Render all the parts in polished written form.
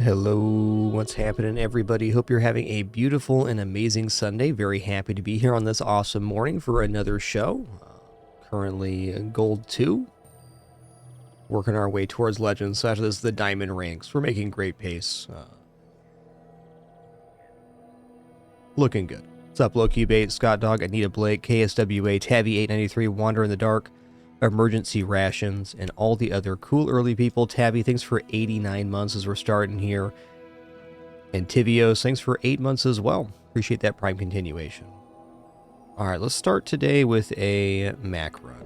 Hello, what's happening, everybody? Hope you're having a beautiful and amazing Sunday. Very happy to be here on this awesome morning for another show. Currently Gold 2. Working our way towards Legends. So after this, the Diamond ranks. We're making great pace. Looking good. What's up, Loki Bait, Scott Dog, Anita Blake, KSWA, Tabby 893, Wander in the Dark, Emergency Rations, and all the other cool early people. Tabby, thanks for 89 months as we're starting here. And Tivios, thanks for 8 months as well. Appreciate that Prime continuation. Alright, let's start today with a Mac run.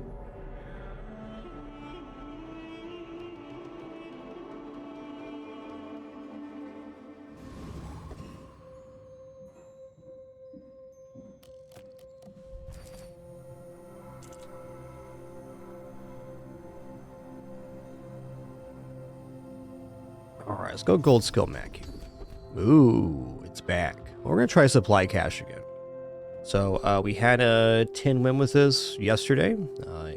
Alright, let's go Gold Skill Mac. Ooh, it's back. Well, we're going to try Supply Cache again. So we had a 10 win with this yesterday.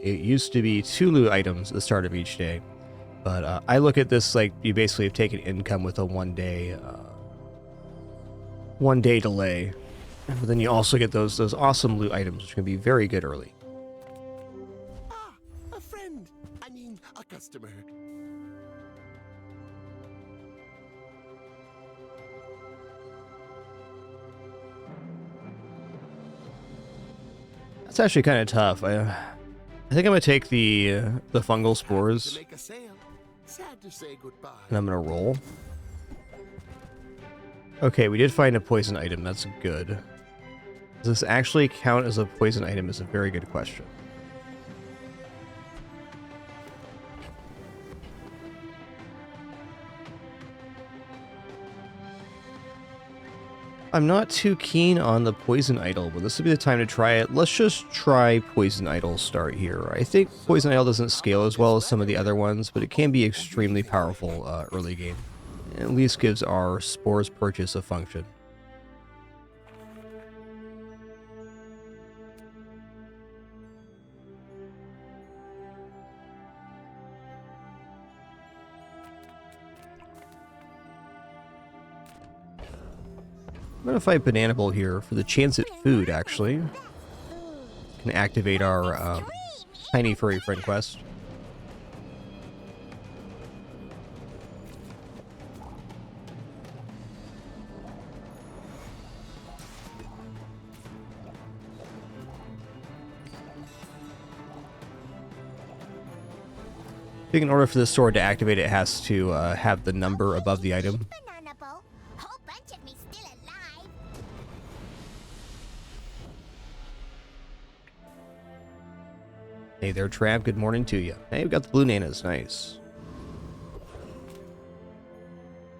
It used to be 2 loot items at the start of each day. But I look at this like you basically have taken income with a one day delay. But then you also get those awesome loot items, which can be very good early. Ah, a friend. I mean, a customer. That's actually kind of tough. I think I'm gonna take the fungal spores, Make a sale. Sad to say goodbye. and I'm gonna roll. Okay, we did find a poison item. That's good. Does this actually count as a poison item? Is a very good question. I'm not too keen on the Poison Idol, but this would be the time to try it. Let's just try Poison Idol start here. I think Poison Idol doesn't scale as well as some of the other ones, but it can be extremely powerful early game. It at least gives our Spores purchase a function. I'm going to fight Banana Bowl here for the chance at food, actually. Can activate our Tiny Furry Friend quest. I think in order for this sword to activate, it has to have the number above the item. Hey there, Trav. Good morning to you. Hey, we got the blue nanas. Nice.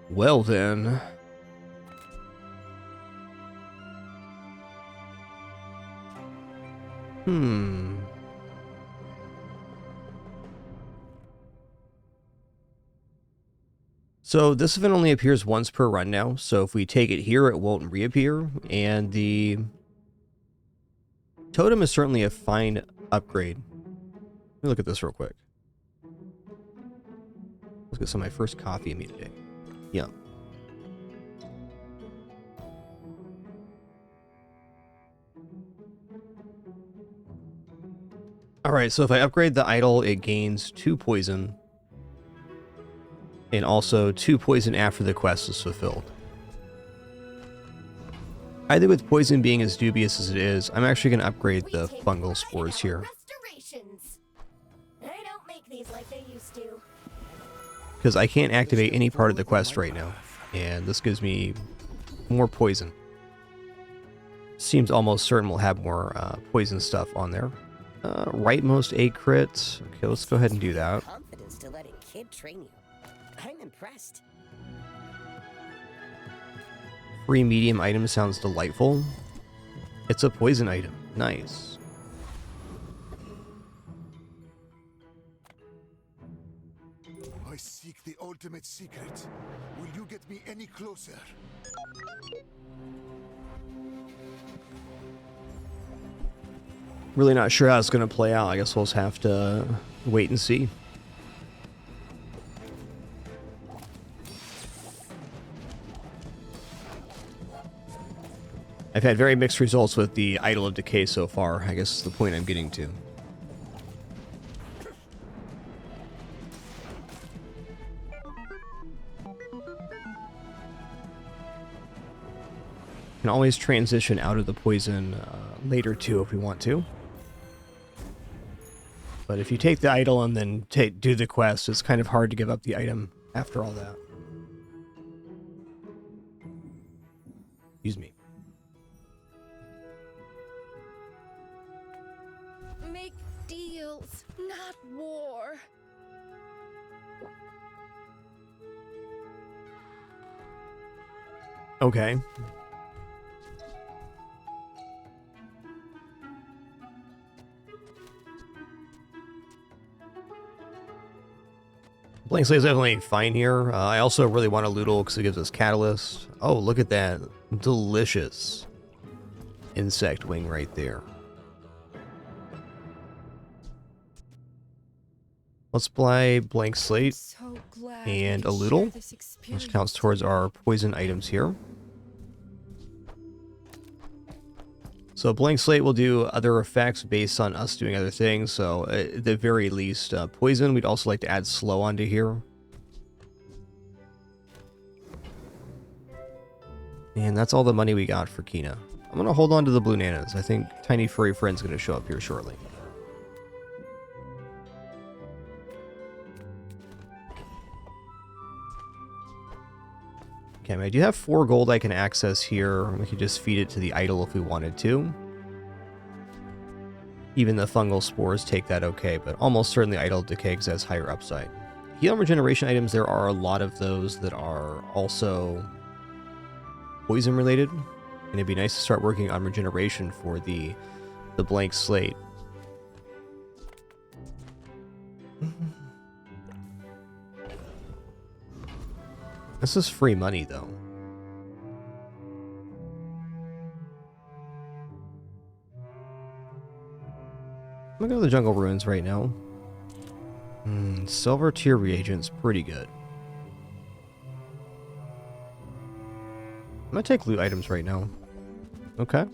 Well then. So this event only appears once per run now. So if we take it here, it won't reappear. And the totem is certainly a fine upgrade. Let me look at this real quick. Let's get some of my first coffee of me today. Yum. Alright, so if I upgrade the idol, it gains 2 poison. And also 2 poison after the quest is fulfilled. I think with poison being as dubious as it is, I'm actually going to upgrade the fungal spores here. Because I can't activate any part of the quest right now. And this gives me more poison. Seems almost certain we'll have more poison stuff on there. Rightmost a crit. Okay, let's go ahead and do that. Confidence to let a kid train you. I'm impressed. Free medium item sounds delightful. It's a poison item. Nice. I seek the ultimate secret. Will you get me any closer? Really not sure how it's going to play out. I guess we'll just have to wait and see. I've had very mixed results with the Idol of Decay so far, I guess is the point I'm getting to. Can always transition out of the poison later too if we want to. But if you take the idol and then do the quest, it's kind of hard to give up the item after all that. Excuse me. Make deals, not war. Okay. Blank Slate is definitely fine here. I also really want a Loodle because it gives us Catalyst. Oh, look at that. Delicious insect wing right there. Let's play Blank Slate So glad and a we could Loodle, share this which experience counts towards our poison items here. So Blank Slate will do other effects based on us doing other things. So at the very least, poison, we'd also like to add slow onto here. And that's all the money we got for Kina. I'm going to hold on to the blue nanas. I think Tiny Furry Friend's going to show up here shortly. Okay, I do have 4 gold I can access here. We could just feed it to the idol if we wanted to. Even the fungal spores take that okay, but almost certainly idol decay because it has higher upside. Heal and regeneration items, there are a lot of those that are also poison related. And it'd be nice to start working on regeneration for the Blank Slate. This is free money, though. I'm gonna go to the Jungle Ruins right now. Silver tier reagent's pretty good. I'm gonna take loot items right now. Okay.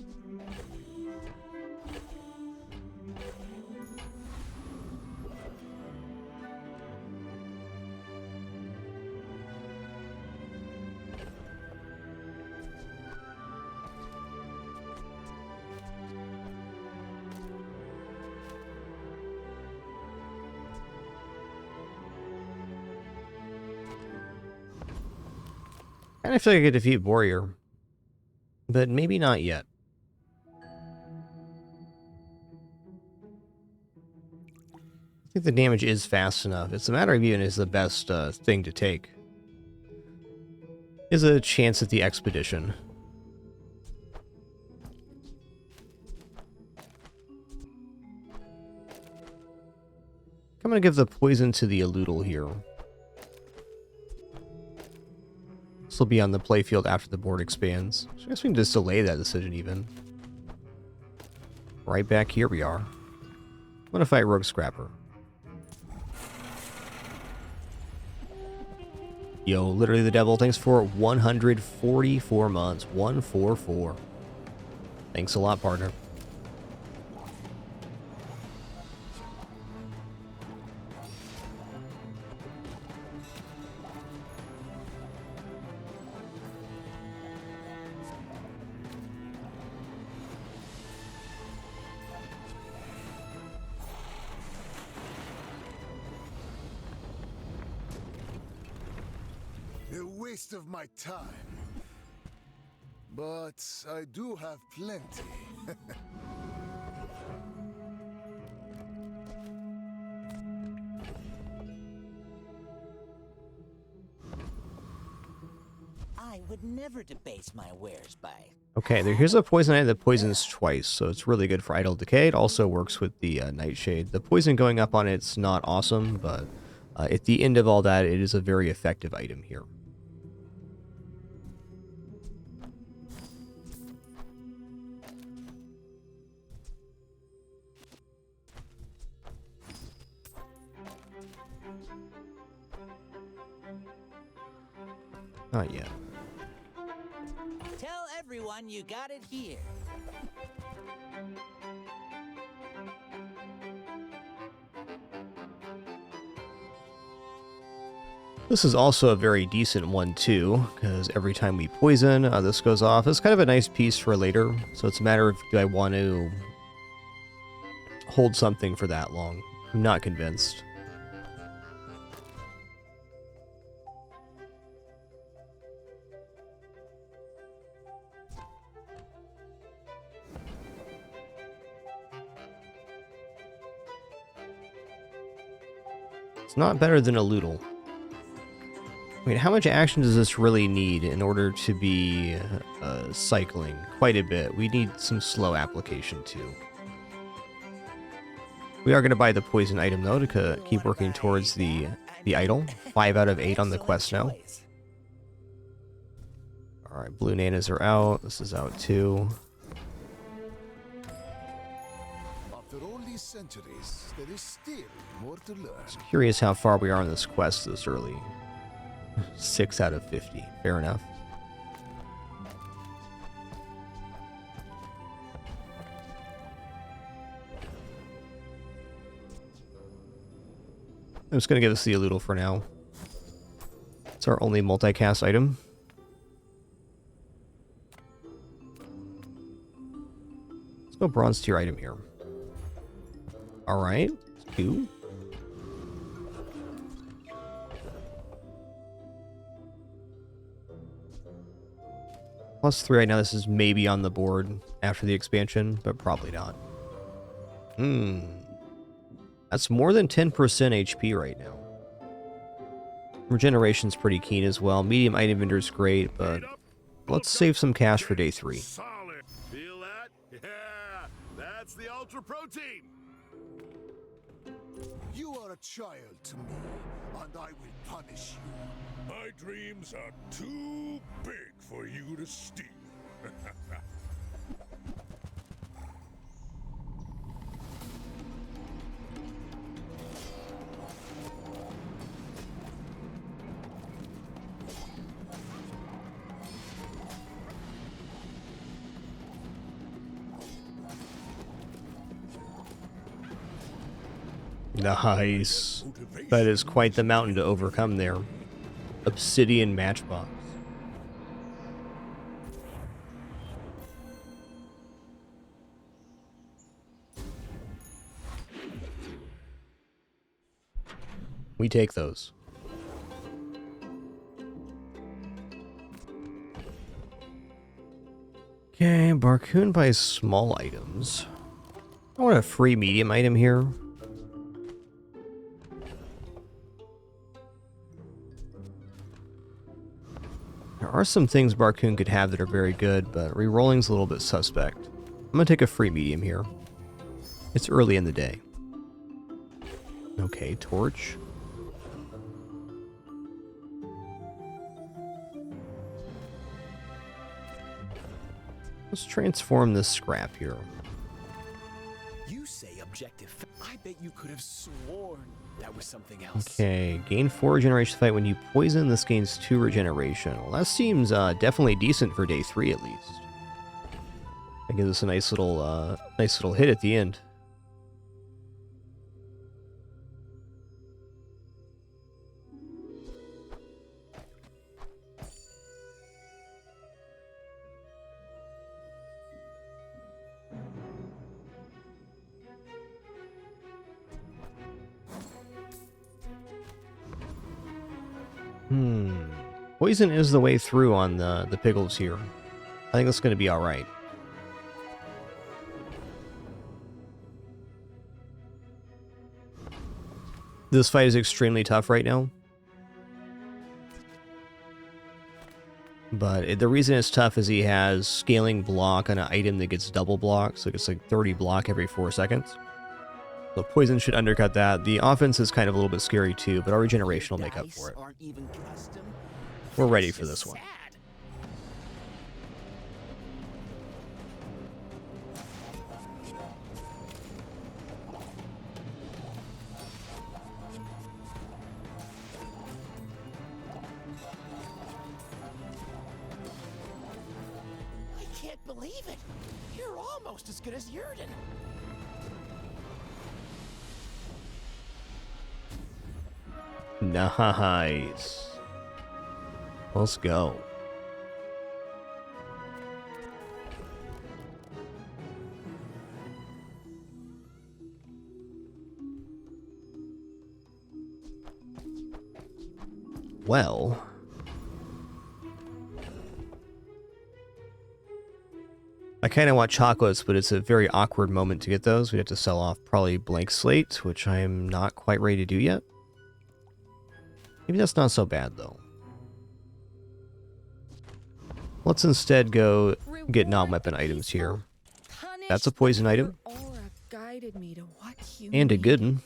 And I feel like I could defeat Warrior. But maybe not yet. I think the damage is fast enough. It's a matter of even is the best thing to take. Is a chance at the expedition. I'm going to give the poison to the Elutal here. This will be on the playfield after the board expands. So I guess we can just delay that decision even. Right back here we are. I'm going to fight Rogue Scrapper. Yo, literally the devil. Thanks for 144 months. 144. Thanks a lot, partner. A waste of my time. But I do have plenty. I would never debase my wares by... Okay, here's a poison item that poisons twice, so it's really good for Idle Decay. It also works with the Nightshade. The poison going up on it's not awesome, but at the end of all that, it is a very effective item here. Not yet. Tell everyone one, you got it here. This is also a very decent one too, because every time we poison, this goes off. It's kind of a nice piece for later, so it's a matter of do I want to hold something for that long. I'm not convinced. It's not better than a Loodle. I mean, how much action does this really need in order to be cycling? Quite a bit. We need some slow application too. We are going to buy the poison item though to keep working towards the idol. 5 out of 8 on the quest now. Alright, blue nanas are out. This is out too. After all these centuries, there is still more to learn. Curious how far we are on this quest this early. 6 out of 50. Fair enough. I'm just going to give us the Aludel for now. It's our only multicast item. Let's go bronze tier item here. Alright. 2. +3 right now. This is maybe on the board after the expansion, but probably not. That's more than 10% HP right now. Regeneration's pretty keen as well. Medium item vendor's great, but let's save some cash for day 3. Solid. Feel that? Yeah, that's the ultra protein. You are a child to me, and I will punish you. My dreams are too big for you to steal. Nice. That is quite the mountain to overcome there. Obsidian matchbox. We take those. Okay, Barcoon buys small items. I want a free medium item here. There are some things Barcoon could have that are very good, but rerolling's a little bit suspect. I'm gonna take a free medium here. It's early in the day. Okay, torch. Let's transform this scrap here. You say objective. I bet you could have sworn that was something else. Okay, gain 4 regeneration fight when you poison. This gains 2 regeneration. Well, that seems definitely decent for day 3 at least. That gives us a nice little hit at the end. Poison is the way through on the pickles here. I think that's going to be alright. This fight is extremely tough right now. But the reason it's tough is he has scaling block on an item that gets double block, so it gets like 30 block every 4 seconds. So poison should undercut that. The offense is kind of a little bit scary too, but our regeneration will make up for it. We're ready for this one. believe it. You're almost as good as Yurden. Nice. Let's go. Well, I kind of want chocolates, but it's a very awkward moment to get those. We have to sell off probably blank slate, which I'm not quite ready to do yet. Maybe that's not so bad, though. Let's instead go get non-weapon items here. That's a poison item. Aura guided me to what you And a need. good one.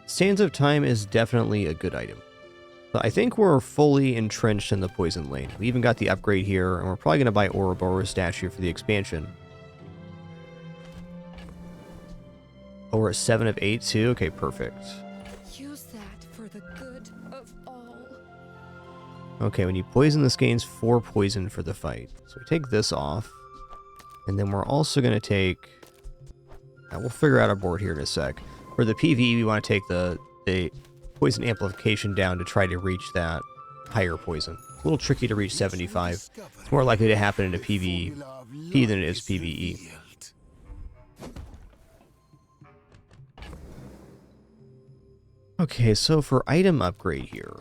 Sands of Time is definitely a good item. But I think we're fully entrenched in the poison lane. We even got the upgrade here, and we're probably going to buy Ouroboros statue for the expansion. Oh, we're at 7 of 8 too? Okay, perfect. Use that for the good of all. Okay, when you poison, this gains 4 poison for the fight. So we take this off. And then we're also going to take... we'll figure out our board here in a sec. For the PvE, we want to take the poison amplification down to try to reach that higher poison. A little tricky to reach 75. It's more likely to happen in a PvP than it is PvE. Okay, so for item upgrade here.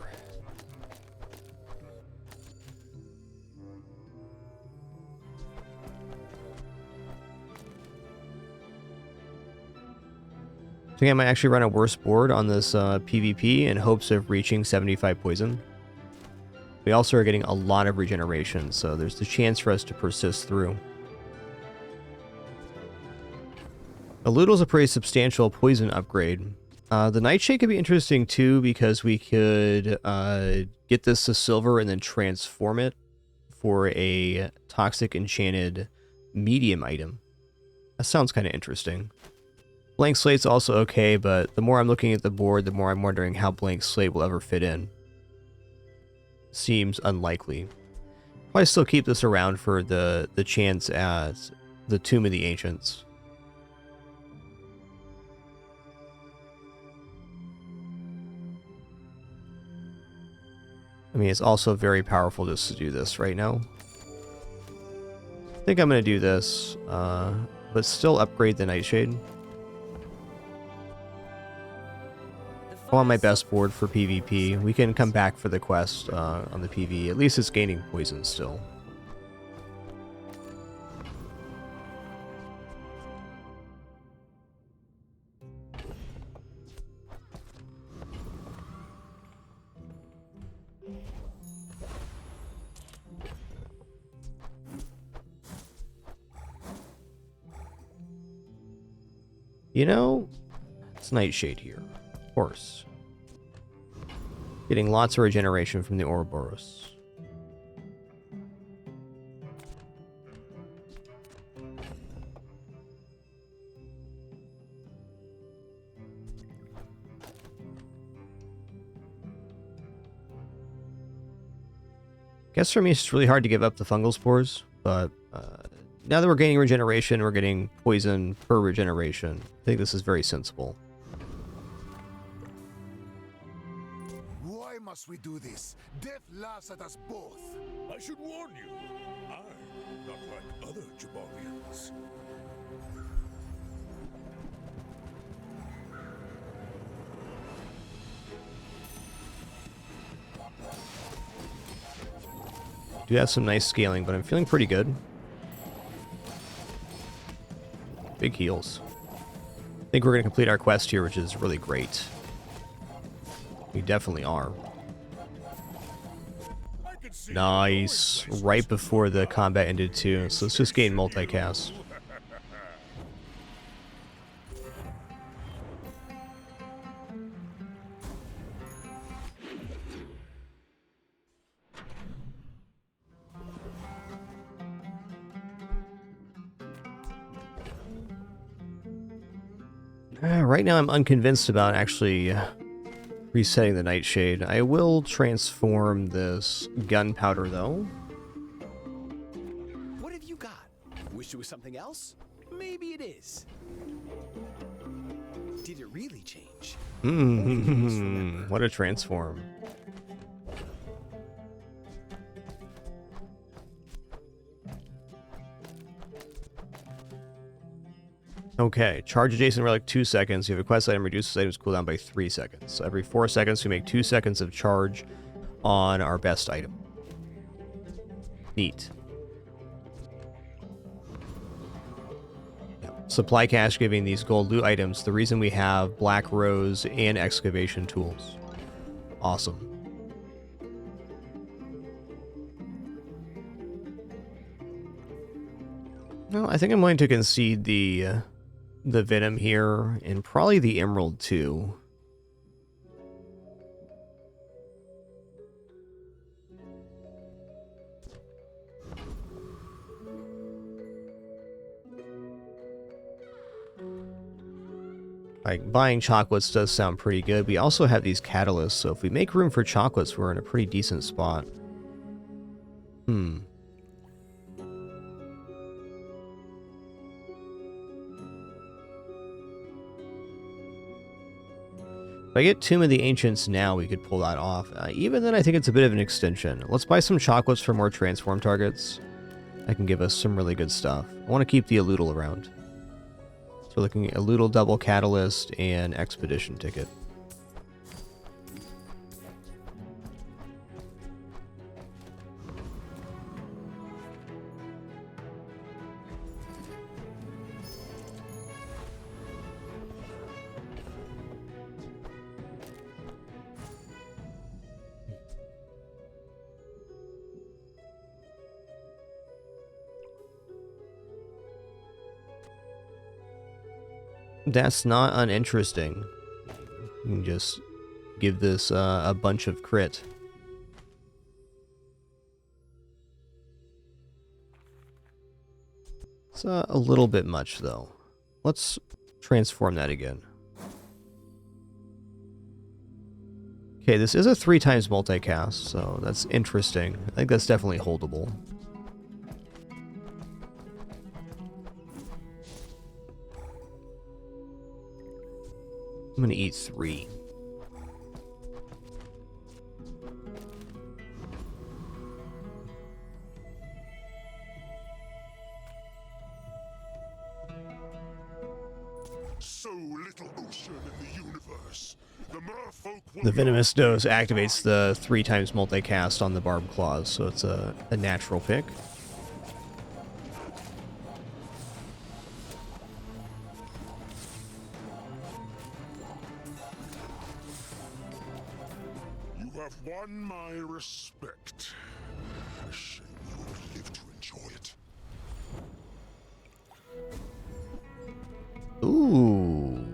I think I might actually run a worse board on this PvP in hopes of reaching 75 poison. We also are getting a lot of regeneration, so there's the chance for us to persist through. A Ludo's a pretty substantial poison upgrade. The Nightshade could be interesting too, because we could get this to silver and then transform it for a toxic enchanted medium item. That sounds kind of interesting. Blank Slate's also okay, but the more I'm looking at the board, the more I'm wondering how Blank Slate will ever fit in. Seems unlikely. Probably still keep this around for the chance at the Tomb of the Ancients. I mean, it's also very powerful just to do this right now. I think I'm going to do this, but still upgrade the Nightshade. I want my best board for PvP. We can come back for the quest on the PvE. At least it's gaining poison still. You know, it's Nightshade here. Of course. Getting lots of regeneration from the Ouroboros. Guess for me it's really hard to give up the fungal spores, but now that we're gaining regeneration, we're getting poison per regeneration. I think this is very sensible. Why must we do this? Death laughs at us both. I should warn you, I'm not like other Jabarians. Do have some nice scaling, but I'm feeling pretty good. Big heals. I think we're going to complete our quest here, which is really great. We definitely are. Nice. Right before the combat ended too, so let's just gain multicast. Right now I'm unconvinced about actually resetting the Nightshade. I will transform this gunpowder though. What have you got? Wish it was something else? Maybe it is. Did it really change? What a transform. Okay, charge adjacent relic 2 seconds. You have a quest item, reduces items cooldown by 3 seconds. So every 4 seconds, we make 2 seconds of charge on our best item. Neat. Supply cache giving these gold loot items the reason we have Black Rose and excavation tools. Awesome. Well, I think I'm going to concede the Venom here, and probably the Emerald too. Like, buying chocolates does sound pretty good. We also have these catalysts, so if we make room for chocolates, we're in a pretty decent spot. If I get Tomb of the Ancients now, we could pull that off. Even then, I think it's a bit of an extension. Let's buy some chocolates for more transform targets. That can give us some really good stuff. I want to keep the Eludel around. So we're looking at Eludel double catalyst and expedition ticket. That's not uninteresting. You can just give this a bunch of crit. It's a little bit much, though. Let's transform that again. Okay, this is a 3 times multicast, so that's interesting. I think that's definitely holdable. I'm gonna eat 3. So little ocean in the universe. The merfolk will The Venomous Dose activates the 3 times multicast on the Barbed Claws, so it's a natural pick. You have won my respect. A shame you won't live to enjoy it. Ooh.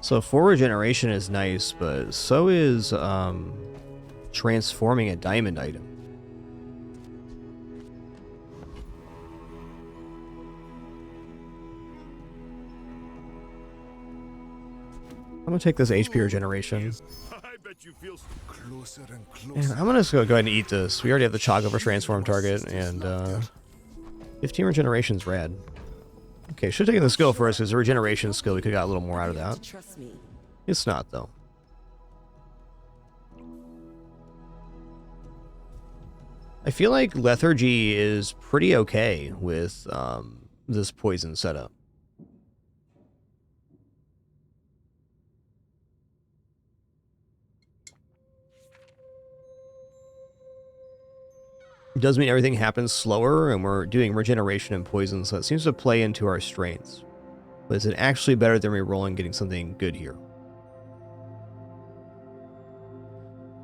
So 4 regeneration is nice, but so is transforming a diamond item. I'm gonna take this HP regeneration. I bet you feel Closer and And closer. I'm gonna just go ahead and eat this. We already have the chocolate for transform target, and 15 regeneration's rad. Okay, should have taken the skill first, because the regeneration skill, we could have got a little more out of that. Trust me. It's not, though. I feel like lethargy is pretty okay with this poison setup. It does mean everything happens slower, and we're doing regeneration and poison, so it seems to play into our strengths. But is it actually better than re-rolling getting something good here?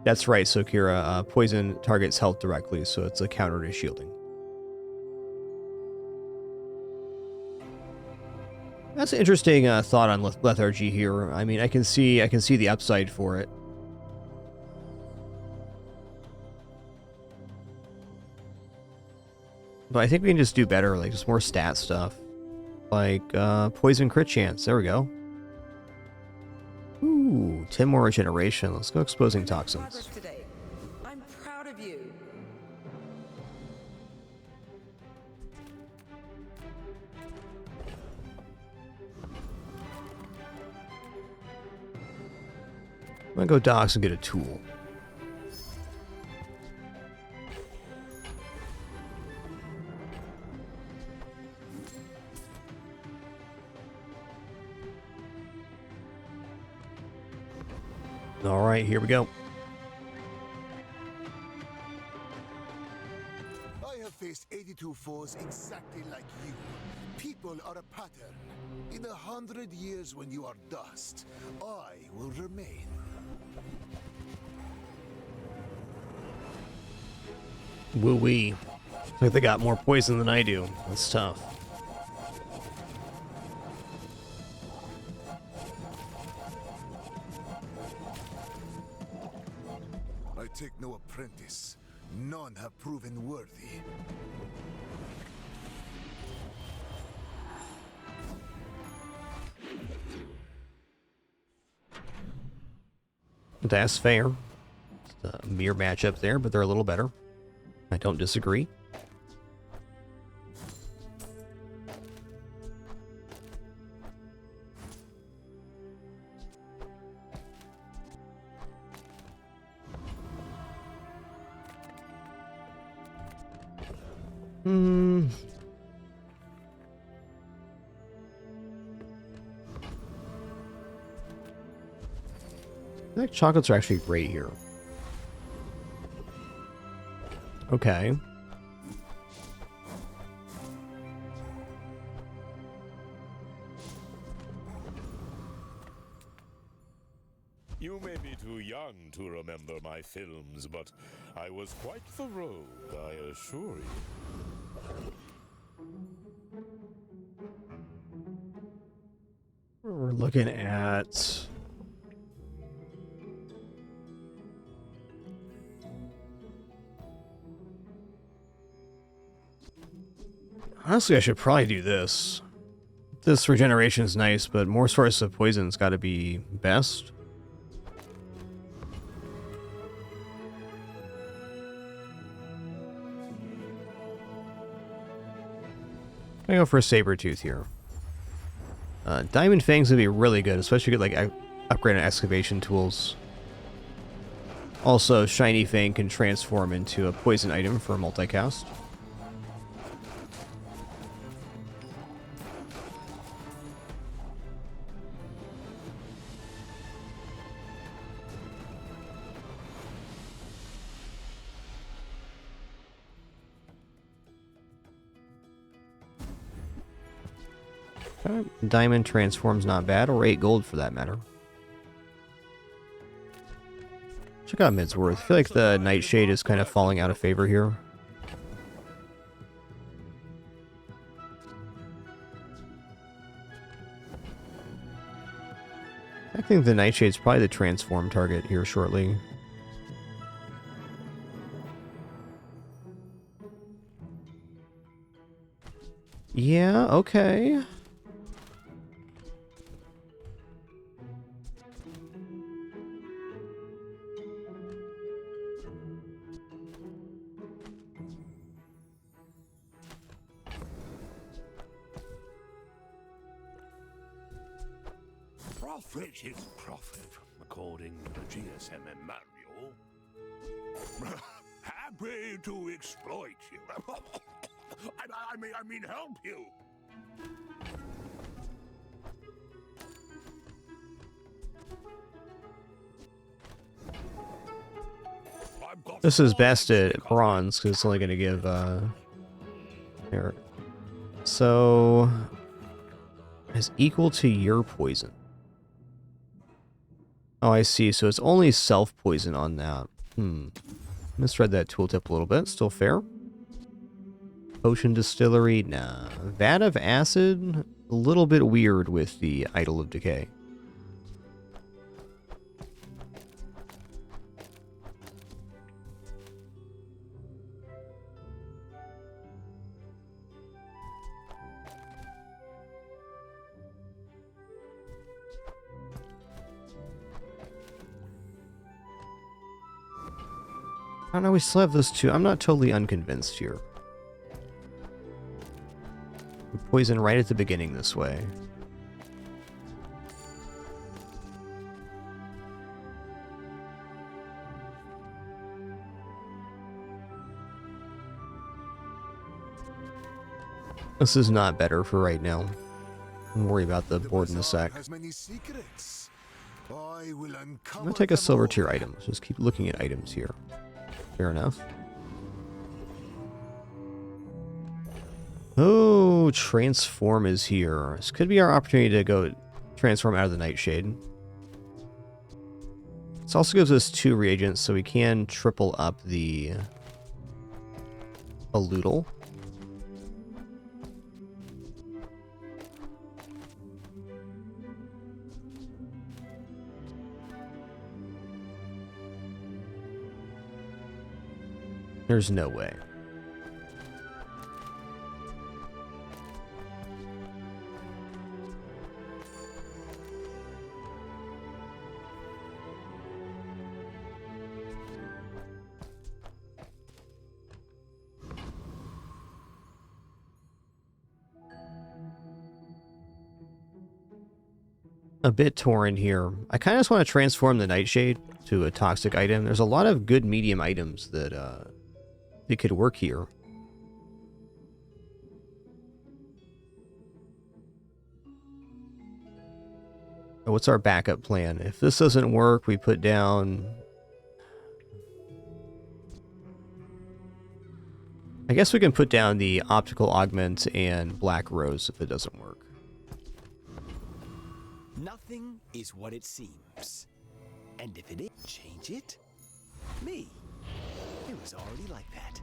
That's right, Sokira. Poison targets health directly, so it's a counter to shielding. That's an interesting thought on lethargy here. I mean, I can see the upside for it. But I think we can just do better, like just more stat stuff. Like, poison crit chance. There we go. Ooh, 10 more regeneration. Let's go exposing toxins. Progress today. I'm proud of you. I'm gonna go docks and get a tool. All right, here we go. I have faced 82 foes exactly like you. People are a pattern. In 100 years when you are dust, I will remain. Woo-wee. Like they got more poison than I do. That's tough. I take no apprentice. None have proven worthy. That's fair. It's a mere matchup there, but they're a little better. I don't disagree. I think chocolates are actually great here. Okay. You may be too young to remember my films, but I was quite the rogue, I assure you. We're looking at... Honestly, I should probably do this. This regeneration is nice, but more sources of poison's got to be best. I go for a Sabertooth here. Diamond Fangs would be really good, especially if you get like upgraded excavation tools. Also, Shiny Fang can transform into a poison item for multicast. Okay. Diamond transforms not bad, or 8 gold for that matter. Check out Midsworth. I feel like the Nightshade is kind of falling out of favor here. I think the Nightshade's probably the transform target here shortly. Yeah, okay. Profit is profit, according to the GSM manual. Happy to exploit you. I mean, help you. This is best at bronze because it's only going to give here. So is equal to your poison. Oh, I see. So it's only self-poison on that. Misread that tooltip a little bit. Still fair. Potion Distillery, nah. Vat of Acid, a little bit weird with the Idol of Decay. don't know, we still have those two. I'm not totally unconvinced here. We poison right at the beginning this way. This is not better for right now. Don't worry about the board in a sec. Has many secrets. I will I'm uncover gonna take a them silver all. tier item. Let's just keep looking at items here. Fair enough. Oh, transform is here. This could be our opportunity to go transform out of the Nightshade. This also gives us 2 reagents, so we can triple up the Aloodle. There's no way. A bit torn here. I kind of just want to transform the Nightshade to a toxic item. There's a lot of good medium items that could work here. What's our backup plan? If this doesn't work, we put down... I guess we can put down the Optical Augment and Black Rose if it doesn't work. Nothing is what it seems. And if it is, change it? Me. It was already like that.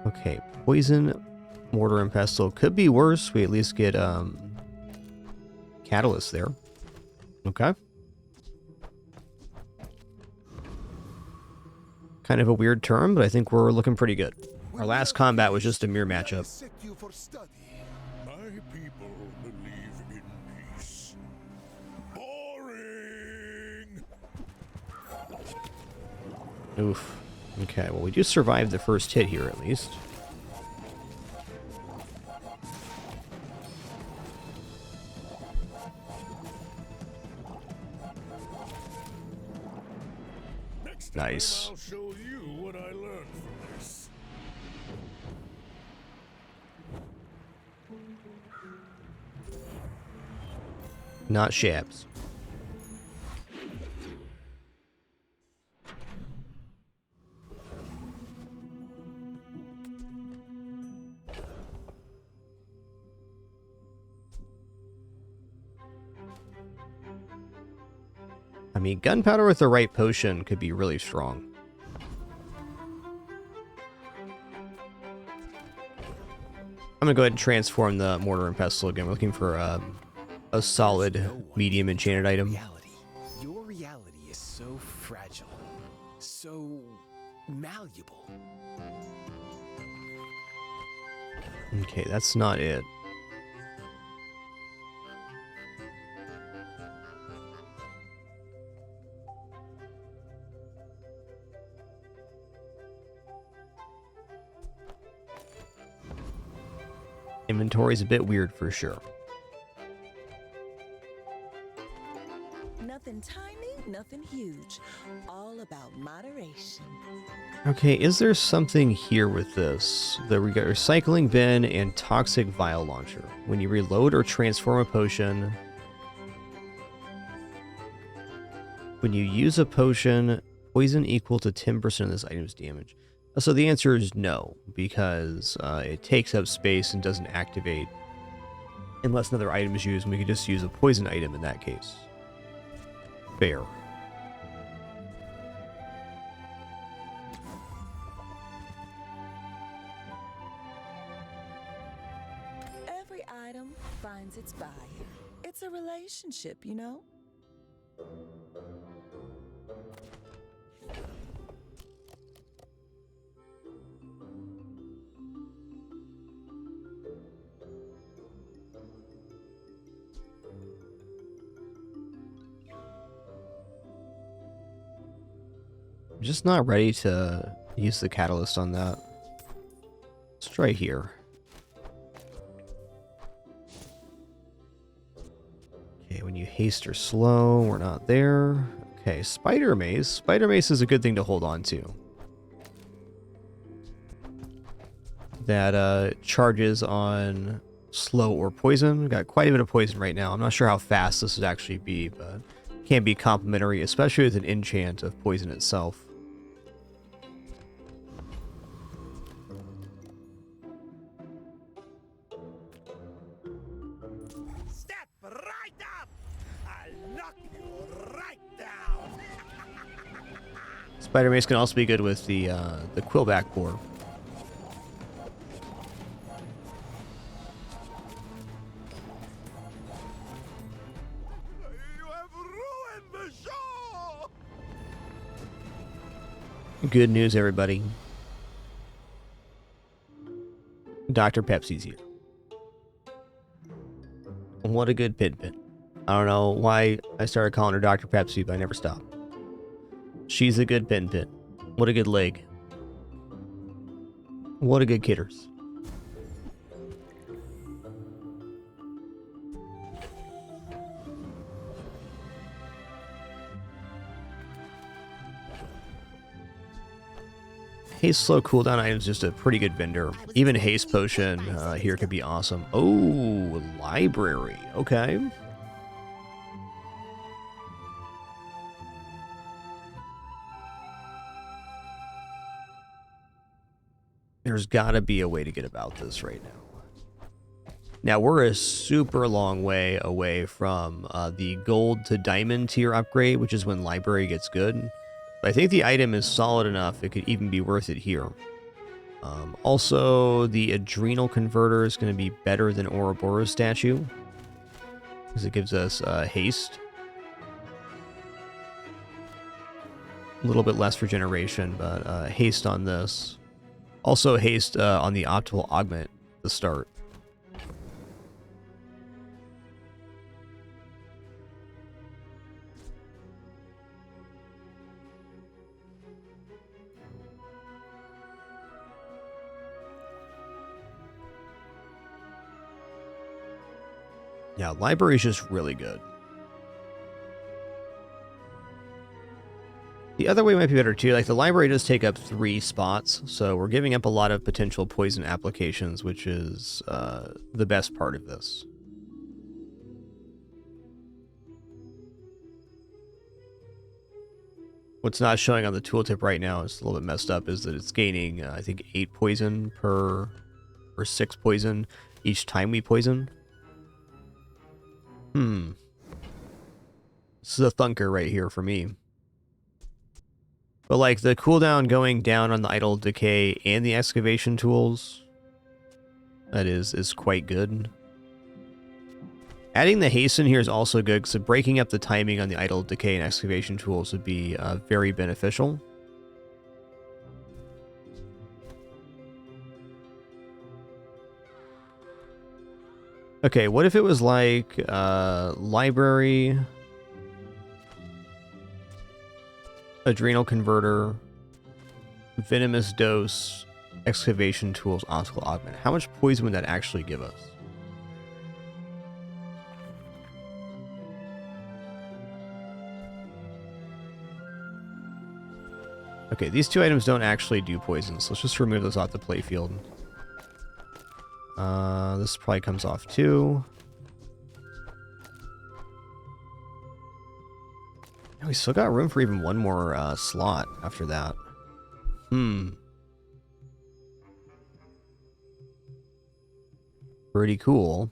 Okay, Poison, Mortar, and Pestle could be worse. We at least get Catalyst there. Okay. Kind of a weird turn, but I think we're looking pretty good. Our last combat was just a mere matchup. Set you for study. My people believe in peace. Boring! Oof. Okay, well, we do survive the first hit here, at least. Next time Nice. I'll show you what I learned from this. Not Shabs. I mean, gunpowder with the right potion could be really strong. I'm gonna go ahead and transform the Mortar and Pestle again. We're looking for a solid medium enchanted item. Reality. Your reality is so fragile, so malleable. Okay, that's not it. Inventory's a bit weird for sure. Nothing tiny, nothing huge. All about moderation. Okay, is there something here with this? We got recycling bin and toxic vial launcher. When you reload or transform a potion, when you use a potion, poison equal to 10% of this item's damage. So the answer is no, because it takes up space and doesn't activate unless another item is used, and we could just use a poison item in that case. Fair. Every item finds its buyer. It's a relationship, you know? just not ready to use the catalyst on that. Let's try here. Okay, when you haste or slow, we're not there. Okay, spider mace. Spider mace is a good thing to hold on to. That charges on slow or poison. Got quite a bit of poison right now. I'm not sure how fast this would actually be, but can be complementary, especially with an enchant of poison itself. Step right up! I'll knock you right down! Spider mace can also be good with the quillback boar. You have ruined the show! Good news, everybody. Dr. Pepsi's here. What a good pin. I don't know why I started calling her Dr. Pepsi, but I never stopped. She's a good pin. What a good leg. What a good kidders. Haste slow cooldown item is just a pretty good vendor. Even haste potion here could be awesome. Oh, library. Okay. There's got to be a way to get about this right now. Now, we're a super long way away from the gold to diamond tier upgrade, which is when library gets good. But I think the item is solid enough, it could even be worth it here. Also, the adrenal converter is going to be better than Ouroboros statue, because it gives us haste. A little bit less regeneration, but haste on this. Also haste on the optimal augment at the start. Yeah, library is just really good. The other way might be better too. Like, the library does take up 3 spots, so we're giving up a lot of potential poison applications, which is the best part of this. What's not showing on the tooltip right now, is a little bit messed up, is that it's gaining, I think, 8 poison per, or 6 poison each time we poison. This is a thunker right here for me. But like, the cooldown going down on the idle decay and the excavation tools, that is quite good. Adding the hasten here is also good, because breaking up the timing on the idle decay and excavation tools would be very beneficial. Okay, what if it was like library, adrenal converter, venomous dose, excavation tools, optical augment? How much poison would that actually give us? Okay, these 2 items don't actually do poison, so let's just remove those off the playfield. This probably comes off too. Oh, we still got room for even one more slot after that. Pretty cool.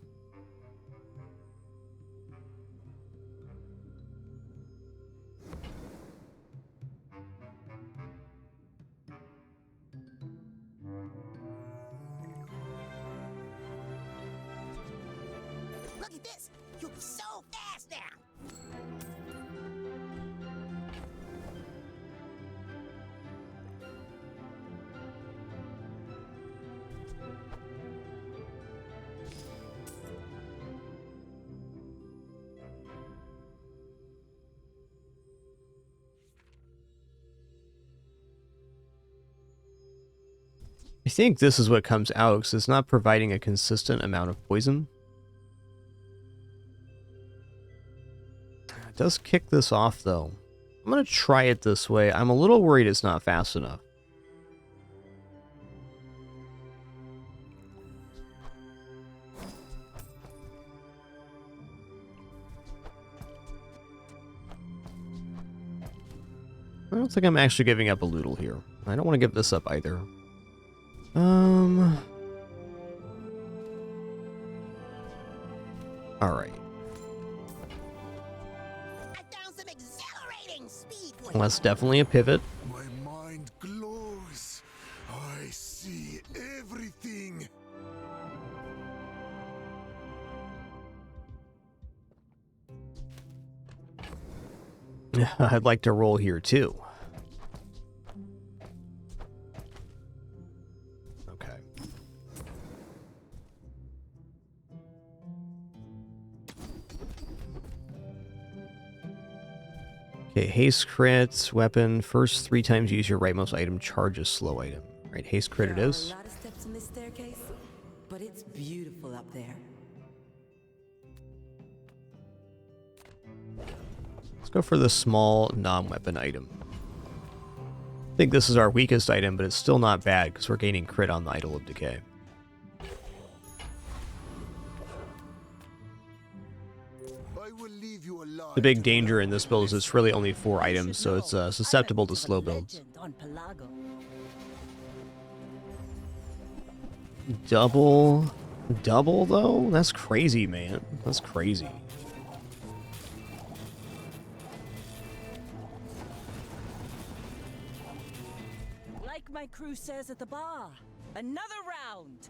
Look at this! You'll be so fast now! I think this is what comes out because it's not providing a consistent amount of poison. It does kick this off though. I'm going to try it this way. I'm a little worried it's not fast enough. I don't think I'm actually giving up a Loodle here. I don't want to give this up either. Alright. Well, that's definitely a pivot. My mind glows. I see everything. I'd like to roll here too. Okay. Okay, haste crit, weapon. First 3 times you use your rightmost item, charge a slow item. Right, haste crit it is. A lot of steps in this staircase, but it's beautiful up there. Let's go for the small non-weapon item. I think this is our weakest item, but it's still not bad because we're gaining crit on the Idol of Decay. I will leave you alive. The big danger in this build is it's really only 4 items, so it's susceptible to slow builds. Double though? That's crazy, man. That's crazy. Like my crew says at the bar, another round.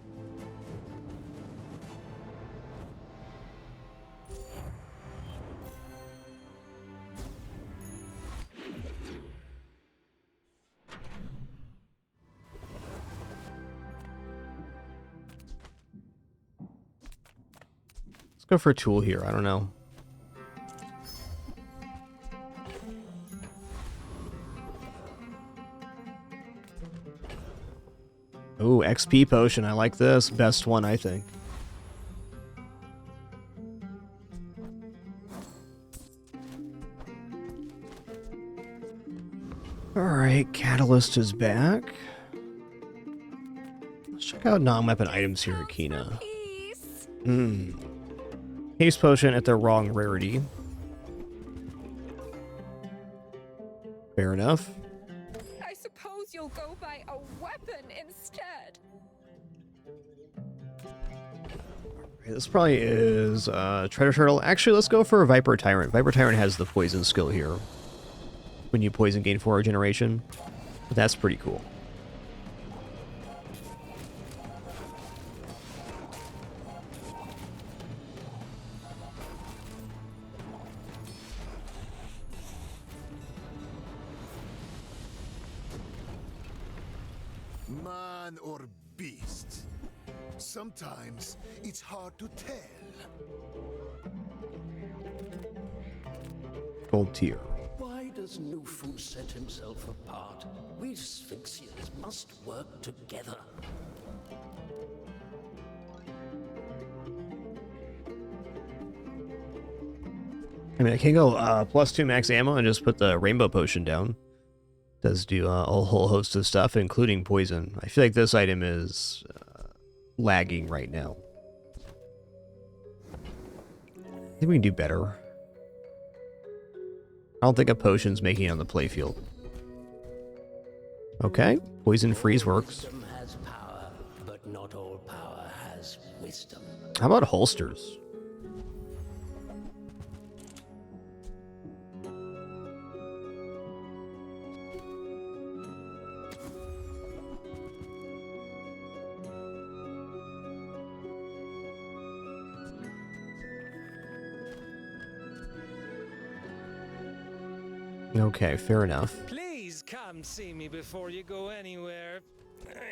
Let's go for a tool here. I don't know. Ooh, XP potion. I like this. Best one, I think. Alright, Catalyst is back. Let's check out non-weapon items here, Akina. Haste potion at the wrong rarity. Fair enough. I suppose you'll go by a weapon instead. This probably is Treasure Turtle. Actually, let's go for a Viper Tyrant. Viper Tyrant has the poison skill here. When you poison, gain 4 regeneration. That's pretty cool. Man or beast? Sometimes it's hard to tell. Gold tier. Why does Nufu set himself apart? We Sphinxians must work together. I mean, I can go +2 max ammo and just put the rainbow potion down. Does do a whole host of stuff, including poison. I feel like this item is lagging right now. I think we can do better. I don't think a potion's making it on the playfield. Okay, poison freeze works. Wisdom has power, but not all power has wisdom. How about holsters? Okay, fair enough. Please come see me before you go anywhere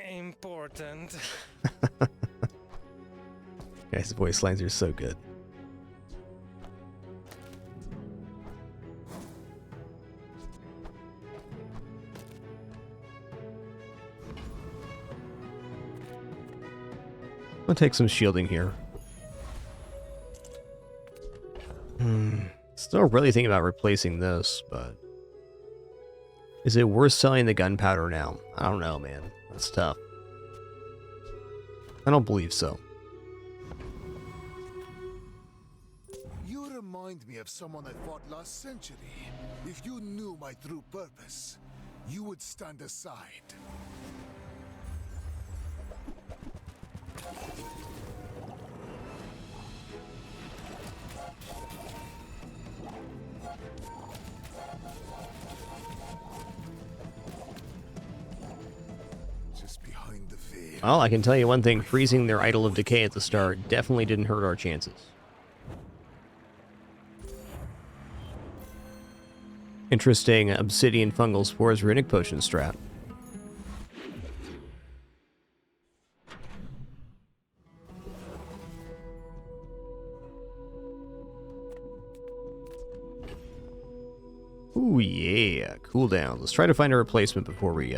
important. Guys, voice lines are so good. take some shielding here. Still really thinking about replacing this, but... Is it worth selling the gunpowder now? I don't know, man. That's tough. I don't believe so. You remind me of someone I fought last century. If you knew my true purpose, you would stand aside. Just behind the veil. Well, I can tell you one thing. Freezing their Idol of Decay at the start definitely didn't hurt our chances. Interesting obsidian fungal spores runic potion strat. Ooh yeah, cooldown. Let's try to find a replacement before we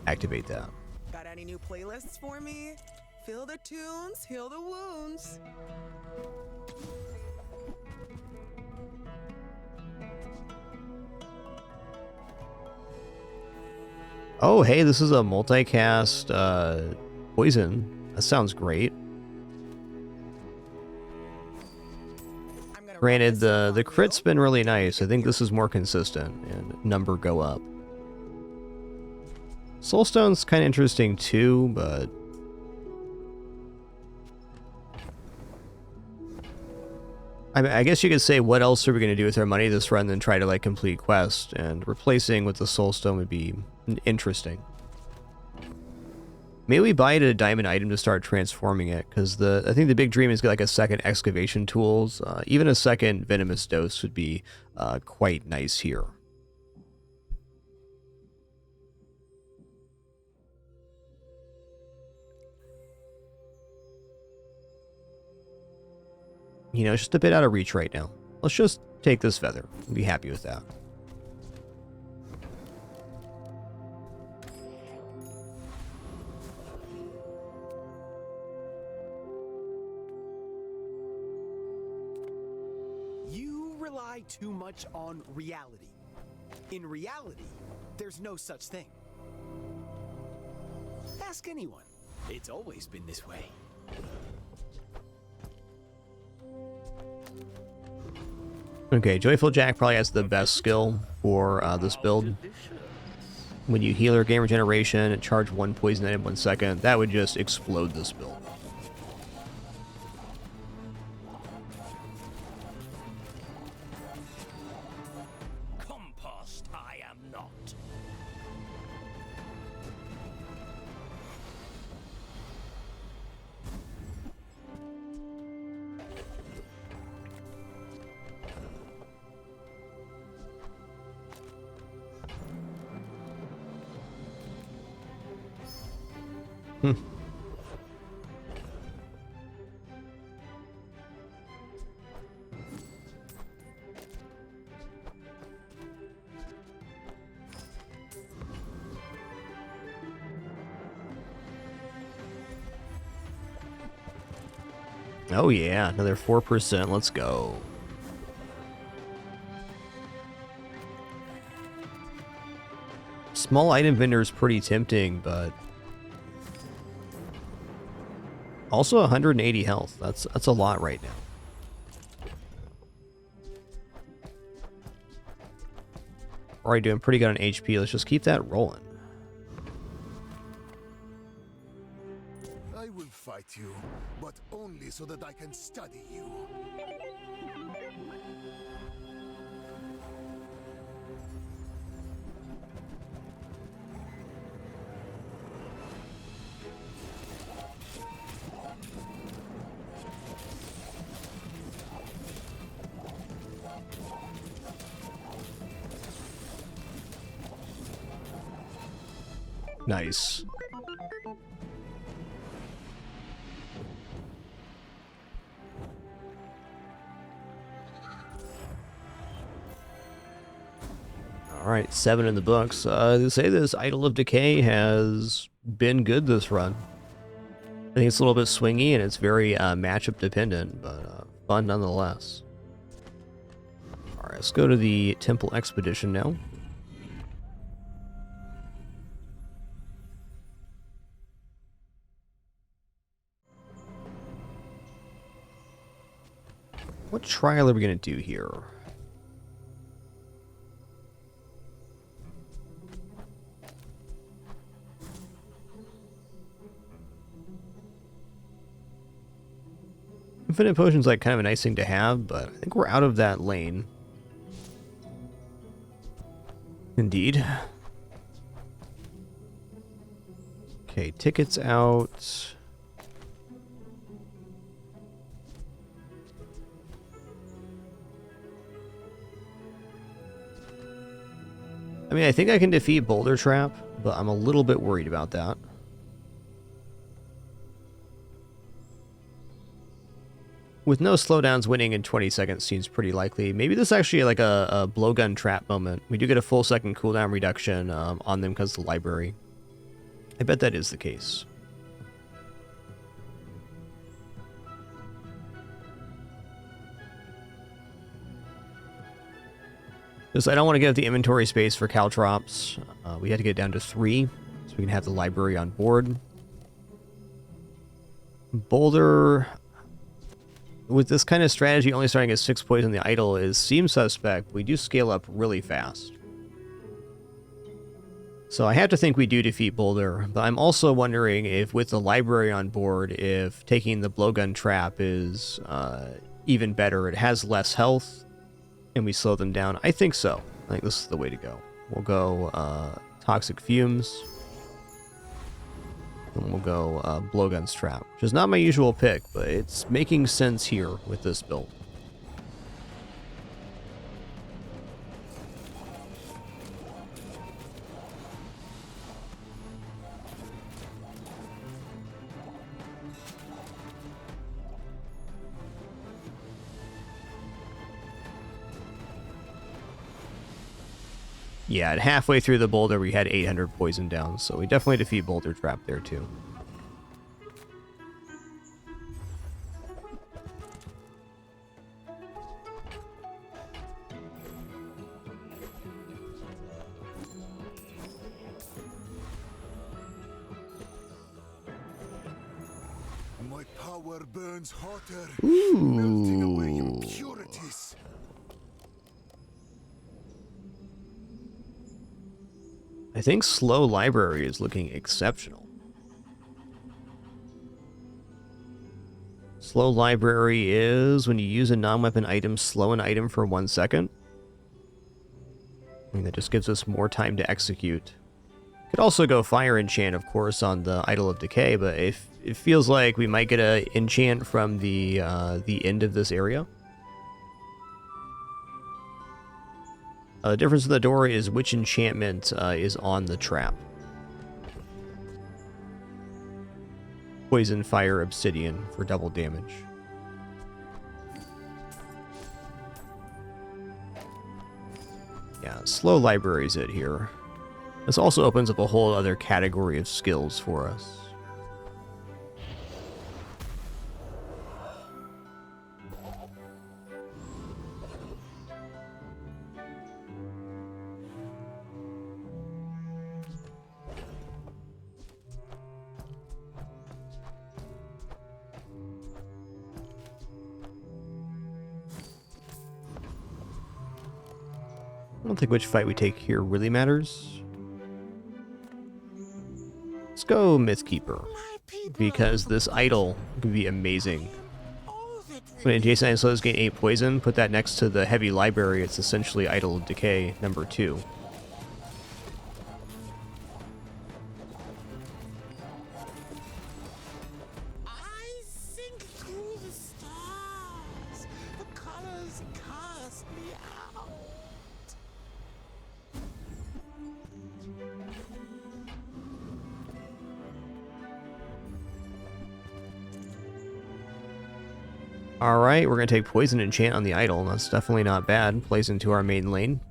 activate that. Got any new playlists for me? Feel the tunes, heal the wounds. Oh, hey, this is a multicast poison. That sounds great. Granted, the crit's been really nice. I think this is more consistent, and number go up. Soulstone's kind of interesting too, but... I mean, I guess you could say, what else are we going to do with our money this run than try to, like, complete quest, and replacing with the Soulstone would be interesting. Maybe we buy it at a diamond item to start transforming it, because I think the big dream is get like a second excavation tools. Even a second venomous dose would be quite nice here. You know, it's just a bit out of reach right now. Let's just take this feather. Be happy with that. You rely too much on reality. In reality, there's no such thing. Ask anyone. It's always been this way. Okay, Joyful Jack probably has the best skill for this build. When you heal or gain regeneration and charge 1 poison item 1 second, that would just explode this build. Compost I am not. Oh yeah, another 4%. Let's go. Small item vendor is pretty tempting, but also 180 health. That's a lot right now. Already doing pretty good on HP. Let's just keep that rolling. I will fight you, but only so that I can study you. Nice. Alright, 7 in the books. They say this Idol of Decay has been good this run. think it's a little bit swingy and it's very matchup dependent, but fun nonetheless. Alright, let's go to the Temple Expedition now. What trial are we going to do here? Infinite Potion's like kind of a nice thing to have, but I think we're out of that lane. Indeed. Okay, tickets out. I mean, I think I can defeat Boulder Trap, but I'm a little bit worried about that. With no slowdowns, winning in 20 seconds seems pretty likely. Maybe this is actually like a blowgun trap moment. We do get a full second cooldown reduction on them because of the library. I bet that is the case. Because I don't want to give up the inventory space for caltrops. We had to get it down to 3, so we can have the library on board. Boulder, with this kind of strategy, only starting at 6 poison the idol seems suspect. We do scale up really fast. So I have to think we do defeat Boulder, but I'm also wondering if with the library on board, if taking the blowgun trap is even better. It has less health, and we slow them down. I think so. I think this is the way to go. We'll go Toxic Fumes. And we'll go Blowgun's Trap, which is not my usual pick, but it's making sense here with this build. Yeah, at halfway through the boulder, we had 800 poison down, so we definitely defeat Boulder Trap there, too. My power burns hotter, Ooh. melting away impurities. I think Slow Library is looking exceptional. Slow Library is when you use a non-weapon item, slow an item for 1 second. I mean, that just gives us more time to execute. Could also go Fire Enchant, of course, on the Idol of Decay, but if it feels like we might get a enchant from the end of this area. The difference in the door is which enchantment is on the trap. Poison, Fire, Obsidian for double damage. Yeah, Slow Library is it here. This also opens up a whole other category of skills for us. I don't think which fight we take here really matters. Let's go Mythkeeper, because this idol can be amazing. When adjacent items slows gain 8 poison, put that next to the heavy library, it's essentially Idol of Decay number 2. I sink through the stars. The colors cast me out. Alright, we're going to take Poison Enchant on the idol. That's definitely not bad. Plays into our main lane.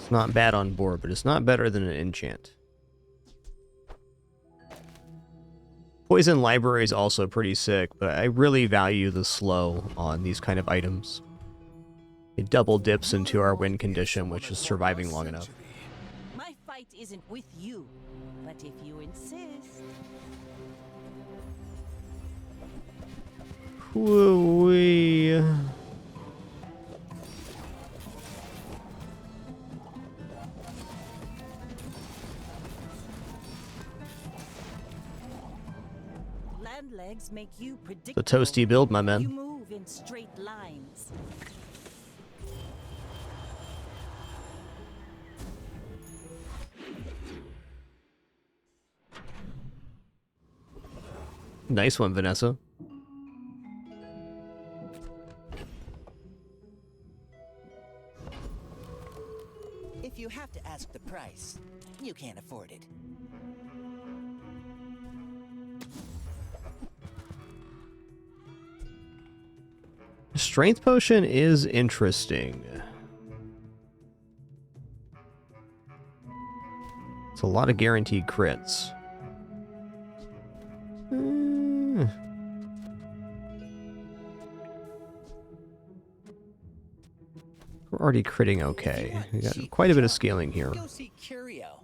It's not bad on board, but it's not better than an enchant. Poison library is also pretty sick, but I really value the slow on these kind of items. It double dips into our win condition, which is surviving long enough. My fight isn't with you, but if you insist. Woo-wee. Land legs make you predictable. The toasty build, my You man. move in straight lines. Nice one, Vanessa. If you have to ask the price, you can't afford it. Strength potion is interesting. It's a lot of guaranteed crits. We're already critting okay. We got quite a bit of scaling here. Go see Curio.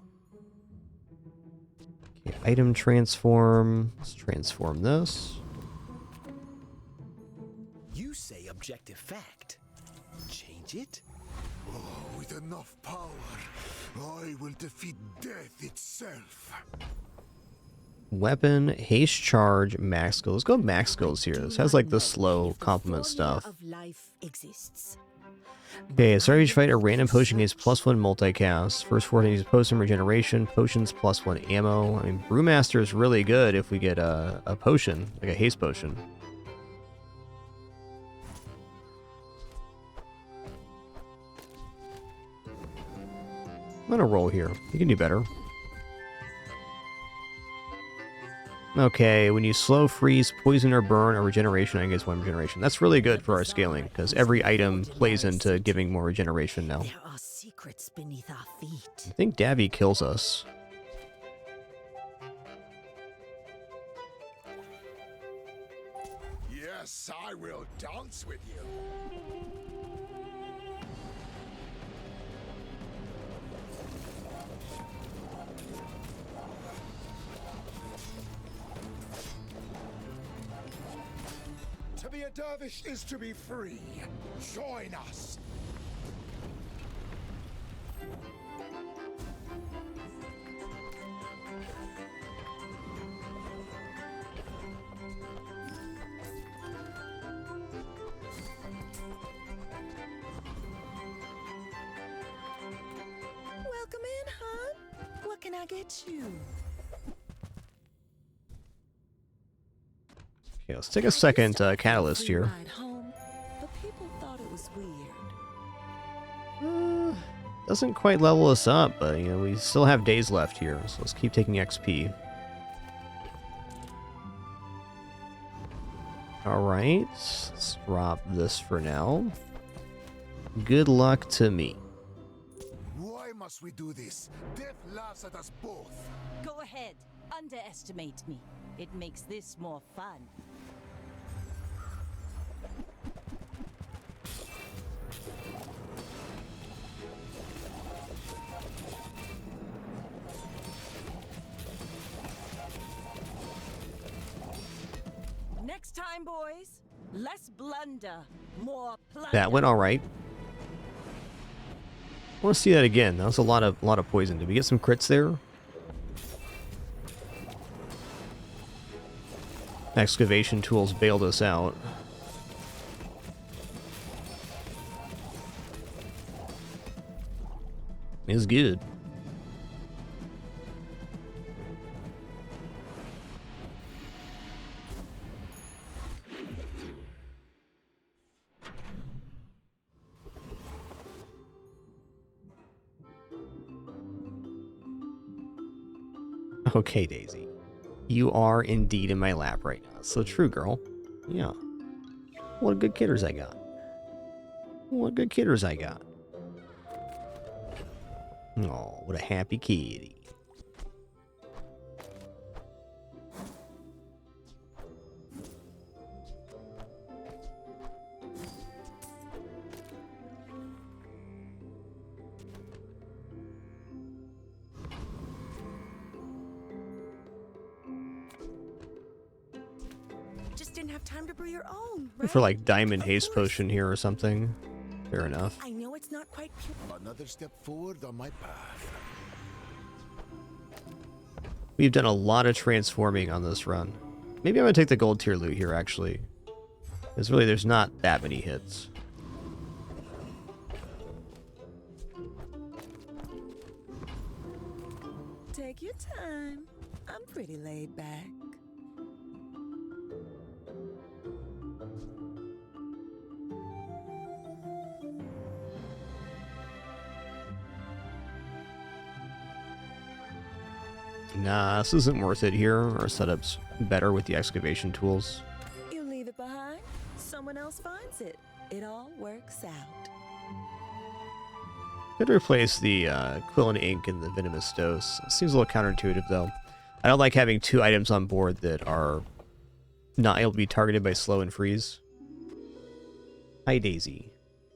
Okay, item transform. Let's transform this. You say objective fact. Change it? Oh, with enough power, I will defeat death itself. Weapon, haste charge, max skills. Let's go max skills here. This has like the slow complement stuff. Of life exists. Okay, start each fight, a random potion gains +1 multicast. First 14 uses potion regeneration, potions +1 ammo. I mean, Brewmaster is really good if we get a potion, like a haste potion. I'm gonna roll here. You can do better. Okay, when you slow, freeze, poison, or burn, or regeneration, I guess 1 regeneration. That's really good for our scaling, because every item plays into giving more regeneration now. There are secrets beneath our feet. I think Davy kills us. Yes, I will dance with you. To be a dervish is to be free. Join us. Welcome in, hon. What can I get you? Okay, let's take a second catalyst here. Ride home, but people thought it was weird. Doesn't quite level us up, but you know, we still have days left here, so let's keep taking XP. Alright, let's drop this for now. Good luck to me. Why must we do this? Death laughs at us both. Go ahead. Underestimate me. It makes this more fun. Next time, boys, less blunder, more plunder. That went alright. I want to see that again. That was a lot of poison. Did we get some crits there? Excavation tools bailed us out. It's good. Okay, Daisy. You are indeed in my lap right now. So true, girl. Yeah. What good kidders I got. What good kidders I got. Oh, what a happy kitty. Just didn't have time to brew your own, For right? like diamond Of haste course. potion here or something. Fair enough. I know it's not quite pure. Another step forward on my path. We've done a lot of transforming on this run. Maybe I'm gonna take the gold tier loot here actually. Because really there's not that many hits. Take your time. I'm pretty laid back. Nah, this isn't worth it here. Our setup's better with the excavation tools. You leave it behind, someone else finds it. It all works out. Could replace the Quill and Ink and the Venomous Dose. Seems a little counterintuitive though. I don't like having two items on board that are not able to be targeted by slow and freeze. Hi Daisy.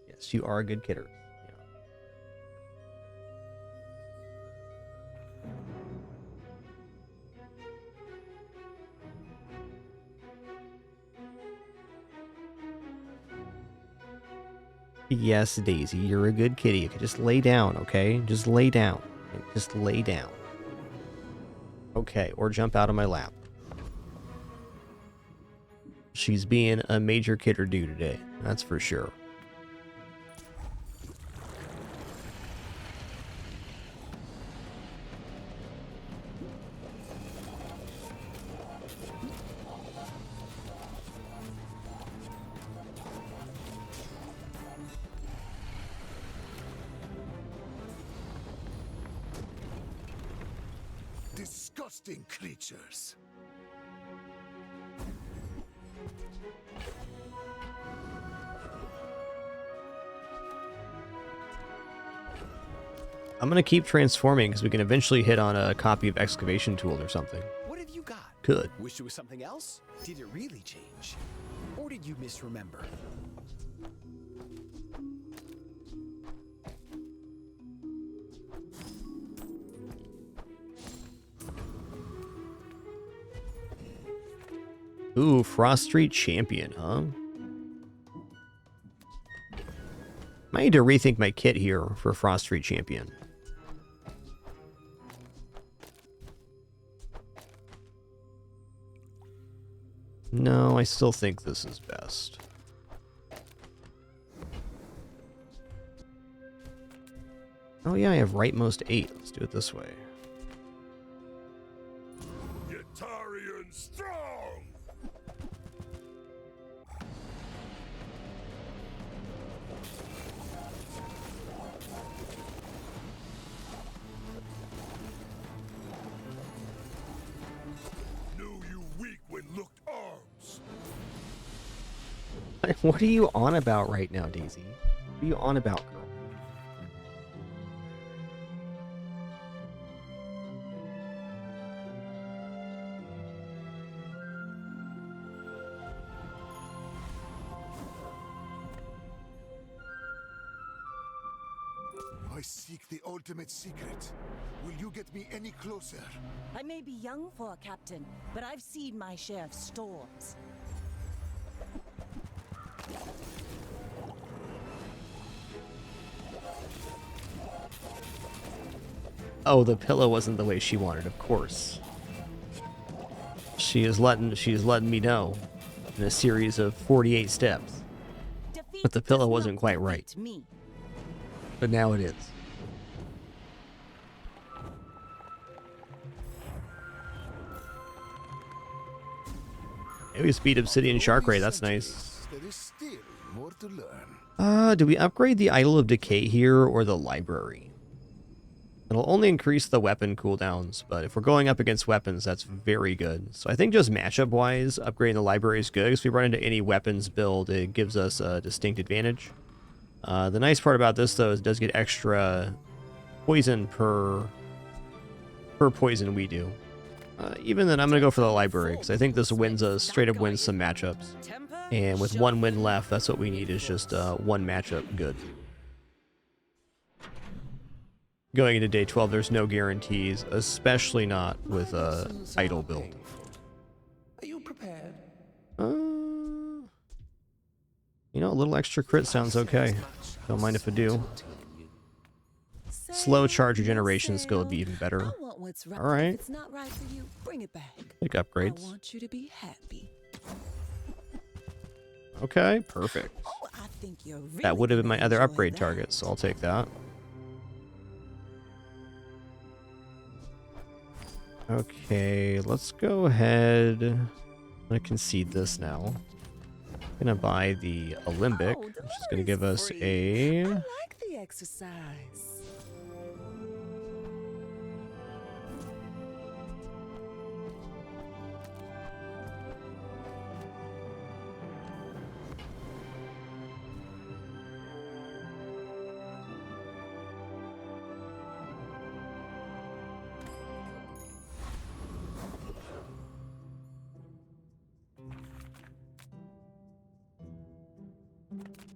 Yes, you are a good kidder. Yes, Daisy, you're a good kitty. Okay, just lay down, okay? Just lay down. Just lay down. Okay, or jump out of my lap. She's being a major kidder do today, that's for sure. Disgusting creatures. I'm gonna keep transforming because we can eventually hit on a copy of Excavation Tool or something. What have you got? Could. Wish it was something else? Did it really change? Or did you misremember? Ooh, Frost Street Champion, huh? Might need to rethink my kit here for Frost Street Champion. No, I still think this is best. Oh yeah, I have rightmost 8. Let's do it this way. Yetarian strong! Knew you weak when looked arms. What are you on about right now, Daisy? What are you on about, girl? I seek the ultimate secret. Will you get me any closer? I may be young for a captain, but I've seen my share of storms. Oh, the pillow wasn't the way she wanted, of course. She is letting me know in a series of 48 steps. But the pillow wasn't quite right. Me. But now it is. Maybe speed Obsidian Shark Ray, that's nice. There is still more to learn. Do we upgrade the Idol of Decay here or the Library? It'll only increase the weapon cooldowns, but if we're going up against weapons, that's very good. So I think just matchup-wise, upgrading the Library is good. If we run into any weapons build, it gives us a distinct advantage. The nice part about this, though, is it does get extra poison per poison we do. Even then, I'm going to go for the library, because I think this wins us, straight up wins some matchups. And with one win left, that's what we need, is just one matchup good. Going into day 12, there's no guarantees, especially not with a idle build. Are you prepared? You know, a little extra crit sounds okay. Don't mind if I do. Slow charge regeneration skill would be even better. Alright. It's not right for you. Bring it back. Take upgrades. I want you to be happy. Okay, perfect. Oh, I think you're really That would have been my gonna other enjoy upgrade that. target, so I'll take that. Okay, let's go ahead. I'm gonna concede this now. I'm gonna buy the Olympic, which is gonna give us a... I like the exercise.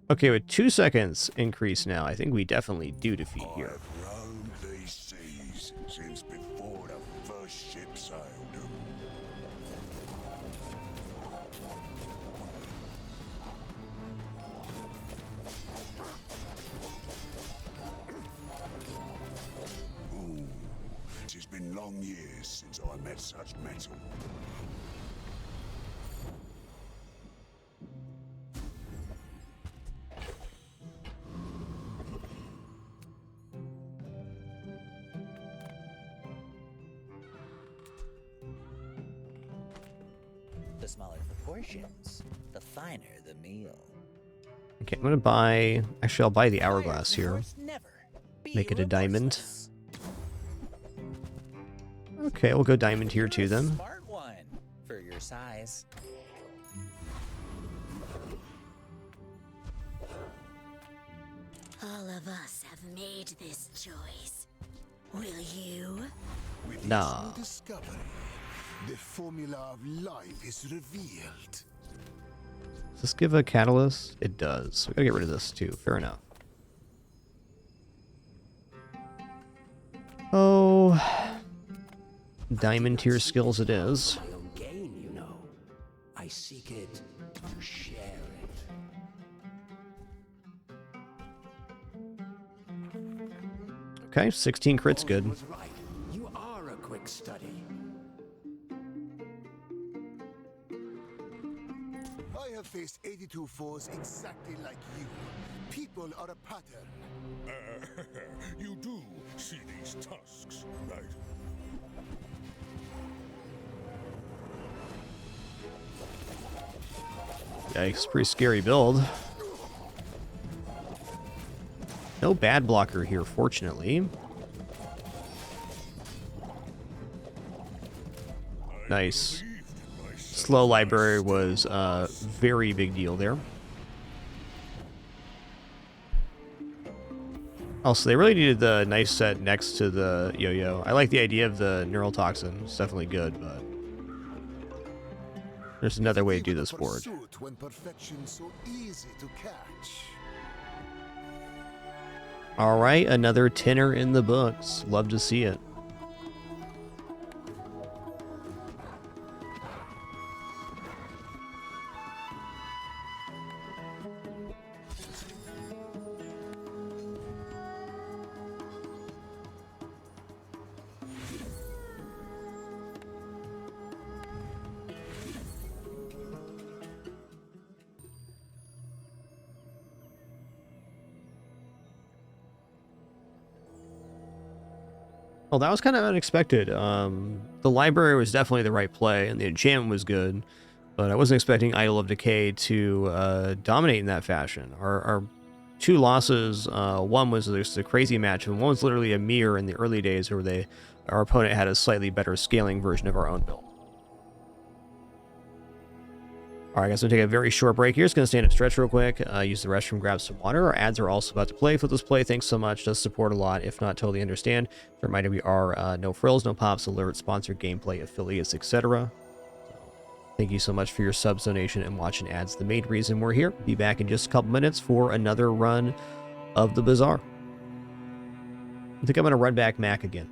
Okay, with 2 seconds increase now, I think we definitely do defeat here. I've roamed these seas since before the first ship sailed them. Ooh, it has been long years since I met such metal. The smaller the portions, the finer the meal. Okay, I'm gonna buy... Actually, I'll buy the hourglass here. Make it a diamond. Okay, we'll go diamond here too then. Smart one for your size. All of us have made this choice. Will you? Nah. With each new discovery, the formula of life is revealed. Does this give a catalyst? It does. We gotta get rid of this too. Fair enough. Oh, diamond tier skills it is. My own gain, you know. I seek it to share it. Okay, 16 crit's good. Was right. You are a quick study. I have faced 82 foes exactly like you. People are a pattern. You do see these tusks, right? Yikes, pretty scary build. No bad blocker here, fortunately. Nice. Slow library was a very big deal there. Also, they really needed the knife set next to the yo-yo. I like the idea of the neural toxin. It's definitely good, but there's another way to do this board. When perfection's so easy to catch. All right, another tenner in the books. Love to see it. Well, that was kind of unexpected. The library was definitely the right play, and the enchantment was good, but I wasn't expecting Idol of Decay to dominate in that fashion. Our two losses, one was just a crazy match, and one was literally a mirror in the early days where our opponent had a slightly better scaling version of our own build. All right, guys, I'm going to take a very short break here. Just going to stand and stretch real quick, use the restroom, grab some water. Our ads are also about to play. Flip this play. Thanks so much. Does support a lot. If not, totally understand. Reminder, we are no frills, no pops, alerts, sponsored gameplay, affiliates, etc. Thank you so much for your subs, donation, and watching ads. The main reason we're here. Be back in just a couple minutes for another run of the Bazaar. I think I'm going to run back Mac again.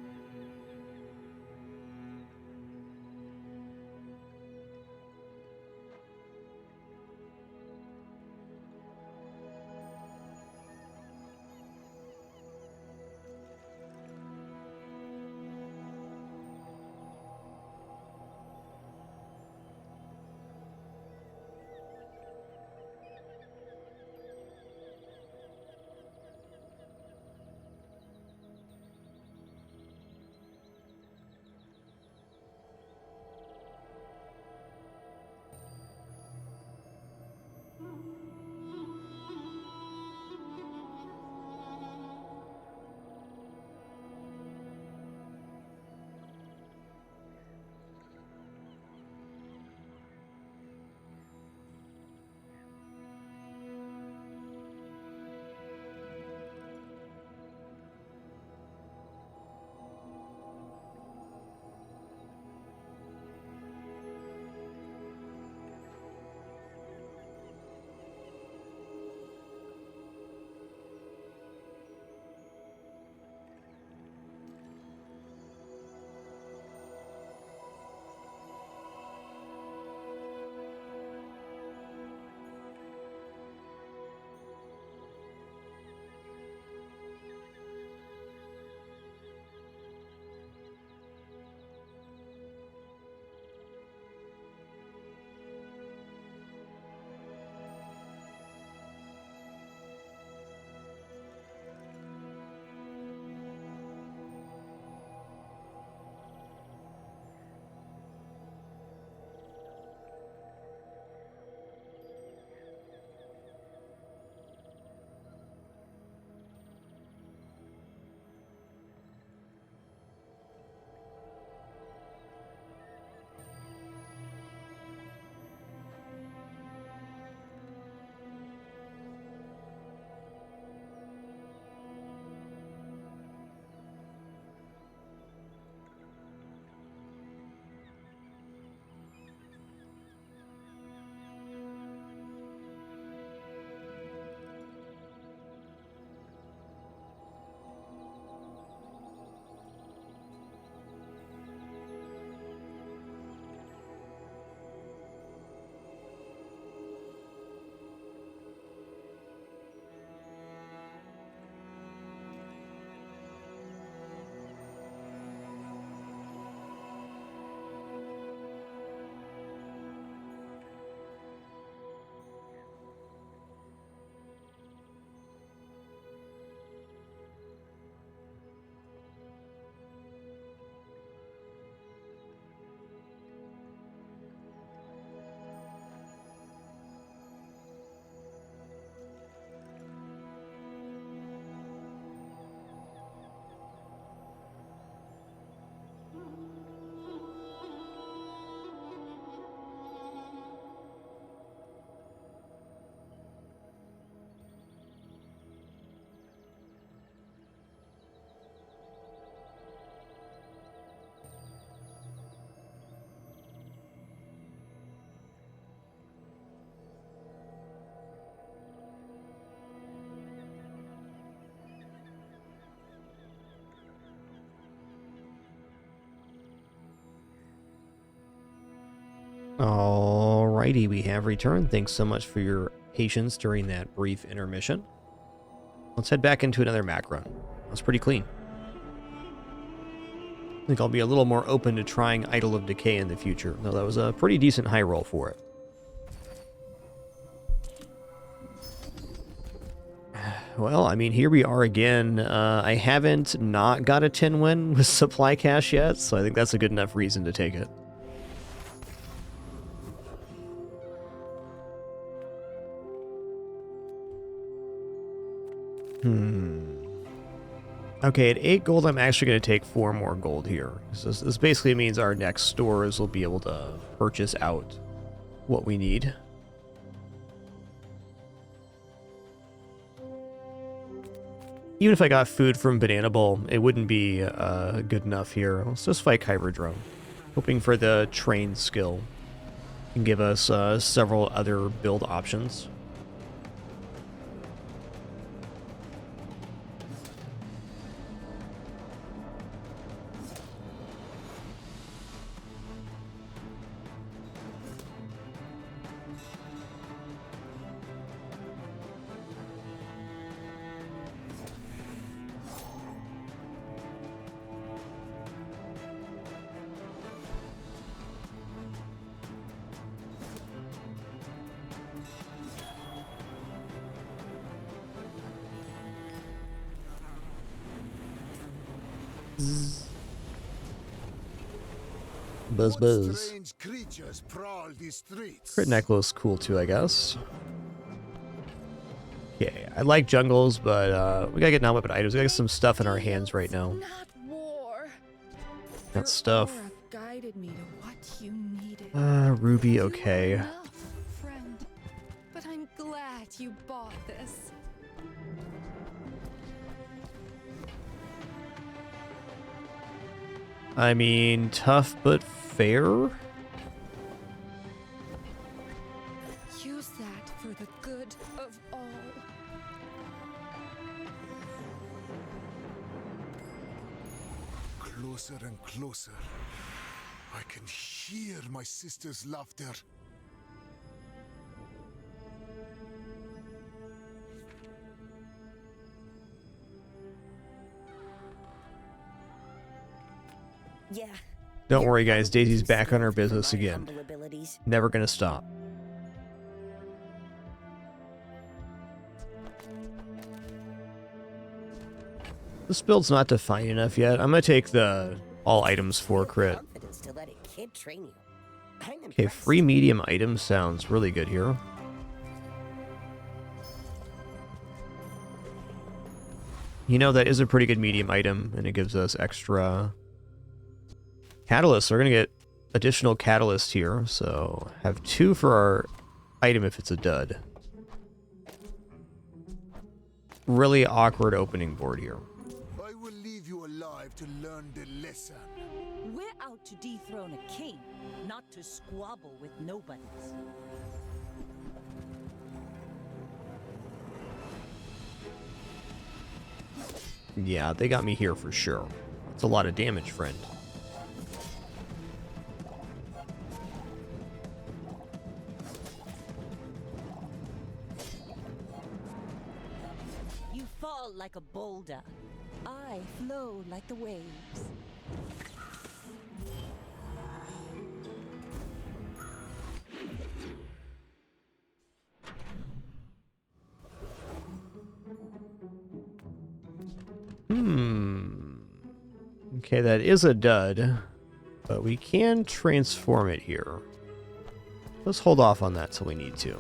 Alrighty, we have returned. Thanks so much for your patience during that brief intermission. Let's head back into another Mac run. That was pretty clean. I think I'll be a little more open to trying Idol of Decay in the future, though that was a pretty decent high roll for it. Well, I mean, here we are again. I haven't not got a 10 win with supply cash yet, so I think that's a good enough reason to take it. Okay, at 8 gold, I'm actually going to take 4 more gold here. So this basically means our next stores will be able to purchase out what we need. Even if I got food from Banana Bowl, it wouldn't be good enough here. Let's just fight Kyberdrome. Hoping for the train skill can give us several other build options. Buzz buzz. Crit necklace, cool too, I guess. Okay, I like jungles, but we gotta get non-weapon items. We gotta get some stuff in our hands right now. Not war. That stuff. Aura guided me to what you needed. Ruby, okay. Enough, friend. But I'm glad you bought this. I mean, tough but fair? Use that for the good of all. Closer and closer. I can hear my sister's laughter. Yeah. Don't worry, guys. Daisy's back on her business again. Never gonna stop. This build's not defined enough yet. I'm gonna take the all items for crit. Okay, free medium item sounds really good here. You know, that is a pretty good medium item, and it gives us extra catalysts. We're gonna get additional catalysts here, so have 2 for our item if it's a dud. Really awkward opening board here. I will leave you alive to learn the lesson. We're out to dethrone a king, not to squabble with nobodies. Yeah, they got me here for sure. That's a lot of damage, friend. You fall like a boulder. I flow like the waves. Okay, that is a dud, but we can transform it here. Let's hold off on that till we need to.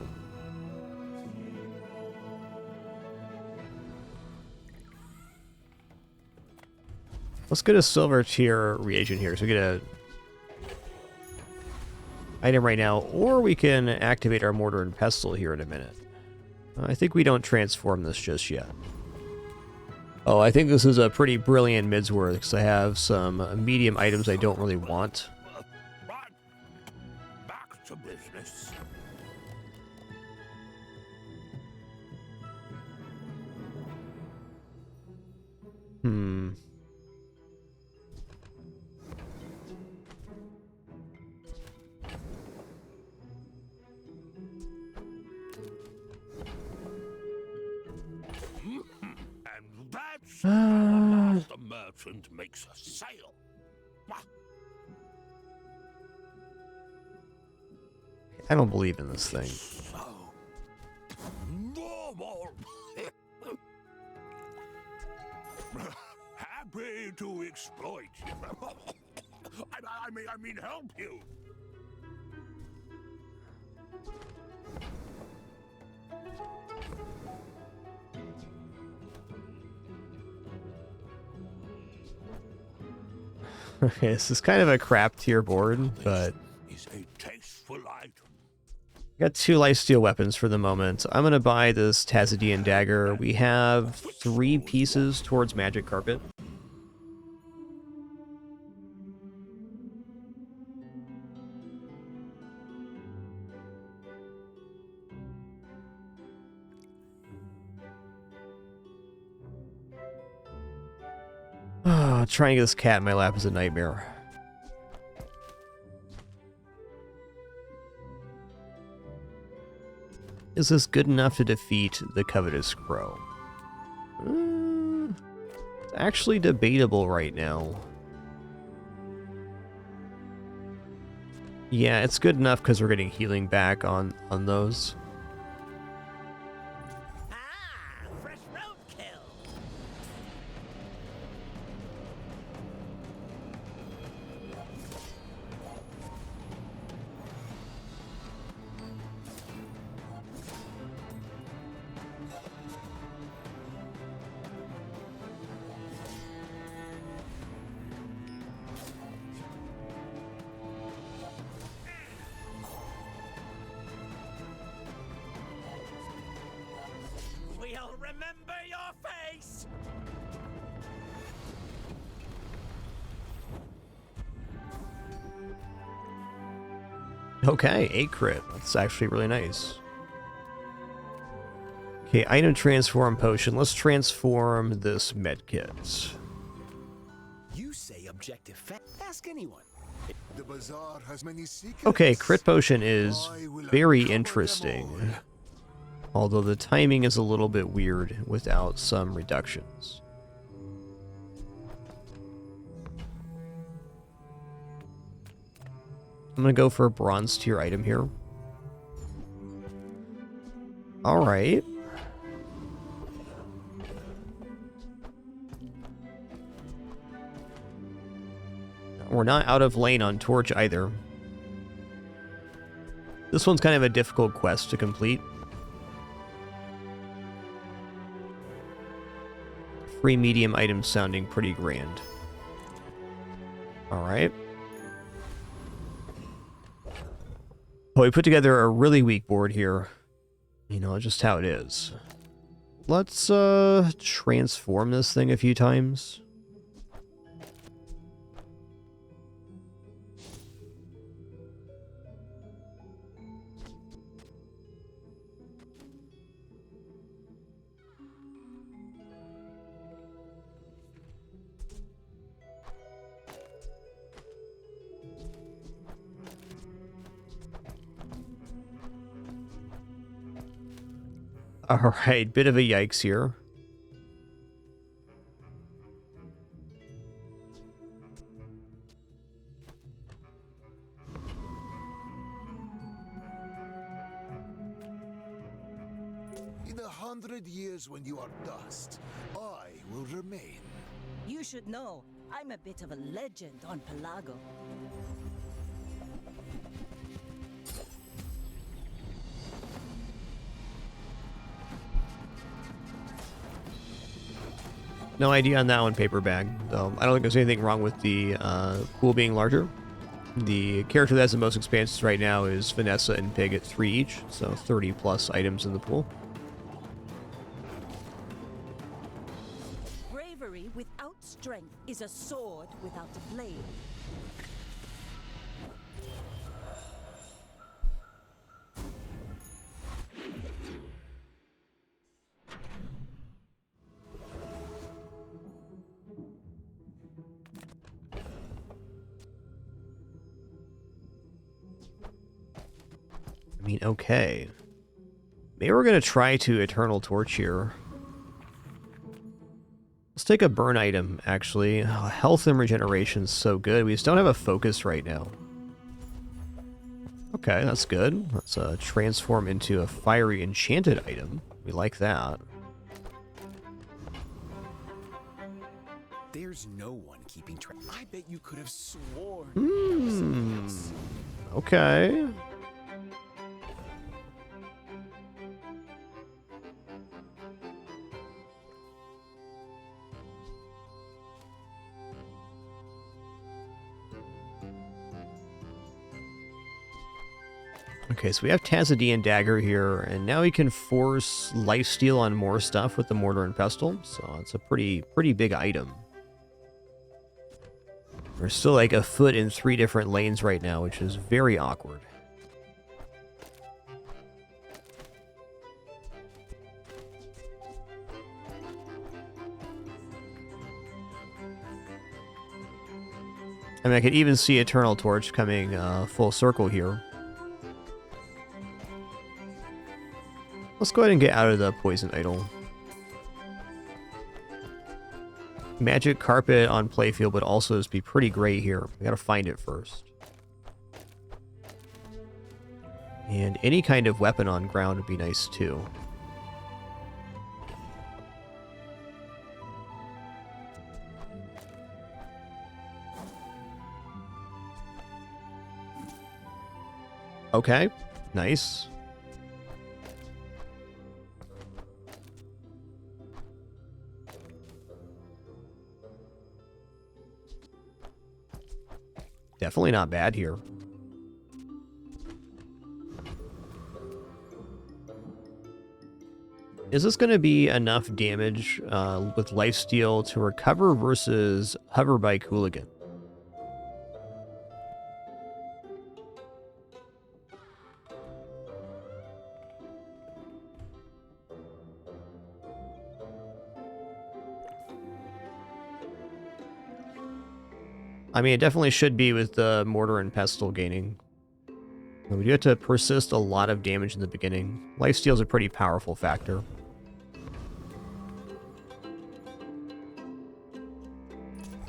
Let's get a silver tier reagent here. So we get a item right now, or we can activate our mortar and pestle here in a minute. I think we don't transform this just yet. Oh, I think this is a pretty brilliant Midsworth because I have some medium items I don't really want. Back to business. And that's how the merchant makes a sale. I don't believe in this thing. So normal. Happy to exploit you. I mean help you. Okay, this is kind of a crap tier board, but Is a tasteful item. Got 2 lifesteal weapons for the moment. I'm gonna buy this Tazidian dagger. We have 3 pieces towards magic carpet. Trying to get this cat in my lap is a nightmare. Is this good enough to defeat the Covetous Crow? It's actually debatable right now. Yeah, it's good enough because we're getting healing back on those. Fresh roadkill. We'll remember your face. Okay, 8 crit. That's actually really nice. Okay, item transform potion. Let's transform this medkit. You say objective ask anyone. The bazaar has many secrets. Okay, crit potion is very interesting. Although the timing is a little bit weird without some reductions. I'm gonna go for a bronze tier item here. Alright. We're not out of lane on Torch either. This one's kind of a difficult quest to complete. Free medium items sounding pretty grand. Alright. Oh, we put together a really weak board here. You know, just how it is. Let's transform this thing a few times. Alright, bit of a yikes here. In 100 years when you are dust, I will remain. You should know, I'm a bit of a legend on Pelago. No idea on that one, paper bag. Though I don't think there's anything wrong with the pool being larger. The character that has the most expansions right now is Vanessa and Pig at 3 each, so 30 plus items in the pool. Bravery without strength is a sword without a blade. I mean, okay. Maybe we're going to try to Eternal Torch here. Let's take a burn item, actually. Oh, health and regeneration's so good. We just don't have a focus right now. Okay, that's good. Let's transform into a fiery enchanted item. We like that. There's no one keeping track. I bet you could have sworn. Okay. Okay, so we have Tazadian Dagger here, and now we can force lifesteal on more stuff with the Mortar and Pestle, so it's a pretty big item. We're still like a foot in 3 different lanes right now, which is very awkward. I mean, I could even see Eternal Torch coming full circle here. Let's go ahead and get out of the Poison Idol. Magic Carpet on playfield would also just be pretty great here. We gotta find it first. And any kind of weapon on ground would be nice too. Okay, nice. Definitely not bad here. Is this going to be enough damage with lifesteal to recover versus Hover Bike Hooligan? I mean, it definitely should be with the Mortar and Pestle gaining. We do have to persist a lot of damage in the beginning. Lifesteal is a pretty powerful factor.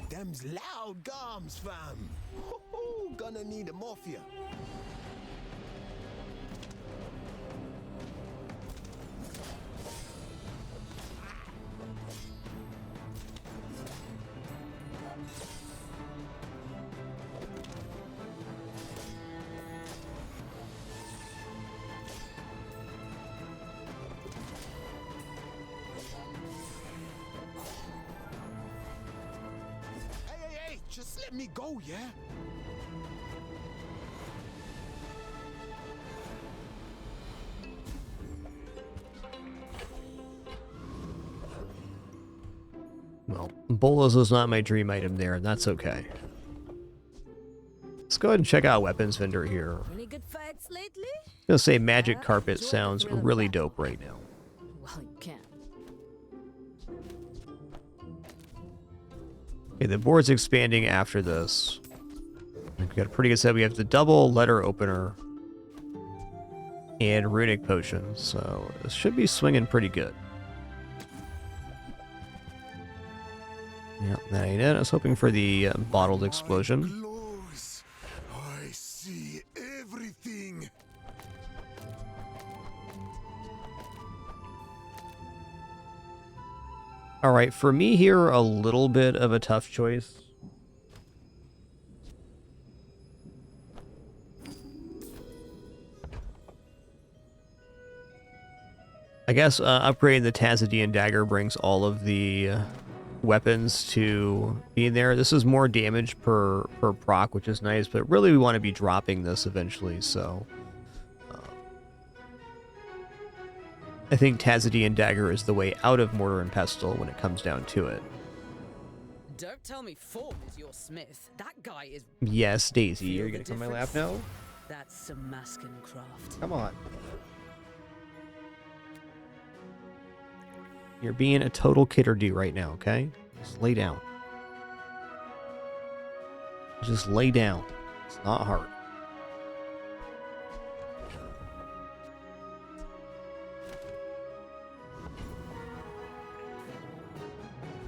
Them's loud gums, fam. Hoo-hoo, gonna need a morphia. Just let me go, yeah? Well, Bolas was not my dream item there, and that's okay. Let's go ahead and check out Weapons Vendor here. Any good fights lately? I'm gonna say Magic Carpet sounds really dope right now. Well, you can. Okay, the board's expanding after this. We've got a pretty good set. We have the double letter opener and runic potion, so this should be swinging pretty good. Yep, that ain't it. I was hoping for the bottled explosion. I see everything. All right, for me here, a little bit of a tough choice. I guess upgrading the Tazadian Dagger brings all of the weapons to be in there. This is more damage per proc, which is nice, but really we want to be dropping this eventually, so... I think Tazadian Dagger is the way out of Mortar and Pestle when it comes down to it. Don't tell me Ford is your smith. That guy is... Yes, Daisy, you're gonna come on my lap now? That's some masking craft. Come on. You're being a total kidder-do right now, okay? Just lay down. Just lay down. It's not hard.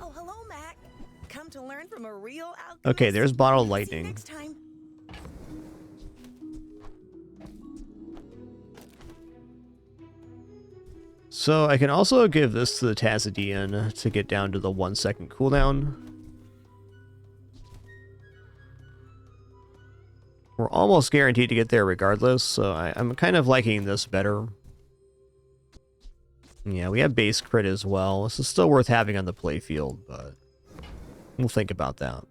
Oh, hello, Mac. Come to learn from a real alchemist. Okay, there's Bottled Lightning. Next time. So I can also give this to the Tazadian to get down to the 1 second cooldown. We're almost guaranteed to get there regardless, so I'm kind of liking this better. Yeah, we have base crit as well. This is still worth having on the playfield, but we'll think about that.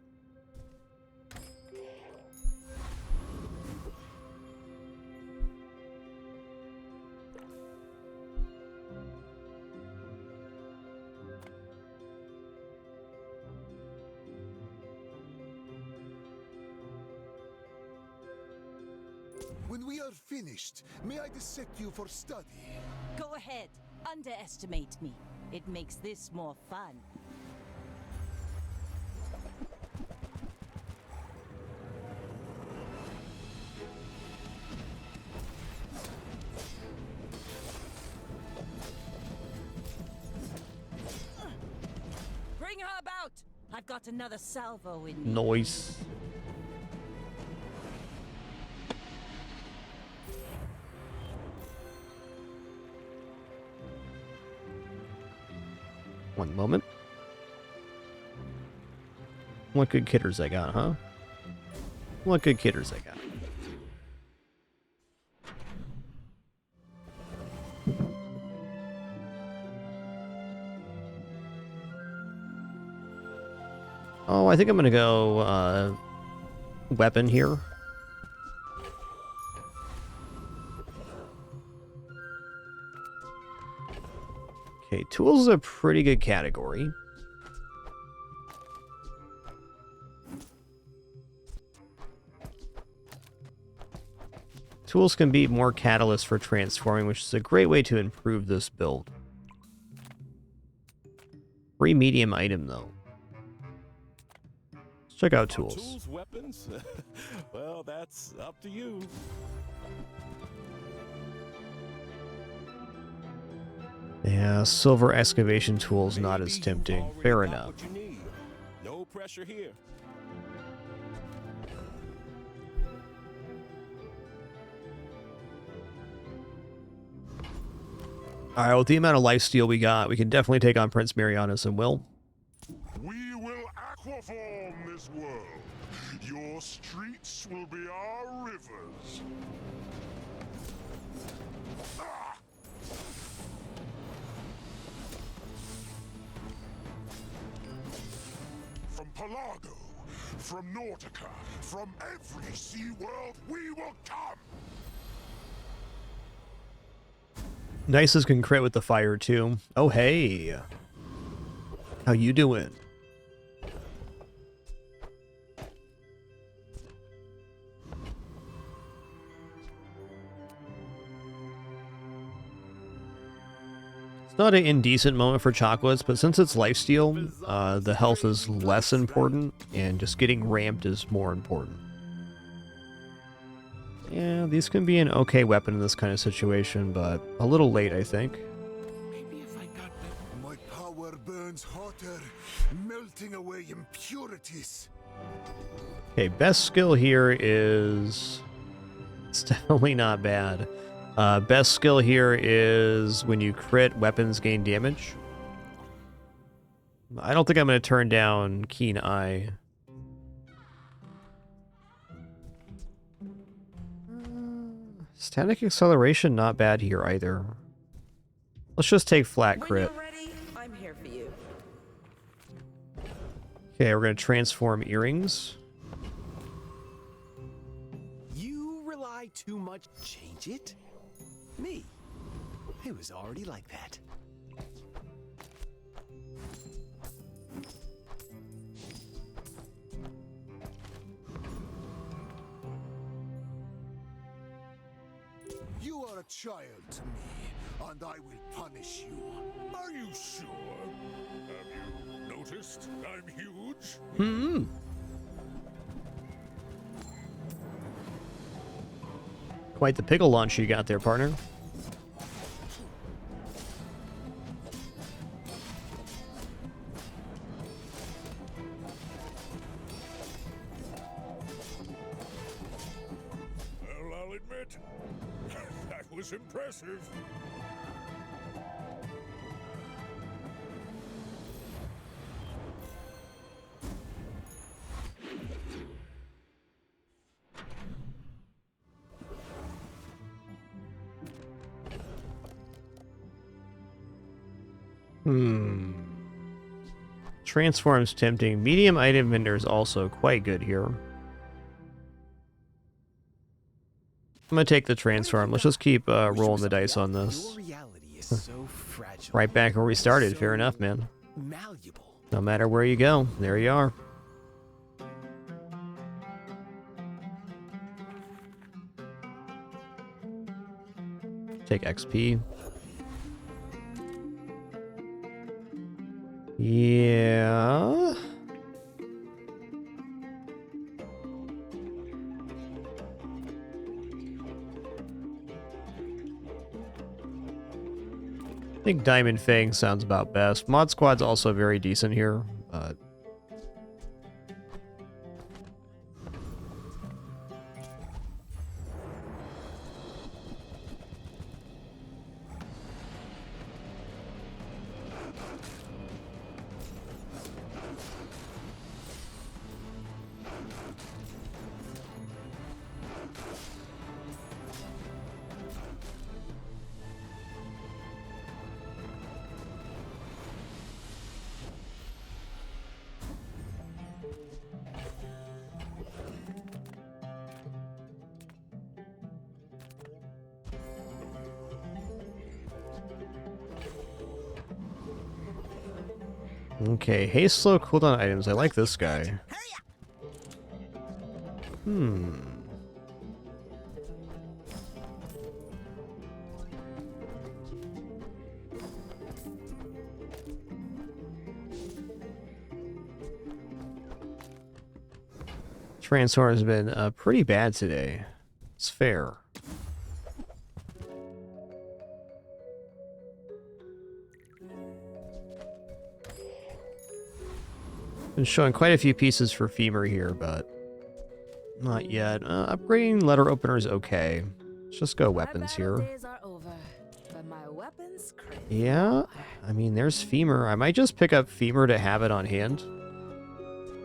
When we are finished, may I dissect you for study? Go ahead. Underestimate me. It makes this more fun. Bring her about! I've got another salvo in me. Noise. One moment. What good kidders I got, huh? What good kidders I got. Oh, I think I'm gonna go weapon here. Okay, tools is a pretty good category. Tools can be more catalysts for transforming, which is a great way to improve this build. Free medium item, though. Let's check out tools. Tools, weapons? Well, that's up to you. Yeah, silver excavation tools not as tempting. Fair enough. What you need. No pressure here. Alright, with the amount of lifesteal we got, we can definitely take on Prince Marianus and Will. We will aquaform this world. Your streets will be our rivers. Ah! From Pelago, from Nautica, from every sea world, we will come! Nices can crit with the fire too. Oh hey. How you doing? It's not an indecent moment for chocolates, but since it's lifesteal, the health is less important, and just getting ramped is more important. Yeah, these can be an okay weapon in this kind of situation, but a little late, I think. Maybe if I got my power burns hotter, melting away impurities. Okay, best skill here is... It's definitely not bad. Best skill here is when you crit, weapons gain damage. I don't think I'm going to turn down Keen Eye. Static acceleration, not bad here either. Let's just take flat crit. When you're ready, I'm here for you. Okay, we're going to transform earrings. You rely too much. Change it? Me? It was already like that. You are a child to me, and I will punish you. Are you sure? Have you noticed I'm huge? Hmm. Quite the pickle launch you got there, partner. Well, I'll admit, that was impressive. Transforms tempting. Medium item vendor is also quite good here. I'm gonna take the transform. Let's just keep rolling the dice on this. Right back where we started. Fair enough, man. No matter where you go, there you are. Take XP. Yeah. I think Diamond Fang sounds about best. Mod Squad's also very decent here, but okay, haste slow cooldown items. I like this guy. Transform has been pretty bad today. It's fair. Been showing quite a few pieces for femur here, but not yet. Upgrading letter opener is okay. Let's just go weapons here. Yeah, I mean, there's femur. I might just pick up femur to have it on hand.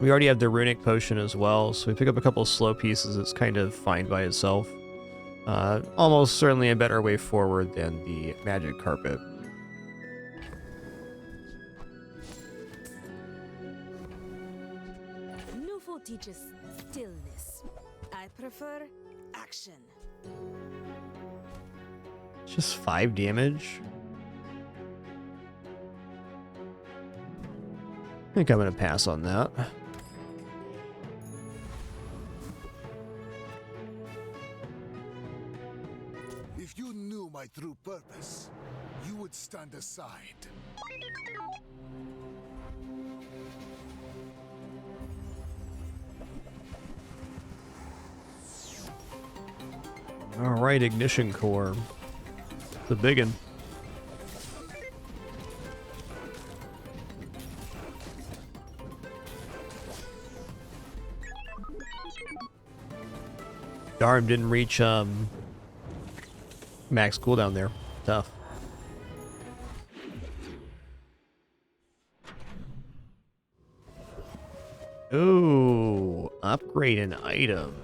We already have the runic potion as well, so we pick up a couple slow pieces. It's kind of fine by itself. Almost certainly a better way forward than the magic carpet. Newful teaches stillness. I prefer action. Just 5 damage. I think I'm gonna pass on that. If you knew my true purpose, you would stand aside. Alright, ignition core. It's a big one. Darn, didn't reach max cooldown there. Tough. Ooh, upgrade an item.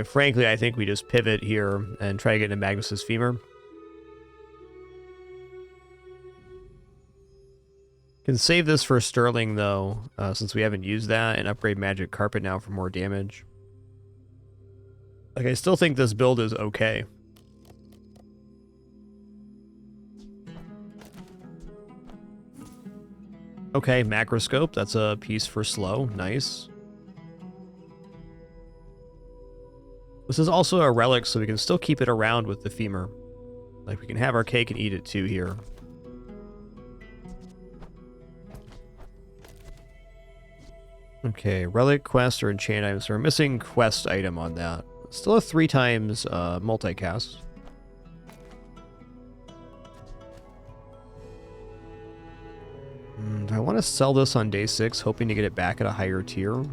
Frankly, I think we just pivot here and try to get into Magnus's femur. Can save this for Sterling though, since we haven't used that, and upgrade magic carpet now for more damage. Like, I still think this build is okay. Okay, macroscope, that's a piece for slow, nice. This is also a relic, so we can still keep it around with the femur. Like, we can have our cake and eat it too here. Okay, relic, quest, or enchant items. So we're missing quest item on that. Still a 3 times multicast. Do I want to sell this on day 6, hoping to get it back at a higher tier?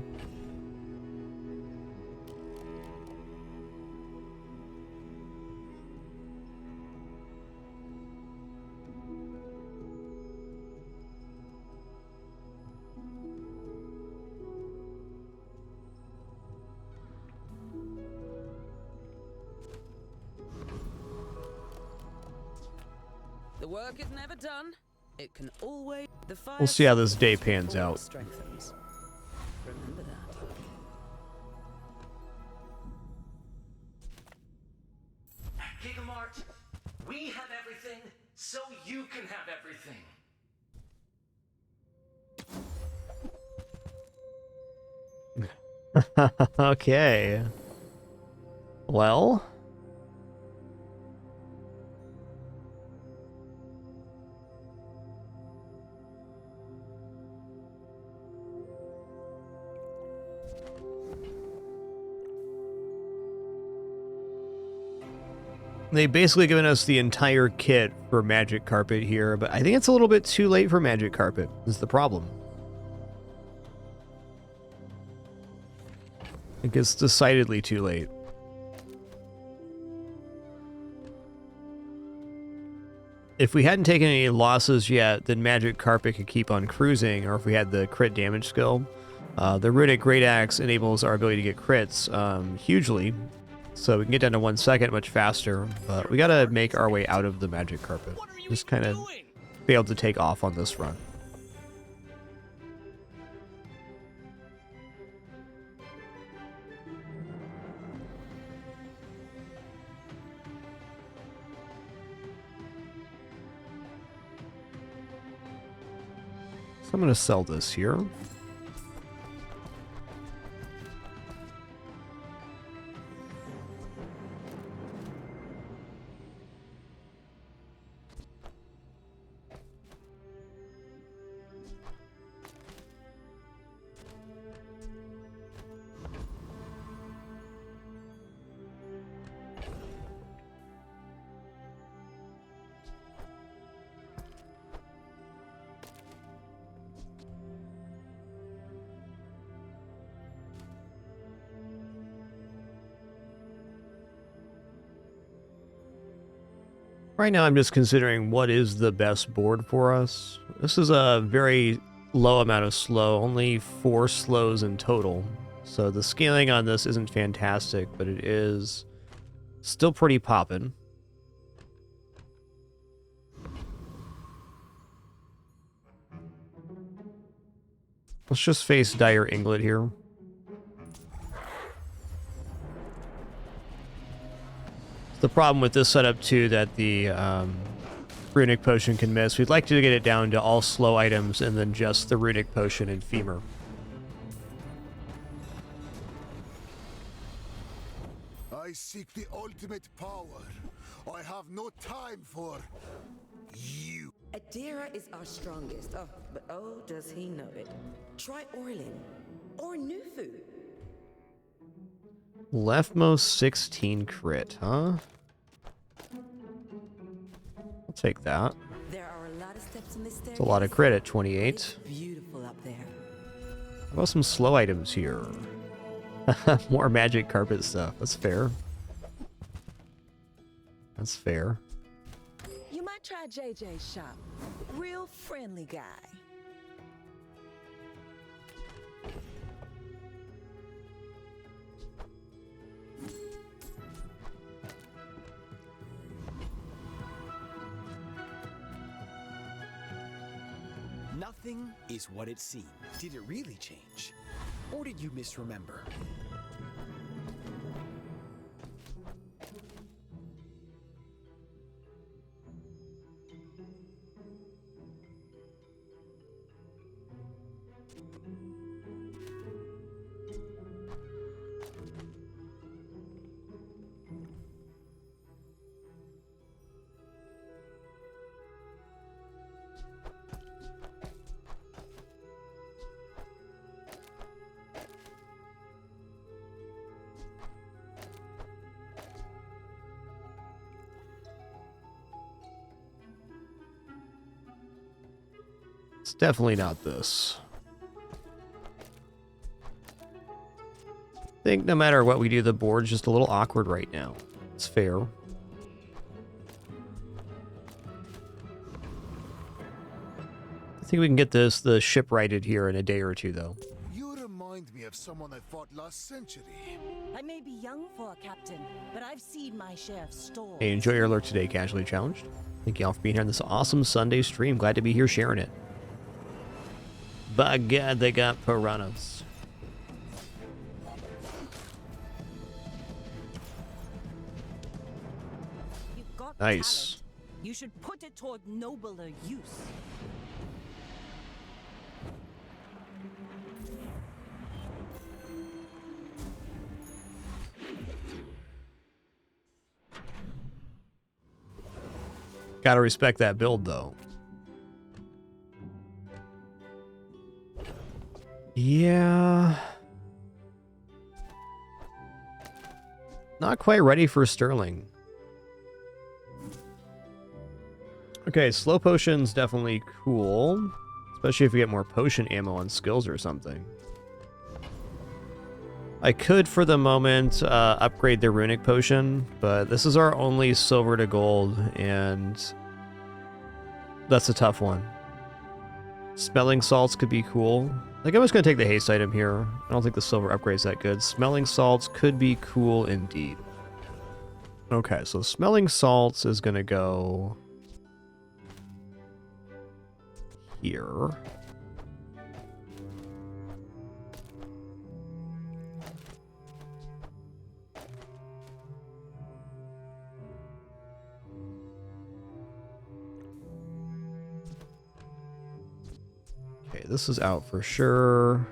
The work is never done. It can always. We'll see how this day pans out. Strengthens. Remember that. Gigamart, we have everything, so you can have everything. Okay. Well, They've basically given us the entire kit for Magic Carpet here, but I think it's a little bit too late for Magic Carpet, is the problem. I think it's decidedly too late. If we hadn't taken any losses yet, then Magic Carpet could keep on cruising, or if we had the crit damage skill. The Runic Great Axe enables our ability to get crits hugely, so we can get down to 1 second much faster, but we gotta make our way out of the Magic Carpet. Just kind of failed to take off on this run. So I'm gonna sell this here. Right now I'm just considering what is the best board for us. This is a very low amount of slow, only 4 slows in total. So the scaling on this isn't fantastic, but it is still pretty poppin'. Let's just face Dire Inglet here. The problem with this setup too that the Runic Potion can miss. We'd like to get it down to all slow items and then just the Runic Potion and Femur. I seek the ultimate power. I have no time for you. Adira is our strongest. Oh, but oh, does he know it. Try Orlin or Nufu. Leftmost 16 crit, huh? I'll take that. There are a lot of steps in this staircase. It's a lot of crit at 28. It's beautiful up there. How about some slow items here? More Magic Carpet stuff. That's fair. That's fair. You might try JJ's shop. Real friendly guy. Nothing is what it seems. Did it really change? Or did you misremember? It's definitely not this. I think no matter what we do, the board's just a little awkward right now. It's fair. I think we can get the ship righted here in a day or two, though. You remind me of someone I fought last century. I may be young for a captain, but I've seen my share of storms. Hey, enjoy your alert today, Casually Challenged. Thank you all for being here on this awesome Sunday stream. Glad to be here sharing it. By God, they got piranhas. You've got Nice. talent. You should put it toward nobler use. Gotta respect that build, though. Yeah. Not quite ready for Sterling. Okay, slow potion's definitely cool. Especially if we get more potion ammo on skills or something. I could, for the moment, upgrade the runic potion, but this is our only silver to gold, and that's a tough one. Smelling salts could be cool. I think I'm just going to take the haste item here. I don't think the silver upgrade's that good. Smelling salts could be cool indeed. Okay, so smelling salts is going to go here. Okay, this is out for sure.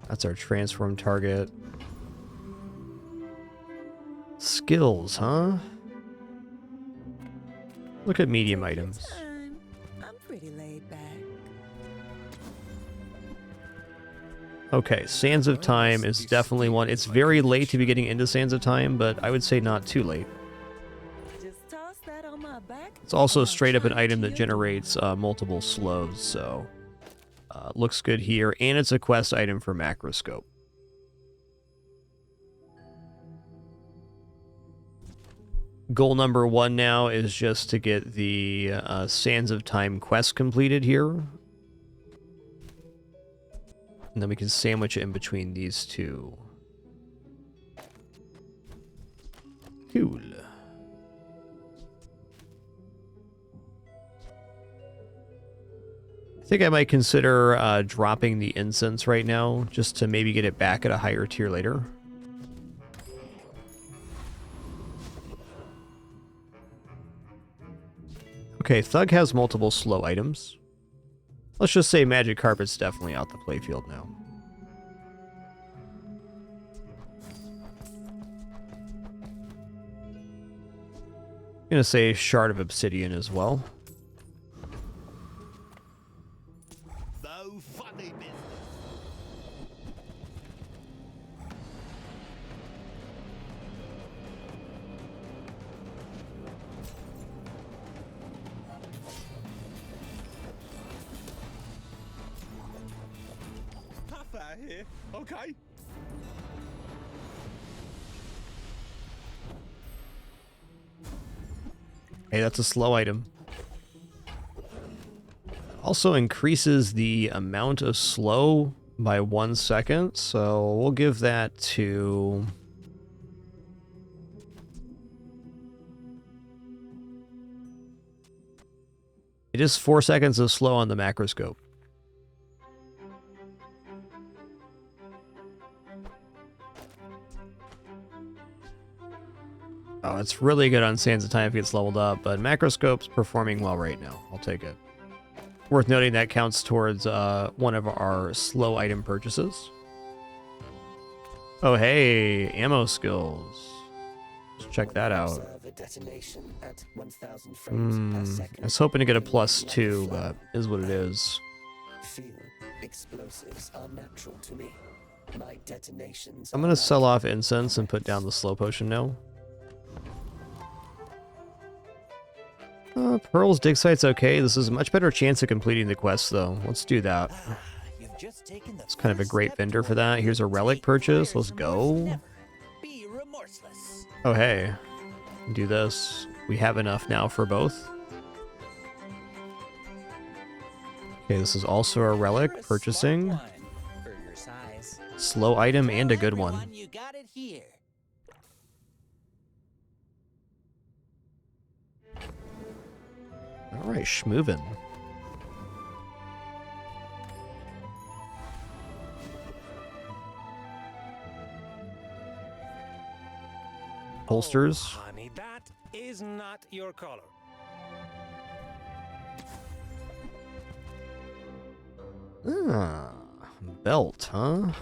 That's our transform target. Skills, huh? Look at medium items. I'm pretty laid back. Okay, Sands of Time is definitely one. It's very late to be getting into Sands of Time, but I would say not too late. Just toss that on my back. It's also straight up an item that generates multiple slows, so looks good here. And it's a quest item for Macroscope. Goal number 1 now is just to get the Sands of Time quest completed here. And then we can sandwich it in between these two. Cool. I think I might consider dropping the incense right now, just to maybe get it back at a higher tier later. Okay, Thug has multiple slow items. Let's just say Magic Carpet's definitely out the playfield now. I'm gonna say Shard of Obsidian as well. Here. Okay. Hey, that's a slow item. Also increases the amount of slow by 1 second, so we'll give that to... It is 4 seconds of slow on the macroscope. Oh, it's really good on Sands of Time if it gets leveled up, but Macroscope's performing well right now. I'll take it. Worth noting that counts towards one of our slow item purchases. Oh, hey, ammo skills. Let's check that out. I was hoping to get a +2, but is what it is. Explosives are natural to me. My detonations. I'm going to sell off incense and put down the slow potion now. Pearl's dig site's okay. This is a much better chance of completing the quest, though. Let's do that. It's kind of a great vendor for that. Here's a relic purchase. Let's go. Oh, hey. Do this. We have enough now for both. Okay, this is also a relic. Purchasing. Slow item and a good one. Alright, schmoovin'. Holsters. Oh, honey, that is not your color. Ah, belt, huh?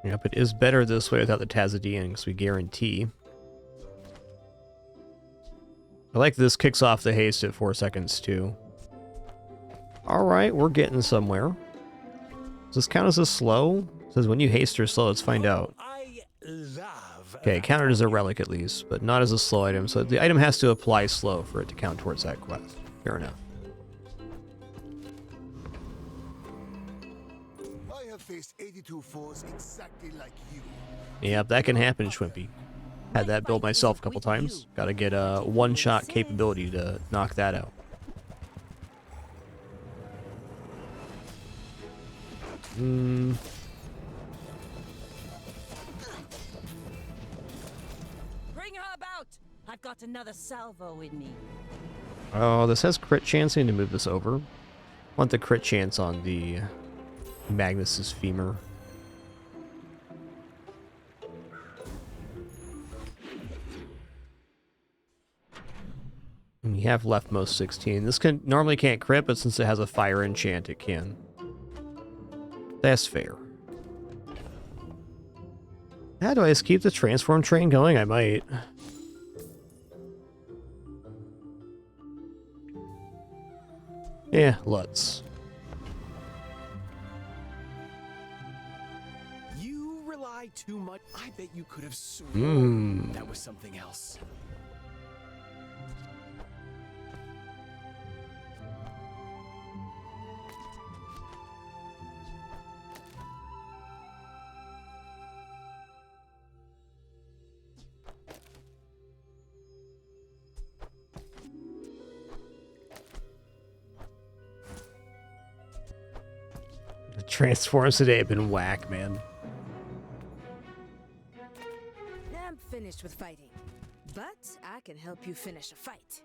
Yep, it is better this way without the Tazadean, because we guarantee. I like this kicks off the haste at 4 seconds too. Alright, we're getting somewhere. Does this count as a slow? It says when you haste or slow, let's find out. Okay, counted as a relic at least, but not as a slow item, so the item has to apply slow for it to count towards that quest. Fair enough. I have faced 82 foes exactly like you. Yep, that can happen, Schwimpy. Had that build myself a couple times. Gotta get a one-shot capability to knock that out. Bring her about! I've got another salvo in me. Oh, this has crit chance. I need to move this over. Want the crit chance on the Magnus's femur. And we have leftmost 16. This can normally can't crit, but since it has a fire enchant, it can. That's fair. How do I just keep the transform train going? I might. Yeah, let's. You rely too much. I bet you could have sworn that was something else. The transforms today have been whack, man. I'm finished with fighting, but I can help you finish a fight.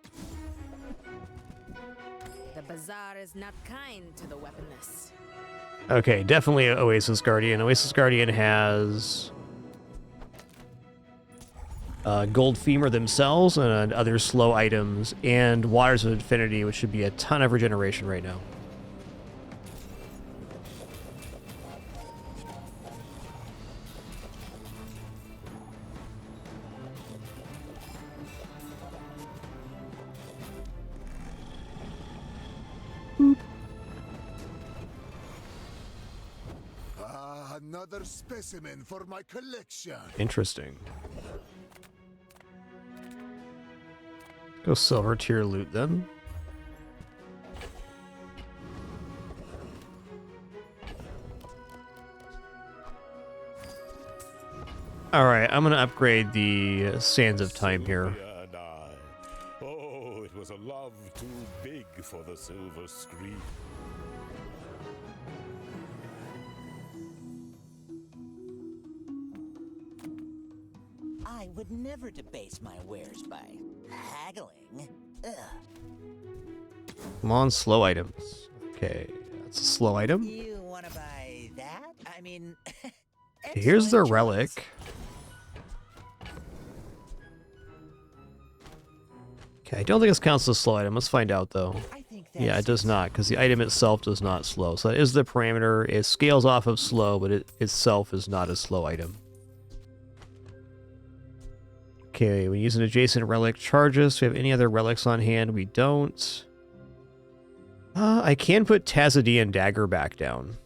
The bazaar is not kind to the weaponless. Okay, definitely Oasis Guardian. Oasis Guardian has Gold Femur themselves and other slow items, and Waters of Infinity, which should be a ton of regeneration right now. Another specimen for my collection. Interesting. Go silver tier loot then. Alright, I'm gonna upgrade the Sands of Time here. Oh, it was a love too big for the silver screen. I would never debase my wares by haggling. Ugh. Come on, slow items. Okay, that's a slow item. You want to buy that? I mean, Here's the relic. Okay, I don't think this counts as a slow item. Let's find out, though. Yeah, it does not, because the item itself does not slow. So that is the parameter. It scales off of slow, but it itself is not a slow item. Okay, we use an adjacent relic charges. Do we have any other relics on hand? We don't. I can put Tazadean Dagger back down.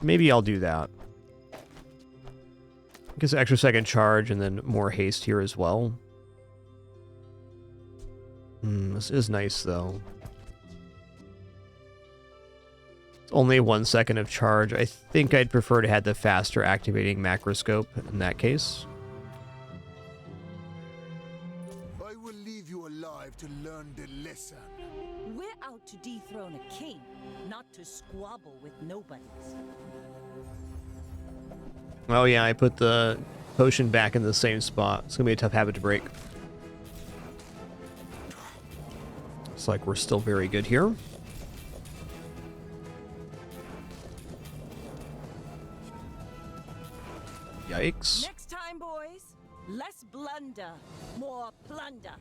Maybe I'll do that. Gives an extra second charge and then more haste here as well. This is nice, though. It's only 1 second of charge. I think I'd prefer to have the faster activating macroscope in that case. I will leave you alive to learn the lesson. We're out to dethrone a king, not to squabble with nobodies. Oh yeah, I put the potion back in the same spot. It's gonna be a tough habit to break. Looks like we're still very good here. Yikes. Next time, boys, less blunder, more plunder.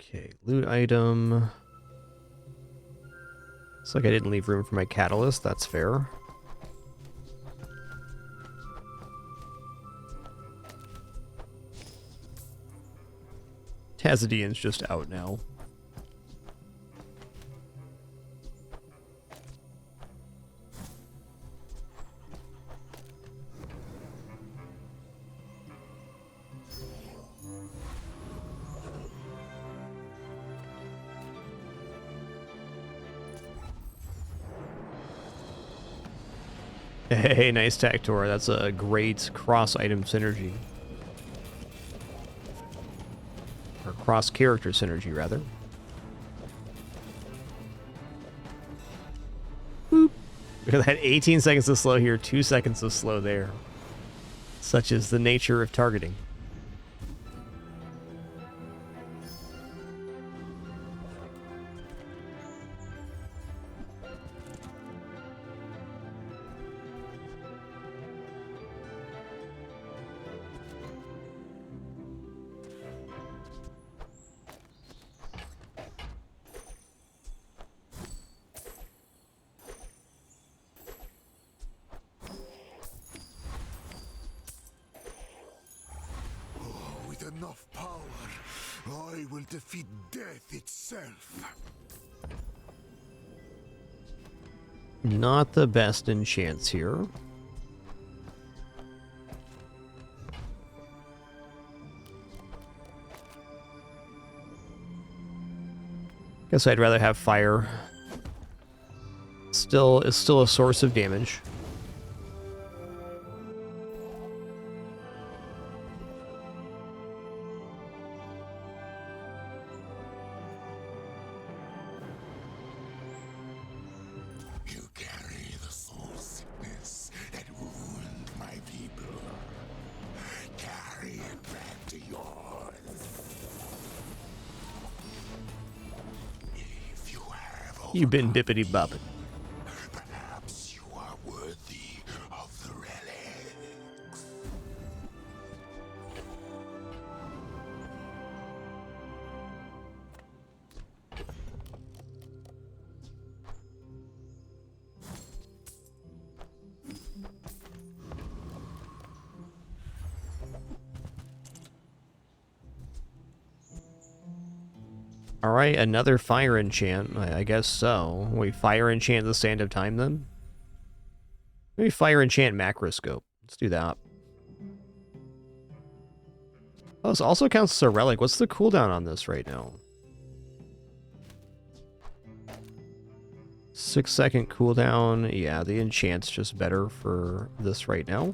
Okay, loot item. Looks like I didn't leave room for my catalyst. That's fair. Tazidian's just out now. Hey, nice Tactor. That's a great cross-item synergy. Or cross-character synergy, rather. Boop. Look at that, 18 seconds of slow here, 2 seconds of slow there. Such is the nature of targeting. With enough power, I will defeat death itself. Not the best enchants here. Guess I'd rather have fire. It's still a source of damage. You carry the soul sickness that ruined my people. Carry it back to yours. If you have You've been bippity bopping. perhaps you are worthy of the relics. Alright, another fire enchant. I guess so. We fire enchant the Sand of Time then? Maybe fire enchant Macroscope. Let's do that. Oh, this also counts as a relic. What's the cooldown on this right now? 6-second cooldown. Yeah, the enchant's just better for this right now.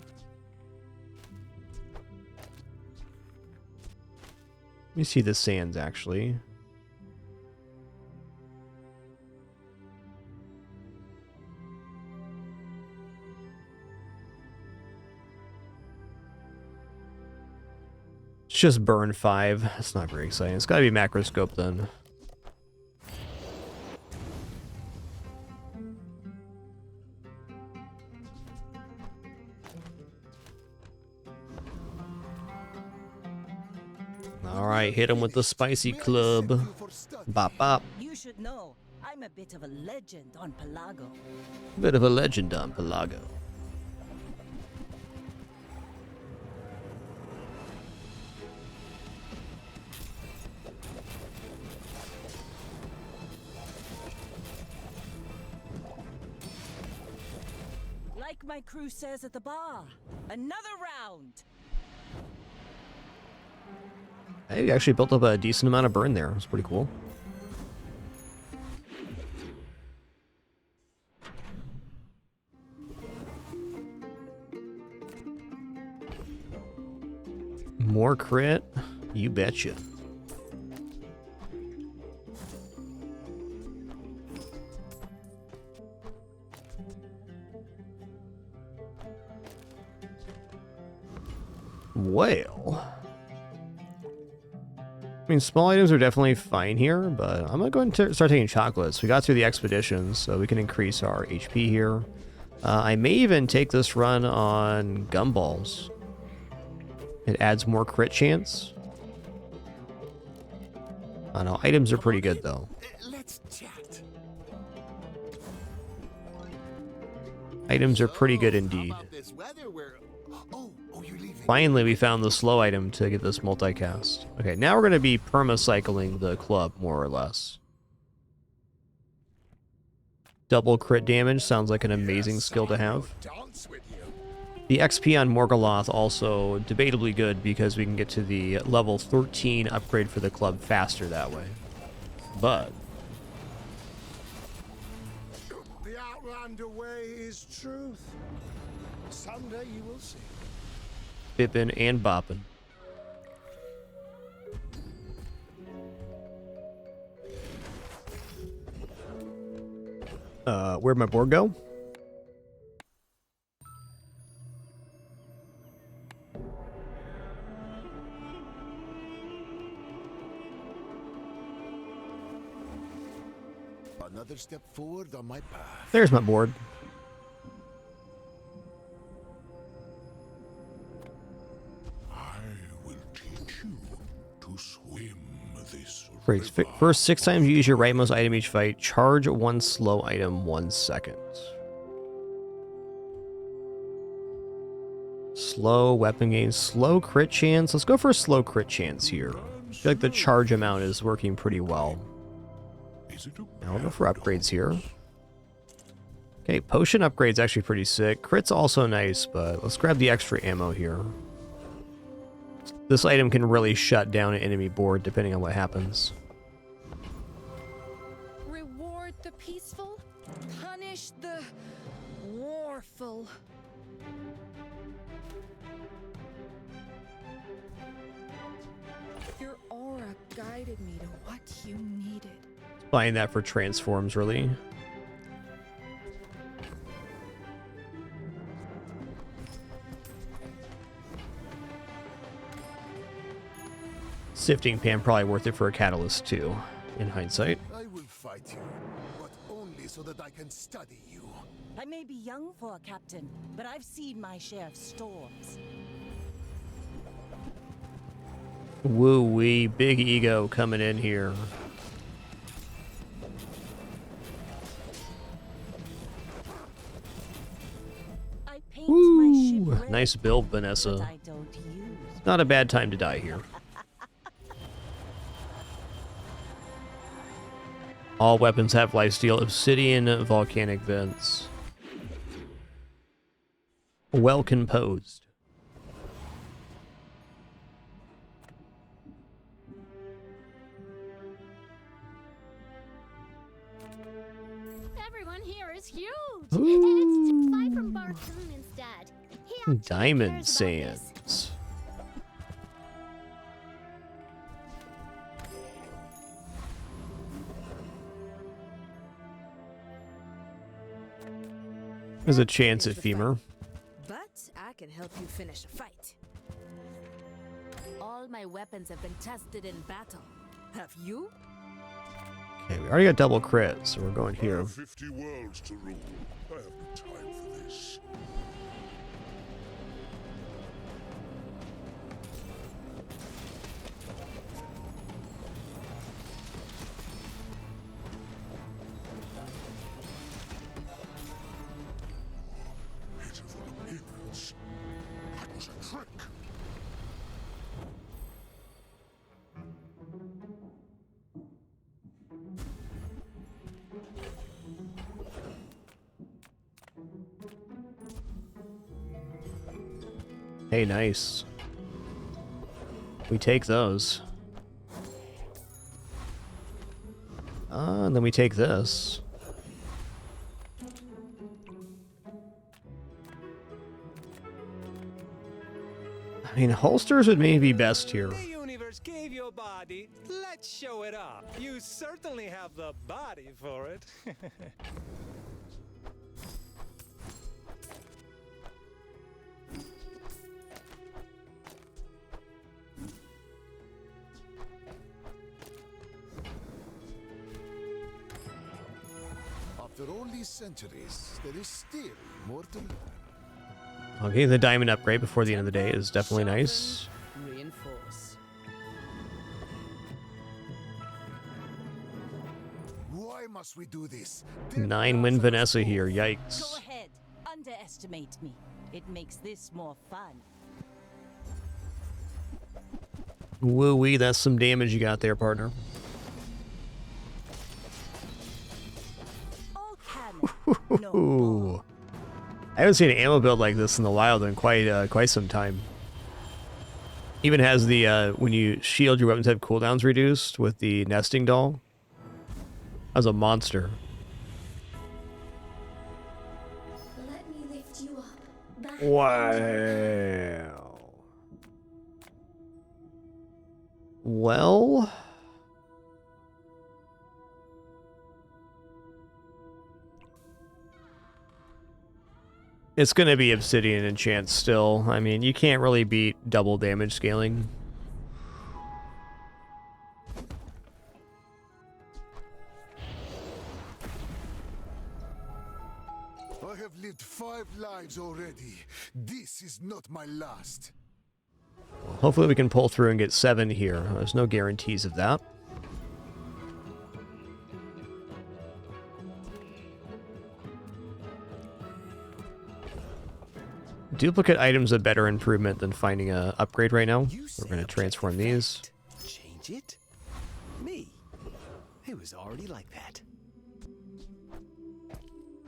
Let me see the sands actually. It's just burn 5. That's not very exciting. It's gotta be Macroscope then. Alright, hit him with the spicy club. Bop bop. You should know, I'm a bit of a legend on Pelago. Bit of a legend on Pelago. Like my crew says at the bar, another round. I actually built up a decent amount of burn there. It's pretty cool. More crit? You betcha. Well, I mean, small items are definitely fine here, but I'm gonna go ahead and start taking chocolates. We got through the expeditions, so we can increase our HP here. I may even take this run on gumballs. It adds more crit chance. I don't know, items are pretty good though. Let's chat. Items are pretty good indeed. This weather where you're leaving. Finally, we found the slow item to get this multicast. Okay, now we're going to be perma-cycling the club, more or less. Double crit damage sounds like an amazing skill to have. The XP on Morgoloth also debatably good because we can get to the level 13 upgrade for the club faster that way. But The Outlander way is truth. Someday you will see. bippin' and boppin'. Where'd my board go? Another step forward on my path. There's my board. I will teach you to swim this Great. river. First 6 times you use your rightmost item each fight. Charge 1 slow item 1 second. Slow weapon gain. Slow crit chance. Let's go for a slow crit chance here. I feel like the charge amount is working pretty well. Now we'll go for upgrades here. Okay, potion upgrade's actually pretty sick. Crit's also nice, but let's grab the extra ammo here. This item can really shut down an enemy board depending on what happens. Reward the peaceful, punish the warful. Your aura guided me to what you needed. Buying that for transforms, really. Sifting pan probably worth it for a catalyst too, in hindsight. I will fight you, but only so that I can study you. I may be young for a captain, but I've seen my share of storms. Woo-wee, big ego coming in here. Woo! Nice build, Vanessa. Not a bad time to die here. All weapons have lifesteal, obsidian, volcanic vents. Well composed. Everyone here is huge, and it's to buy from Barcoon instead. He actually Diamond cares about this. sands. There's a chance at femur. But I can help you finish a fight. All my weapons have been tested in battle. Have you? Okay, we already got double crit, so we're going I here. have 50 worlds to rule. I have no time for this. Pitiful appearance. That was a trick. Hey, nice. We take those. And then we take this. I mean, holsters would maybe be best here. The universe gave you a body. Let's show it off. You certainly have the body for it. After all these centuries, there is still more to learn. Okay, the diamond upgrade before the end of the day is definitely nice. Reinforce. Why must we do this? 9-win Vanessa here. Go Yikes. ahead. Underestimate me. It makes this more fun. Woo-wee, that's some damage you got there, partner. Ooh. I haven't seen an ammo build like this in the wild in quite some time. Even has the when you shield, your weapons have cooldowns reduced with the nesting doll. As a monster. Let me lift you up. Back Wow. Well, it's going to be Obsidian Enchant still. I mean, you can't really beat double damage scaling. I have lived 5 lives already. This is not my last. Hopefully we can pull through and get 7 here. There's no guarantees of that. Duplicate items a better improvement than finding a upgrade right now. We're going to transform these. Change it? Me? It was already like that.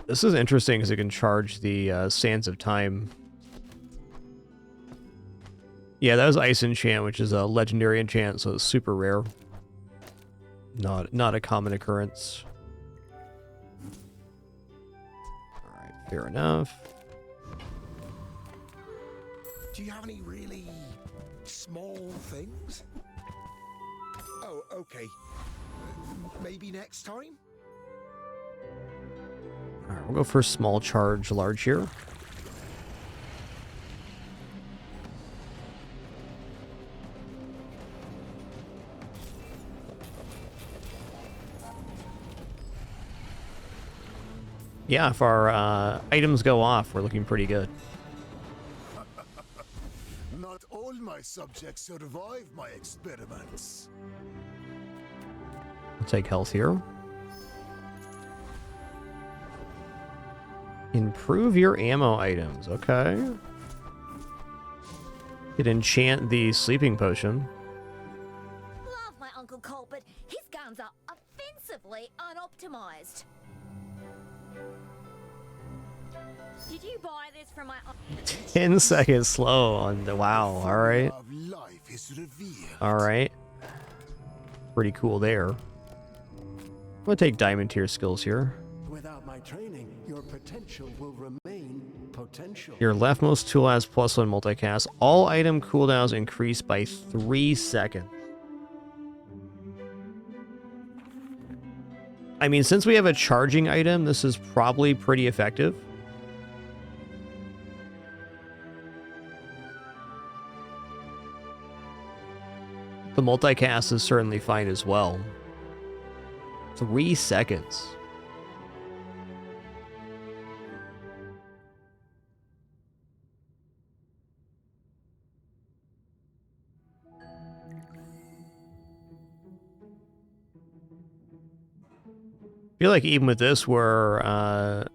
This is interesting because it can charge the Sands of Time. Yeah, that was Ice Enchant, which is a legendary enchant, so it's super rare. Not a common occurrence. Alright, fair enough. Do you have any really small things? Oh, okay. Maybe next time? Alright, we'll go for small charge, large here. Yeah, if our items go off, we're looking pretty good. Not all my subjects survive my experiments. We'll take health here. Improve your ammo items. Okay. Could enchant the sleeping potion. Love my Uncle Cole, but his guns are offensively unoptimized. Did you buy this from my 10 seconds slow on the wow. Alright. Alright. Pretty cool there. I'm gonna take diamond tier skills here. Without my training, your potential will remain potential. Your leftmost tool has +1 multicast. All item cooldowns increase by 3 seconds. I mean, since we have a charging item, this is probably pretty effective. The multicast is certainly fine as well. 3 seconds. I feel like even with this, we're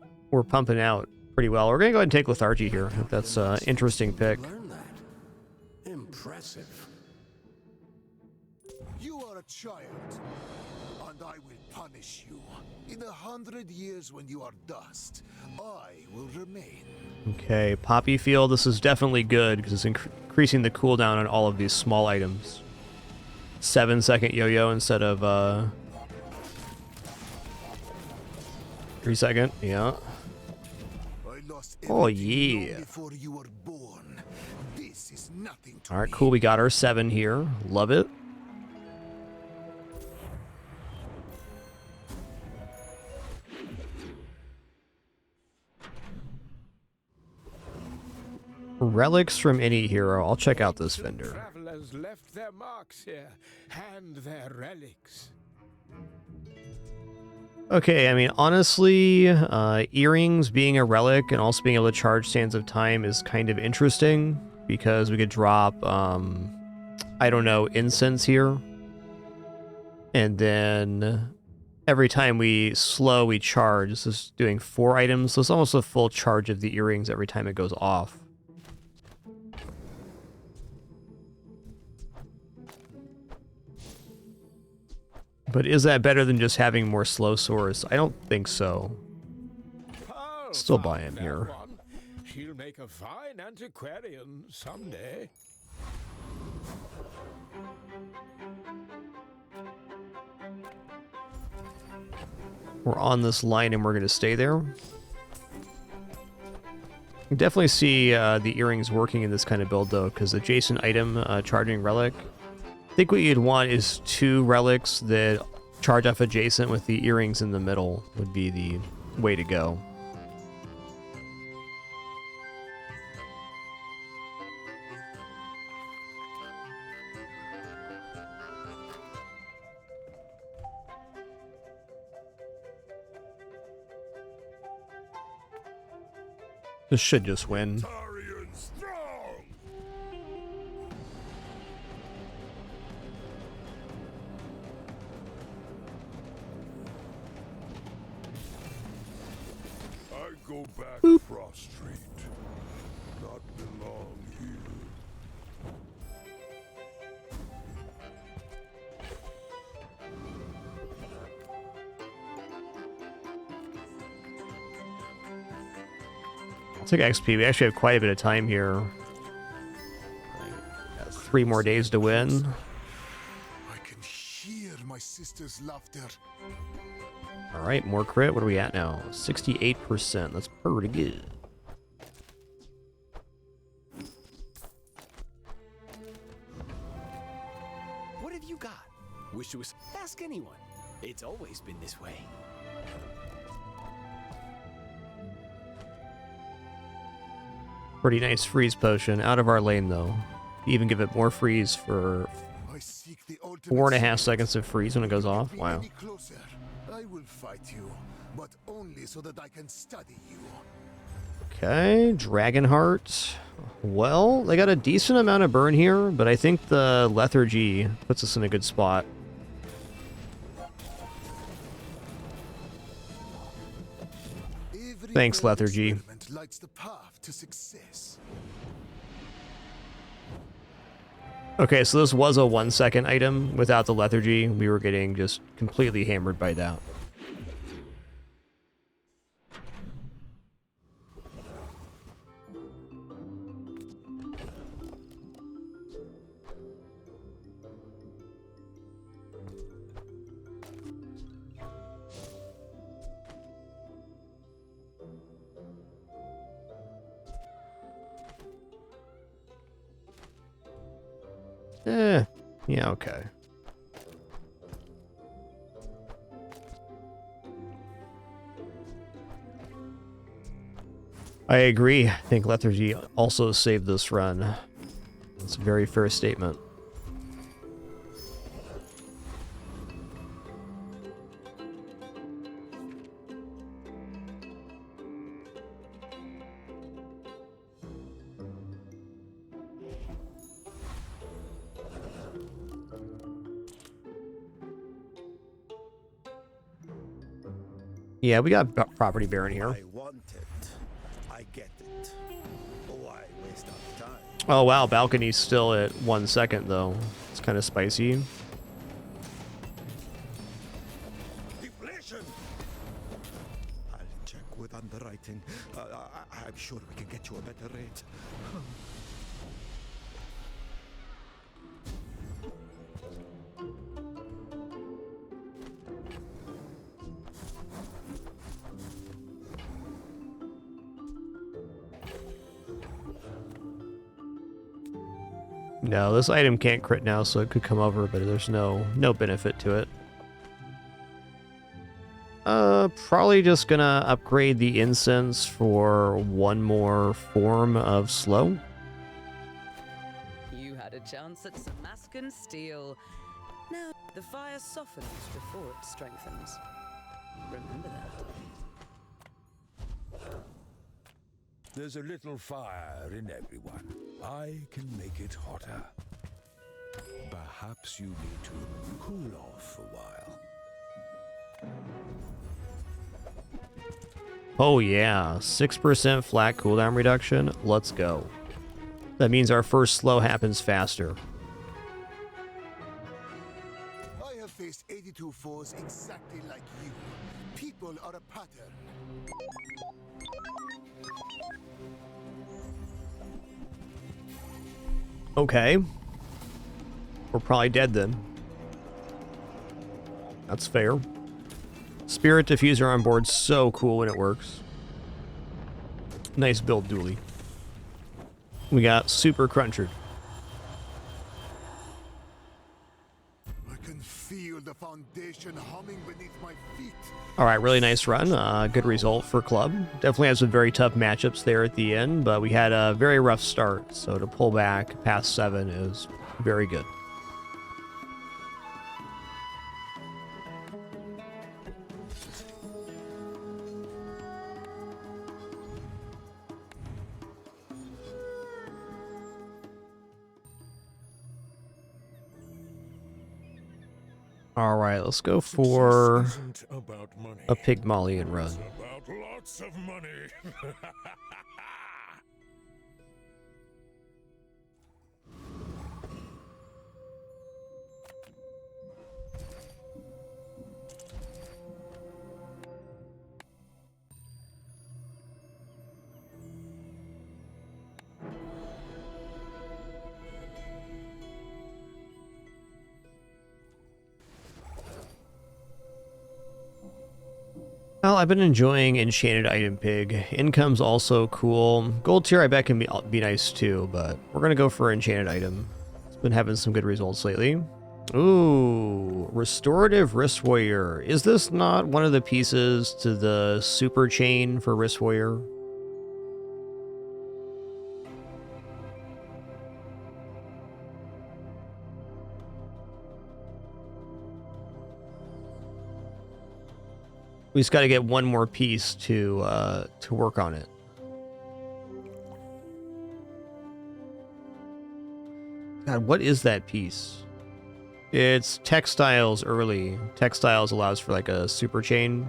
pumping out pretty well. We're gonna go ahead and take Lethargy here. That's an interesting pick. Learn that. Impressive. You are a child, and I will punish you. In 100 years when you are dust, I will remain. Okay, Poppy Field. This is definitely good because it's increasing the cooldown on all of these small items. 7-second yo-yo instead of 3 second. Yeah. Oh yeah. All right, cool. We got our 7 here. Love it. Relics from any hero. I'll check out this vendor. Travelers left their marks here and their relics. Okay, I mean, honestly, earrings being a relic and also being able to charge Sands of Time is kind of interesting because we could drop, I don't know, incense here. And then every time we slow, we charge. This is doing 4 items, so it's almost a full charge of the earrings every time it goes off. But is that better than just having more slow swords? I don't think so. Still buy him here. She'll make a fine antiquarian someday. We're on this line and we're going to stay there. You definitely see the earrings working in this kind of build though, because adjacent item charging relic. I think what you'd want is 2 relics that charge off adjacent with the earrings in the middle would be the way to go. This should just win. I go back Frost Street. Not belong here. Let's take XP. We actually have quite a bit of time here. Got 3 more days to win. I can hear my sister's laughter. Alright, more crit. What are we at now? 68%. That's pretty good. What have you got? Wish it was. Ask anyone. It's always been this way. Pretty nice freeze potion. Out of our lane, though. Even give it more freeze for 4.5 seconds of freeze when it goes off. Wow. I will fight you, but only so that I can study you. Okay, Dragonheart. Well, they got a decent amount of burn here, but I think the Lethargy puts us in a good spot. Thanks, Lethargy. Lights the path to success. Okay, so this was a 1-second item. Without the Lethargy, we were getting just completely hammered by that. Yeah, okay. I agree. I think Lethargy also saved this run. That's a very fair statement. Yeah, we got property baron here. I want it. I get it. Why waste our time? Oh wow, balcony's still at 1 second though. It's kind of spicy. Deflation. I'll check with underwriting. I'm sure we can get you a better rate. No, this item can't crit now, so it could come over, but there's no benefit to it. Probably just gonna upgrade the incense for 1 more form of slow. You had a chance at Samascan steel. Now, the fire softens before it strengthens. Remember that. There's a little fire in everyone. I can make it hotter. Perhaps you need to cool off a while. Oh yeah, 6% flat cooldown reduction. Let's go. That means our first slow happens faster. I have faced 82 foes exactly like you. People are a pattern. Okay. We're probably dead then. That's fair. Spirit Diffuser on board, so cool when it works. Nice build, Dooley. We got Super Cruncher. I can feel the foundation humming beneath my feet. Alright, really nice run. Good result for Club. Definitely had some very tough matchups there at the end, but we had a very rough start, so to pull back past 7 is very good. All right, let's go for a Pygmalion run. It's about lots of money. Well, I've been enjoying Enchanted Item Pig. Income's also cool. Gold tier I bet can be nice too, but we're gonna go for Enchanted Item. It's been having some good results lately. Ooh, Restorative Wrist Warrior. Is this not one of the pieces to the super chain for Wrist Warrior? We just got to get one more piece to work on it. God, what is that piece? It's textiles early. Textiles allows for like a super chain.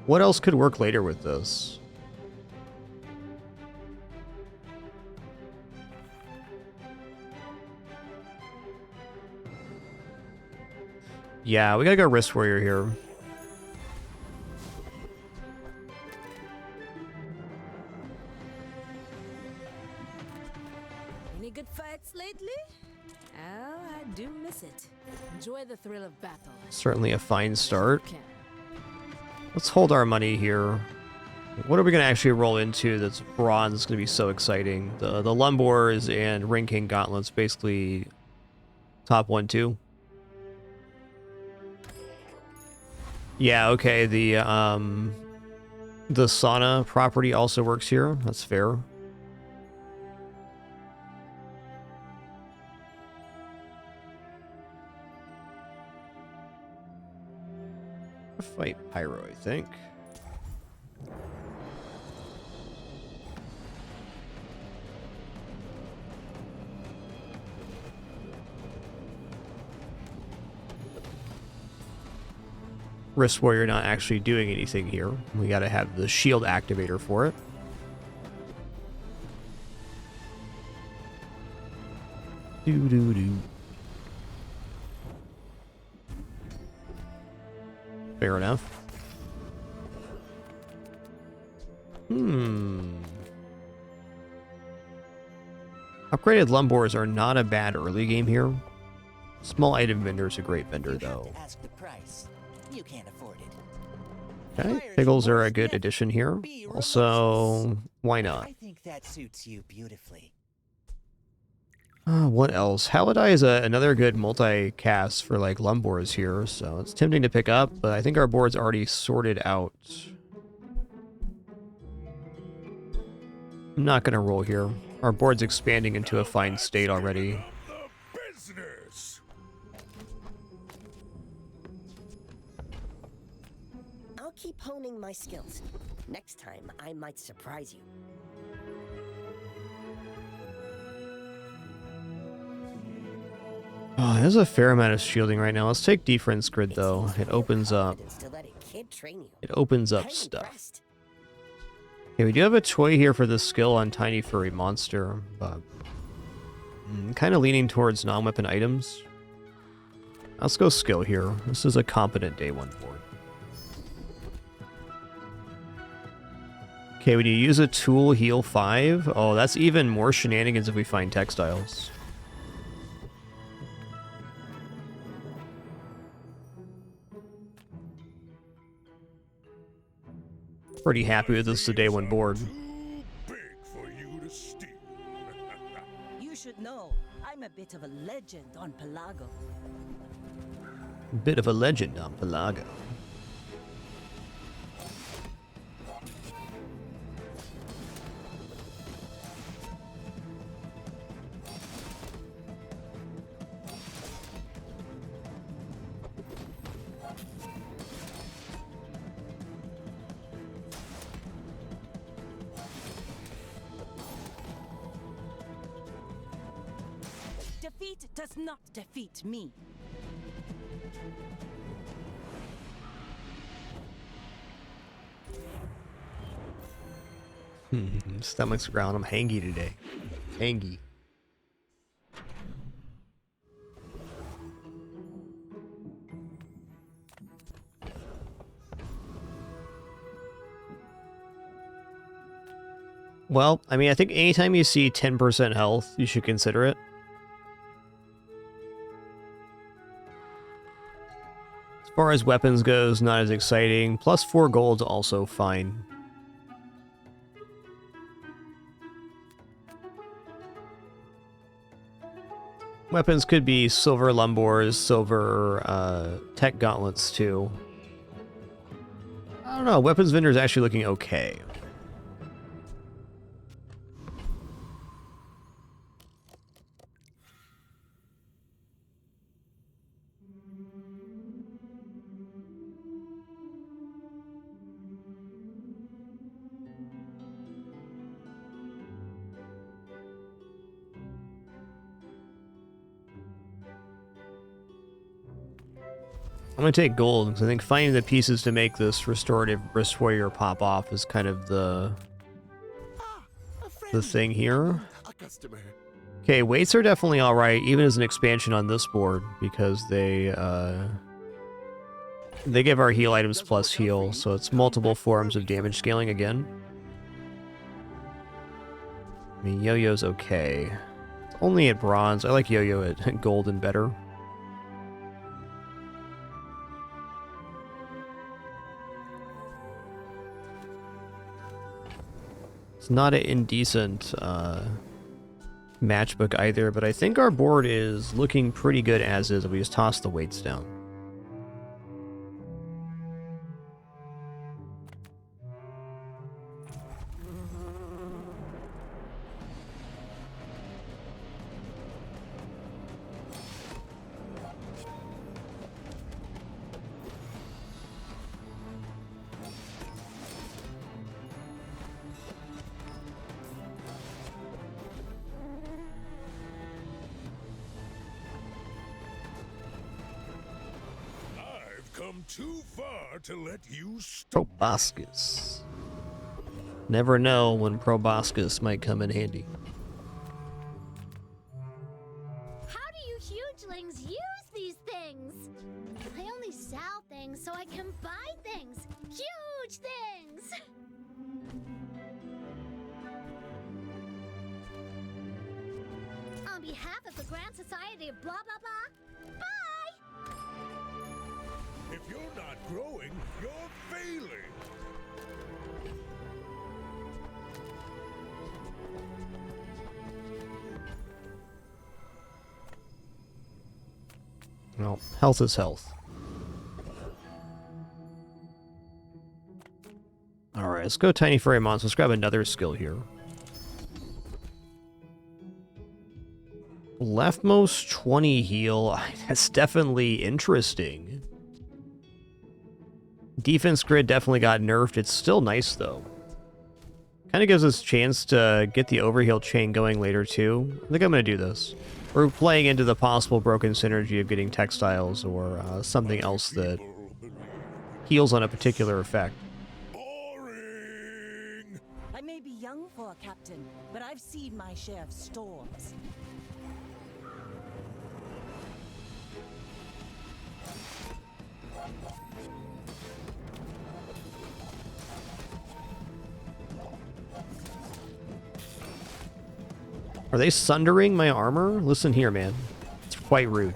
What else could work later with this? Yeah, we gotta go Wrist Warrior here. Any good fights lately? Oh, I do miss it. Enjoy the thrill of battle. Certainly a fine start. Let's hold our money here. What are we going to actually roll into that's bronze? It's going to be so exciting. The Lumbors and Ring King Gauntlets, basically top 1-2. Yeah, okay, the sauna property also works here. That's fair. Fight Pyro, I think. Wrist Warrior not actually doing anything here. We gotta have the shield activator for it. Doo-doo-doo. Fair enough. Upgraded Lumbors are not a bad early game here. Small item vendor is a great vendor, though. Ask the price. You can't afford it. Okay, Piggles are a good addition here. Also, why not? I think that suits you beautifully. What else? Halidai is another good multi-cast for like Lumbors here, so it's tempting to pick up, but I think our board's already sorted out. I'm not gonna roll here. Our board's expanding into a fine state already. I'll keep honing my skills. Next time, I might surprise you. Oh, there's a fair amount of shielding right now. Let's take Defense Grid though. It opens up. It opens up stuff. Okay, we do have a toy here for this skill on Tiny Furry Monster, but kind of leaning towards non-weapon items. Let's go skill here. This is a competent day 1 board. Okay, when you use a tool, heal 5. Oh, that's even more shenanigans if we find textiles. Pretty happy with this day 1 board. You should know, I'm a bit of a legend on Pelago. Bit of a legend on Pelago. Defeat does not defeat me. Stomach's growling. I'm hangy today. Hangy. Well, I mean, I think anytime you see 10% health, you should consider it. As far as weapons goes, not as exciting. Plus 4 gold's also fine. Weapons could be silver lumbors, silver tech gauntlets too. I don't know, weapons vendor's actually looking okay. I'm going to take gold, because I think finding the pieces to make this restorative wrist warrior pop off is kind of the thing here. Okay, weights are definitely alright, even as an expansion on this board, because they give our heal items plus heal, so it's multiple forms of damage scaling again. I mean, Yo-Yo's okay. It's only at bronze. I like Yo-Yo at gold and better. It's not an indecent matchbook either, but I think our board is looking pretty good as is if we just toss the weights down. Too far to let you Proboscis. Never know when proboscis might come in handy. How do you hugelings use these things? I only sell things so I can buy things. Huge things! On behalf of the Grand Society of blah blah blah, bye! If you're not growing, you're failing. Well, health is health. Alright, let's go Tiny Furry Monster. Let's grab another skill here. Leftmost 20 heal. That's definitely interesting. Defense grid definitely got nerfed. It's still nice, though. Kind of gives us a chance to get the overheal chain going later, too. I think I'm going to do this. We're playing into the possible broken synergy of getting textiles or something else that heals on a particular effect. young for a captain, but I've seen my share of storms. Are they sundering my armor? Listen here, man. It's quite rude.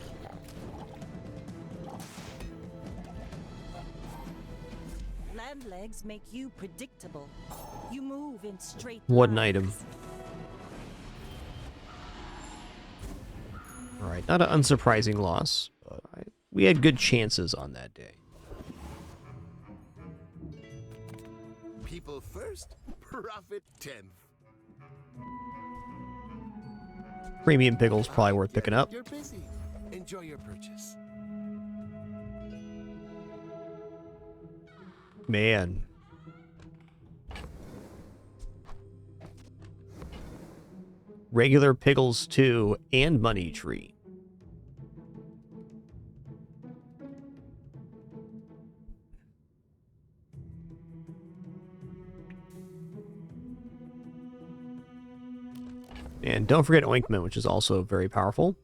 Land legs make you predictable. You move in straight What an lines. item. Alright, not an unsurprising loss, but we had good chances on that day. People first, profit 10th. Premium pickles probably worth picking up. You're busy. Enjoy your purchase. Man. Regular pickles 2 and money tree. And don't forget ointment, which is also very powerful.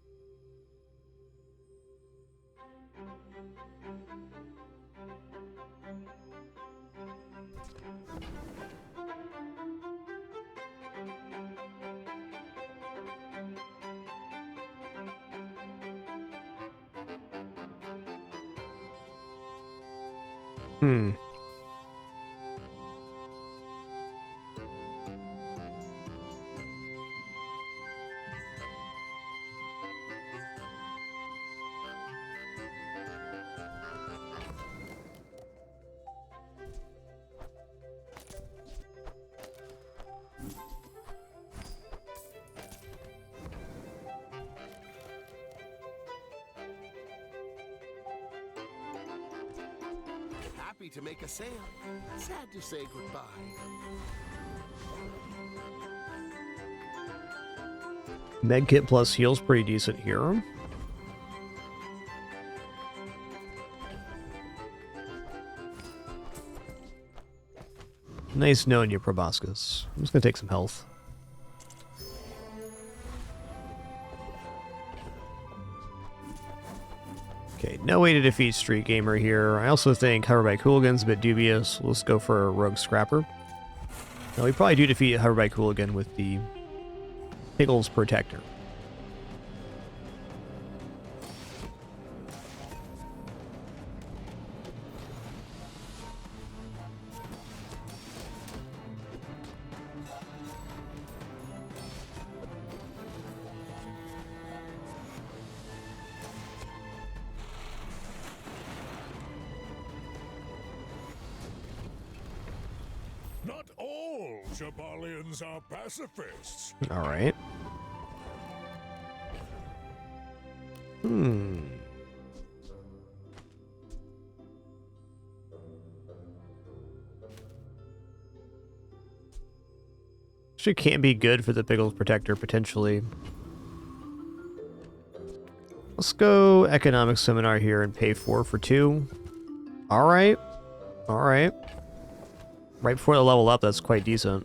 Happy to make a sale. Sad to say goodbye. Medkit plus heal's pretty decent here. Nice knowing you, Proboscis. I'm just gonna take some health. Okay, no way to defeat Street Gamer here. I also think Hover by Cooligan's a bit dubious. Let's go for a Rogue Scrapper. Now, we probably do defeat Hover by Cooligan with the Pickles Protector. Not all Jabalians are pacifists. All right. Actually can be good for the Pickles Protector, potentially. Let's go Economic Seminar here and pay 4 for 2. Alright. Alright. Right before the level up, that's quite decent.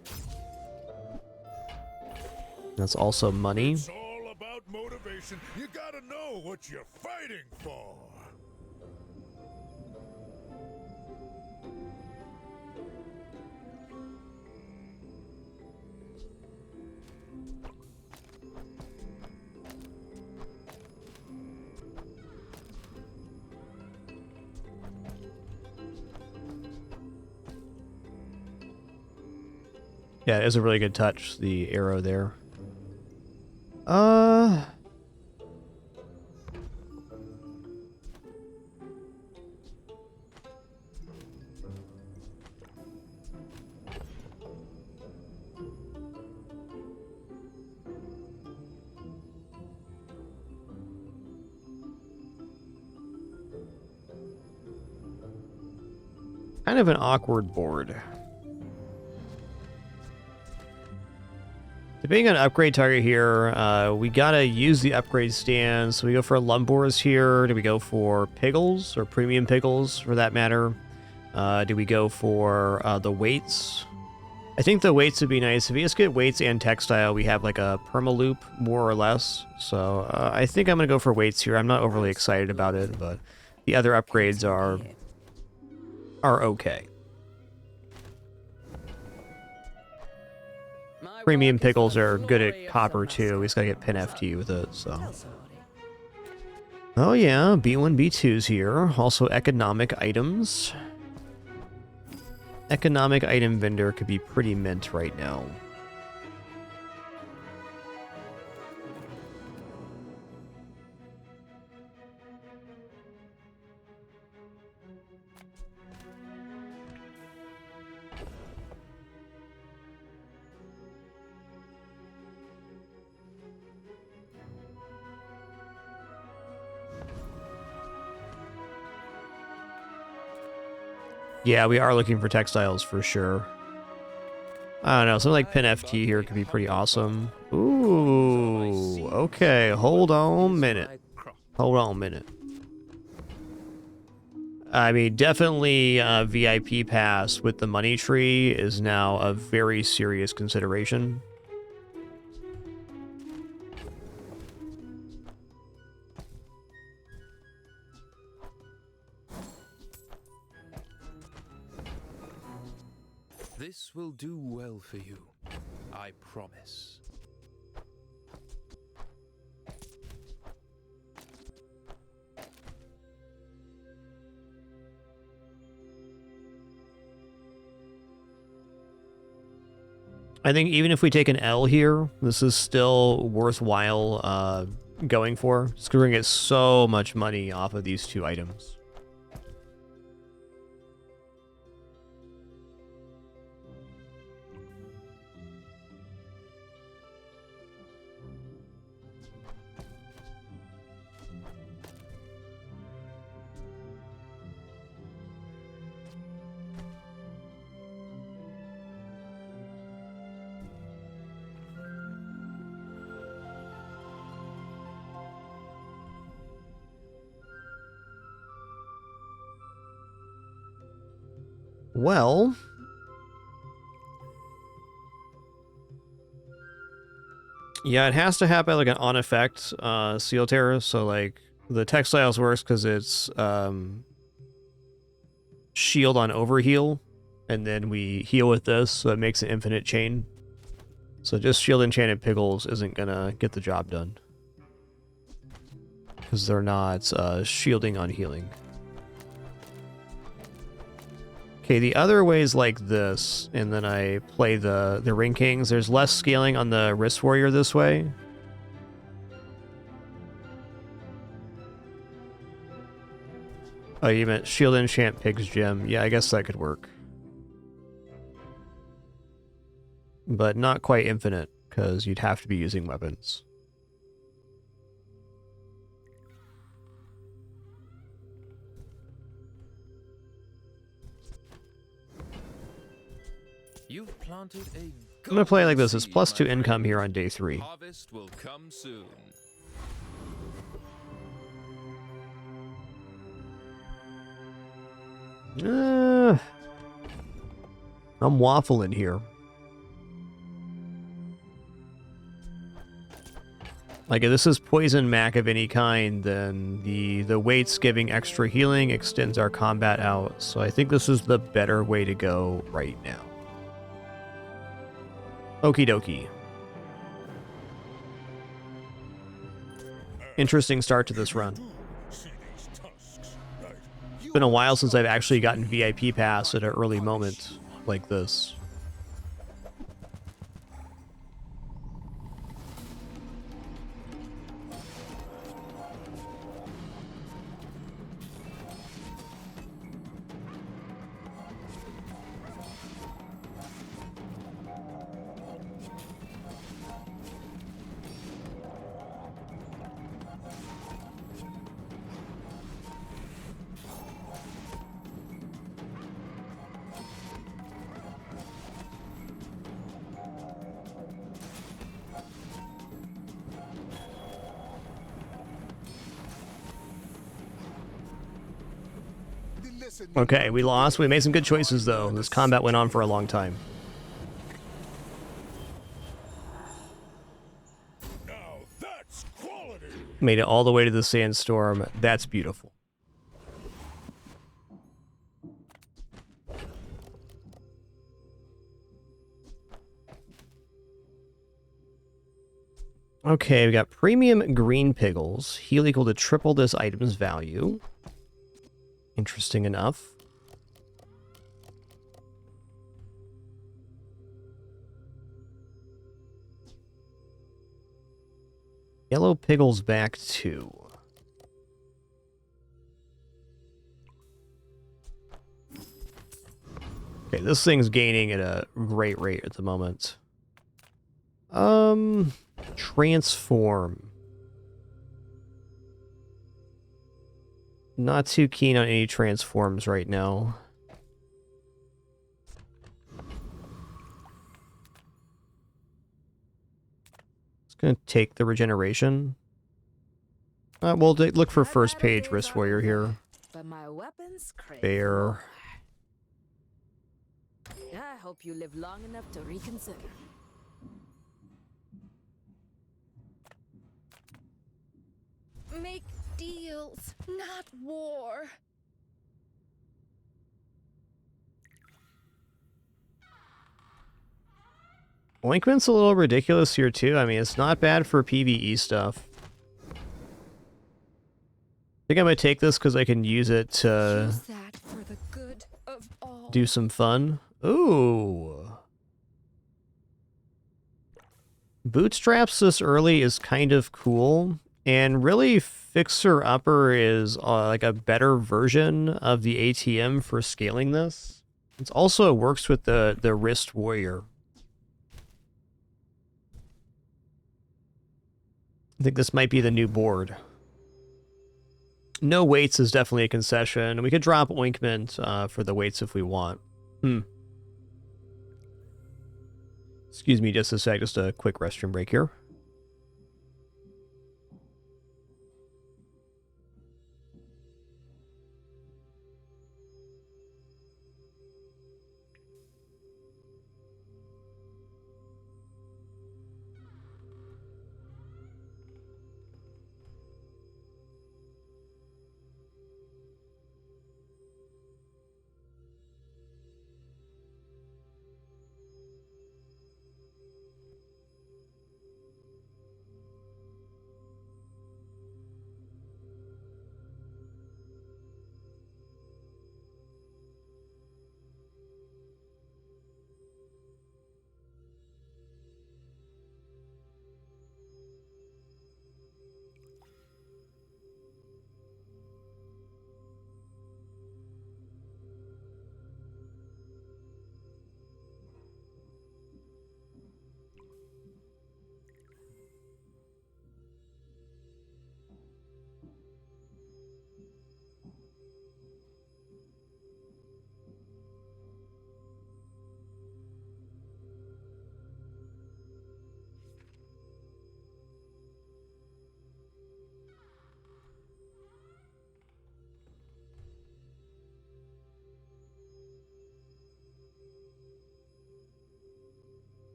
That's also money. It's all about motivation. You gotta know what you're fighting for. Yeah, it is a really good touch, the arrow there. Kind of an awkward board. Depending on upgrade target here, we gotta use the upgrade stand. So we go for Lumbors here. Do we go for Pickles or Premium Pickles for that matter? Do we go for the weights? I think the weights would be nice. If we just get weights and textile, we have like a perma-loop, more or less. So I think I'm going to go for weights here. I'm not overly excited about it, but the other upgrades are okay. Premium pickles are good at copper too. We just got to get pin FT with it, so. Oh yeah, B1, B2's here. Also economic items. Economic item vendor could be pretty mint right now. Yeah, we are looking for textiles for sure. I don't know, something like pin FT here could be pretty awesome. Ooh, okay, hold on a minute. Hold on a minute. I mean, definitely VIP pass with the money tree is now a very serious consideration. This will do well for you, I promise. I think even if we take an L here, this is still worthwhile going for. It's going to get so much money off of these two items. Well, yeah, it has to happen like an on effect seal tear. So like the textiles works because it's shield on overheal, and then we heal with this, so it makes an infinite chain. So just shield enchanted pickles isn't gonna get the job done because they're not shielding on healing. Okay, the other way is like this, and then I play the Ring Kings. There's less scaling on the Wrist Warrior this way. Oh, you meant Shield Enchant Pig's Gem. Yeah, I guess that could work. But not quite infinite, because you'd have to be using weapons. You've planted a I'm gonna play it like this. It's +2 income here on day 3. harvest will come soon. I'm waffling here. Like, if this is poison mac of any kind, then the weights giving extra healing extends our combat out. So I think this is the better way to go right now. Okie dokie. Interesting start to this run. It's been a while since I've actually gotten VIP pass at an early moment like this. Okay, we lost. We made some good choices, though. This combat went on for a long time. Made it all the way to the sandstorm. That's beautiful. Okay, we got premium green piggles. Heal equal to triple this item's value. Interesting enough. Yellow piggles back 2. Okay, this thing's gaining at a great rate at the moment. Transform. Not too keen on any transforms right now. Just gonna take the regeneration. We'll look for first page Wrist Warrior here. But my weapons crave Fair. more. I hope you live long enough to reconsider. Make deals, not war. Ointment's a little ridiculous here too. I mean, it's not bad for PvE stuff. I think I might take this because I can use it to Use that for the good of all. do some fun. Ooh. Bootstraps this early is kind of cool. And really, Fixer Upper is like a better version of the ATM for scaling this. It also works with the Wrist Warrior. I think this might be the new board. No weights is definitely a concession. We could drop Ointment for the weights if we want. Excuse me just a sec, just a quick restroom break here.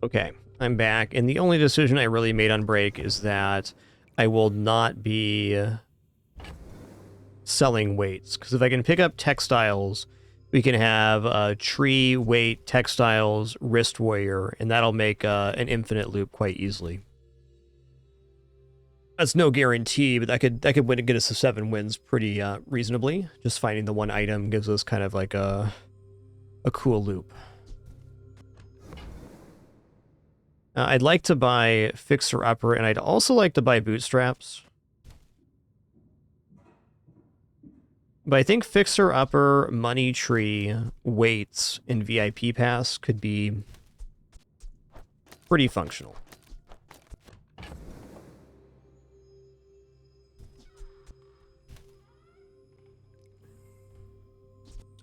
Okay, I'm back, and the only decision I really made on break is that I will not be selling weights, because if I can pick up textiles, we can have tree, weight, textiles, Wrist Warrior, and that'll make an infinite loop quite easily. That's no guarantee, but that could get us to 7 wins pretty reasonably. Just finding the one item gives us kind of like a cool loop. I'd like to buy Fixer Upper, and I'd also like to buy Bootstraps. But I think Fixer Upper, Money Tree, Weights, and VIP Pass could be pretty functional.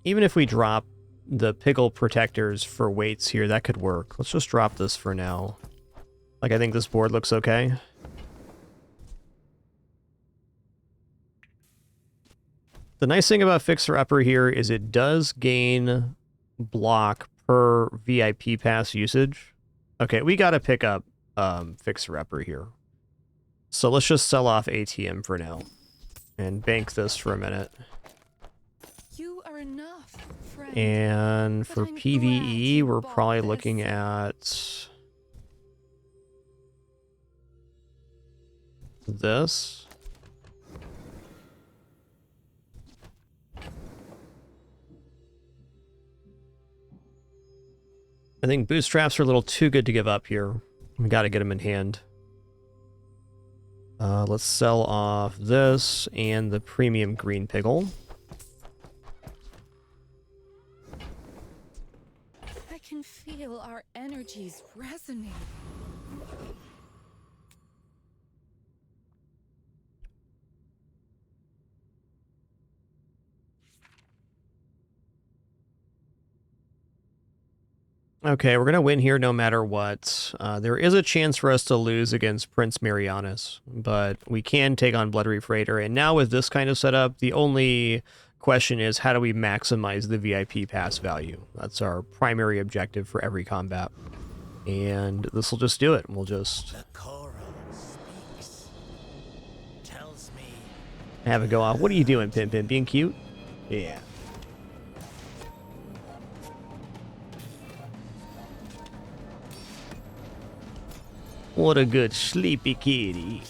Even if we drop the Pickle Protectors for weights here, that could work. Let's just drop this for now. Like, I think this board looks okay. The nice thing about Fixer Upper here is it does gain block per VIP pass usage. Okay, we gotta pick up fixer-upper here. So let's just sell off ATM for now and bank this for a minute. You are enough, friend. And for PvE, we're probably looking at this. I think bootstraps are a little too good to give up here. We got to get them in hand. Let's sell off this and the premium green pickle. I can feel our energies resonate. Okay, we're going to win here no matter what. There is a chance for us to lose against Prince Marianus, but we can take on Blood Reef Raider. And now with this kind of setup, the only question is how do we maximize the VIP pass value? That's our primary objective for every combat. And this will just do it. We'll just have it go off. What are you doing, Pim Pim? Being cute? Yeah. What a good sleepy kitty.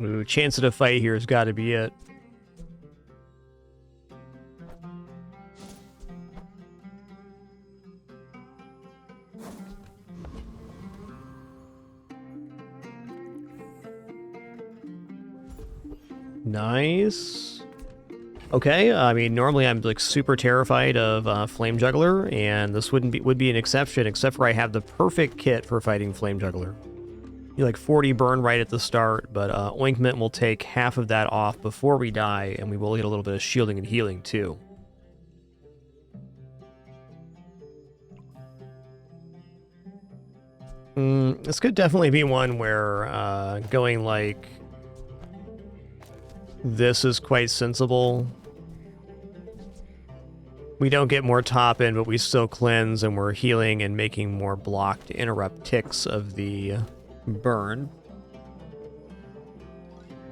Ooh, chance at a fight here has got to be it. Nice. Okay, I mean, normally I'm like super terrified of Flame Juggler, and this would be an exception, except for I have the perfect kit for fighting Flame Juggler. You like 40 burn right at the start, but Ointment will take half of that off before we die, and we will get a little bit of shielding and healing too. This could definitely be one where going like this is quite sensible. We don't get more top end, but we still cleanse, and we're healing and making more block to interrupt ticks of the burn.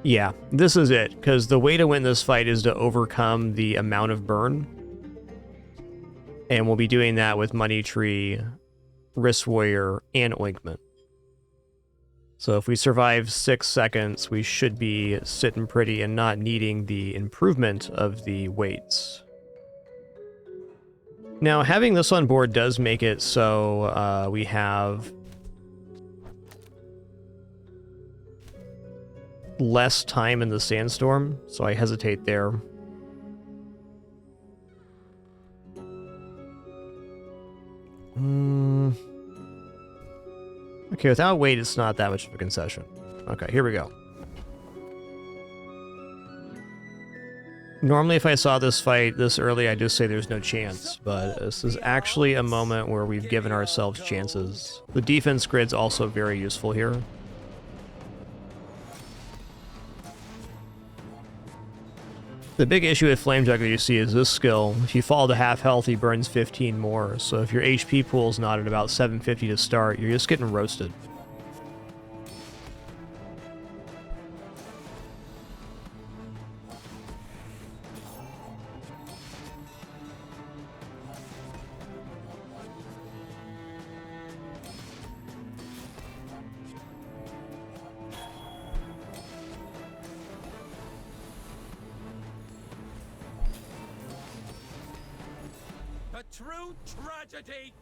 Yeah, this is it, because the way to win this fight is to overcome the amount of burn. And we'll be doing that with Money Tree, Wrist Warrior, and Ointment. So if we survive 6 seconds, we should be sitting pretty and not needing the improvement of the weights. Now, having this on board does make it so we have less time in the sandstorm, so I hesitate there. Okay, without weight, it's not that much of a concession. Okay, here we go. Normally, if I saw this fight this early, I'd just say there's no chance, but this is actually a moment where we've given ourselves chances. The defense grid's also very useful here. The big issue with Flame Juggler you see is this skill. If you fall to half health, he burns 15 more. So if your HP pool's not at about 750 to start, you're just getting roasted. True tragedy.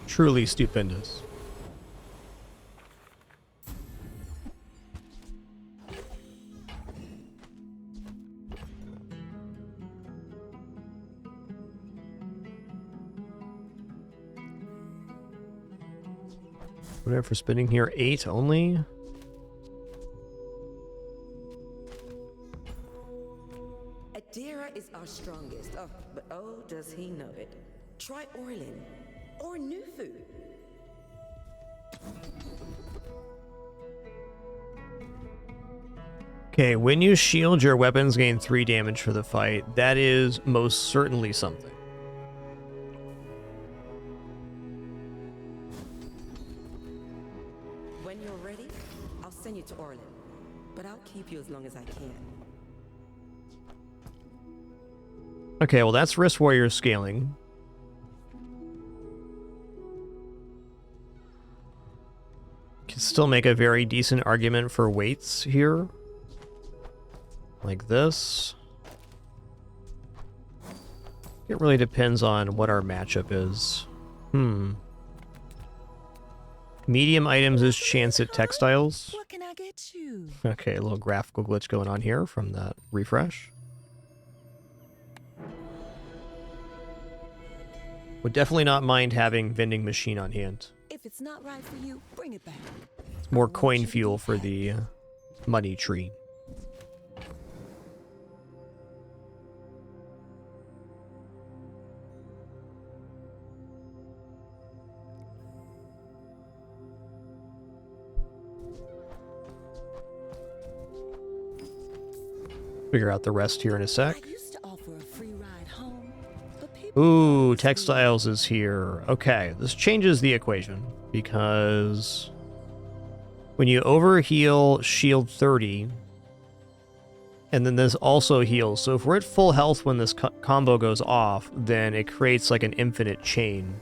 Truly stupendous. Whatever for spinning here, 8 only. Adira is our strongest. Oh, but oh, does he know it. Try Orlin or Nufu. Okay, when you shield, your weapons gain 3 damage for the fight. That is most certainly something. When you're ready, I'll send you to Orlin. But I'll keep you as long as I can. Okay, well that's Wrist Warrior scaling. Can still make a very decent argument for weights here. Like this. It really depends on what our matchup is. Medium items is chance at textiles. What can I get you? Okay, a little graphical glitch going on here from that refresh. Would definitely not mind having vending machine on hand. If it's not right for you, bring it back. It's more coin fuel for the money tree. Figure out the rest here in a sec. I used to offer a free ride home, but Ooh, textiles is here. Okay, this changes the equation because when you overheal shield 30, and then this also heals. So if we're at full health when this combo goes off, then it creates like an infinite chain.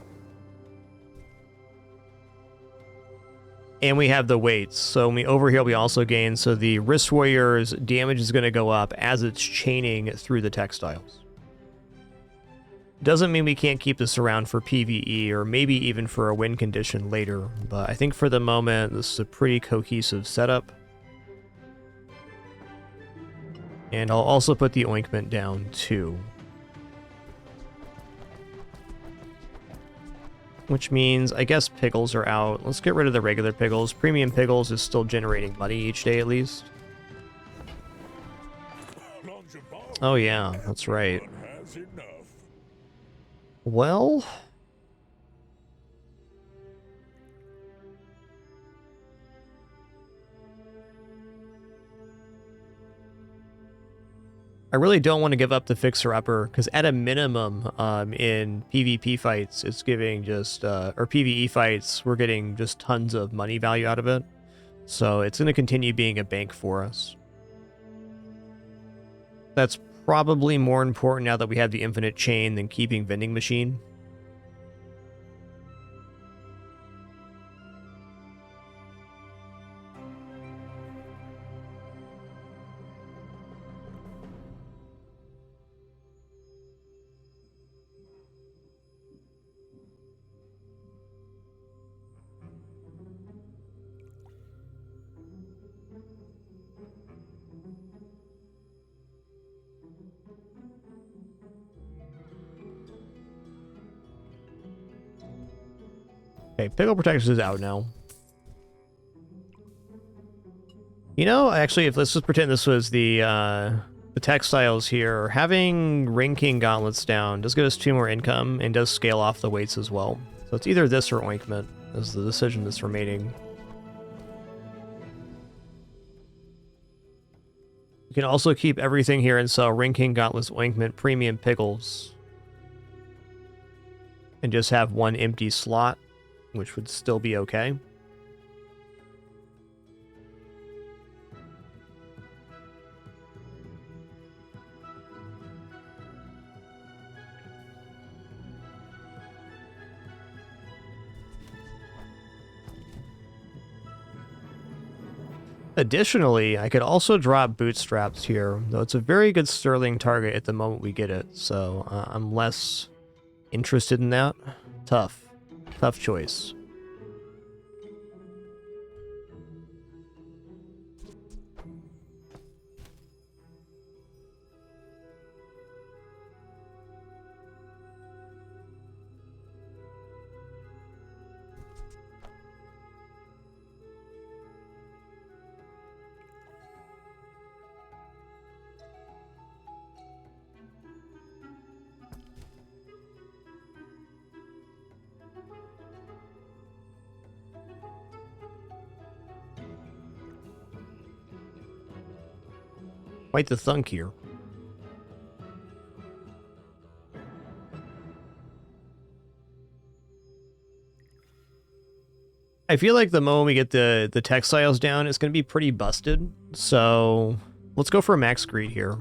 And we have the weights, so when we overheal, we also gain. So the Wrist Warrior's damage is going to go up as it's chaining through the textiles. Doesn't mean we can't keep this around for PvE, or maybe even for a win condition later, but I think for the moment, this is a pretty cohesive setup. And I'll also put the ointment down, too. Which means, I guess pickles are out. Let's get rid of the regular pickles. Premium pickles is still generating money each day at least. Oh yeah, that's right. Well... I really don't want to give up the fixer-upper, because at a minimum, in PvP fights, it's giving just, or PvE fights, we're getting just tons of money value out of it. So it's going to continue being a bank for us. That's probably more important now that we have the infinite chain than keeping vending machine. Okay, Pickle Protectors is out now. You know, actually, if let's just pretend this was the textiles here, having Ring King Gauntlets down does give us 2 more income and does scale off the weights as well. So it's either this or Ointment is the decision that's remaining. You can also keep everything here and sell Ring King Gauntlets, Ointment, Premium Pickles. And just have 1 empty slot, which would still be okay. Additionally, I could also drop Bootstraps here, though it's a very good Sterling target at the moment we get it, so I'm less interested in that. Tough choice. Quite the thunk here. I feel like the moment we get the textiles down, it's going to be pretty busted. So let's go for a max greed here.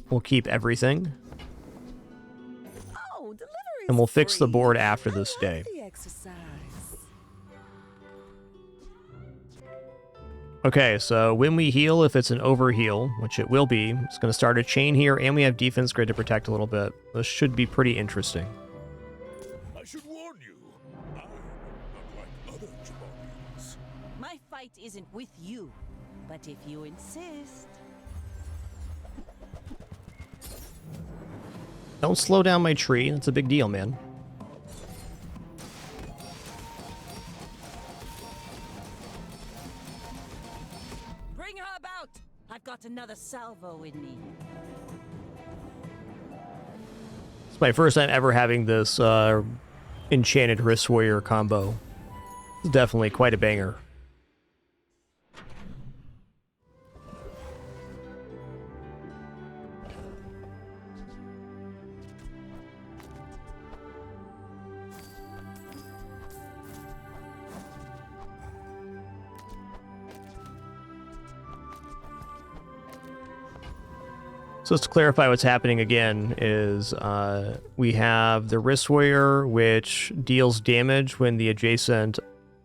We'll keep everything. Oh, And we'll fix the board after this day. the exercise. Okay, so when we heal, if it's an overheal, which it will be, it's going to start a chain here, and we have defense grid to protect a little bit. This should be pretty interesting. I should warn you, I'm not like other Jabarians. My fight isn't with you, but if you insist. Don't slow down my tree. That's a big deal, man. Bring her about! I've got another salvo in me. It's my first time ever having this enchanted wrist warrior combo. It's definitely quite a banger. So just to clarify what's happening again is we have the Wrist Warrior, which deals damage when the adjacent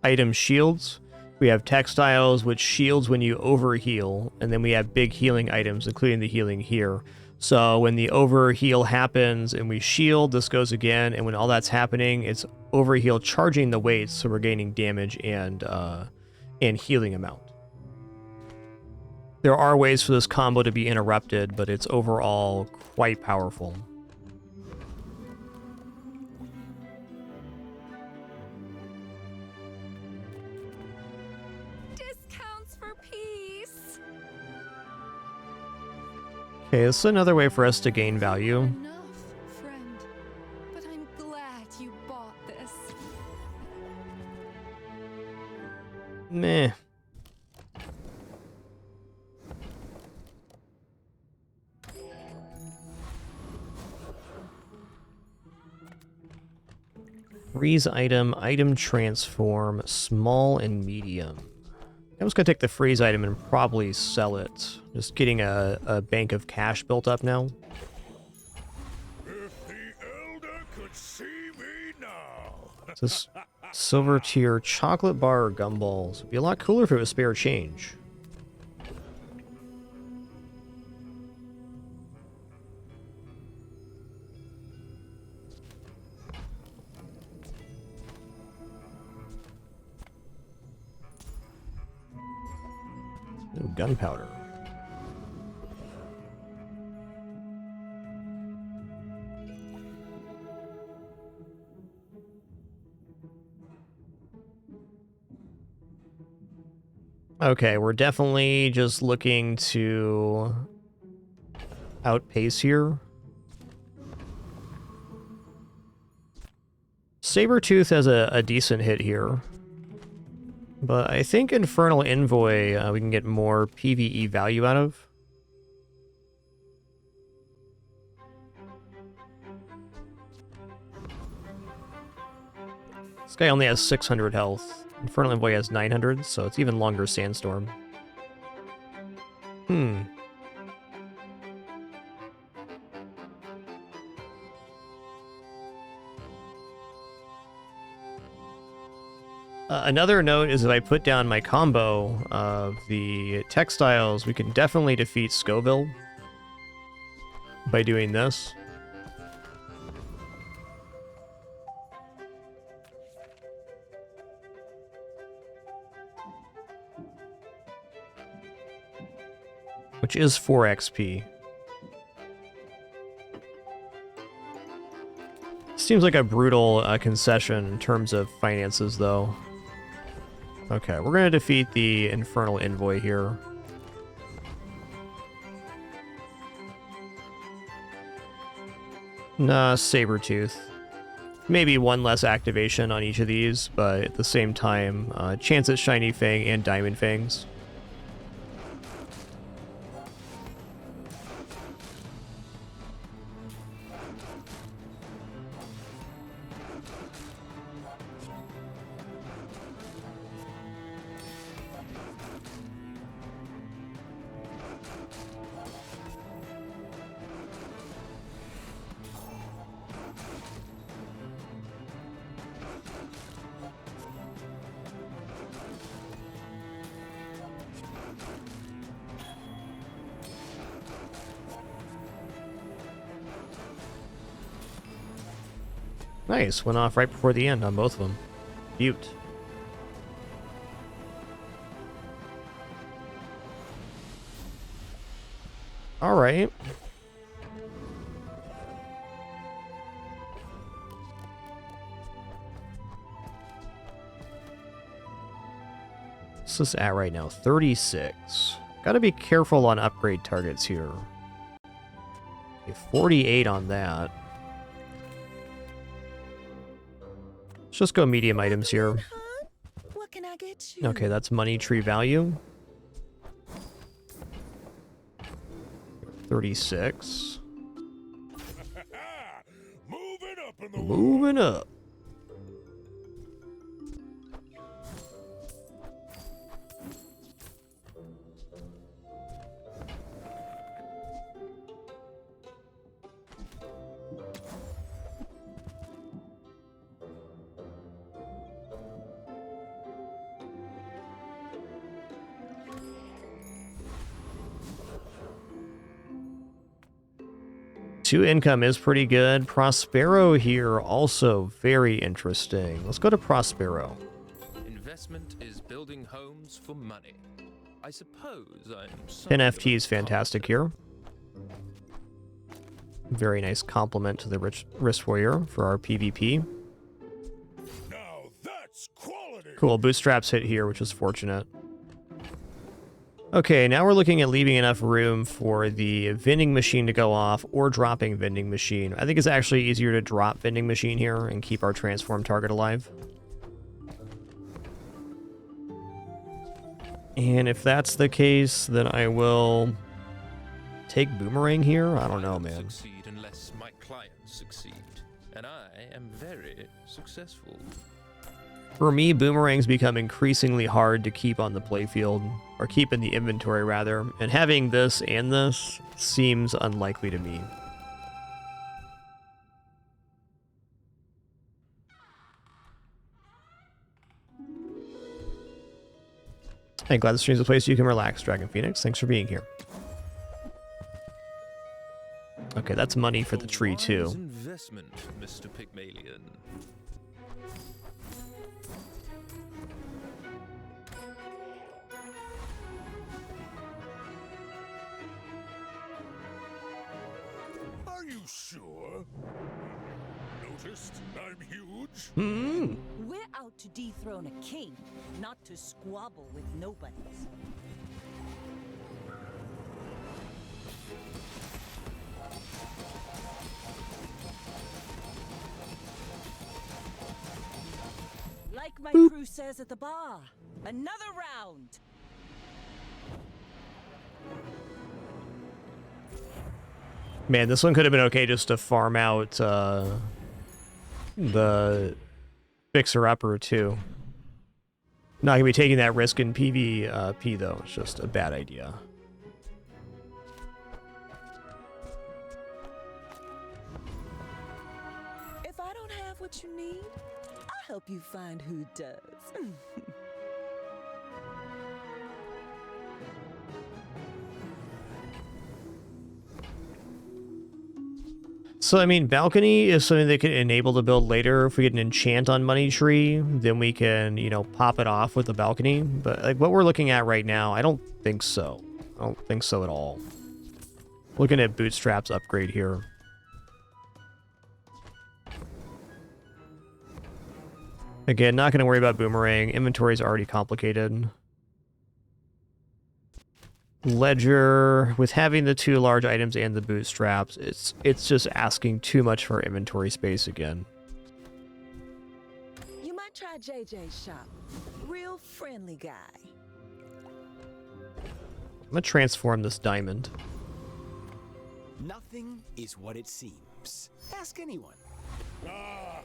item shields. We have Textiles, which shields when you overheal. And then we have big healing items, including the healing here. So when the overheal happens and we shield, this goes again. And when all that's happening, it's overheal charging the weights, so we're gaining damage and healing amount. There are ways for this combo to be interrupted, but it's overall quite powerful. Discounts for peace. Okay, this is another way for us to gain value. Enough, friend. But I'm glad you bought this. Meh. Freeze item, item transform, small and medium. I was going to take the freeze item and probably sell it. Just getting a bank of cash built up now. If the Elder could see me now. This silver tier chocolate bar or gumballs. It'd be a lot cooler if it was spare change. Ooh, gunpowder. Okay, we're definitely just looking to outpace here. Sabretooth has a decent hit here. But I think Infernal Envoy we can get more PvE value out of. This guy only has 600 health. Infernal Envoy has 900, so it's even longer Sandstorm. Another note is if I put down my combo of the textiles, we can definitely defeat Scoville by doing this. Which is 4 XP. Seems like a brutal concession in terms of finances, though. Okay, we're going to defeat the Infernal Envoy here. Nah, Sabretooth. Maybe one less activation on each of these, but at the same time, chance at Shiny Fang and Diamond Fangs. Nice, went off right before the end on both of them. Butte. Alright. What's this at right now? 36. Gotta be careful on upgrade targets here. Okay, 48 on that. Let's just go medium items here. What can I get you? Okay, that's money tree value. 36. Moving up. Two income is pretty good. Prospero here also very interesting. Let's go to Prospero. Investment is building homes for money. I suppose I'm... NFT is fantastic here. Very nice compliment to the Wrist Warrior for our PvP. Now that's quality. Cool, bootstraps hit here, which is fortunate. Okay, now we're looking at leaving enough room for the vending machine to go off or dropping vending machine. I think it's actually easier to drop vending machine here and keep our transform target alive. And if that's the case, then I will take boomerang here. I don't know, man. Succeed unless my clients succeed, and I am very successful. For me, boomerangs become increasingly hard to keep on the playfield, or keep in the inventory rather, and having this and this seems unlikely to me. Hey, glad the stream's a place you can relax, Dragon Phoenix. Thanks for being here. Okay, that's money for the tree too. Investment, Mr. Pygmalion. Are you sure? Noticed I'm huge? We're out to dethrone a king, not to squabble with nobodies. Like my crew says at the bar, another round. Man, this one could have been okay just to farm out the fixer-upper too. Not gonna be taking that risk in PvP though. It's just a bad idea. If I don't have what you need, I'll help you find who does. So, I mean, balcony is something that can enable to build later. If we get an enchant on money tree, then we can, you know, pop it off with the balcony. But, like, what we're looking at right now, I don't think so. I don't think so at all. Looking at bootstraps upgrade here. Again, not going to worry about boomerang. Inventory is already complicated. Ledger, with having the two large items and the bootstraps, it's just asking too much for inventory space again. You might try JJ's shop. Real friendly guy. I'm gonna transform this diamond. Nothing is what it seems. Ask anyone.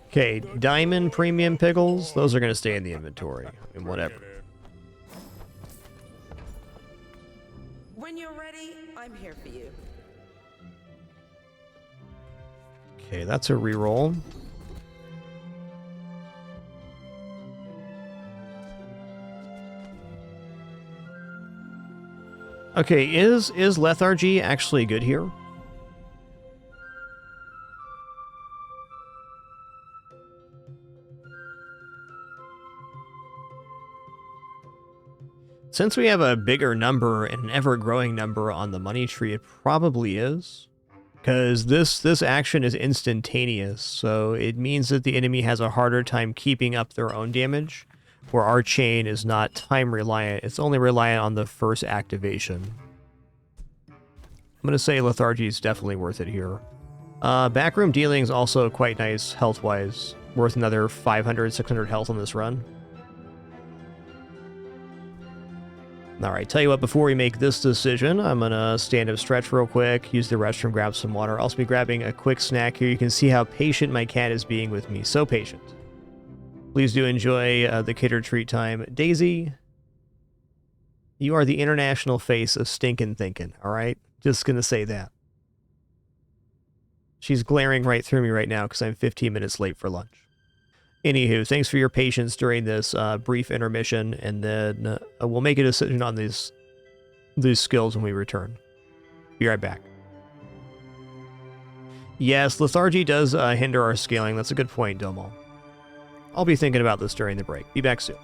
Okay, diamond premium pickles, those are gonna stay in the inventory, and whatever. When you're ready, I'm here for you. Okay, that's a reroll. Okay, is lethargy actually good here? Since we have a bigger number and an ever-growing number on the money tree, it probably is. Because this action is instantaneous, so it means that the enemy has a harder time keeping up their own damage, where our chain is not time-reliant. It's only reliant on the first activation. I'm going to say Lethargy is definitely worth it here. Backroom dealing is also quite nice health-wise. Worth another 500, 600 health on this run. Alright, tell you what, before we make this decision, I'm gonna stand up, stretch real quick, use the restroom, grab some water. I'll also be grabbing a quick snack here. You can see how patient my cat is being with me. So patient. Please do enjoy the catered treat time. Daisy, you are the international face of stinkin' thinking, alright? Just gonna say that. She's glaring right through me right now because I'm 15 minutes late for lunch. Anywho, thanks for your patience during this brief intermission, and then we'll make a decision on these skills when we return. Be right back. Yes, lethargy does hinder our scaling. That's a good point, Domo. I'll be thinking about this during the break. Be back soon.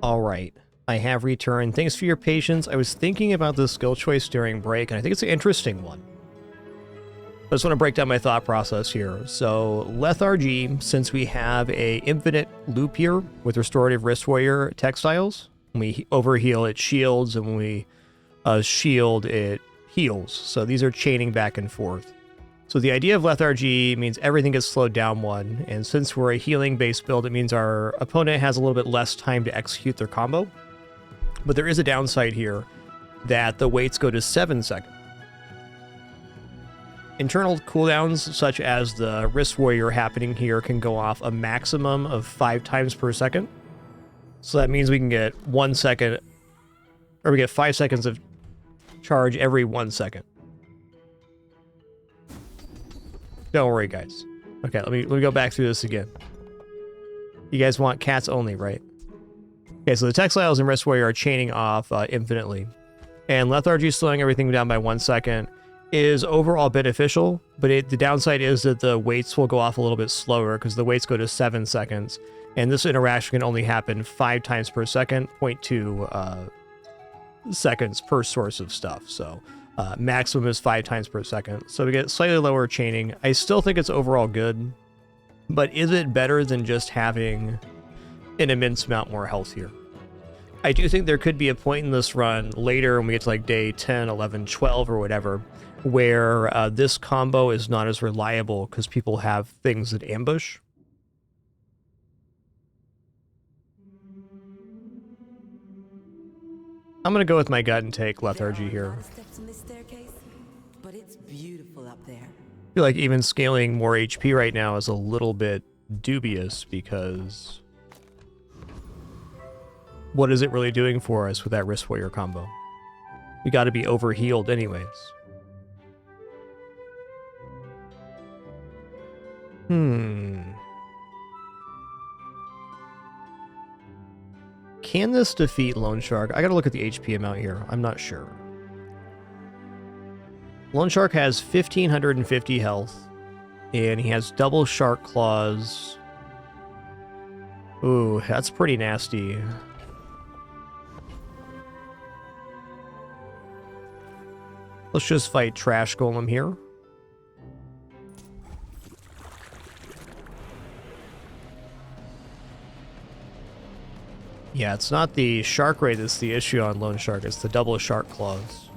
Alright, I have returned. Thanks for your patience. I was thinking about this skill choice during break, and I think it's an interesting one. I just want to break down my thought process here. So, lethargy, since we have a infinite loop here with restorative wrist warrior textiles, when we overheal it shields, and when we shield it heals. So these are chaining back and forth. So the idea of lethargy means everything gets slowed down one, and since we're a healing based build, it means our opponent has a little bit less time to execute their combo. But there is a downside here that the waits go to 7 seconds. Internal cooldowns, such as the wrist warrior happening here, can go off a maximum of 5 times per second. So that means we can get 1 second, or we get 5 seconds of charge every 1 second. Don't worry, guys. Okay, let me go back through this again. You guys want cats only, right? Okay, so the textiles and wrist warrior are chaining off infinitely. And lethargy slowing everything down by 1 second is overall beneficial, but the downside is that the waits will go off a little bit slower because the waits go to 7 seconds. And this interaction can only happen 5 times per second, 0.2 seconds per source of stuff. So maximum is 5 times per second. So we get slightly lower chaining. I still think it's overall good, but is it better than just having an immense amount more health here? I do think there could be a point in this run later when we get to like day 10, 11, 12 or whatever, where this combo is not as reliable because people have things that ambush. I'm going to go with my gut and take lethargy here. Steps in this staircase, but it's beautiful up there. I feel like even scaling more HP right now is a little bit dubious because what is it really doing for us with that wrist warrior combo? We got to be overhealed anyways. Can this defeat Lone Shark? I gotta look at the HP amount here. I'm not sure. Lone Shark has 1,550 health, and he has double shark claws. Ooh, that's pretty nasty. Let's just fight Trash Golem here. Yeah, it's not the shark rate that's the issue on Lone Shark, it's the double shark claws.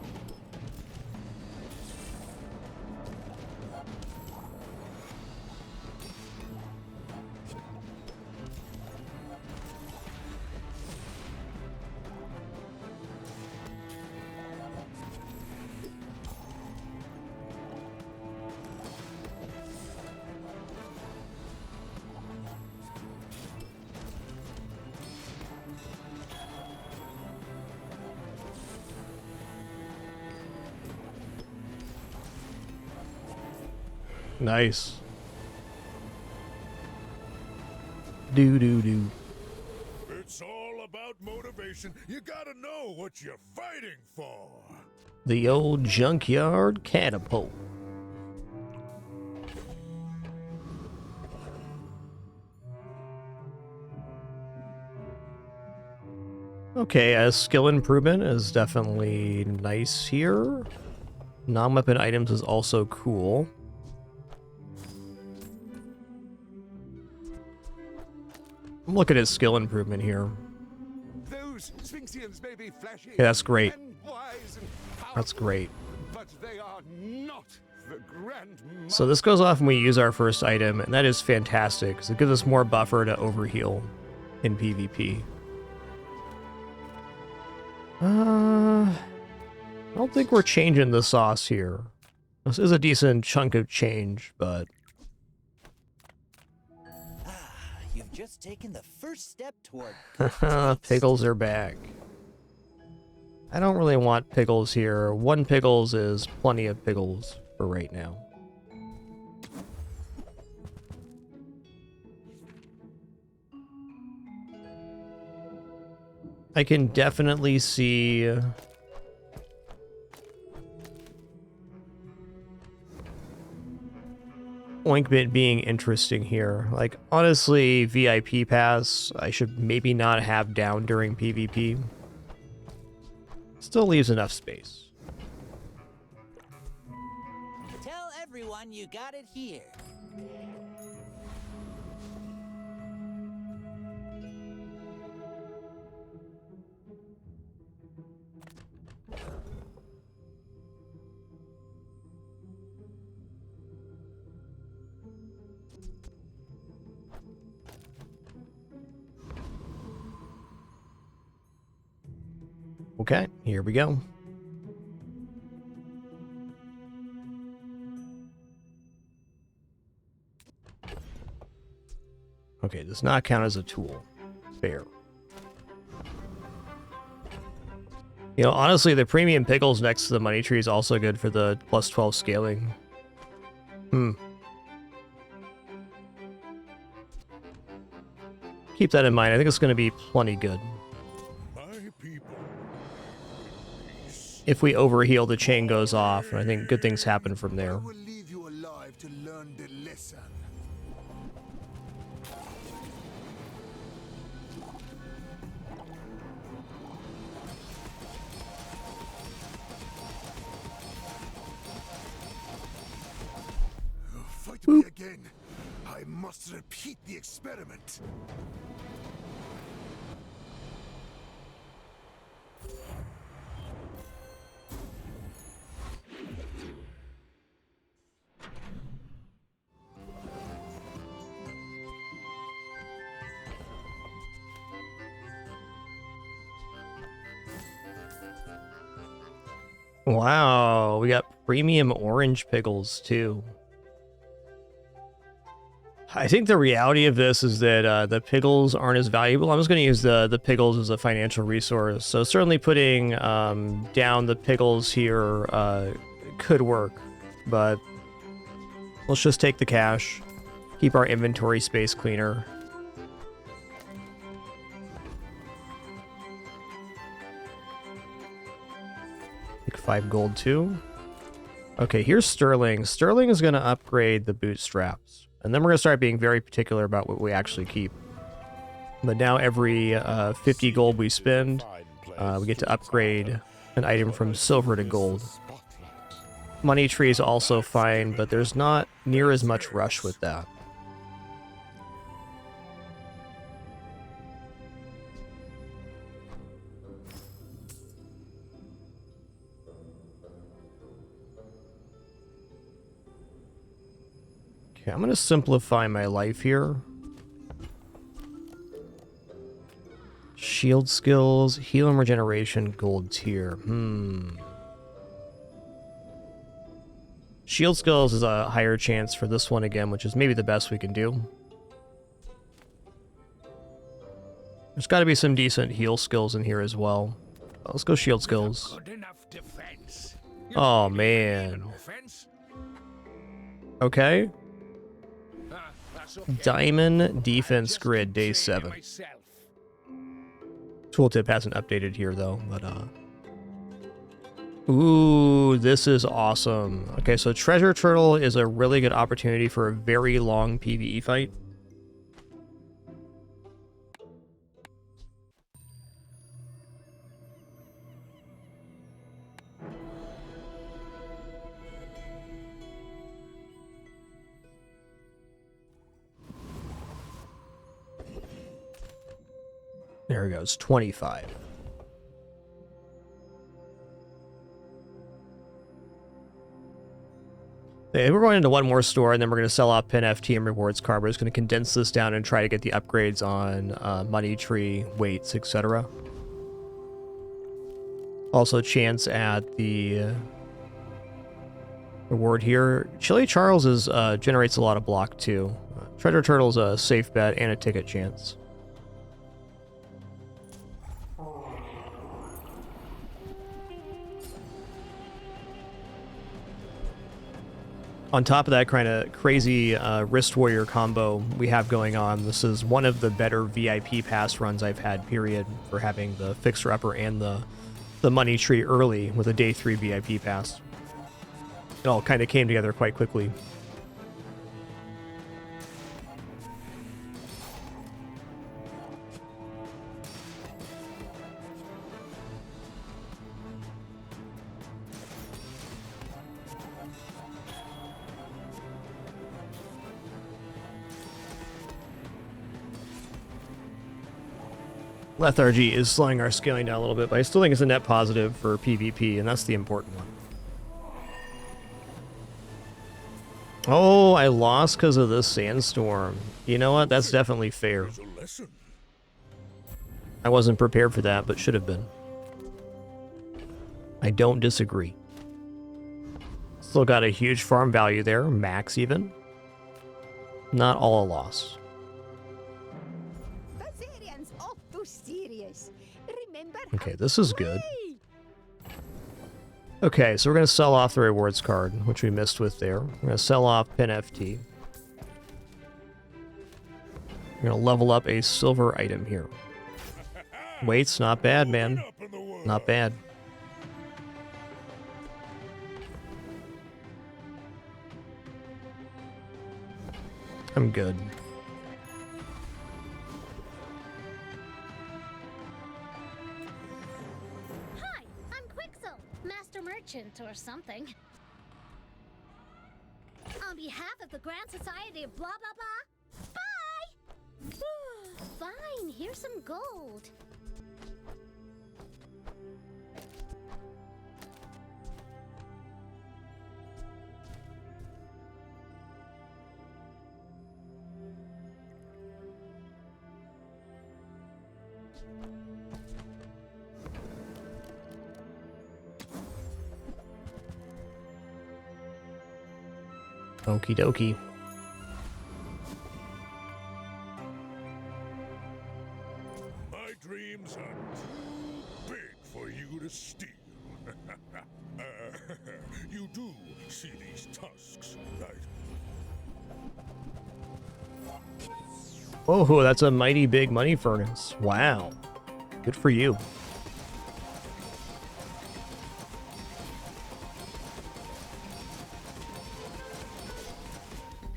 Nice. Do. It's all about motivation. You gotta know what you're fighting for. The old junkyard catapult. Okay, a skill improvement is definitely nice here. Non-weapon items is also cool. Look at his skill improvement here. Those Sphinxians may be flashy, Okay, that's great. and wise and powerful, That's great. but they are not the grand. So this goes off when we use our first item, and that is fantastic, because it gives us more buffer to overheal in PvP. I don't think we're changing the sauce here. This is a decent chunk of change, but... You've just taken the first step toward... Pickles are back. I don't really want pickles here. 1 pickles is plenty of pickles for right now. I can definitely see... ointment being interesting here. Like, honestly, VIP pass, I should maybe not have down during PvP. Still leaves enough space. Tell everyone you got it here. Okay, here we go. Okay, does not count as a tool. Fair. You know, honestly, the premium pickles next to the money tree is also good for the plus 12 scaling. Keep that in mind. I think it's going to be plenty good. If we overheal, the chain goes off, and I think good things happen from there. Leave you alive to learn the lesson. Fight me again. I must repeat the experiment. Wow, we got premium orange pickles too. I think the reality of this is that the pickles aren't as valuable. I'm just going to use the pickles as a financial resource. So certainly putting down the pickles here could work, but let's just take the cash, keep our inventory space cleaner. Take 5 gold too. Okay, here's Sterling. Sterling is going to upgrade the bootstraps. And then we're going to start being very particular about what we actually keep. But now every 50 gold we spend, we get to upgrade an item from silver to gold. Money tree is also fine, but there's not near as much rush with that. Okay, I'm going to simplify my life here. Shield skills, heal and regeneration, gold tier. Shield skills is a higher chance for this one again, which is maybe the best we can do. There's got to be some decent heal skills in here as well. Let's go shield skills. Oh, man. Okay. Diamond defense grid, day 7. Tooltip hasn't updated here though, but ooh, this is awesome. Okay, so Treasure Turtle is a really good opportunity for a very long PvE fight. There it goes, 25. Okay, we're going into one more store, and then we're going to sell off Pin FT and rewards card. We're just going to condense this down and try to get the upgrades on money tree, weights, etc. Also, chance at the reward here. Chili Charles is generates a lot of block too. Treasure Turtle's a safe bet and a ticket chance. On top of that kind of crazy Wrist Warrior combo we have going on, this is one of the better VIP pass runs I've had, period, for having the Fixer Upper and the Money Tree early with a day 3 VIP pass. It all kind of came together quite quickly. lethargy is slowing our scaling down a little bit, but I still think it's a net positive for PvP, and that's the important one. Oh, I lost because of this sandstorm. You know what? That's definitely fair. I wasn't prepared for that, but should have been. I don't disagree. Still got a huge farm value there, max even. Not all a loss. Okay, this is good. Okay, so we're going to sell off the rewards card, which we missed with there. We're going to sell off Pin FT. We're going to level up a silver item here. Weights, not bad, man. Not bad. I'm good. Hi, I'm Quixel, Master Merchant or something. On behalf of the Grand Society of blah blah blah, bye! Fine, here's some gold. Okie dokie. My dreams are too big for you to steal. You do see these tusks, right? Oh, that's a mighty big money furnace. Wow. Good for you.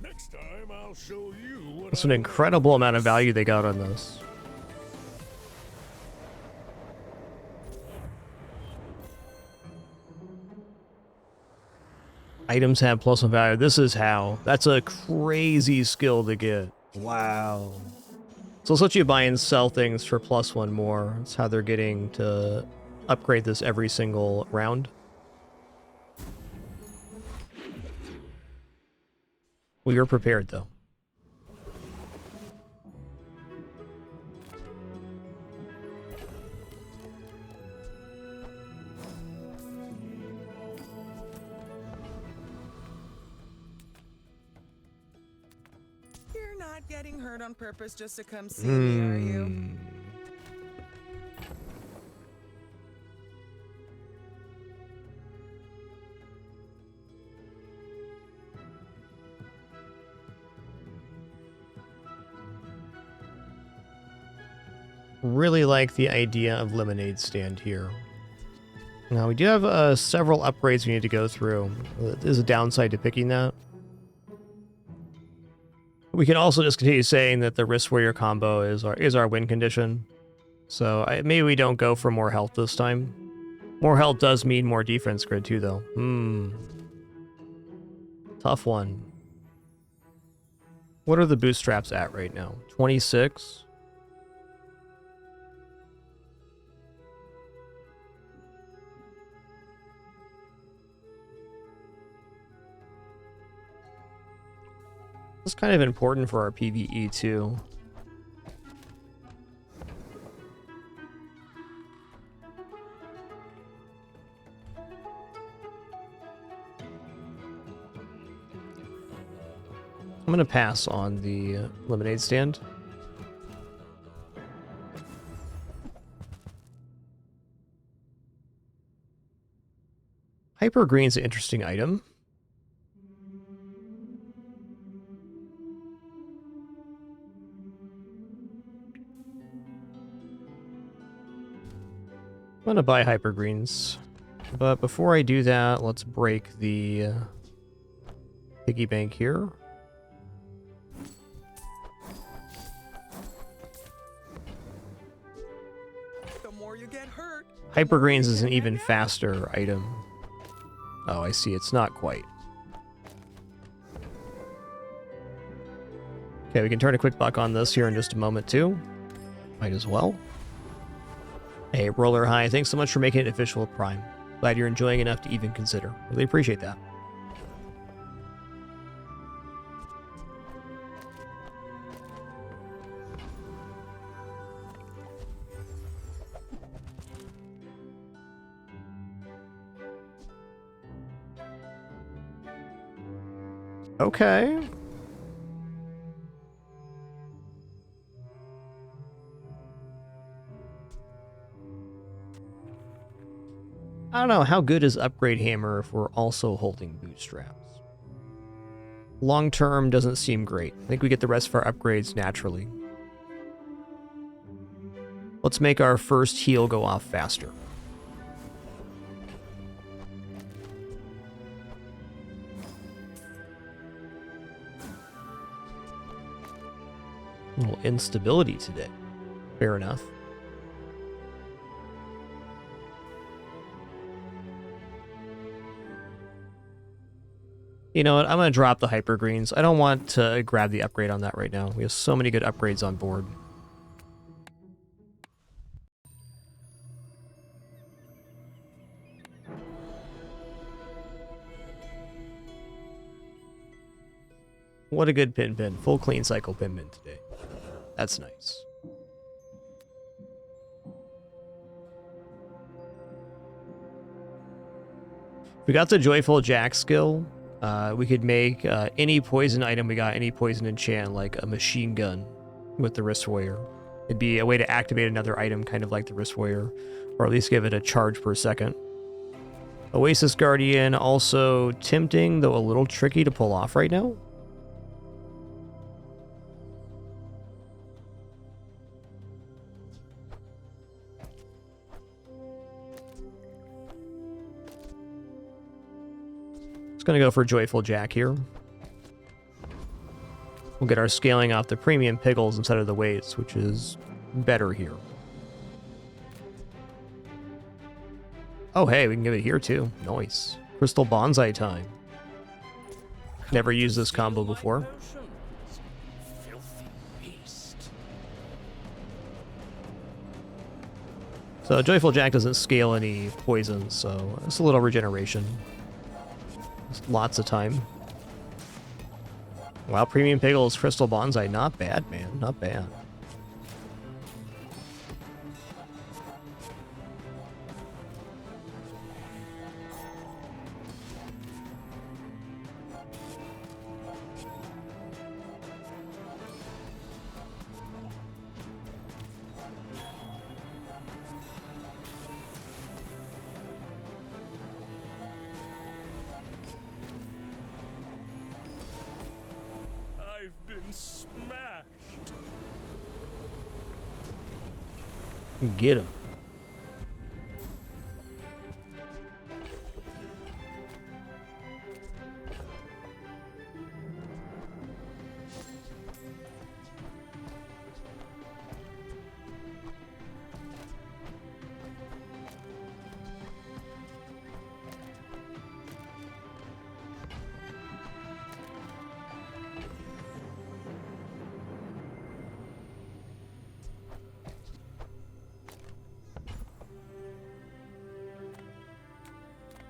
Next time I'll show you what That's an incredible amount of value they got on this. Items have +1 value. This is how. That's a crazy skill to get. Wow. So let's let you buy and sell things for +1 more. That's how they're getting to upgrade this every single round. We were prepared, though. You're not getting hurt on purpose just to come see me, are you? Really like the idea of lemonade stand here. Now we do have several upgrades we need to go through. There's a downside to picking that. We can also just continue saying that the Wrist Warrior combo is our win condition. So maybe we don't go for more health this time. More health does mean more defense grid too, though. Tough one. What are the bootstraps at right now? 26? It's kind of important for our PvE too. I'm going to pass on the lemonade stand. Hyper Green's an interesting item. I'm gonna buy hyper greens, but before I do that, let's break the piggy bank here. The more you get hurt. Hyper greens is an even faster item. Oh, I see. It's not quite. Okay, we can turn a quick buck on this here in just a moment too. Might as well. Hey, Roller High, thanks so much for making it official with Prime. Glad you're enjoying enough to even consider. Really appreciate that. Okay. I don't know, how good is Upgrade Hammer if we're also holding bootstraps? Long term doesn't seem great. I think we get the rest of our upgrades naturally. Let's make our first heal go off faster. A little instability today. Fair enough. You know what? I'm going to drop the hyper greens. I don't want to grab the upgrade on that right now. We have so many good upgrades on board. What a good pin. Full clean cycle pin today. That's nice. We got the Joyful Jack skill. We could make any poison item we got, any poison enchant, like a machine gun with the Wrist Warrior. It'd be a way to activate another item kind of like the Wrist Warrior, or at least give it a charge per second. Oasis Guardian, also tempting, though a little tricky to pull off right now. Gonna go for Joyful Jack here. We'll get our scaling off the premium pickles instead of the weights, which is better here. Oh hey, we can give it here too. Nice. Crystal Bonsai time. Never used this combo before. So Joyful Jack doesn't scale any poison, so it's a little regeneration. Lots of time. Wow, Premium Pickles, Crystal Bonsai, not bad, man, not bad. Get him.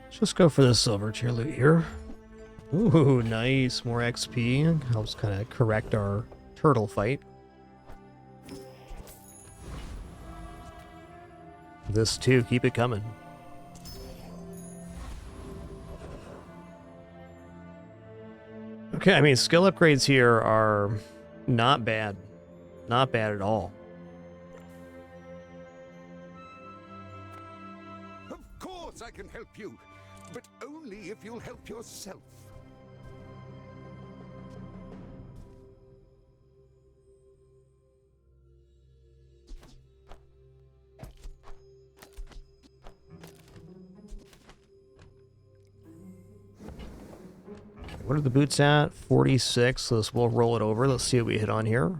Just go for the silver tier loot here. Ooh, nice. More XP. Helps kind of correct our turtle fight. This too, keep it coming. Okay, I mean, skill upgrades here are not bad. Not bad at all. Of course I can help you, but only if you'll help yourself. What are the boots at? 46. So we'll roll it over. Let's see what we hit on here.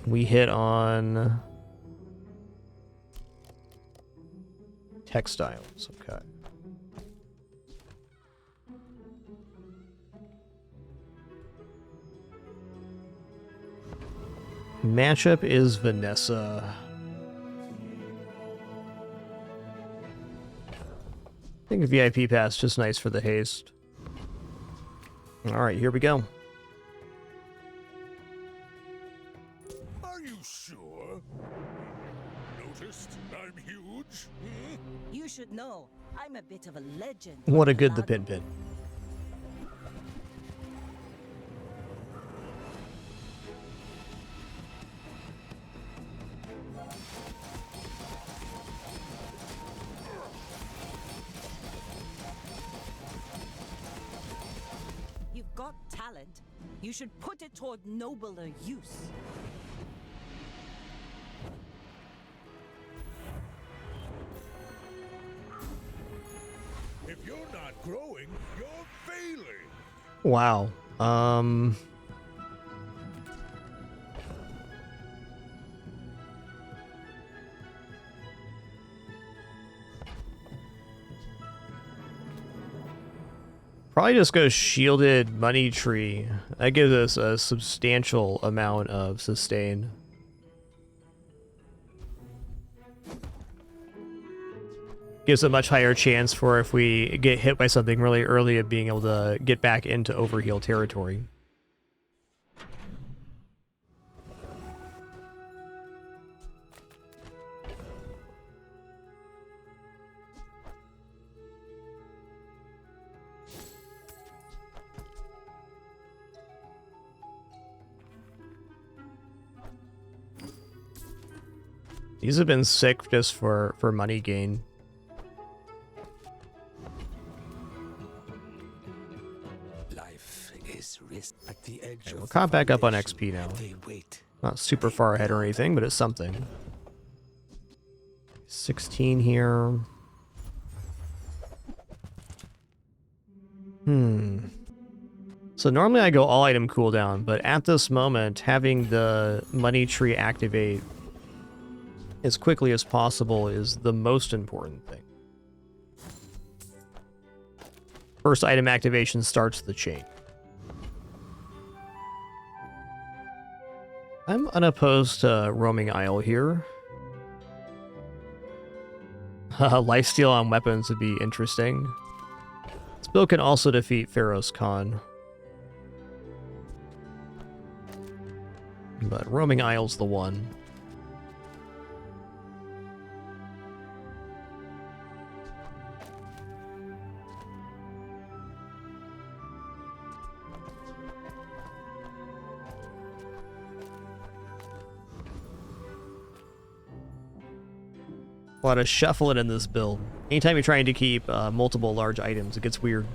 We hit on textiles. Okay. Matchup is Vanessa. I think VIP pass just nice for the haste. Alright, here we go. Are you sure? Noticed I'm huge? You should know, I'm a bit of a legend. What a good the pin pin. You've got talent. You should put it toward nobler use. If you're not growing, you're failing. Wow. Probably just go shielded money tree. That gives us a substantial amount of sustain. Gives a much higher chance for if we get hit by something really early of being able to get back into overheal territory. These have been sick just for money gain. Life is risk at the edge. Okay, we're caught back up on XP now. Not super far ahead or anything, but it's something. 16 here. So normally I go all item cooldown, but at this moment, having the money tree activate as quickly as possible is the most important thing. First item activation starts the chain. I'm unopposed to roaming Isle here. Lifesteal on weapons would be interesting. This build can also defeat Pharaoh's Khan. But roaming Isle's the one. A lot of shuffling in this build. Anytime you're trying to keep multiple large items, it gets weird.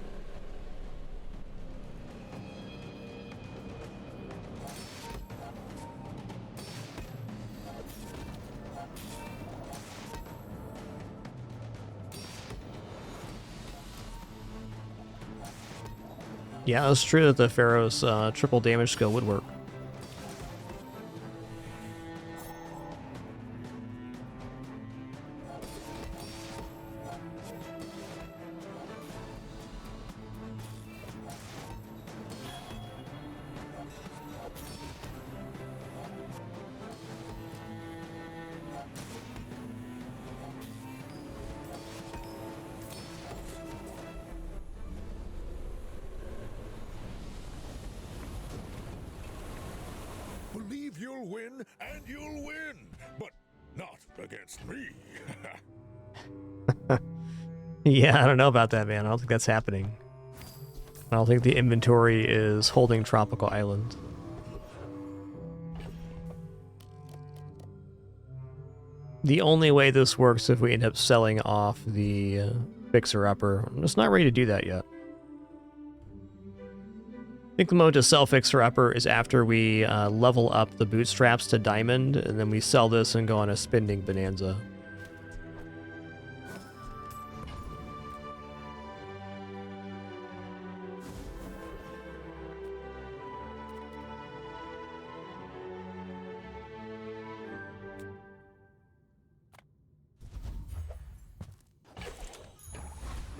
Yeah, it's true that the Pharaoh's triple damage skill would work. Believe you'll win, and you'll win, but not against me. Yeah, I don't know about that, man. I don't think that's happening. I don't think the inventory is holding Tropical Island. The only way this works is if we end up selling off the Fixer-Upper. I'm just not ready to do that yet. I think the moment to sell Fixer-Upper is after we level up the bootstraps to Diamond, and then we sell this and go on a spending bonanza.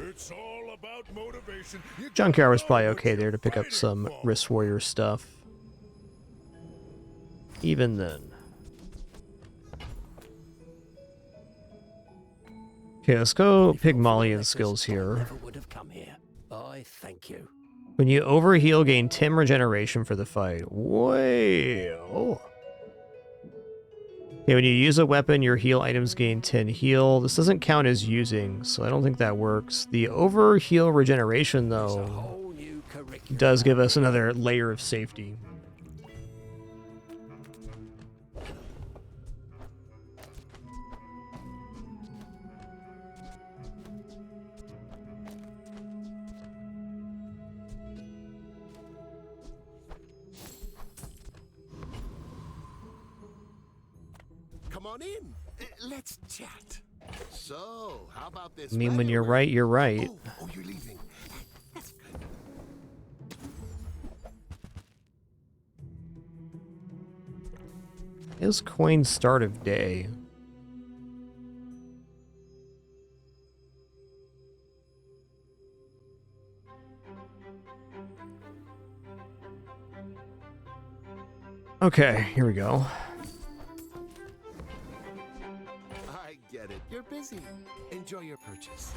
It's all about motivation. Junkyard was probably okay there to pick up some Wrist Warrior stuff. even then. Okay, let's go Pygmalion skills here. Never would have come here. I thank you. When you overheal, gain 10 regeneration for the fight. Well. Okay, when you use a weapon, your heal items gain 10 heal. This doesn't count as using, so I don't think that works. The overheal regeneration, though, does give us another layer of safety. Come on in. Let's chat. So, how about this? I mean, when you're right, you're right. Oh, you're leaving. That's good. Is coin start of day? Okay, here we go. I get it. You're busy. Enjoy your purchase.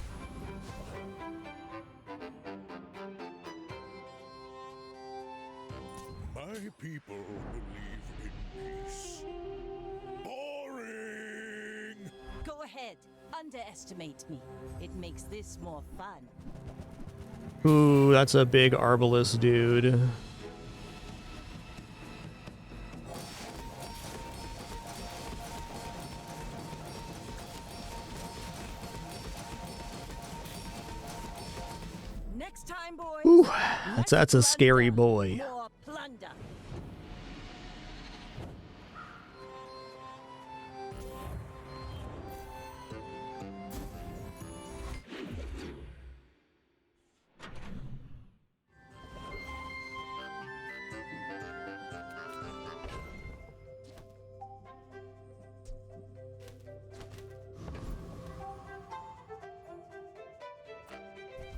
My people believe in peace. Boring! Go ahead. Underestimate me. It makes this more fun. Ooh, that's a big Arbalest dude. Next time, boys. Ooh, that's a scary boy. More plunder.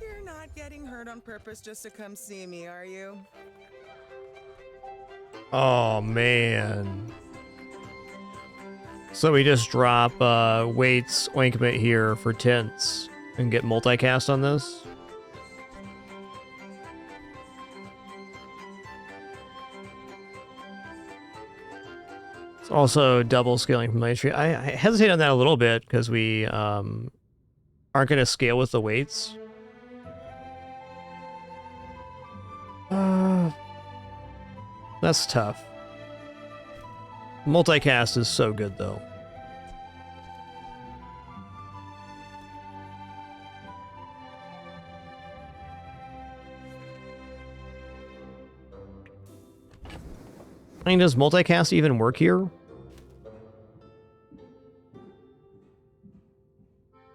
You're not getting hurt on purpose just to come see me, are you? Oh, man. So we just drop Wait's ointment here for tints and get multicast on this? It's also double scaling from my tree. I hesitate on that a little bit because we aren't going to scale with the weights. That's tough. Multicast is so good, though. I mean, does multicast even work here?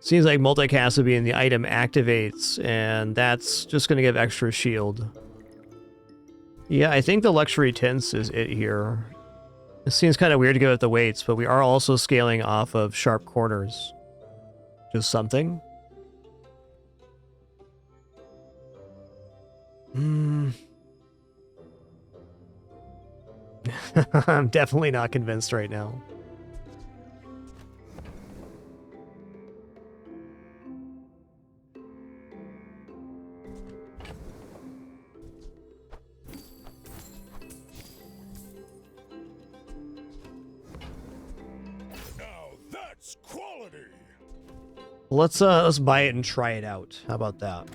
Seems like multicast would be in the item activates, and that's just going to give extra shield. Yeah, I think the luxury tints is it here. It seems kind of weird to go with the weights, but we are also scaling off of sharp corners. Just something. I'm definitely not convinced right now. Now that's quality! Let's buy it and try it out. How about that?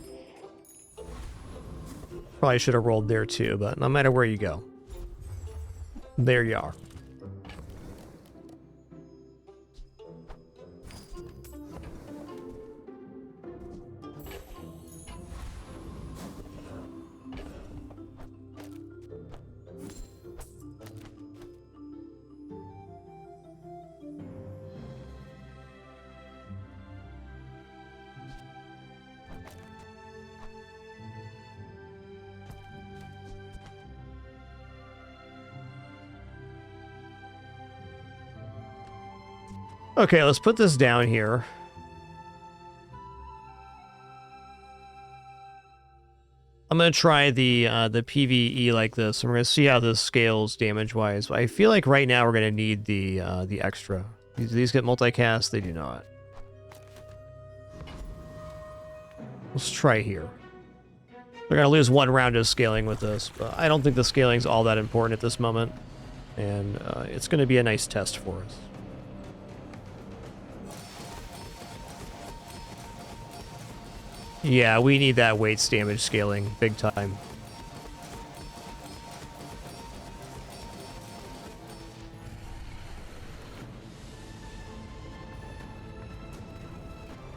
Probably should have rolled there too, but no matter where you go. There you are. Okay, let's put this down here. I'm gonna try the PvE like this, and we're gonna see how this scales damage-wise. I feel like right now we're gonna need the extra. These get multicast, they do not. Let's try here. We're gonna lose 1 round of scaling with this, but I don't think the scaling's all that important at this moment, and it's gonna be a nice test for us. Yeah, we need that weights damage scaling big time.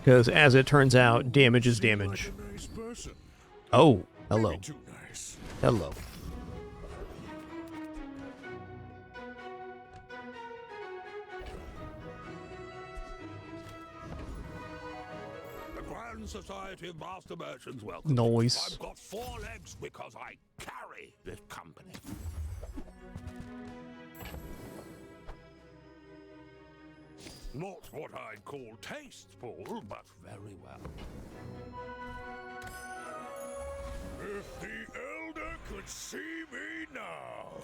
Because as it turns out, damage is damage. Oh, hello. Hello. Society of Master Merchants, welcome. Noise. I've got 4 legs because I carry this company. Not what I'd call tasteful, but very well. If the Elder could see me now.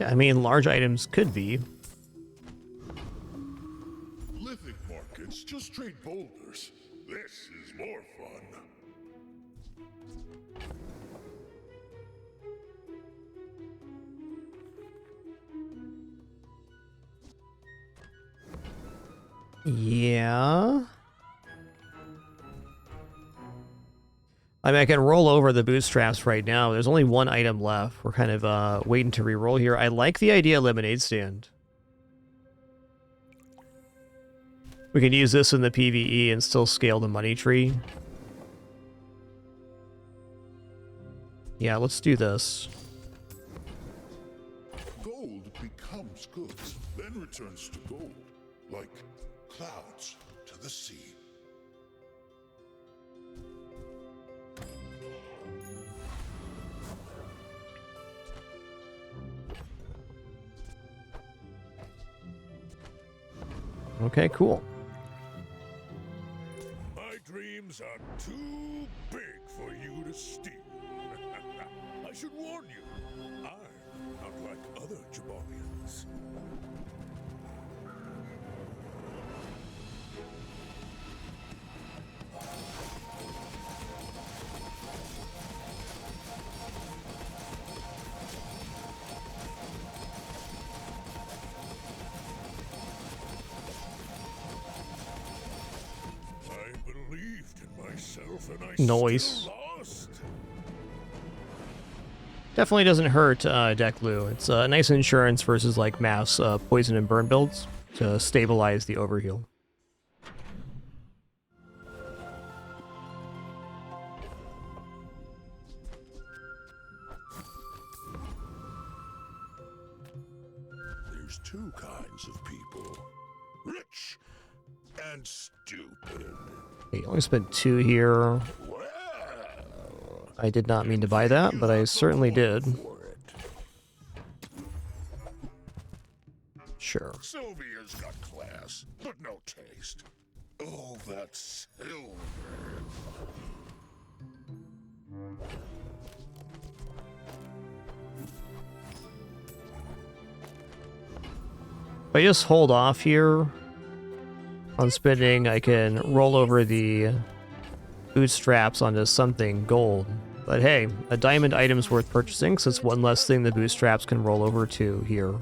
I mean, large items could be. Lithic markets just trade boulders. This is more fun. Yeah. I mean, I can roll over the bootstraps right now. There's only 1 item left. We're kind of waiting to re-roll here. I like the idea of lemonade stand. We can use this in the PvE and still scale the money tree. Yeah, let's do this. Gold becomes goods, then returns to gold, like clouds to the sea. Okay, cool. My dreams are too big for you to steal. I should warn you, I'm not like other Jabarians. Noise. Definitely doesn't hurt Deklu. It's a nice insurance versus like mass poison and burn builds to stabilize the overheal. There's 2 kinds of people. Rich and stupid. Okay, only spent 2 here. I did not mean to buy that, but I certainly did. Sure. Sylvia's got class, but no taste. Oh, that silver. If I just hold off here on spending, I can roll over the bootstraps onto something gold. But hey, a diamond item's worth purchasing, so it's 1 less thing the bootstraps can roll over to here.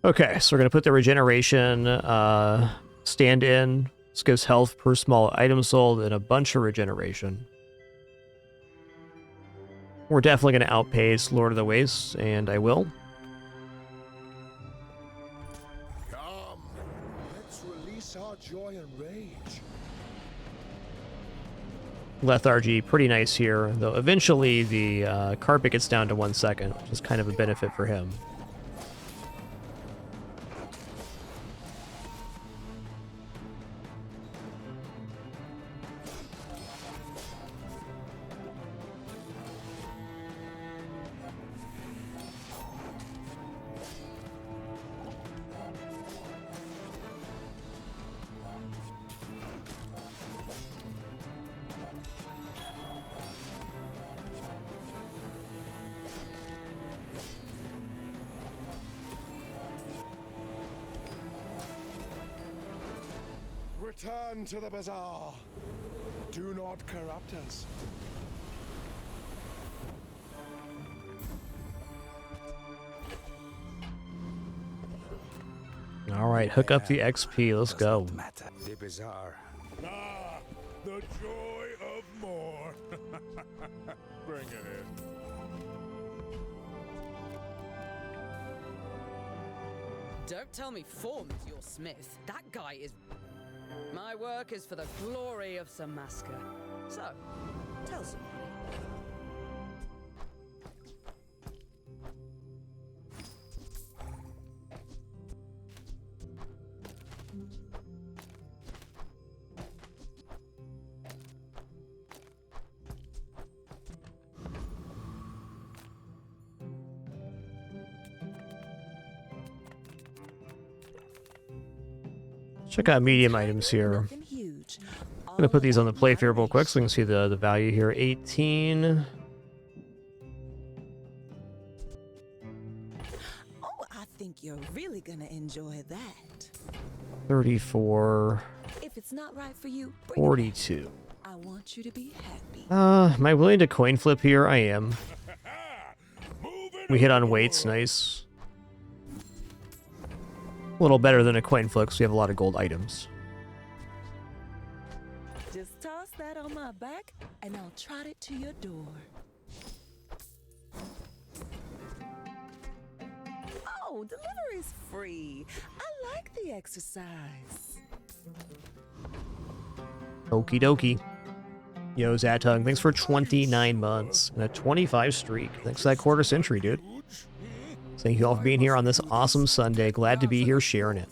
Okay, so we're going to put the regeneration stand in. This gives health per small item sold and a bunch of regeneration. We're definitely going to outpace Lord of the Wastes, and I will. Come, let's release our joy and rage. Lethargy, pretty nice here, though eventually the carpet gets down to 1 second, which is kind of a benefit for him. Return to the bazaar. Do not corrupt us. All right, hook up the XP. Let's go. The bazaar. Ah, the joy of more. Bring it in. Don't tell me Form's your smith. That guy is... My work is for the glory of Samaska. So, tell somebody. Check out medium items here. I'm gonna put these on the playfield real quick so we can see the value here. 18. Oh, I think you're really gonna enjoy that. 34. If it's not right for you, 42. I want you to be happy. Am I willing to coin flip here? I am. We hit on weights, nice. A little better than a coin flip because we have a lot of gold items. Just toss that on my back and I'll trot it to your door. Oh, delivery's free. I like the exercise. Okie dokie. Yo, Zatug, thanks for 29 months and a 25 streak. Thanks for that quarter century, dude. Thank you all for being here on this awesome Sunday. Glad to be here sharing it.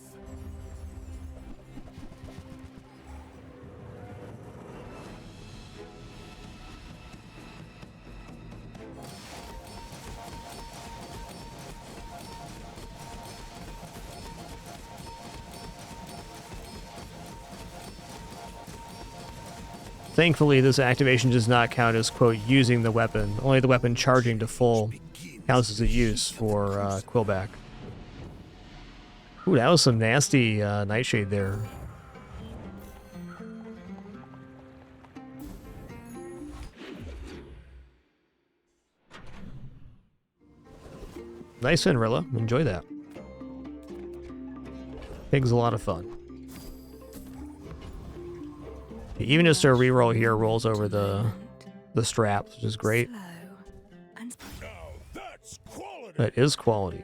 Thankfully, this activation does not count as, quote, using the weapon. Only the weapon charging to full counts as a use for Quillback. Ooh, that was some nasty Nightshade there. Nice Finrilla. Enjoy that. Pig's a lot of fun. Even just a reroll here rolls over the straps, which is great. That is quality.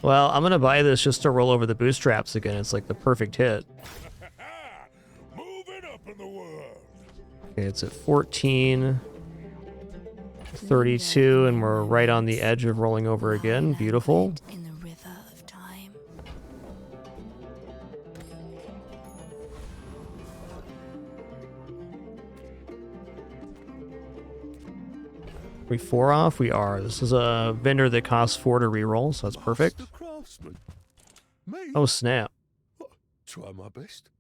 Well, I'm gonna buy this just to roll over the bootstraps again. It's like the perfect hit. Moving up in the world. Okay, it's at 14, 32, and we're right on the edge of rolling over again. Beautiful. In the river of time. We 4 off? We are. This is a vendor that costs 4 to reroll, so that's perfect. Oh, snap. Try my best.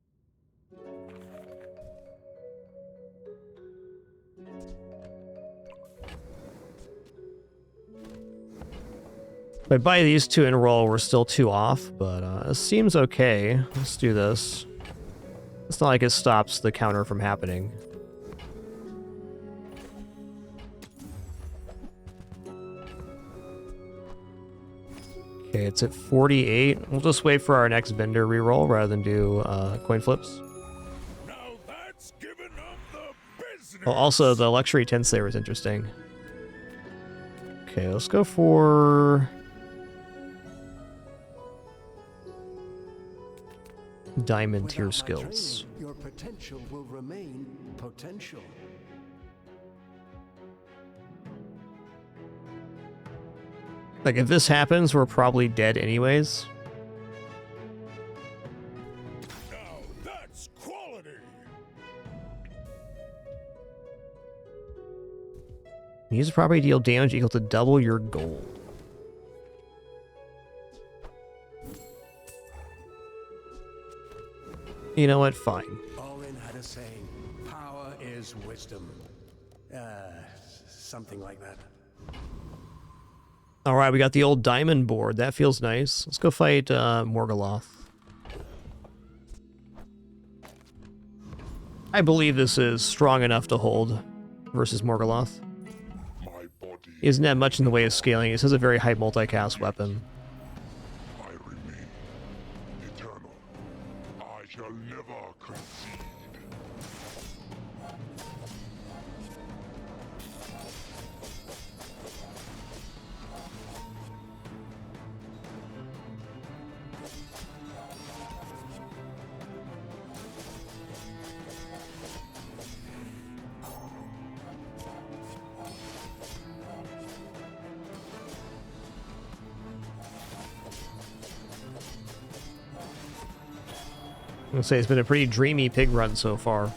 If I buy these 2 in a roll, we're still 2 off, but it seems okay. Let's do this. It's not like it stops the counter from happening. Okay, it's at 48. We'll just wait for our next vendor reroll rather than do coin flips. Now that's giving up the business. Oh, also, the luxury Tinslayer is interesting. Okay, let's go for diamond tier skills. Your potential will remain potential. Like, if this happens, we're probably dead anyways. Now that's quality. Use a property deal damage equal to double your gold. You know what? Fine. Olin had a saying, power is wisdom. Something like that. All right, we got the old diamond board. That feels nice. Let's go fight Morgoloth. I believe this is strong enough to hold versus Morgoloth. He doesn't have much in the way of scaling. He has a very high multicast weapon. I remain eternal. I shall never concede. I'm gonna say it's been a pretty dreamy pig run so far.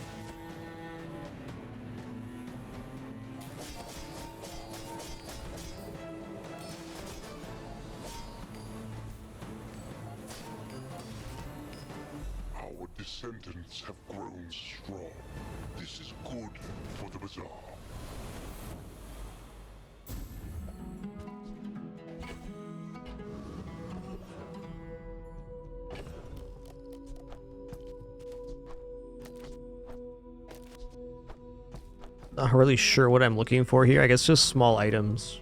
Our descendants have grown strong. This is good for the bazaar. Not really sure what I'm looking for here. I guess just small items.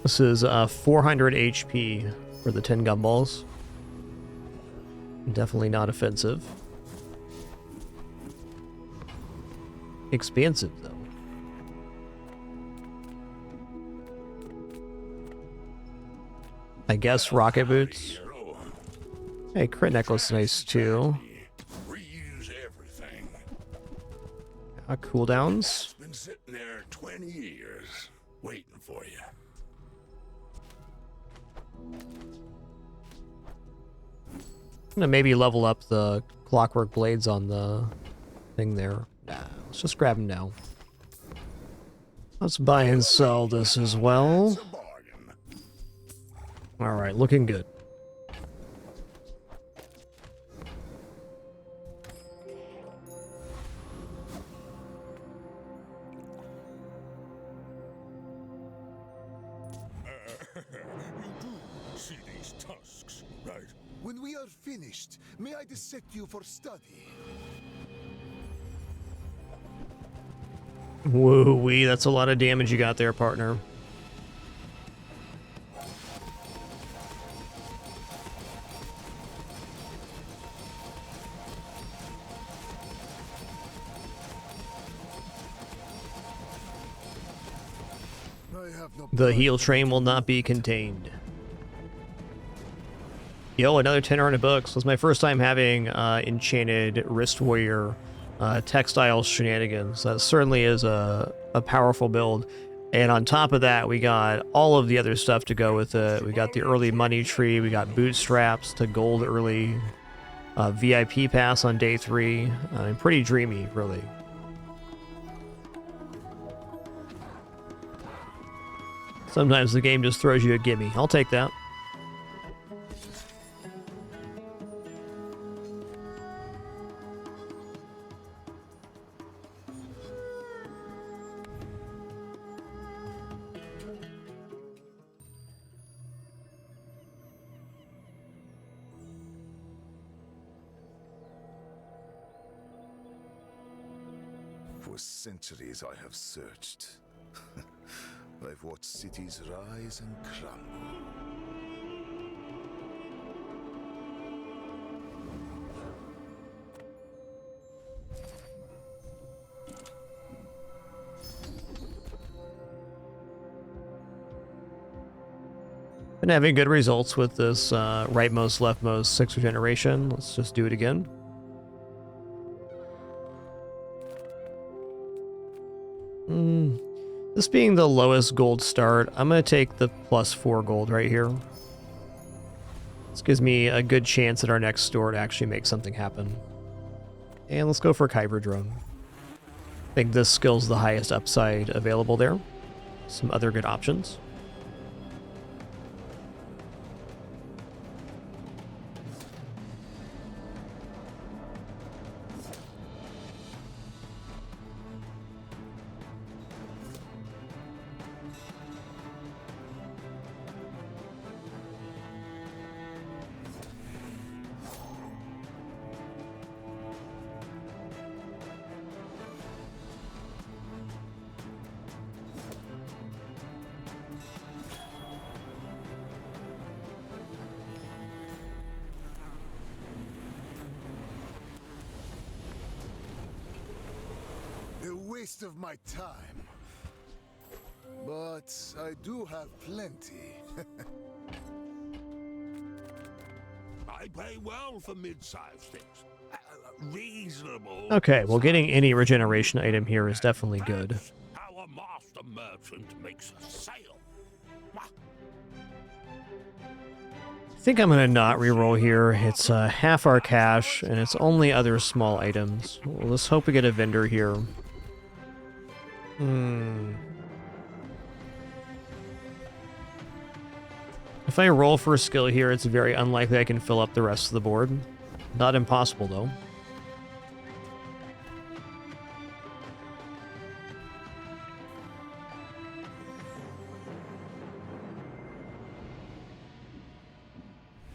This is 400 HP for the 10 gumballs. Definitely not offensive. Expansive, though. I guess rocket boots. Hey, crit necklace nice too. Reuse everything. Cooldowns. Been sitting there 20 years, waiting for you. I'm gonna maybe level up the clockwork blades on the thing there. Nah, let's just grab them now. Let's buy and sell this as well. Alright, looking good. You do see these tusks, right? When we are finished, may I dissect you for study? Woo-wee, that's a lot of damage you got there, partner. The heal train will not be contained. Yo, another 10 books. This was my first time having enchanted wrist warrior textile shenanigans. That certainly is a powerful build. And on top of that, we got all of the other stuff to go with it. We got the early money tree. We got bootstraps to gold early. VIP pass on day 3. Pretty dreamy, really. Sometimes the game just throws you a gimme. I'll take that. For centuries I have searched. I've watched cities rise and crumble. Been having good results with this rightmost, leftmost 6th generation. Let's just do it again. This being the lowest gold start, I'm going to take the +4 gold right here. This gives me a good chance at our next store to actually make something happen. And let's go for Kyber Drone. I think this skill's the highest upside available there. Some other good options. waste of my time. But I do have plenty. I pay well for mid-sized things. Reasonable. Okay, well, getting any regeneration item here is definitely good. How a master merchant makes a sale. I think I'm gonna not reroll here. It's half our cash, and it's only other small items. Well, let's hope we get a vendor here. If I roll for a skill here, it's very unlikely I can fill up the rest of the board. Not impossible, though.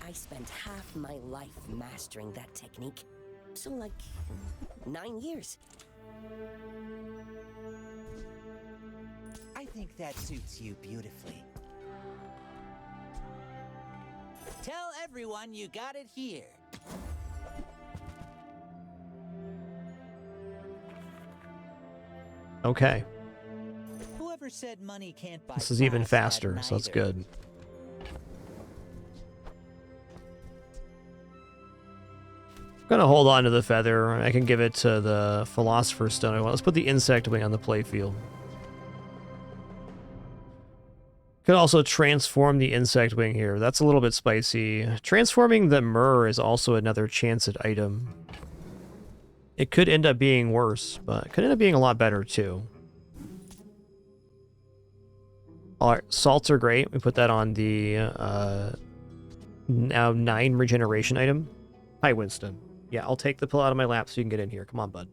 I spent half my life mastering that technique. So, like, 9 years. I think that suits you beautifully. Tell everyone you got it here. Okay. Whoever said money can't buy This is even class faster, had so that's neither. good. I'm gonna hold on to the feather. I can give it to the Philosopher's Stone. Let's put the insect wing on the playfield. Could also transform the insect wing here. That's a little bit spicy. Transforming the myrrh is also another chanced item. It could end up being worse, but it could end up being a lot better too. Alright, salts are great. We put that on the now 9 regeneration item. Hi, Winston. Yeah, I'll take the pill out of my lap so you can get in here. Come on, bud.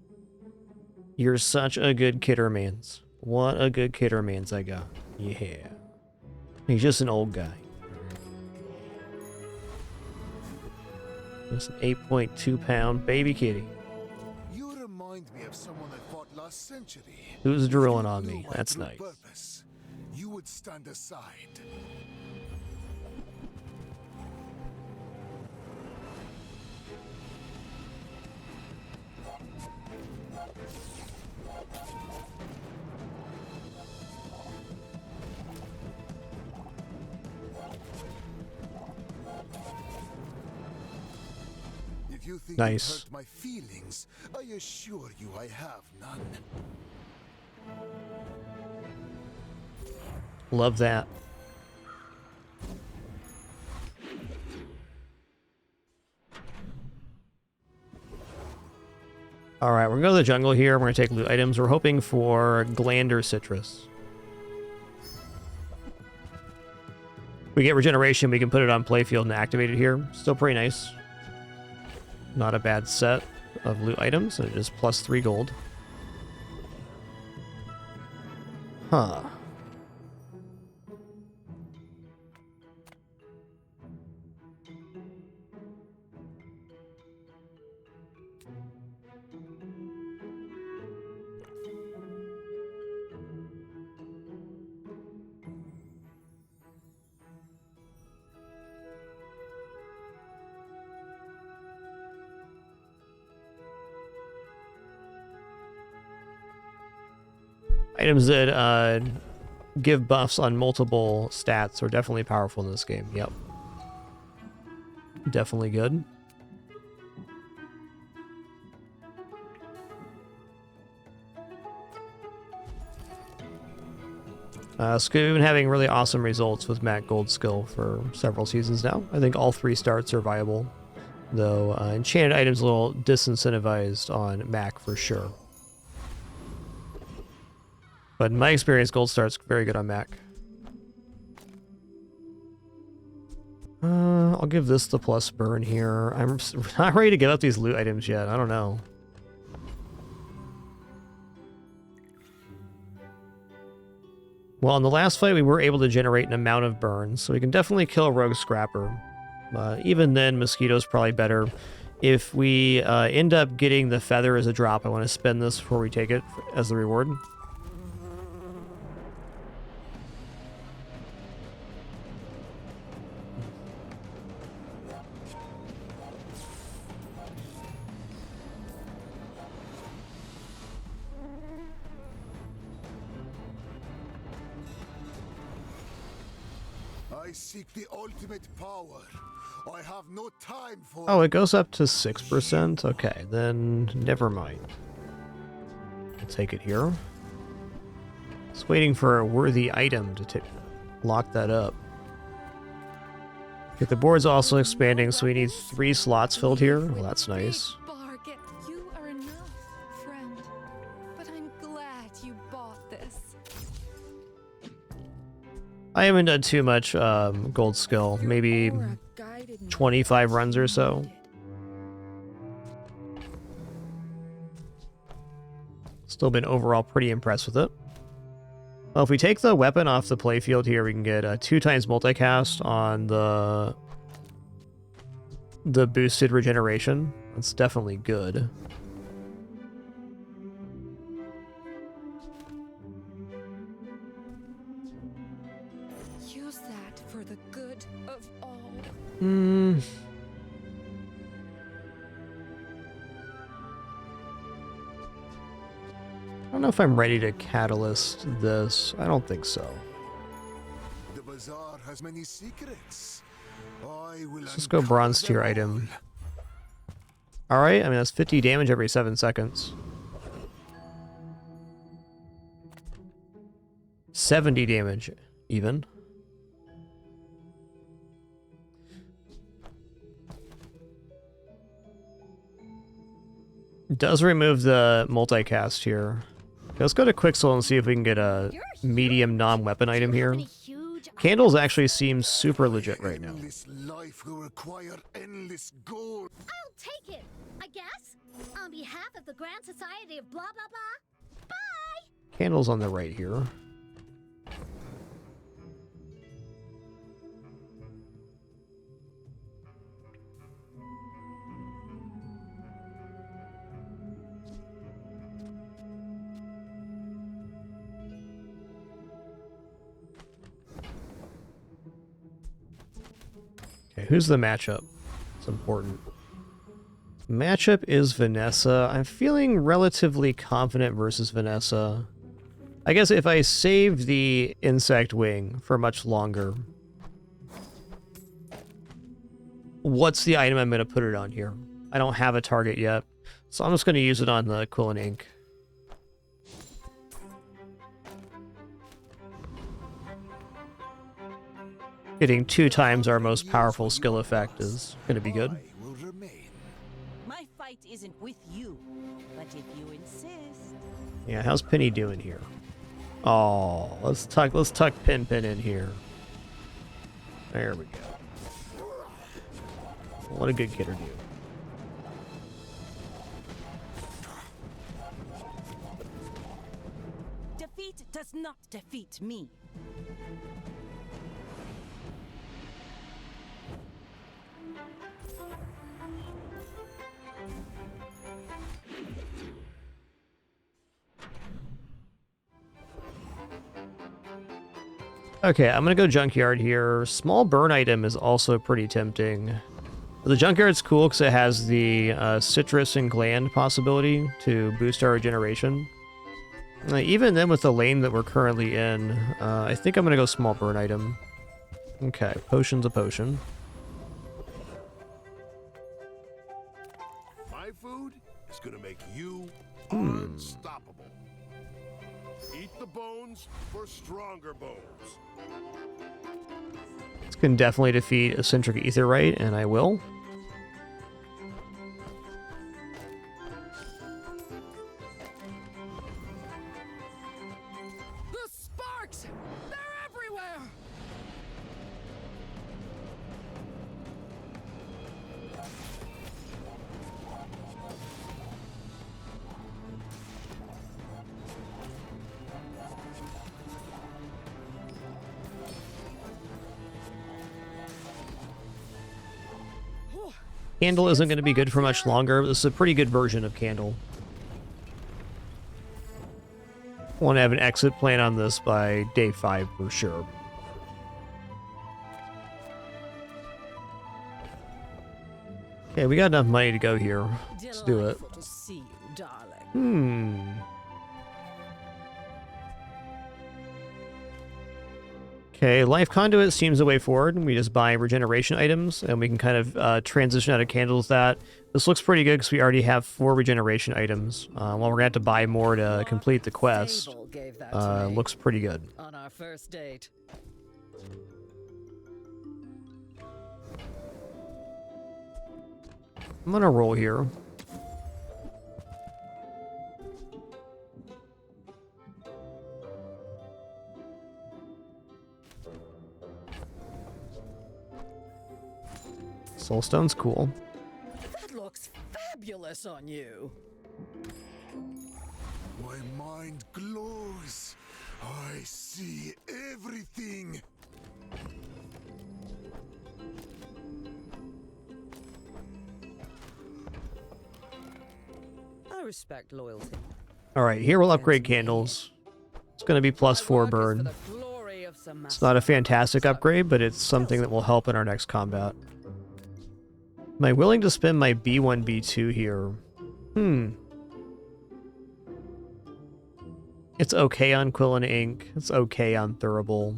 You're such a good kidder-mans. What a good kidder-mans I got. Yeah. He's just an old guy. Just an 8.2 pound baby kitty. You remind me of someone I fought last century. Who's If drilling you on knew me? my That's true nice. purpose, you would stand aside. If you think Nice. you hurt my feelings, I assure you I have none. Love that. Alright, we're gonna go to the jungle here. We're gonna take loot items. We're hoping for Glander Citrus. We get regeneration, we can put it on playfield and activate it here. Still pretty nice. Not a bad set of loot items. It is plus 3 gold. Huh. Items that give buffs on multiple stats are definitely powerful in this game. Yep. Definitely good. So we've been having really awesome results with Mac Gold skill for several seasons now. I think all 3 starts are viable, though enchanted items a little disincentivized on Mac for sure. But in my experience, Gold Star's very good on Mac. I'll give this the plus burn here. I'm not ready to give up these loot items yet. I don't know. Well, in the last fight, we were able to generate an amount of burns, so we can definitely kill a Rogue Scrapper. Even then, Mosquito's probably better. If we end up getting the feather as a drop, I want to spend this before we take it as the reward. I seek the ultimate power. I have no time for... Oh, it goes up to 6%? Okay, then never mind. I'll take it here. Just waiting for a worthy item to lock that up. Okay, the board's also expanding, so we need 3 slots filled here. Well, that's nice. Bargain. You are enough, friend. But I'm glad you bought this. I haven't done too much gold skill. Maybe 25 runs or so. Still been overall pretty impressed with it. Well, if we take the weapon off the playfield here, we can get 2 times multicast on the boosted regeneration. That's definitely good. Use that for the good of all. I don't know if I'm ready to catalyst this. I don't think so. The bazaar has many secrets. Let's just go bronze tier item. Alright, I mean that's 50 damage every 7 seconds. 70 damage, even. It does remove the multicast here. Okay, let's go to Quixel and see if we can get a medium non-weapon item here. Candles actually seem super legit right now. This life will require endless gold. I'll take it, I guess. On behalf of the Grand Society of blah blah blah. Bye! Candles on the right here. Okay, who's the matchup? It's important. Matchup is Vanessa. I'm feeling relatively confident versus Vanessa. I guess if I save the insect wing for much longer, what's the item I'm going to put it on here? I don't have a target yet, so I'm just going to use it on the Quill and Ink. Getting 2 times our most powerful skill effect is going to be good. My fight isn't with you, but if you insist. Yeah, how's Penny doing here? Oh, let's tuck Pin in here. There we go. What a good kidder do. Defeat does not defeat me. Okay, I'm gonna go Junkyard here. Small burn item is also pretty tempting. The Junkyard's cool because it has the citrus and gland possibility to boost our regeneration. Even then with the lane that we're currently in, I think I'm gonna go small burn item. Okay, potion's a potion. My food is gonna make you unstoppable. Eat the bones for stronger bones. This can definitely defeat Eccentric Aetheryte, and I will. The sparks! They're everywhere! Candle isn't going to be good for much longer, but this is a pretty good version of Candle. Want to have an exit plan on this by day 5 for sure. Okay, we got enough money to go here. Let's do it. Delightful to see you, darling. Okay, Life Conduit seems the way forward. We just buy regeneration items, and we can kind of transition out of candles that. This looks pretty good because we already have 4 regeneration items. Well, we're going to have to buy more to complete the quest. Fable gave that to me Looks pretty good. on our first date. I'm going to roll here. Soulstone's cool. That looks fabulous on you. My mind glows. I see everything. I respect loyalty. Alright, here we'll upgrade candles. It's going to be plus 4 burn. It's not a fantastic upgrade, but it's something that will help in our next combat. Am I willing to spend my B1, B2 here? It's okay on Quill and Ink. It's okay on Thurible.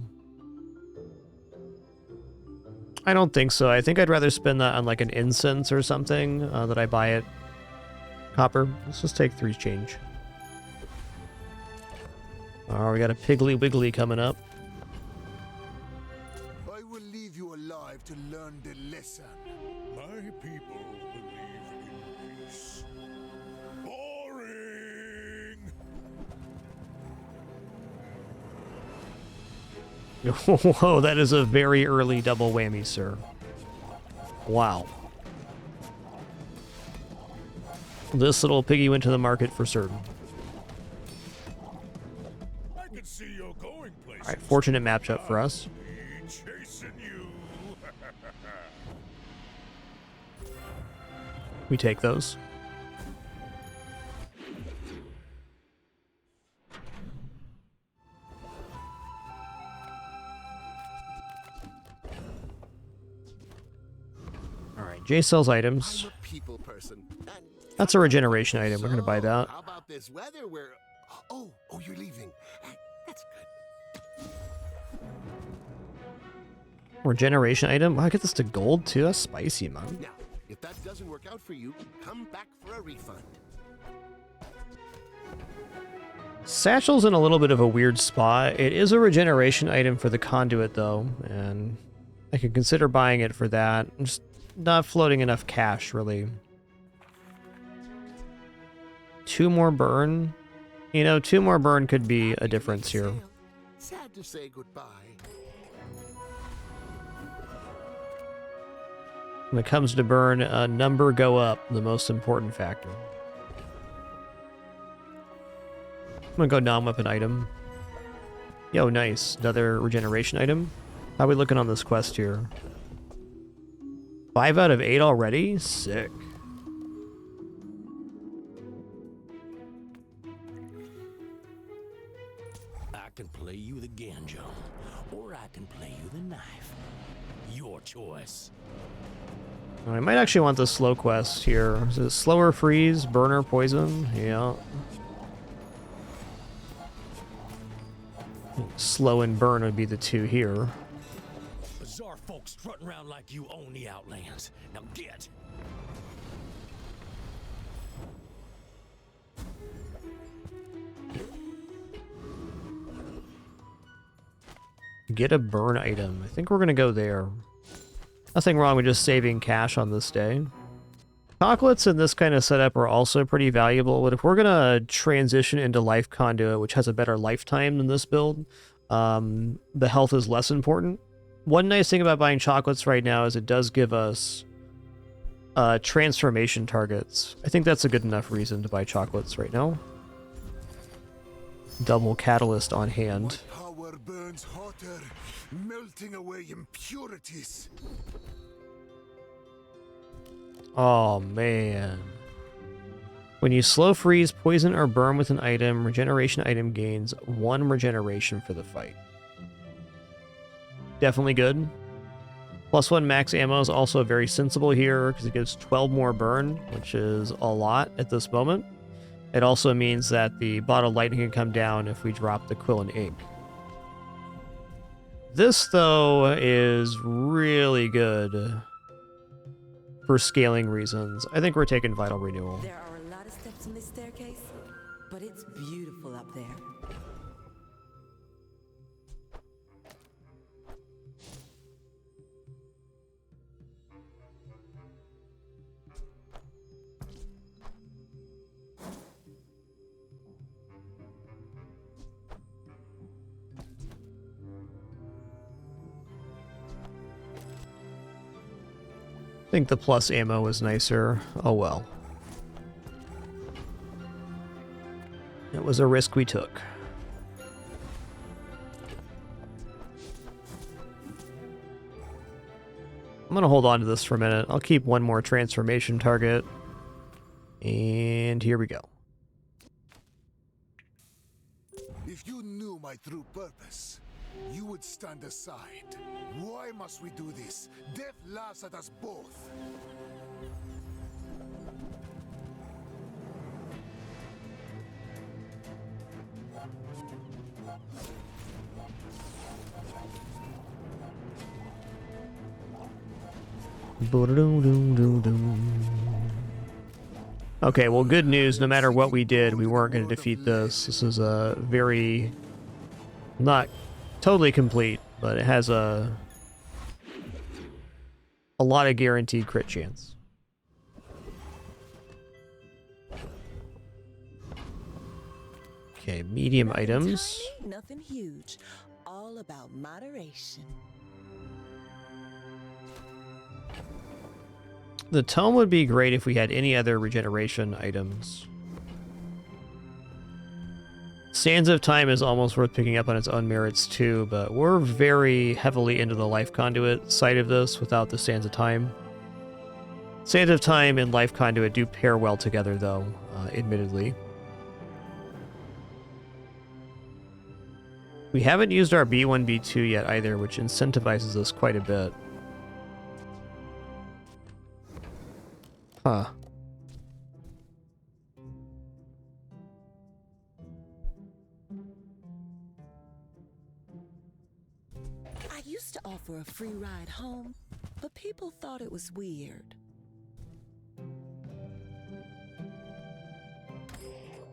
I don't think so. I think I'd rather spend that on like an incense or something that I buy at Copper. Let's just take 3 change. Oh, we got a Piggly Wiggly coming up. I will leave you alive to learn the lesson. My people believe in peace. Boring! Whoa, that is a very early double whammy, sir. Wow. This little piggy went to the market for certain. I can see you're going places. Alright, fortunate matchup for us. Chasing you. We take those. Alright, Jay sells items. I'm a people person. That's a regeneration item. We're going to buy that. How about this weather where... Oh, you're leaving. That's good. Regeneration item? Wow, I get this to gold too? That's spicy, man. Now, if that doesn't work out for you, come back for a refund. Satchel's in a little bit of a weird spot. It is a regeneration item for the conduit, though, and I could consider buying it for that. I'm just not floating enough cash, really. 2 more burn? You know, 2 more burn could be a difference here. Sad to say goodbye. When it comes to burn, number go up, the most important factor. I'm gonna go non-weapon item. Yo, nice. Another regeneration item. How are we looking on this quest here? 5 out of 8 already? Sick. I can play you the Ganjo, or I can play you the knife. Your choice. I might actually want the slow quest here. Is it slower freeze, burner, poison? Yeah. Slow and burn would be the 2 here. Bizarre folks strutting around like you own the Outlands. Now get. Get a burn item. I think we're gonna go there. Nothing wrong with just saving cash on this day. Chocolates in this kind of setup are also pretty valuable, but if we're gonna transition into Life Conduit, which has a better lifetime than this build, the health is less important. One nice thing about buying chocolates right now is it does give us transformation targets. I think that's a good enough reason to buy chocolates right now. Double catalyst on hand. Power burns hotter, melting away impurities. Oh, man. When you slow freeze, poison, or burn with an item, regeneration item gains 1 regeneration for the fight. Definitely good. +1 max ammo is also very sensible here because it gives 12 more burn, which is a lot at this moment. It also means that the bottle lightning can come down if we drop the quill and ink. This, though, is really good for scaling reasons. I think we're taking Vital Renewal. There are a lot of steps in this staircase, but it's beautiful up there. I think the plus ammo is nicer. Oh well. It was a risk we took. I'm gonna hold on to this for a minute. I'll keep one more transformation target. And here we go. If you knew my true purpose, you would stand aside. Why must we do this? Death laughs at us both. Okay, well, good news. No matter what we did, we weren't going to defeat this. This is a very... not totally complete, but it has a lot of guaranteed crit chance. Okay, medium items. Tiny, nothing huge. All about moderation. The tome would be great if we had any other regeneration items. Sands of Time is almost worth picking up on its own merits too, but we're very heavily into the Life Conduit side of this without the Sands of Time. Sands of Time and Life Conduit do pair well together though, admittedly. We haven't used our B1, B2 yet either, which incentivizes us quite a bit. Huh. I used to offer a free ride home, but people thought it was weird.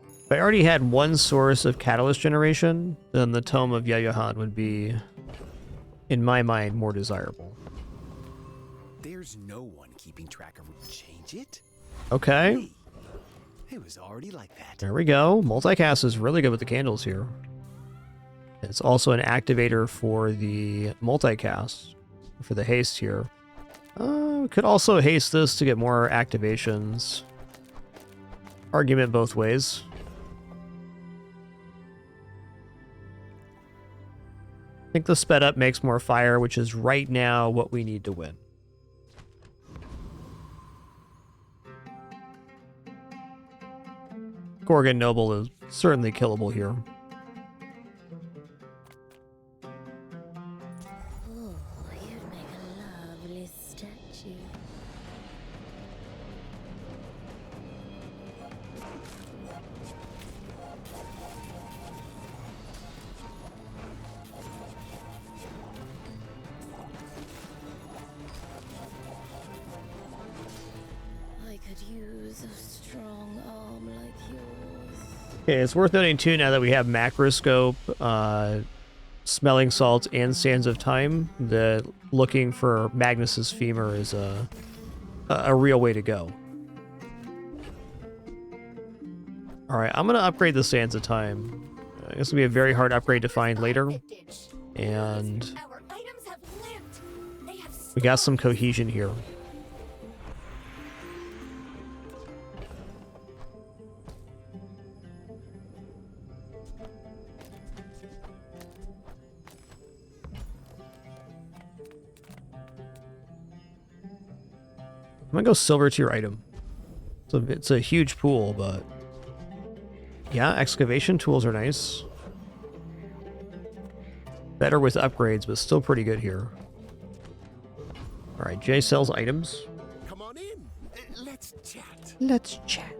If I already had one source of catalyst generation, then the Tome of Yayahan would be, in my mind, more desirable. There's no one keeping track of change it. Okay. It was already like that. There we go. Multicast is really good with the candles here. It's also an activator for the multicast, for the haste here. Could also haste this to get more activations. Argument both ways. I think the sped up makes more fire, which is right now what we need to win. Gorgon Noble is certainly killable here. Oh, you'd make a lovely statue. I could use a strong arm like yours. Okay, it's worth noting too now that we have Macroscope, Smelling Salts, and Sands of Time, that looking for Magnus's Femur is a real way to go. Alright, I'm going to upgrade the Sands of Time. This will be a very hard upgrade to find later. And we got some cohesion here. I'm gonna go silver tier item. So it's a huge pool, but yeah, excavation tools are nice. Better with upgrades, but still pretty good here. All right, Jay sells items. Come on in. Let's chat. Let's chat.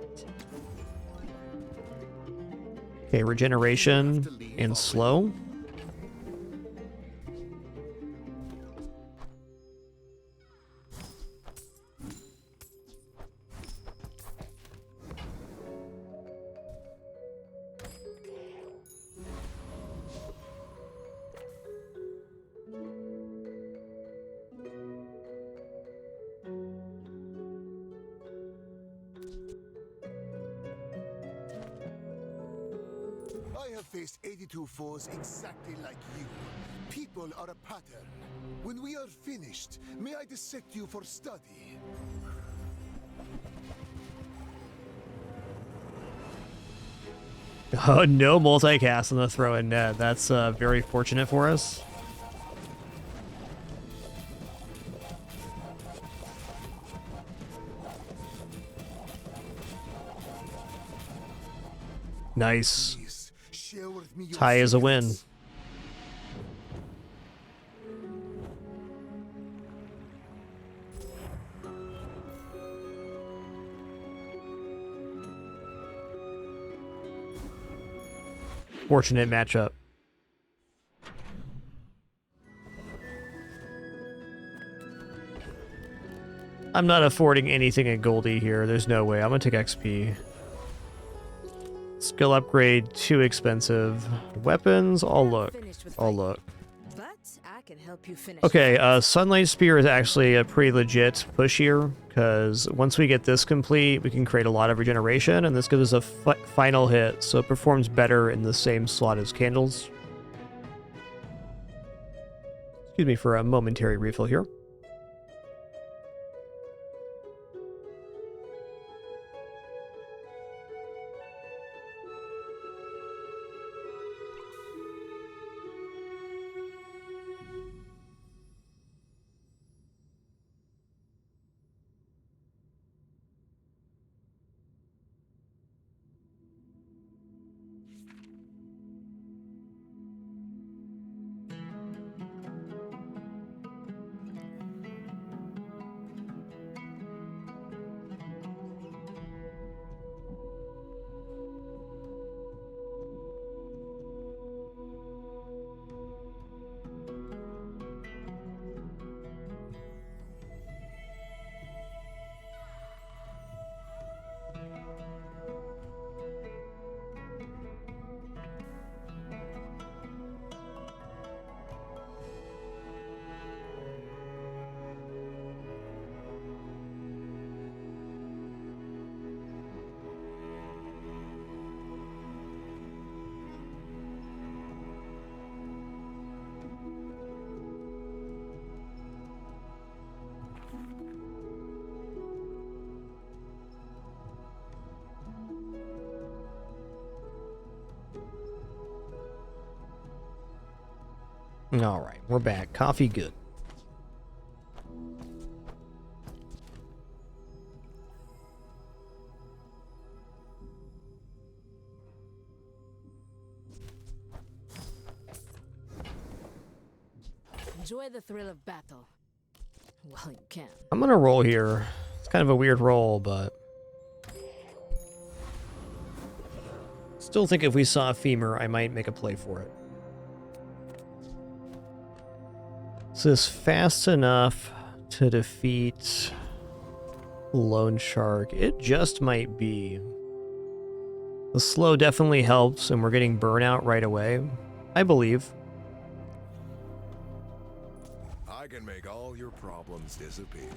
Okay, regeneration and slow. I have faced 82 foes exactly like you. People are a pattern. When we are finished, may I dissect you for study? Oh, no multicast on the throw-in net. That's very fortunate for us. Nice. Tie is a win. Fortunate matchup. I'm not affording anything at Goldie here. There's no way. I'm gonna take XP. Skill upgrade, too expensive. Weapons, I'll look. I'll look. But I can help you finish. Okay, Sunlight Spear is actually a pretty legit push here, because once we get this complete, we can create a lot of regeneration, and this gives us a final hit, so it performs better in the same slot as Candles. Excuse me for a momentary refill here. All right, we're back. Coffee good. Enjoy the thrill of battle. Well, you can. I'm gonna roll here. It's kind of a weird roll, but still think if we saw a femur, I might make a play for it. Is this fast enough to defeat Lone Shark? It just might be. The slow definitely helps, and we're getting burnout right away, I believe. I can make all your problems disappear.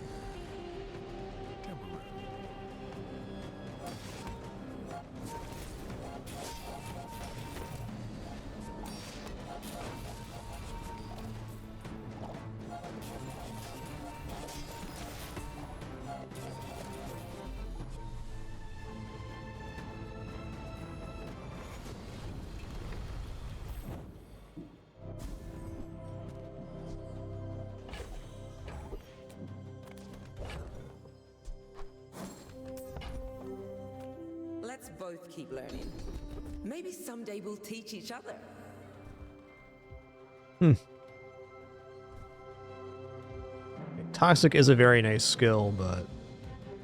Let's both keep learning. Maybe someday we'll teach each other. Toxic is a very nice skill, but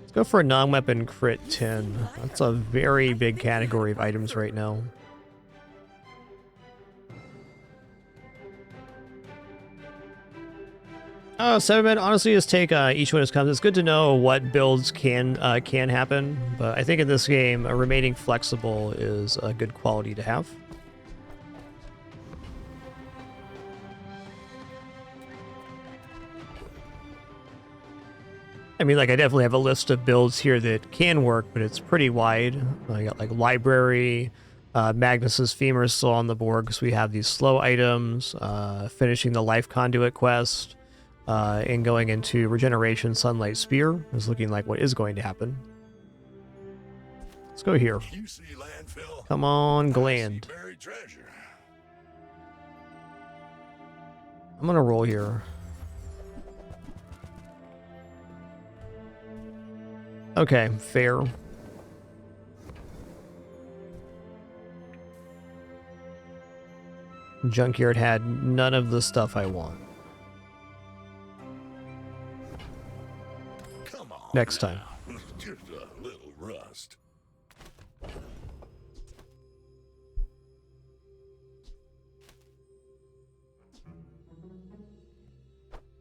let's go for a non-weapon crit 10. That's a very big category of items right now. Seven-man, honestly, just take each one as comes. It's good to know what builds can happen, but I think in this game, remaining flexible is a good quality to have. I mean, like, I definitely have a list of builds here that can work, but it's pretty wide. I got, like, library, Magnus's femur is still on the board because we have these slow items, finishing the life conduit quest, and going into regeneration sunlight spear is looking like what is going to happen. Let's go here. You see landfill? Come on, Gland. Buried treasure. I'm gonna roll here. Okay, fair. Junkyard had none of the stuff I want. Come on. Next time. Just a little rust.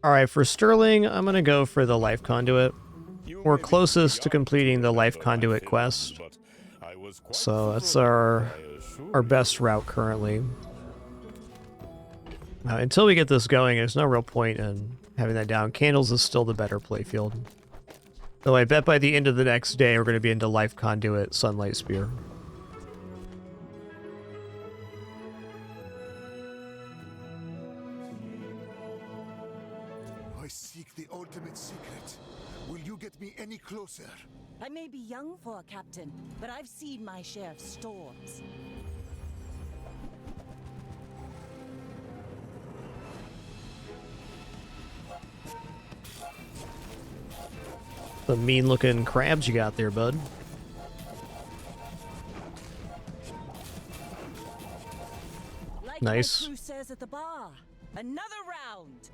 Alright, for Sterling, I'm gonna go for the life conduit. We're closest to completing the life conduit quest. So that's our best route currently. Until we get this going, there's no real point in having that down. Candles is still the better playfield. Though I bet by the end of the next day we're going to be into life conduit sunlight spear. I seek the ultimate secret. Will you get me any closer? I may be young for a captain, but I've seen my share of storms. The mean-looking crabs you got there, bud. Like Nice. my crew says at the bar, another round.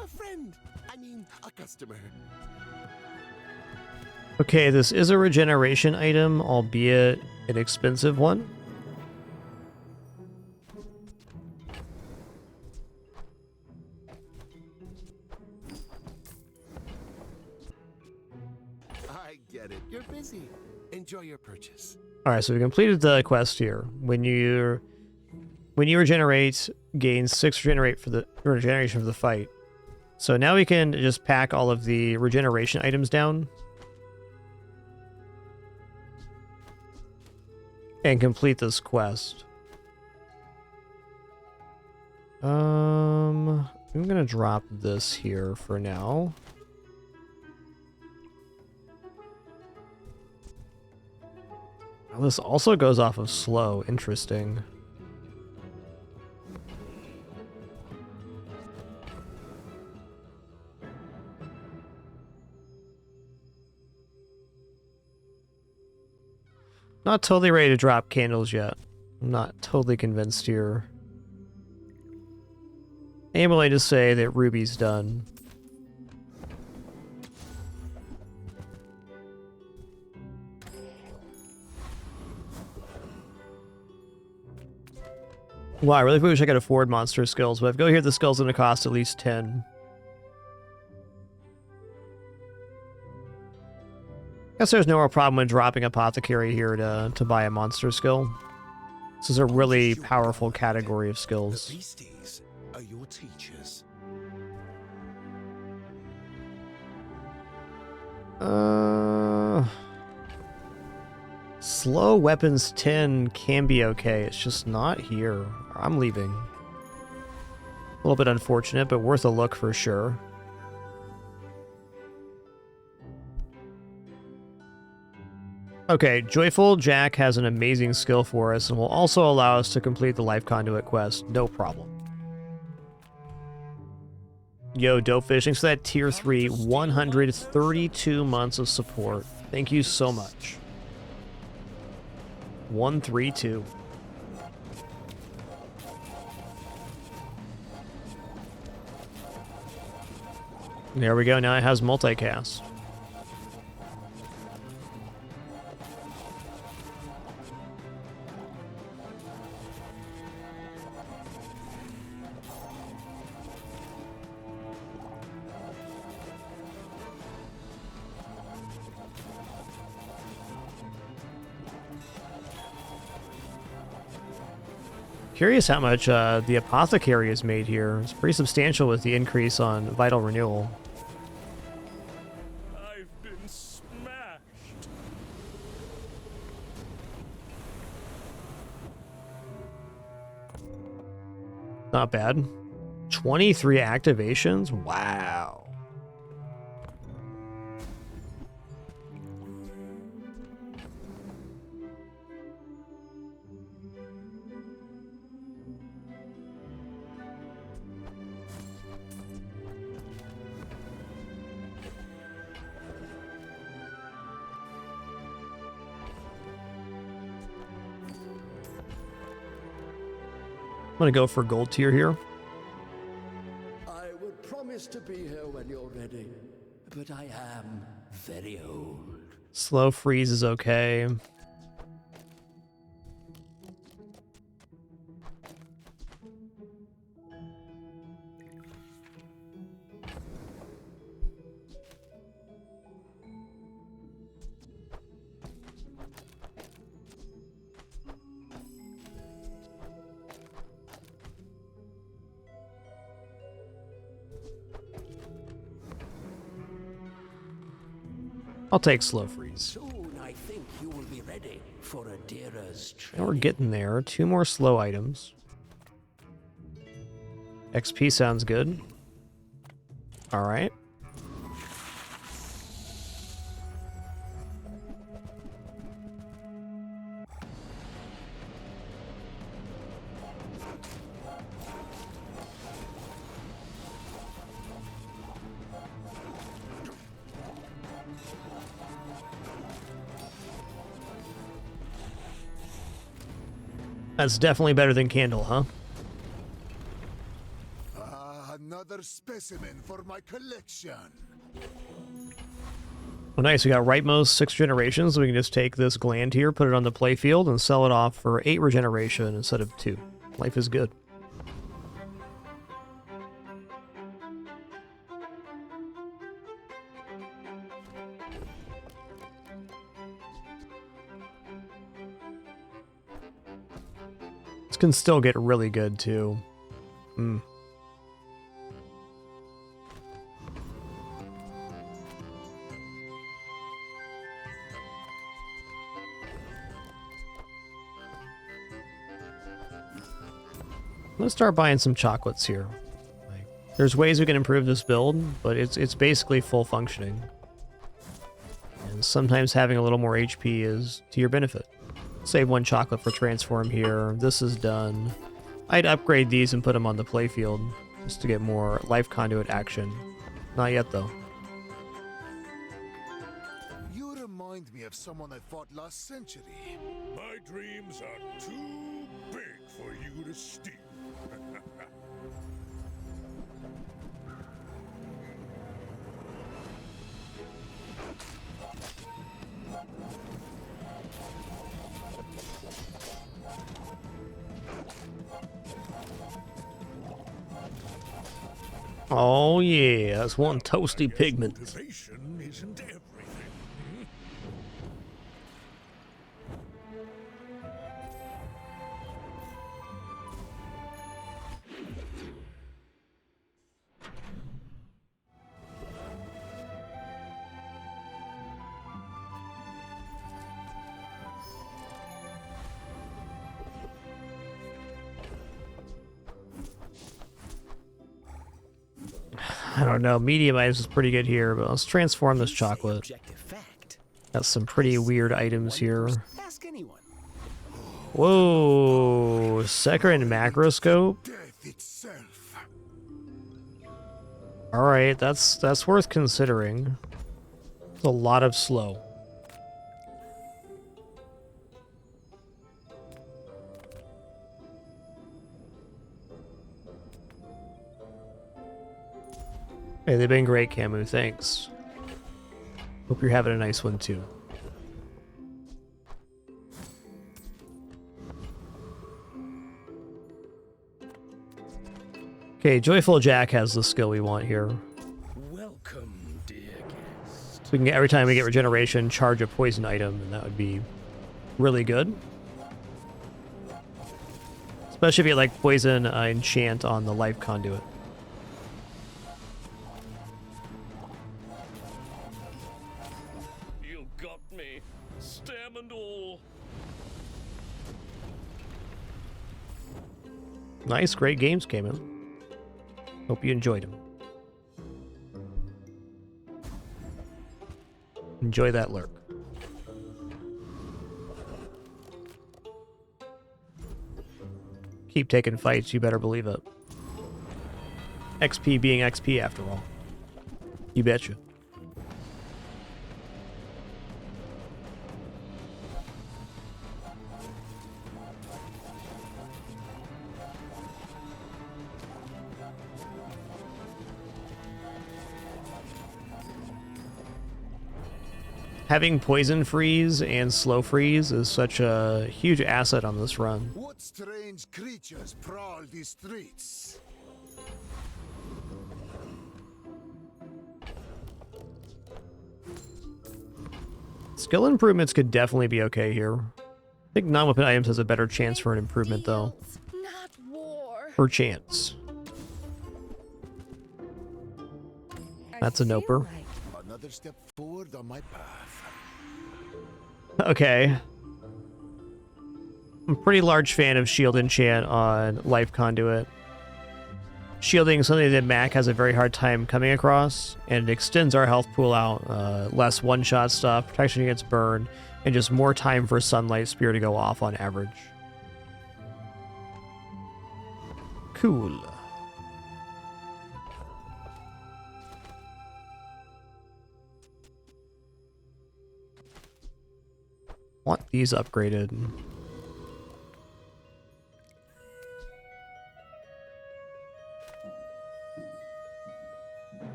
A friend. I mean, a customer. Okay, this is a regeneration item, albeit an expensive one. I get it. You're busy. Enjoy your purchase. Alright, so we completed the quest here. When you regenerate, gain 6 regeneration for the fight. So now we can just pack all of the regeneration items down. And complete this quest. I'm gonna drop this here for now. Oh, this also goes off of slow. Interesting. Not totally ready to drop candles yet. I'm not totally convinced here. I'm willing to say that Ruby's done. Wow, I really wish I could afford monster skills, but if I go here, the skill's gonna cost at least 10. Guess there's no real problem with dropping Apothecary here to buy a monster skill. This is a really powerful category of skills. The beasties are your teachers. Slow weapons 10 can be okay. It's just not here. I'm leaving. A little bit unfortunate, but worth a look for sure. Okay, Joyful Jack has an amazing skill for us and will also allow us to complete the Life Conduit quest. No problem. Yo, Dopefish, thanks for that tier 3, 132 months of support. Thank you so much. 132. There we go, now it has multicast. Curious how much the apothecary has made here. It's pretty substantial with the increase on vital renewal. I've been smashed. Not bad. 23 activations? Wow. I'm gonna go for gold tier here. I would promise to be here when you're ready, but I am very old. Slow freeze is okay. I'll take slow freeze. Soon I think you will be ready for Adira's Now we're training. getting there. 2 more slow items. XP sounds good. Alright. That's definitely better than Candle, huh? Another specimen for my collection. Well, nice. We got rightmost 6 generations. We can just take this gland here, put it on the playfield, and sell it off for 8 regeneration instead of 2. Life is good. This can still get really good, too. Hmm. Let's start buying some chocolates here. There's ways we can improve this build, but it's basically full functioning. And sometimes having a little more HP is to your benefit. Save 1 chocolate for transform here. This is done. I'd upgrade these and put them on the playfield just to get more life conduit action. Not yet, though. You remind me of someone I fought last century. My dreams are too big for you to steal. Oh yeah, that's one toasty pigment. Motivation isn't everything. I don't know, medium items is pretty good here, but let's transform this chocolate. Got some pretty weird items here. Ask anyone. Whoa, Secret and Macroscope? Alright, that's worth considering. It's a lot of slow. Hey, they've been great, Camu. Thanks. Hope you're having a nice one, too. Okay, Joyful Jack has the skill we want here. Welcome, dear guest. So we can get, every time we get regeneration, charge a poison item, and that would be really good. Especially if you like poison enchant on the life conduit. You got me, stem and all. Nice, great games came in. Hope you enjoyed them. Enjoy that lurk. Keep taking fights, you better believe it. XP being XP after all. You betcha. Having poison freeze and slow freeze is such a huge asset on this run. What strange creatures prowl these streets? Skill improvements could definitely be okay here. I think non-weapon items has a better chance for an improvement though. Per chance. That's a noper. Another step forward on my path. Okay. I'm a pretty large fan of shield enchant on life conduit. Shielding is something that Mac has a very hard time coming across, and it extends our health pool out. Less one-shot stuff, protection against burn, and just more time for Sunlight Spear to go off on average. Cool. Want these upgraded.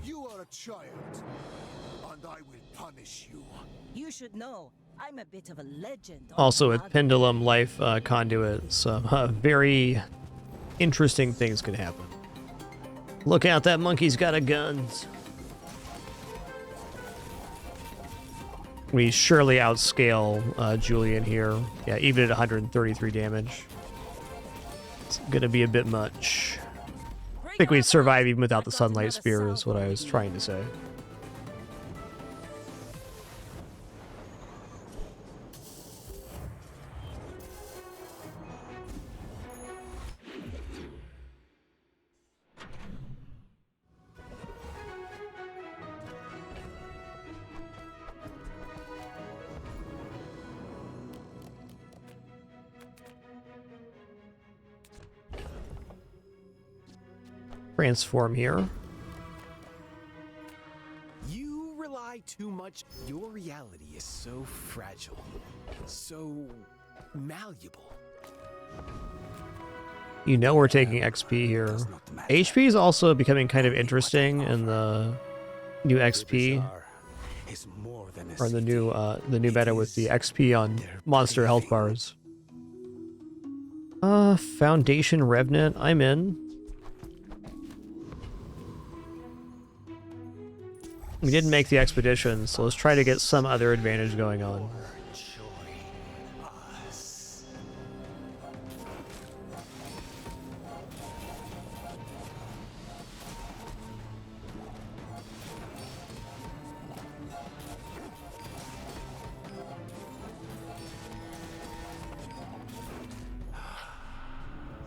You are a child, and I will punish you. You should know, I'm a bit of a legend. Also with Pendulum Life Conduit, some very interesting things could happen. Look out, that monkey's got a guns. We surely outscale Julian here. Yeah, even at 133 damage. It's gonna be a bit much. I think we'd survive even without the Sunlight Spear is what I was trying to say. Transform here. You rely too much. Your reality is so fragile, so malleable. You know we're taking XP here. HP is also becoming kind of interesting in the new XP. Or the new meta with the XP on monster health bars. Foundation Revenant, I'm in. We didn't make the expedition, so let's try to get some other advantage going on.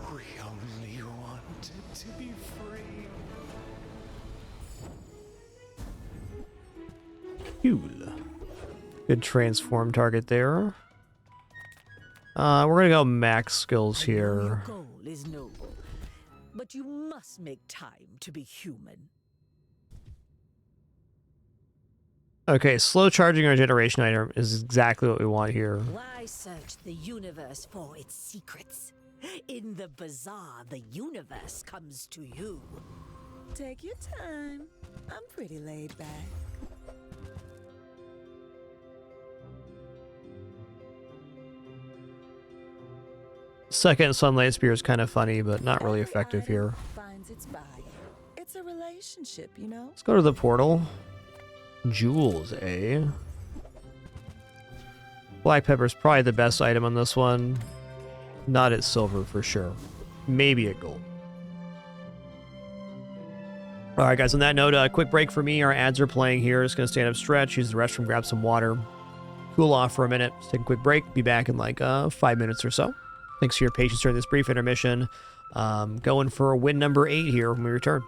We only wanted to be free. Cool. Good transform target there. We're gonna go max skills here. Your goal is noble, but you must make time to be human. Okay, slow charging our generation item is exactly what we want here. Why search the universe for its secrets? In the bazaar, the universe comes to you. Take your time. I'm pretty laid back. Second Sunlight Spear is kind of funny, but not really effective here. Finds its buyer. It's a relationship, you know? Let's go to the portal. Jewels, eh? Black pepper's probably the best item on this one. Not at silver for sure. Maybe at gold. All right, guys, on that note, a quick break for me. Our ads are playing here. Just going to stand up, stretch, use the restroom, grab some water, cool off for a minute. Just take a quick break. Be back in like 5 minutes or so. Thanks for your patience during this brief intermission. Going for win number 8 here when we return.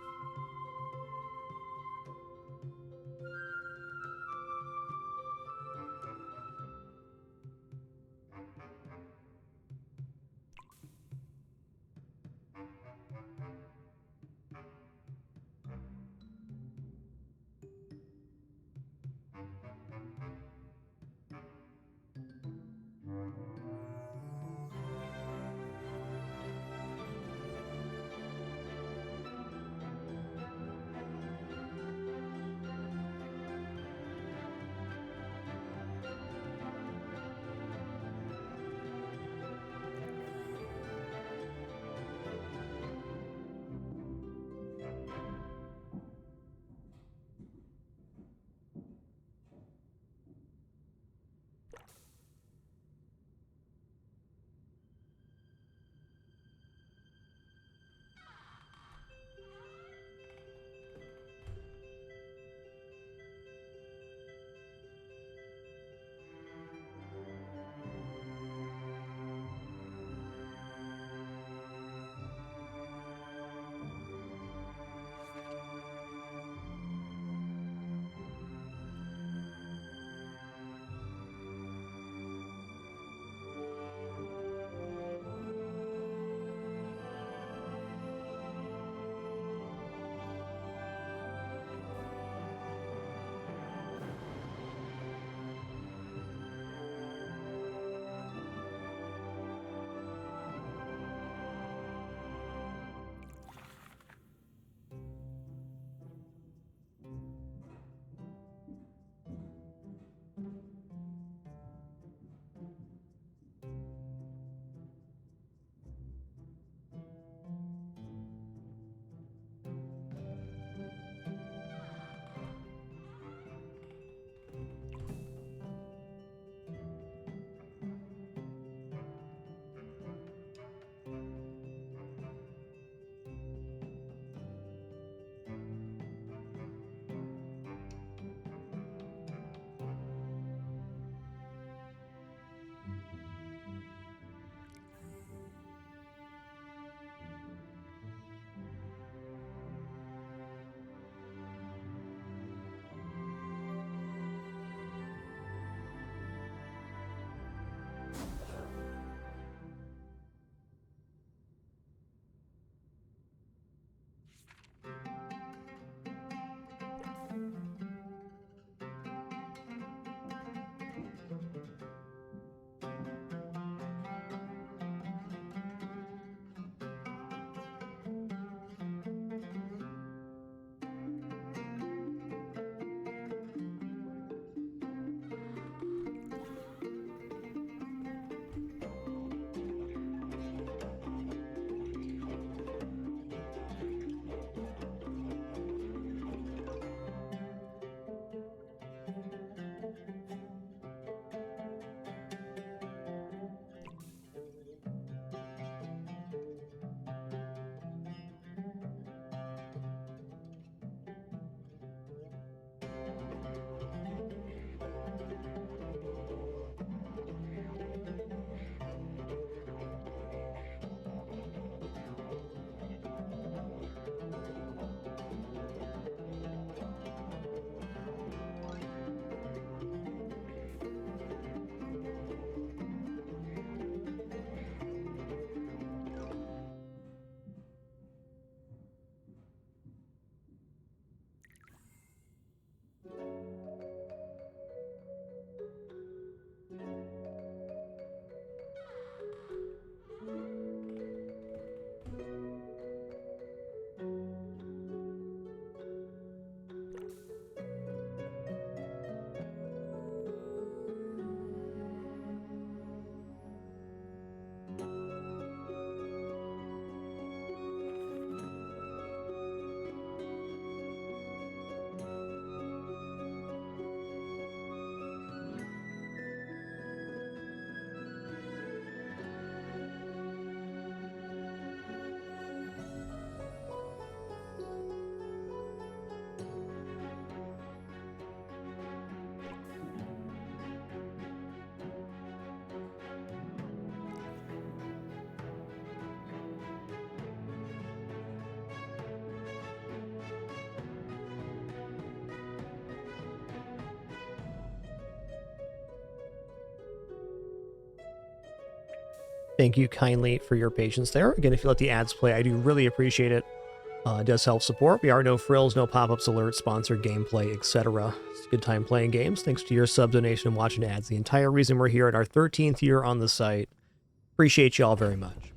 Thank you kindly for your patience there. Again, if you let the ads play, I do really appreciate it. It does help support. We are no frills, no pop-ups, alerts, sponsored gameplay, etc. It's a good time playing games. Thanks to your sub donation and watching ads. The entire reason we're here at our 13th year on the site. Appreciate you all very much.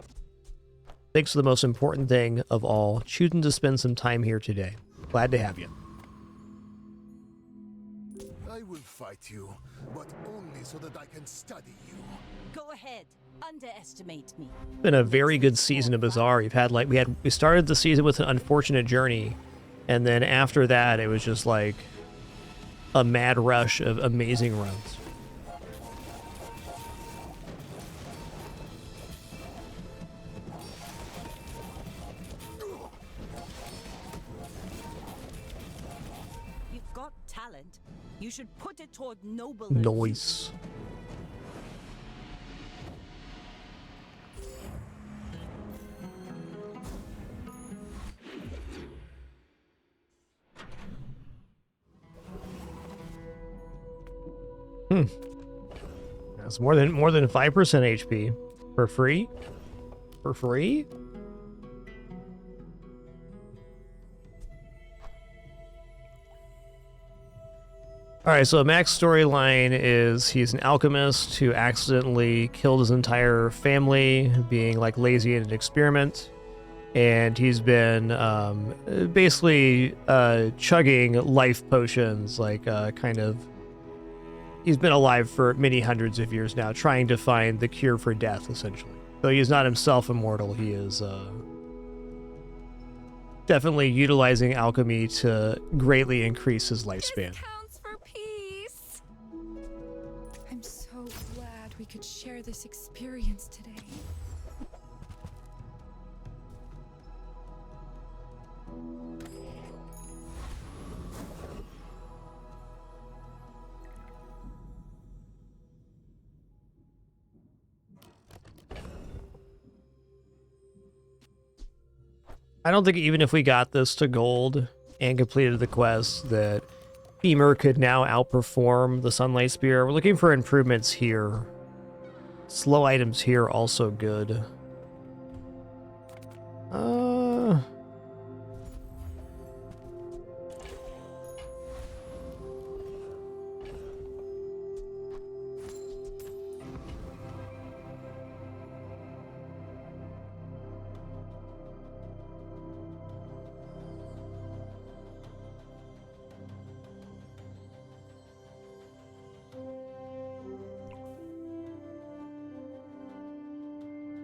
Thanks for the most important thing of all, choosing to spend some time here today. Glad to have you. I will fight you, but only so that I can study you. Go ahead. Underestimate me. Been a very good season of Bazaar. We started the season with an unfortunate journey, and then after that it was just like a mad rush of amazing runs. You've got talent. You should put it toward nobleness. Noise. That's more than 5% HP for free. For free? All right, so Mac's storyline is he's an alchemist who accidentally killed his entire family, being like lazy in an experiment, and he's been basically chugging life potions, like kind of. He's been alive for many hundreds of years now, trying to find the cure for death, essentially. Though he is not himself immortal, he is definitely utilizing alchemy to greatly increase his lifespan. Counts for peace. I'm so glad we could share this experience today. I don't think even if we got this to gold and completed the quest that Femur could now outperform the Sunlight Spear. We're looking for improvements here. Slow items here also good.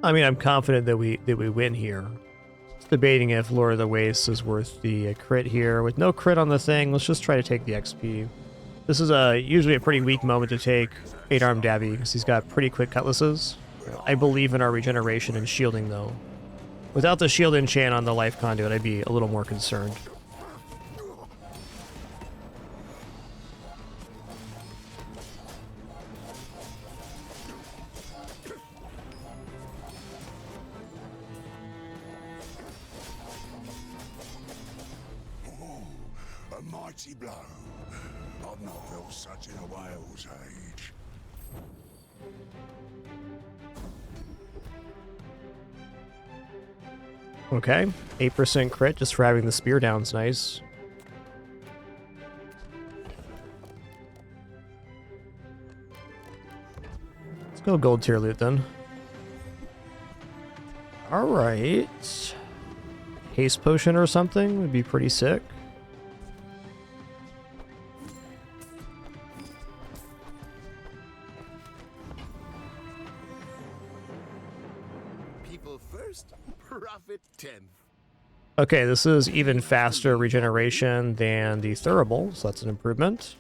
I mean, I'm confident that we win here. Just debating if Lord of the Wastes is worth the crit here. With no crit on the thing, let's just try to take the XP. This is usually a pretty weak moment to take 8-armed Dabby, because he's got pretty quick cutlasses. I believe in our regeneration and shielding, though. Without the shield enchant on the life conduit, I'd be a little more concerned. Blow. I've not felt such in a whale's age. Okay, 8% crit just for having the spear down's nice. Let's go gold tier loot then. Alright. Haste potion or something would be pretty sick. Profit 10th. Okay, this is even faster regeneration than the Thurible, so that's an improvement.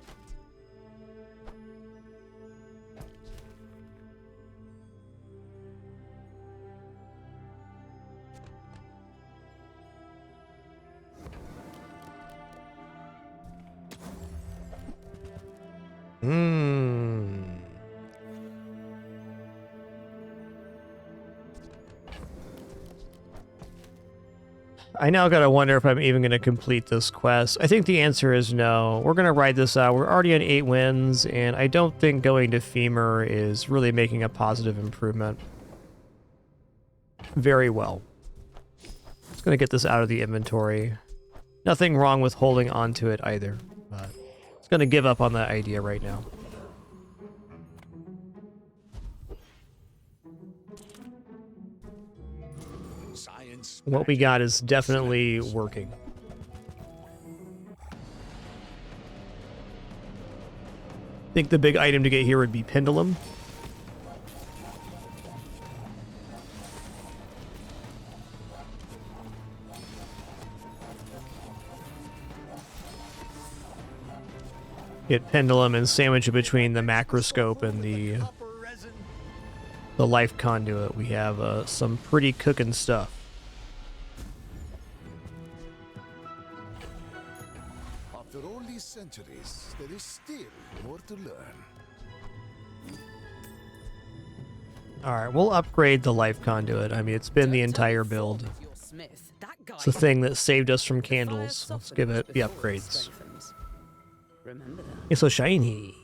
I now gotta wonder if I'm even gonna complete this quest. I think the answer is no. We're gonna ride this out. We're already on 8 wins, and I don't think going to Femur is really making a positive improvement. very well. Just gonna get this out of the inventory. Nothing wrong with holding on to it either, but it's gonna give up on that idea right now. What we got is definitely working. I think the big item to get here would be Pendulum. Get Pendulum and sandwich it between the macroscope and the life conduit. We have some pretty cooking stuff. After all these centuries, there is still more to learn. Alright, we'll upgrade the life conduit. I mean, it's been the entire build. It's the thing that saved us from candles. Let's give it the upgrades. Remember that. It's so shiny.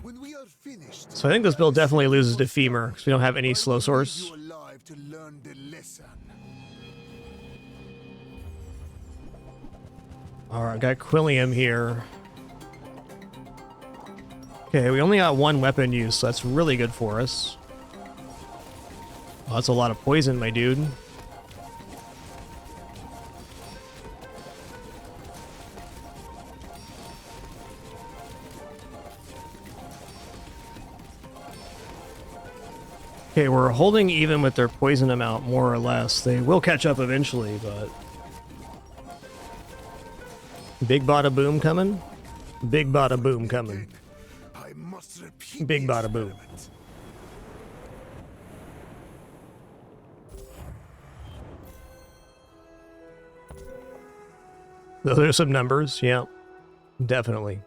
When we are finished, So I think this build definitely loses to Femur, because we don't have any slow source. alive to learn the lesson. Alright, got Quilliam here. Okay, we only got one weapon use, so that's really good for us. Oh, that's a lot of poison, my dude. Okay, we're holding even with their poison amount, more or less. They will catch up eventually, but... Big bada boom coming? Big bada boom coming. Big bada boom. Those are some numbers, yeah. Definitely.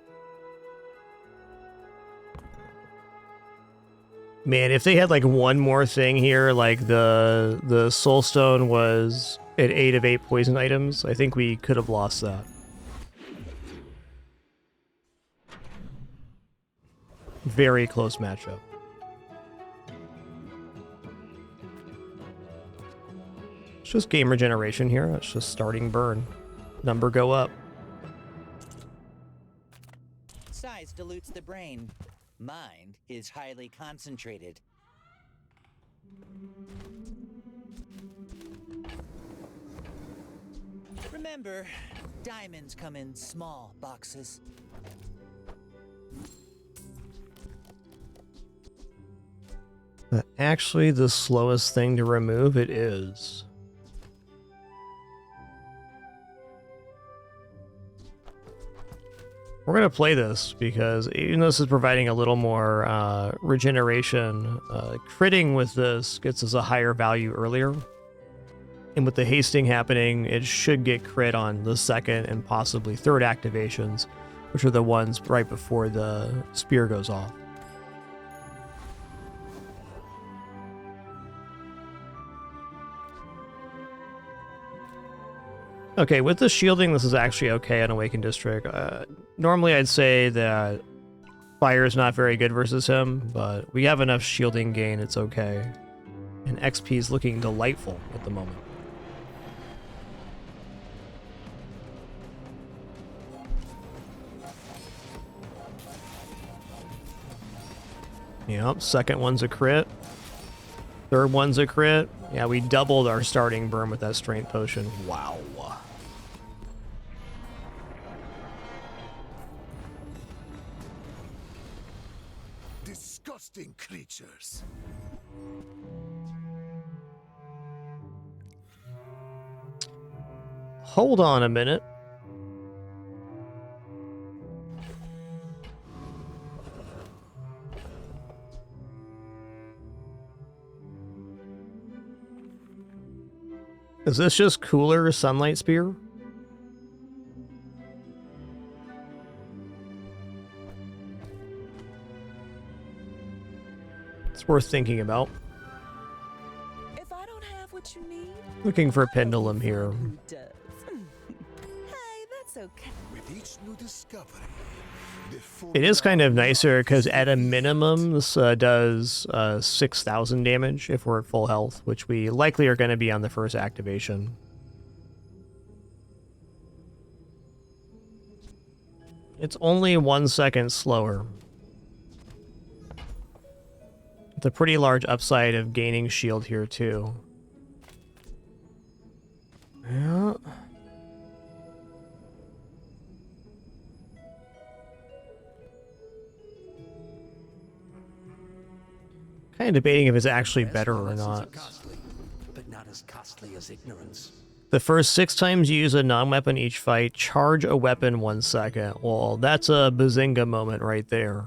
Man, if they had like one more thing here, like the Soulstone was at 8 of 8 poison items, I think we could have lost that. Very close matchup. It's just game regeneration here. It's just starting burn. Number go up. Size dilutes the brain. Mind is highly concentrated. Remember, diamonds come in small boxes. Actually, the slowest thing to remove it is. We're going to play this because even though this is providing a little more regeneration, critting with this gets us a higher value earlier. And with the hasting happening, it should get crit on the second and possibly third activations, which are the ones right before the spear goes off. Okay, with the shielding, this is actually okay on Awakened District. Normally, I'd say that fire is not very good versus him, but we have enough shielding gain, it's okay. And XP is looking delightful at the moment. Yep, second one's a crit. Third one's a crit. Yeah, we doubled our starting burn with that strength potion. Wow. Disgusting creatures. Hold on a minute. Is this just cooler Sunlight Spear? It's worth thinking about. If I don't have what you need, Looking for a pendulum here. does. Hey, that's okay. With each new discovery, It is kind of nicer because at a minimum this does 6,000 damage if we're at full health, which we likely are going to be on the first activation. It's only 1 second slower. It's a pretty large upside of gaining shield here too. Yeah. Kind of debating if it's actually better or not. Costly, but not as costly as ignorance. The first 6 times you use a non-weapon each fight, charge a weapon 1 second. Well, that's a bazinga moment right there.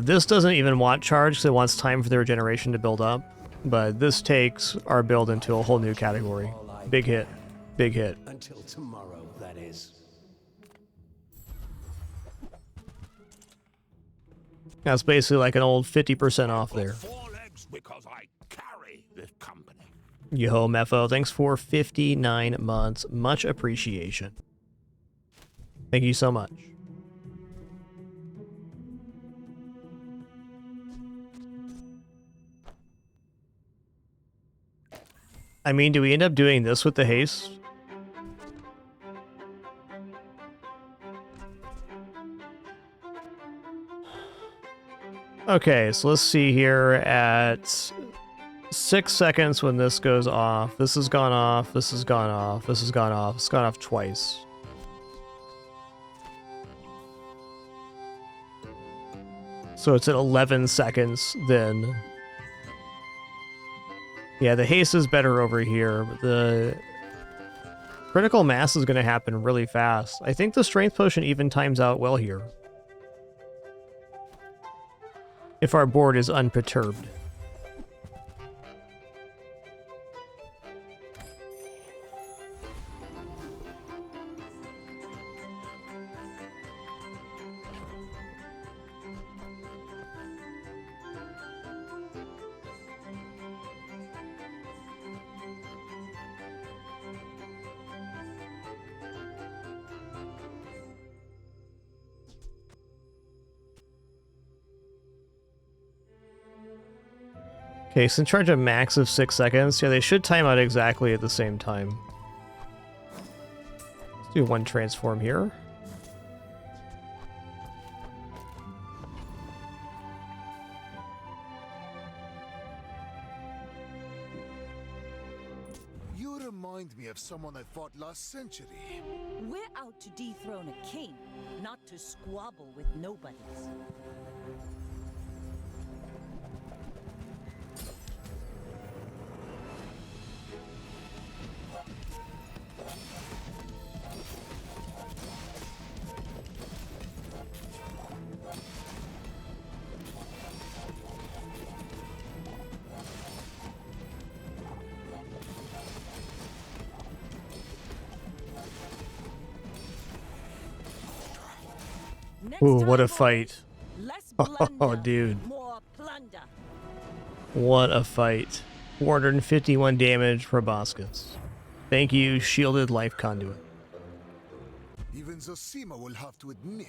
This doesn't even want charge because it wants time for the regeneration to build up. But this takes our build into a whole new category. Big hit. Big hit. Until tomorrow, that is. That's basically like an old 50% off there. Because I carry this company. Yo, Mefo, thanks for 59 months. Much appreciation. Thank you so much. I mean, do we end up doing this with the haste? Okay, so let's see here at 6 seconds when this goes off. This has gone off, this has gone off, this has gone off. It's gone off twice. So it's at 11 seconds then. Yeah, the haste is better over here, but the critical mass is going to happen really fast. I think the strength potion even times out well here. If our board is unperturbed. Okay, so in charge of max of 6 seconds. Yeah, they should time out exactly at the same time. Let's do one transform here. You remind me of someone I fought last century. We're out to dethrone a king, not to squabble with nobodies. Ooh, what a fight. Oh, dude. What a fight. 451 damage for Proboscis. Thank you, Shielded Life Conduit. Even Zosima will have to admit,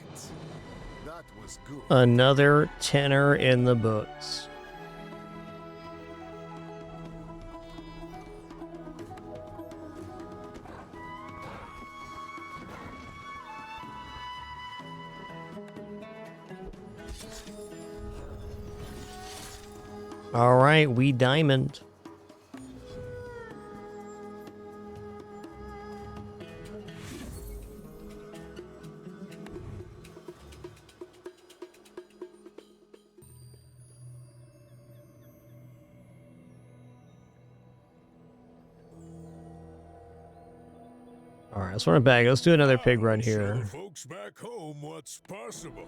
that was good. Another tenner in the books. All right, we diamond. All right, let's run it back. Let's do another pig run here. Show folks back home what's possible.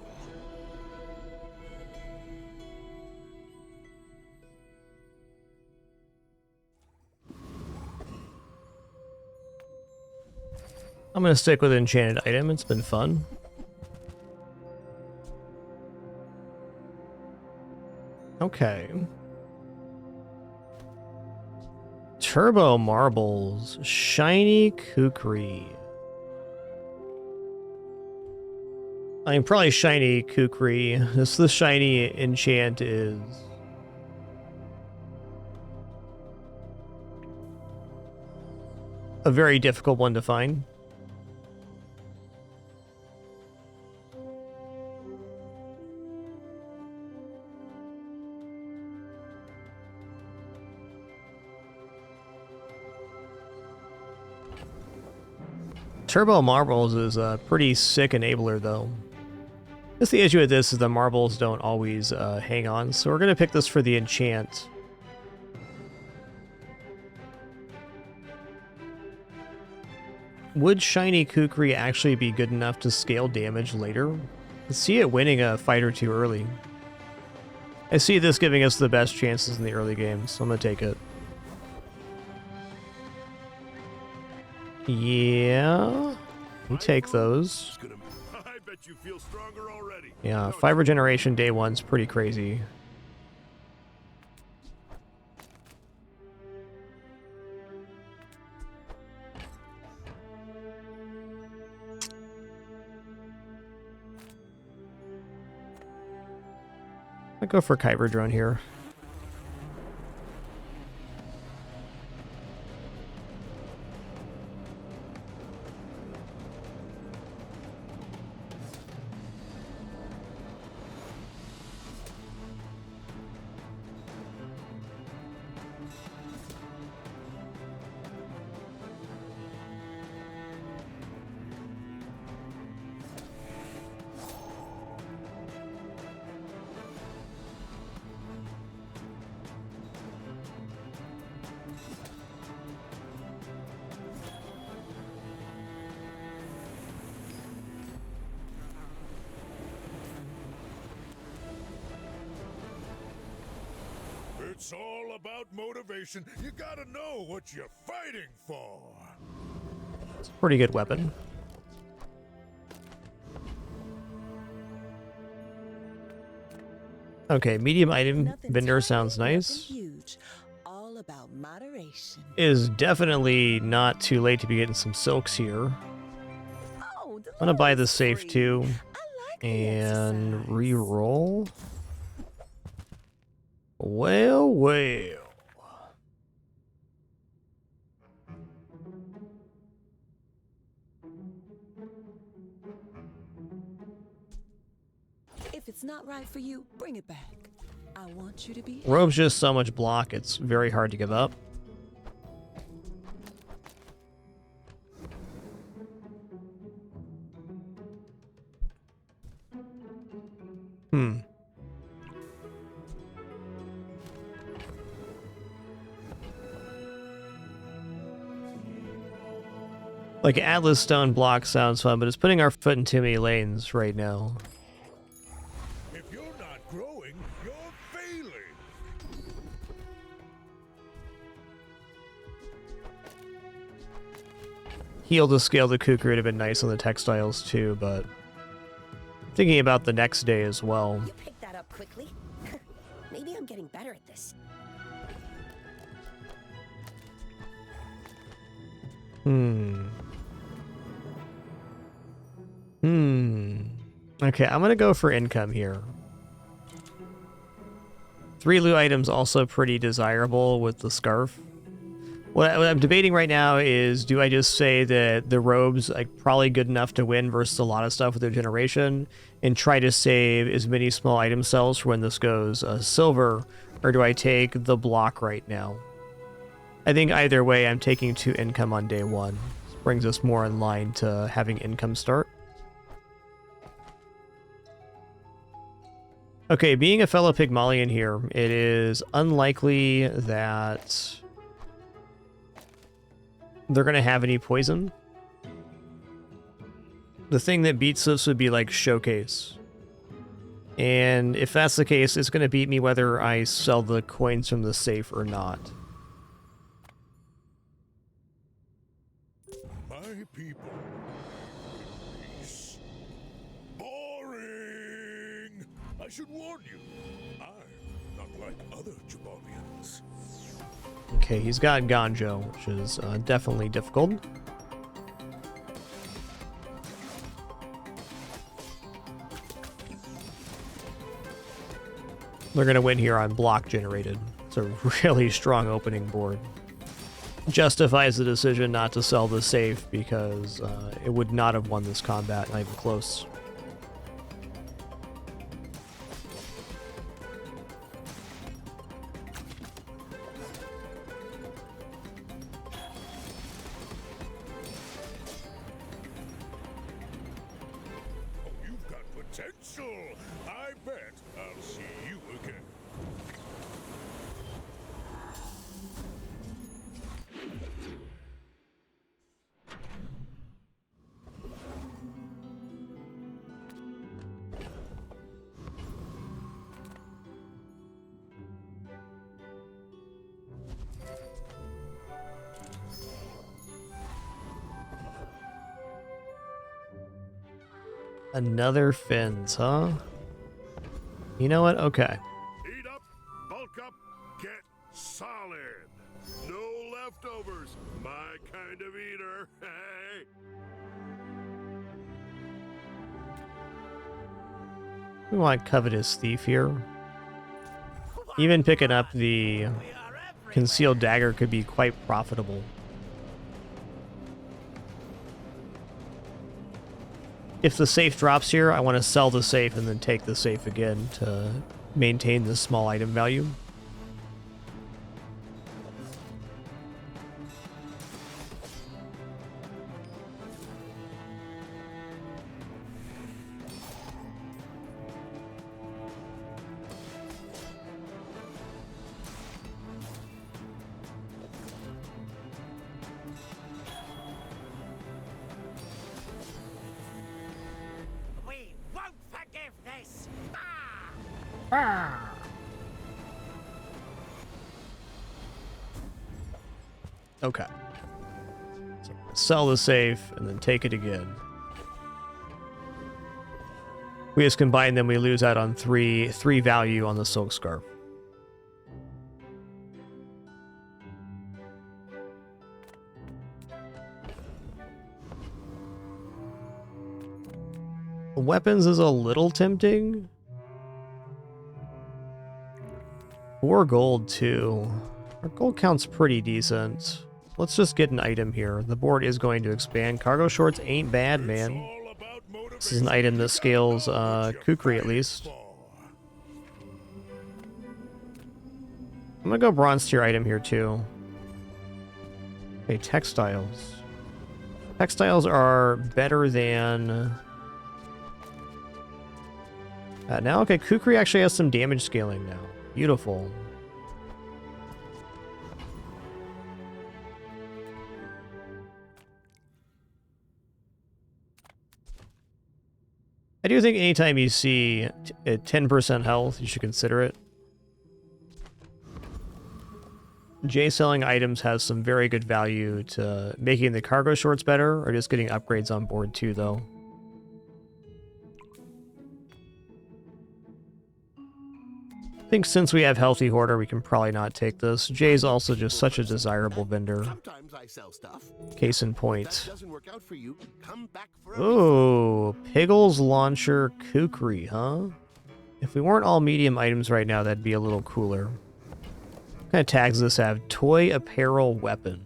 I'm going to stick with enchanted item. It's been fun. Okay. Turbo marbles. Shiny kukri. I mean, probably shiny Kukri. This shiny enchant is a very difficult one to find. Turbo Marbles is a pretty sick enabler, though. Just the issue with this is the marbles don't always hang on, so we're going to pick this for the enchant. Would Shiny Kukri actually be good enough to scale damage later? I see it winning a fight or two early. I see this giving us the best chances in the early game, so I'm going to take it. Yeah, we take those. I bet you feel stronger already. Yeah, 5 regeneration day 1's pretty crazy. I'll go for Kyber Drone here. It's all about motivation. You gotta know what you're fighting for. It's a pretty good weapon. Okay, medium item vendor sounds nice. Huge. All about moderation. Is definitely not too late to be getting some silks here. I'm gonna buy the safe too. And re-roll. Well, well. If it's not right for you, bring it back. I want you to be. Robe's just so much block, it's very hard to give up. Like, Atlas Stone block sounds fun, but it's putting our foot in too many lanes right now. If you're not growing, you're failing. Heal to scale the Kukri would have been nice on the textiles too, but thinking about the next day as well. You picked that up quickly. Maybe I'm getting better at this. Okay, I'm gonna go for income here. 3 loot items also pretty desirable with the scarf. What I'm debating right now is, do I just say that the robe's like probably good enough to win versus a lot of stuff with their generation, and try to save as many small item cells for when this goes silver, or do I take the block right now? I think either way, I'm taking 2 income on day 1. This brings us more in line to having income start. Okay, being a fellow Pygmalion here, it is unlikely that they're going to have any poison. The thing that beats this would be like Showcase. And if that's the case, it's going to beat me whether I sell the coins from the safe or not. My people. Peace. Boring. I should warn you. I'm not like other Jabarians. Okay, he's got Ganjo, which is definitely difficult. They're going to win here on block generated. It's a really strong opening board. Justifies the decision not to sell the safe because it would not have won this combat, not even close. You've got potential. I bet I'll see you again. Another fins, huh? You know what? Okay. Eat up, bulk up, get solid. No leftovers. My kind of eater. Hey. We want Covetous Thief here. Even picking up the Concealed Dagger could be quite profitable. If the safe drops here, I want to sell the safe and then take the safe again to maintain the small item value. Okay. So sell the safe and then take it again. We just combine them, we lose out on three value on the Silk Scarf. Weapons is a little tempting. 4 gold too. Our gold count's pretty decent. Let's just get an item here. The board is going to expand. Cargo shorts ain't bad, man. This is an item that scales Kukri at least. I'm gonna go bronze tier item here too. Okay, textiles. Textiles are better than... now, okay, Kukri actually has some damage scaling now. Beautiful. I do think anytime you see 10% health, you should consider it. J selling items has some very good value to making the cargo shorts better, or just getting upgrades on board too, though. I think since we have Healthy Hoarder, we can probably not take this. Jay's also just such a desirable vendor. Sometimes I sell stuff. Case in If point. that doesn't work out for you, come back for a Oh, Piggle's Launcher Kukri, huh? If we weren't all medium items right now, that'd be a little cooler. What kind of tags does this have? Toy Apparel Weapon.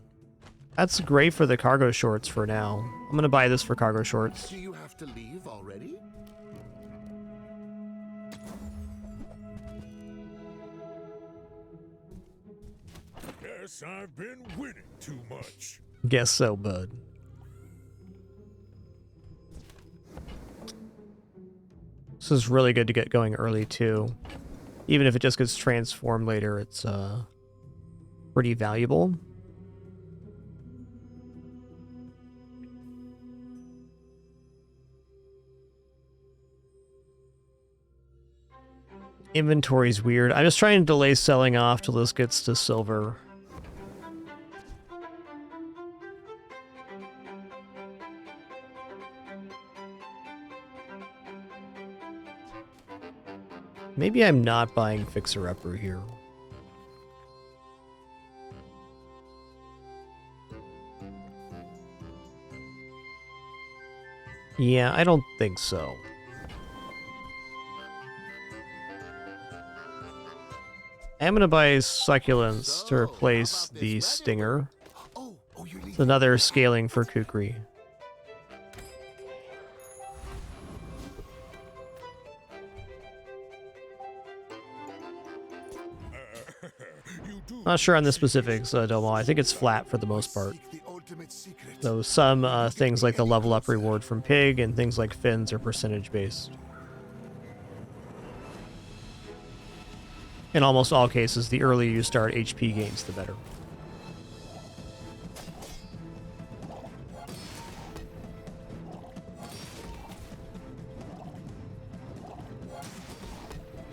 That's great for the cargo shorts for now. I'm gonna buy this for cargo shorts. Do you have to leave already? Guess I've been winning too much. Guess so, bud. This is really good to get going early, too. Even if it just gets transformed later, it's pretty valuable. Inventory's weird. I'm just trying to delay selling off till this gets to silver. Maybe I'm not buying Fixer Upper here. Yeah, I don't think so. I am going to buy succulents to replace the stinger. It's another scaling for Kukri. Not sure on the specifics, Domo. I think it's flat for the most part. Though some things like the level up reward from Pig and things like Fins are percentage based. In almost all cases, the earlier you start HP gains, the better.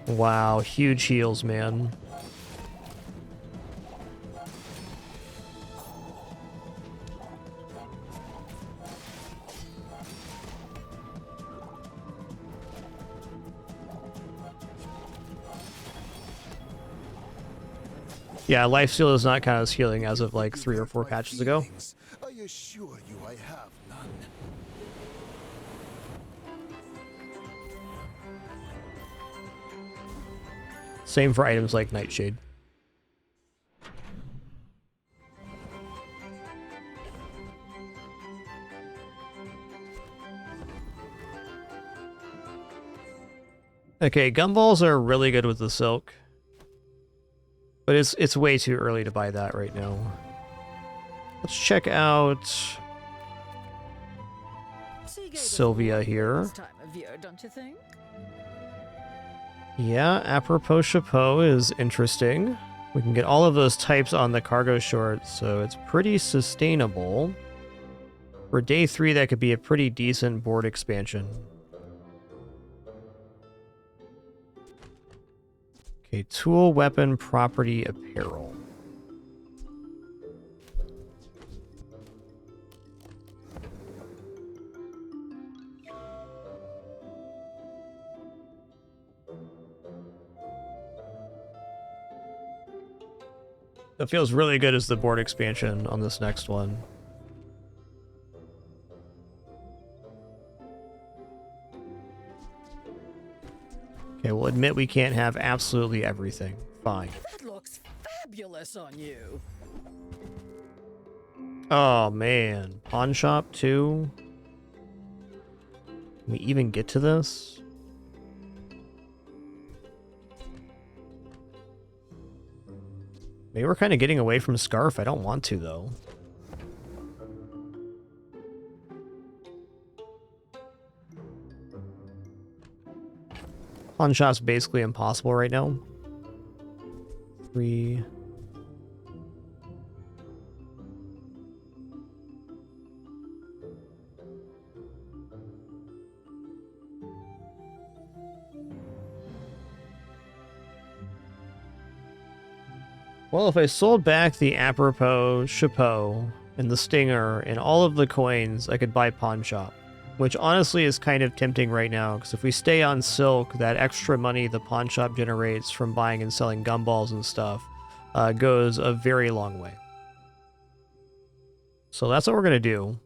Wow, huge heals, man. Yeah, lifesteal does not count as healing as of like 3 or 4 patches ago. I assure you I have none. Same for items like Nightshade. Okay, gumballs are really good with the silk. But it's way too early to buy that right now. Let's check out Sylvia here. Time of year, don't you think? Yeah, apropos chapeau is interesting. We can get all of those types on the cargo short, so it's pretty sustainable. For day 3, that could be a pretty decent board expansion. Okay, tool, weapon, property, apparel. That feels really good as the board expansion on this next one. Okay, we'll admit we can't have absolutely everything. Fine. That looks fabulous on you. Oh, man. Pawn shop, too? Can we even get to this? Maybe we're kind of getting away from Scarf. I don't want to, though. Pawn shop's basically impossible right now. 3. Well, if I sold back the apropos, chapeau, and the stinger, and all of the coins, I could buy pawn shop. Which honestly is kind of tempting right now, because if we stay on silk, that extra money the pawn shop generates from buying and selling gumballs and stuff goes a very long way. So that's what we're going to do.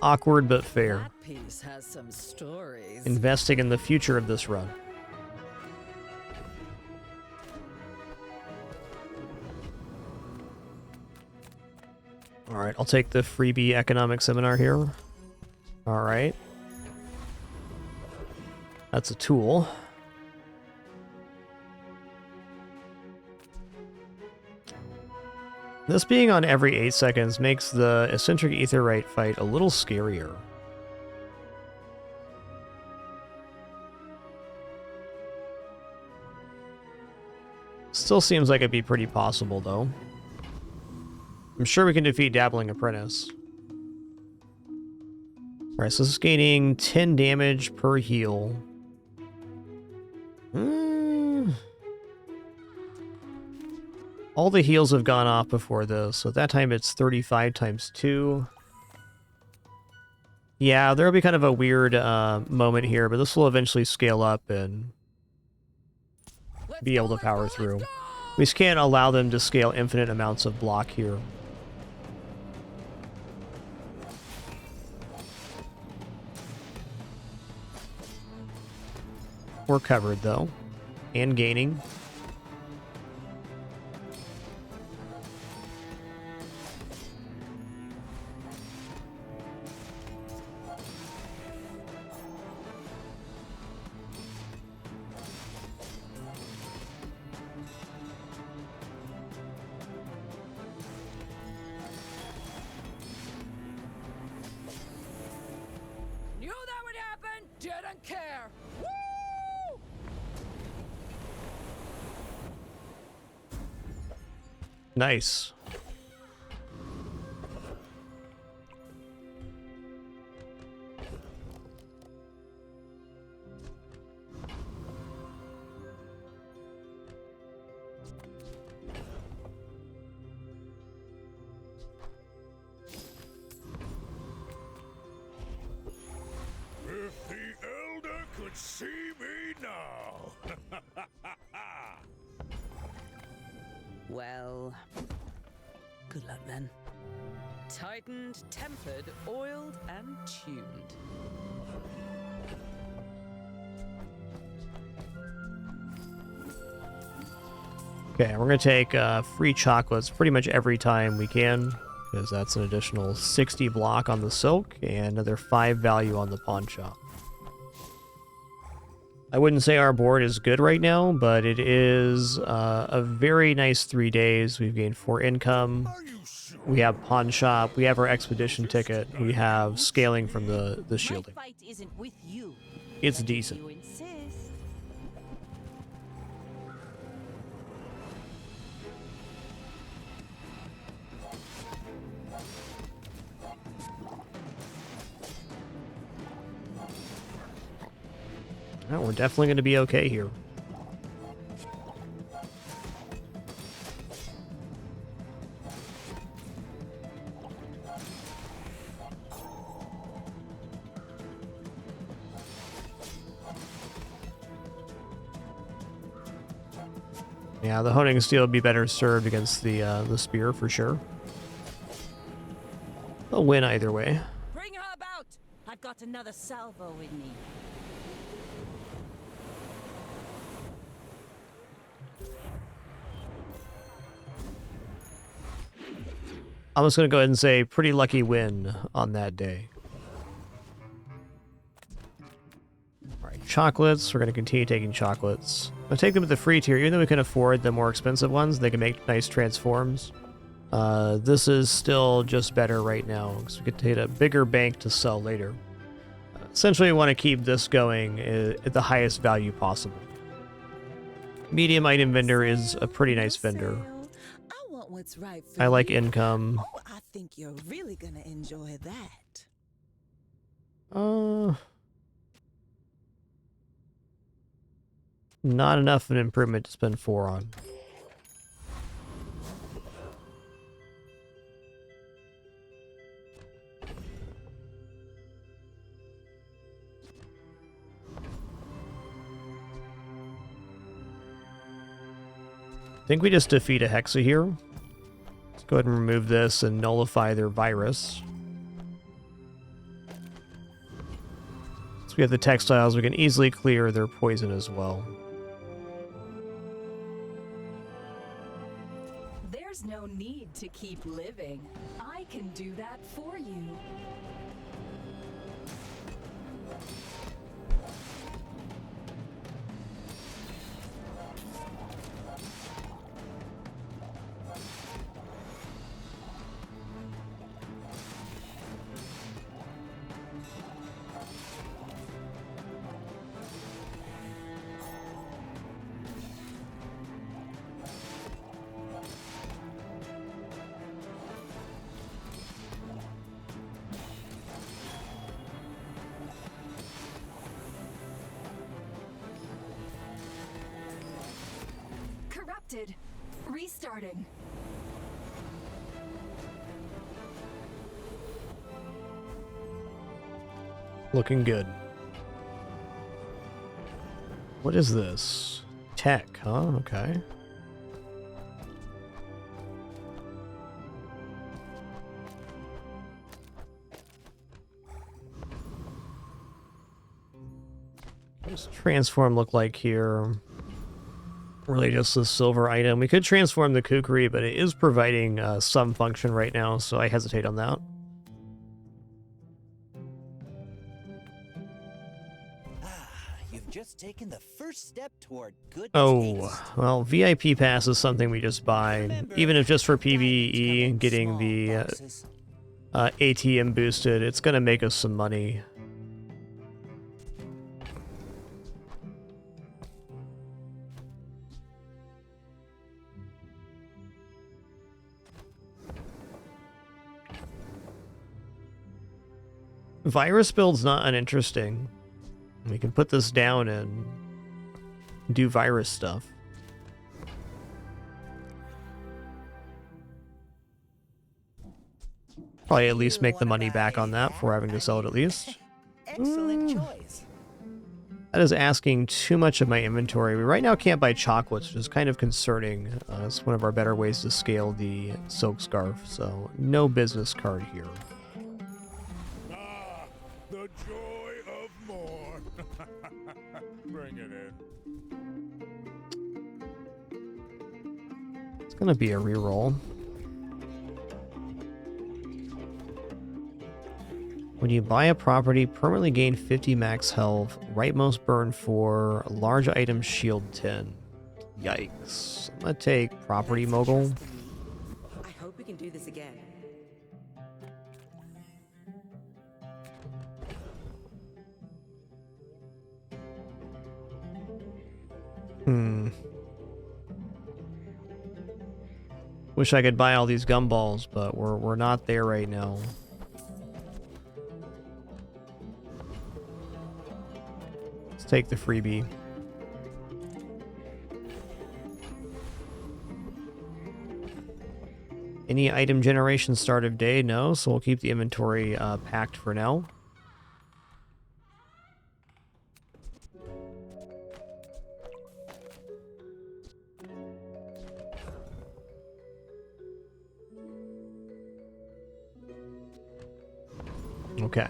Awkward but fair. That piece has some stories. Investing in the future of this run. Alright, I'll take the freebie economic seminar here. Alright. That's a tool. This being on every 8 seconds makes the eccentric etherite fight a little scarier. Still seems like it'd be pretty possible, though. I'm sure we can defeat Dabbling Apprentice. Alright, so this is gaining 10 damage per heal. All the heals have gone off before this, so at that time it's 35 times 2. Yeah, there'll be kind of a weird moment here, but this will eventually scale up and be able to power through. We just can't allow them to scale infinite amounts of block here. We're covered, though. And gaining. Knew that would happen! Didn't care! Woo! Nice. If the Elder could see me now! Well, good luck then. Tightened, tempered, oiled, and tuned. Okay, we're going to take free chocolates pretty much every time we can, because that's an additional 60 block on the silk and another 5 value on the pawn shop. I wouldn't say our board is good right now, but it is a very nice 3 days. We've gained 4 income. We have pawn shop. We have our expedition ticket. We have scaling from the shielding. Fight isn't with you. It's decent. You insist. Well, we're definitely going to be okay here. Yeah, the honing steel would be better served against the spear for sure. They'll win either way. Bring her about. I've got another salvo with me. I'm just going to go ahead and say pretty lucky win on that day. Alright, chocolates. We're going to continue taking chocolates. I'll take them at the free tier. Even though we can afford the more expensive ones, they can make nice transforms. This is still just better right now, because we could take a bigger bank to sell later. Essentially, we want to keep this going at the highest value possible. Medium item vendor is a pretty nice vendor. I want what's right for I like you. income. Oh, I think you're really gonna enjoy that. Not enough of an improvement to spend 4 on. I think we just defeat a Hexa here. Let's go ahead and remove this and nullify their virus. So we have the textiles, we can easily clear their poison as well. There's no need to keep living. I can do that for you. Corrupted. Restarting. Looking good. What is this? tech, huh? Okay. What does transform look like here? Really just a silver item. We could transform the kukri, but it is providing some function right now, so I hesitate on that. You've just taken the first step toward good Oh, well, VIP pass is something we just buy. Even if just for PvE, getting the ATM boosted, it's going to make us some money. Virus build's not uninteresting. We can put this down and do virus stuff. Probably at least make the money back on that before having to sell it at least. Excellent choice. That is asking too much of my inventory. We right now can't buy chocolates, which is kind of concerning. It's one of our better ways to scale the silk scarf, so no business card here. The joy of more. Bring it in. It's gonna be a reroll. When you buy a property, permanently gain 50 max health, rightmost burn 4, large item shield 10. Yikes. I'm gonna take property mogul. I hope we can do this again. Wish I could buy all these gumballs, but we're not there right now. Let's take the freebie. Any item generation start of day? No, so we'll keep the inventory packed for now. Okay.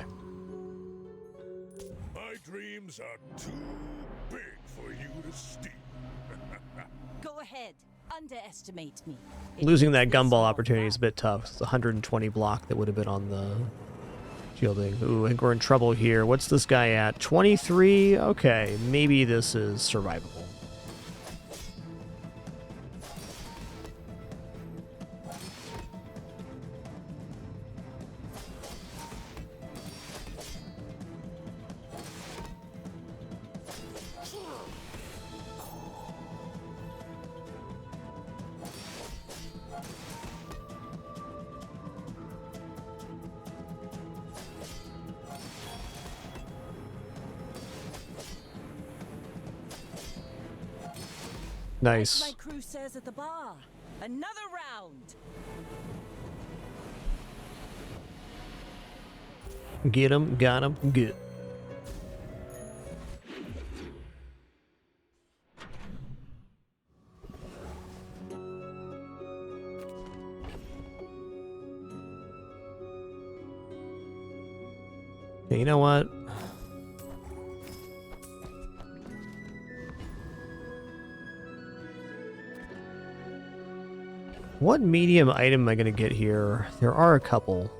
My dreams are too big for you to steal. Go ahead. Underestimate me. Losing that gumball opportunity is a bit tough. It's 120 block that would have been on the shielding. Ooh, I think we're in trouble here. What's this guy at? 23? Okay, maybe this is survivable. Nice. My crew says at the bar. Another round. Get him, got him, good. Okay, you know what? What medium item am I going to get here? There are a couple.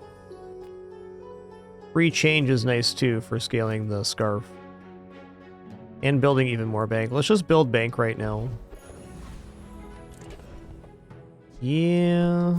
Free change is nice too for scaling the scarf. And building even more bank. Let's just build bank right now. Yeah.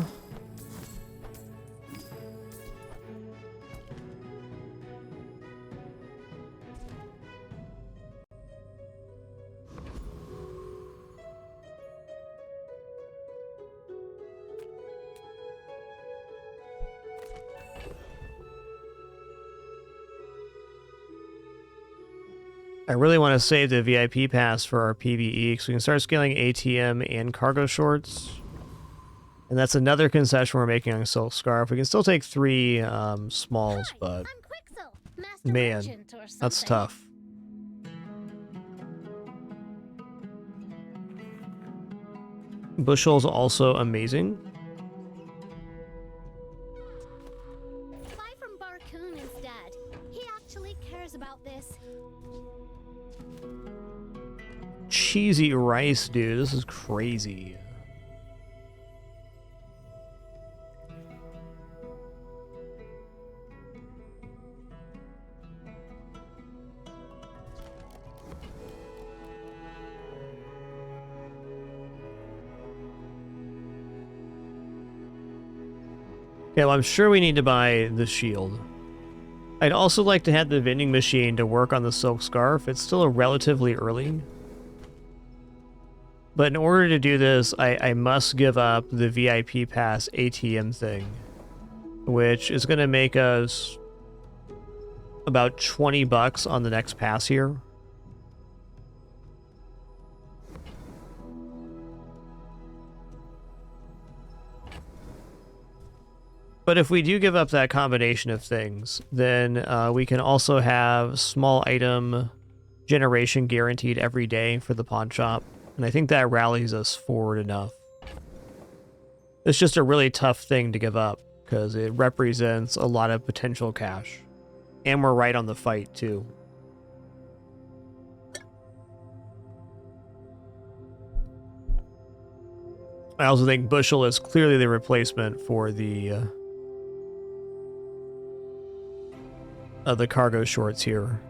I really want to save the VIP pass for our PvE because we can start scaling ATM and cargo shorts. And that's another concession we're making on Silk Scarf. We can still take 3 smalls, but man, that's tough. Bushel's also amazing. Buy from Barcoon instead. He actually cares about this. Cheesy rice, dude. This is crazy. Okay, well, I'm sure we need to buy the shield. I'd also like to have the vending machine to work on the silk scarf. It's still relatively early. But in order to do this, I must give up the VIP Pass ATM thing, which is going to make us about 20 bucks on the next pass here. But if we do give up that combination of things, then we can also have small item generation guaranteed every day for the pawn shop. And I think that rallies us forward enough. It's just a really tough thing to give up because it represents a lot of potential cash. And we're right on the fight, too. I also think Bushel is clearly the replacement for the cargo shorts here.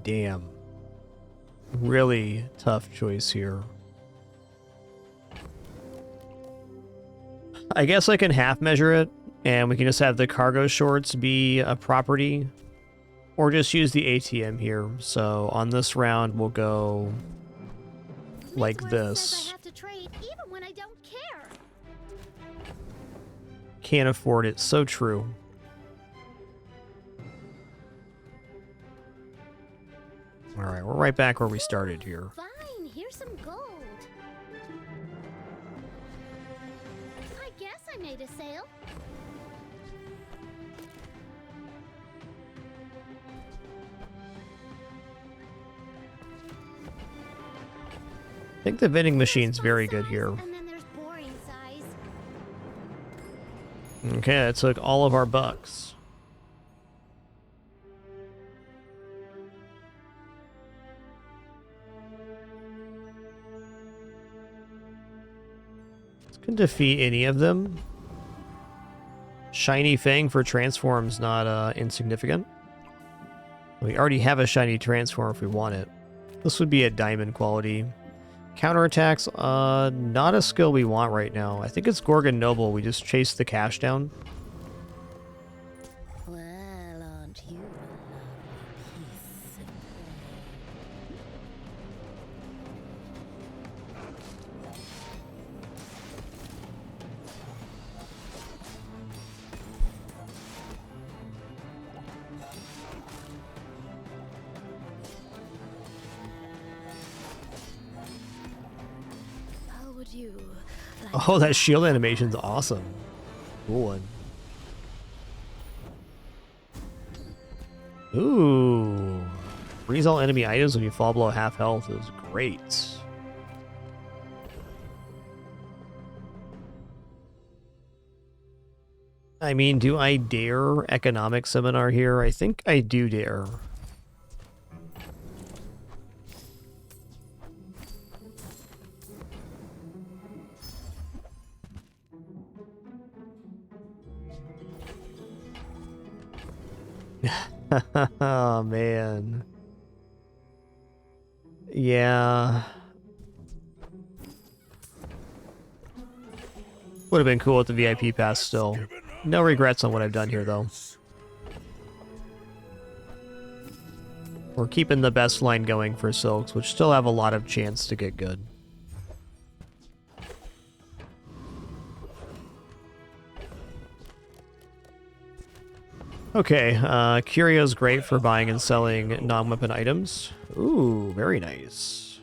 Damn. Really tough choice here. I guess I can half measure it, and we can just have the cargo shorts be a property, or just use the ATM here. So on this round, we'll go like this. Can't afford it. So true. All right, we're right back where we started here. Fine, here's some gold. I guess I made a sale. I think the vending machine's very good here. And then there's boring size. Okay, that took all of our bucks. Can defeat any of them. Shiny Fang for transforms not insignificant. We already have a shiny transform if we want it. This would be a diamond quality. Counterattacks, not a skill we want right now. I think it's Gorgon Noble. We just chase the cash down. Well, aren't you a lovely piece of How would you Oh, that shield animation's awesome. Cool one. Ooh. Freeze all enemy items when you fall below half health is great. I mean, do I dare economic seminar here? I think I do dare. Oh, man. Yeah. Would have been cool with the VIP pass still. No regrets on what I've done here, though. We're keeping the best line going for Silks, which still have a lot of chance to get good. Okay, Curio's great for buying and selling non-weapon items. Ooh, very nice.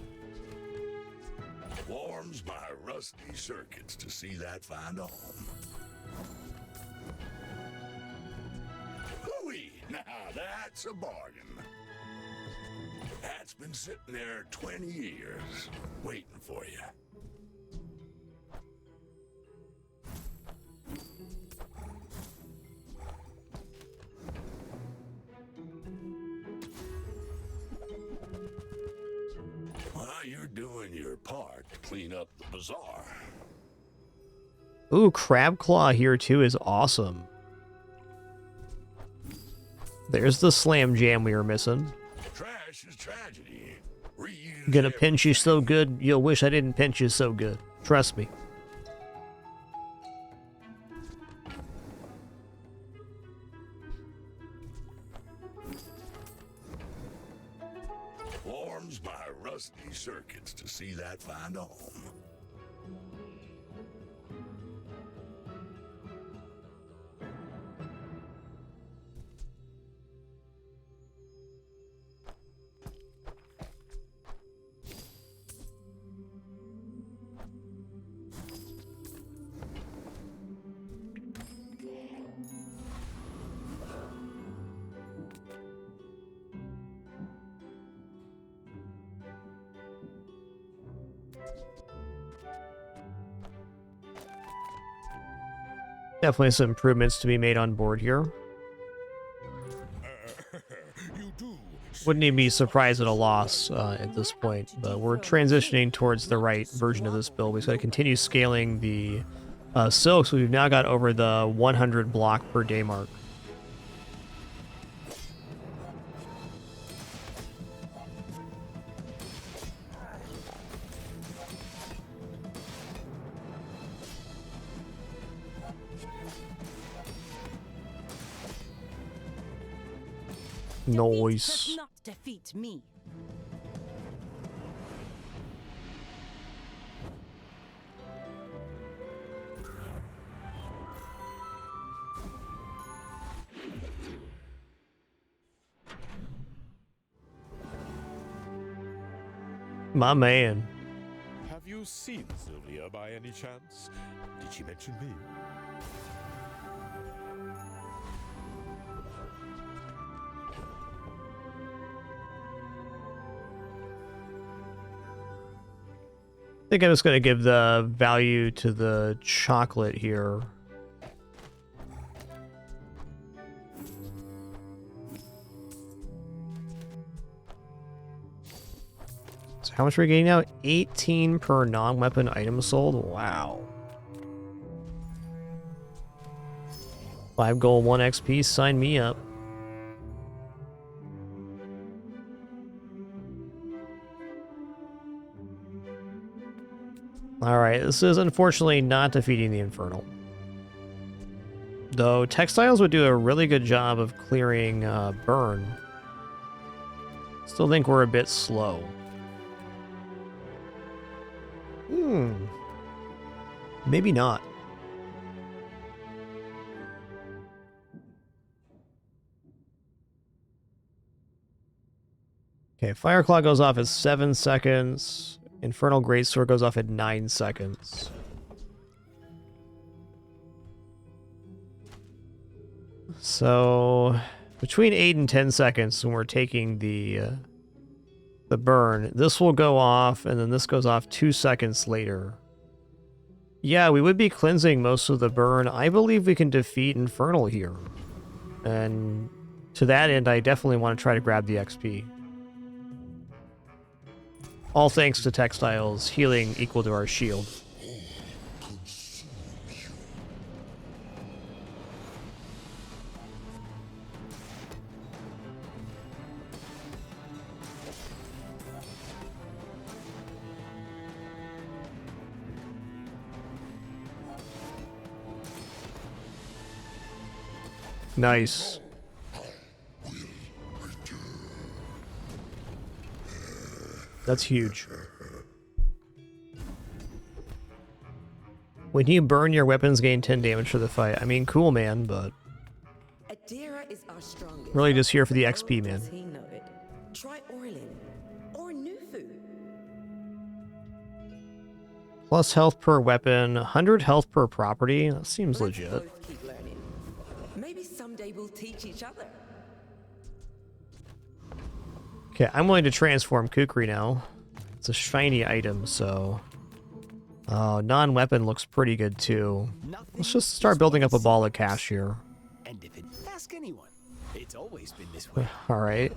Warms my rusty circuits to see that find a home. Hooey! Now that's a bargain. Hat's been sitting there 20 years, waiting for you. Well, you're doing your part to clean up the bazaar. Ooh, Crab Claw here too is awesome. There's the Slam Jam we were missing. Trash is tragedy. Gonna pinch you so good, you'll wish I didn't pinch you so good. Trust me. Warms my rusty circuits to see that find a home. Definitely some improvements to be made on board here. Wouldn't even be surprised at a loss at this point, but we're transitioning towards the right version of this build. We've got to continue scaling the silks. We've now got over the 100 block per day mark. Noise. Not defeat me. My man. Have you seen Sylvia by any chance? Did she mention me? I think I'm just going to give the value to the chocolate here. So how much are we getting now? 18 per non-weapon item sold? Wow. 5 gold, 1 XP, sign me up. Alright, this is unfortunately not defeating the Infernal. Though Textiles would do a really good job of clearing Burn. Still think we're a bit slow. Maybe not. Okay, Fireclaw goes off at 7 seconds. Infernal Greatsword goes off at 9 seconds. So, between 8 and 10 seconds when we're taking the burn, this will go off, and then this goes off 2 seconds later. Yeah, we would be cleansing most of the burn. I believe we can defeat Infernal here. And to that end, I definitely want to try to grab the XP. All thanks to Textiles, healing equal to our shield. Nice. That's huge. When you burn, your weapons gain 10 damage for the fight. I mean, cool, man, but Adira is our strongest. really just here for the XP, man. Does he know it? Try Orlin or Nufu. Plus health per weapon, 100 health per property. That seems legit. Both keep learning. Maybe someday we'll teach each other. Okay, I'm willing to transform Kukri now. It's a shiny item, so... Oh, non-weapon looks pretty good too. Let's just start building up a ball of cash here. And if it ask anyone, it's always been this way. Alright.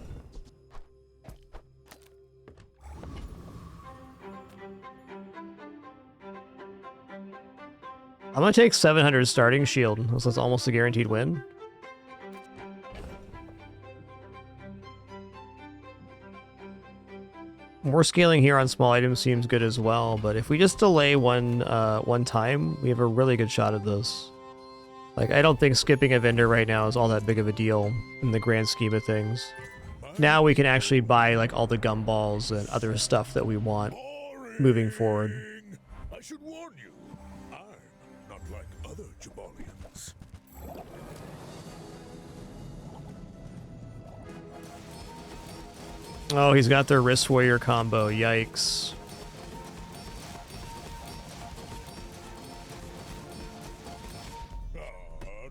I'm gonna take 700 starting shield. That's almost a guaranteed win. More scaling here on small items seems good as well, but if we just delay one time, we have a really good shot at this. Like, I don't think skipping a vendor right now is all that big of a deal in the grand scheme of things. Now we can actually buy, like, all the gumballs and other stuff that we want moving forward. I should warn you, I'm not like other Jabalians. Oh, he's got their wrist warrior combo. Yikes.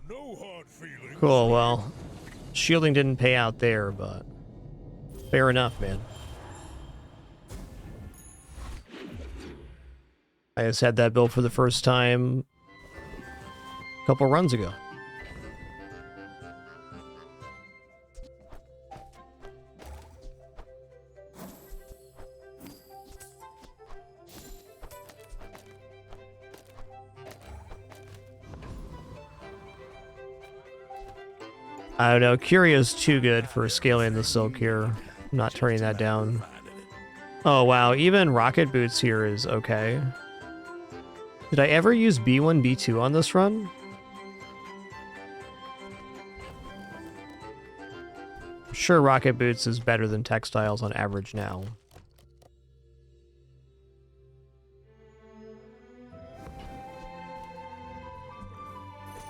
No hard feelings. Cool, well, shielding didn't pay out there, but fair enough, man. I just had that build for the first time a couple runs ago. I don't know, Curia's too good for scaling the silk here. I'm not turning that down. Oh wow, even rocket boots here is okay. Did I ever use B1, B2 on this run? I'm sure rocket boots is better than textiles on average now.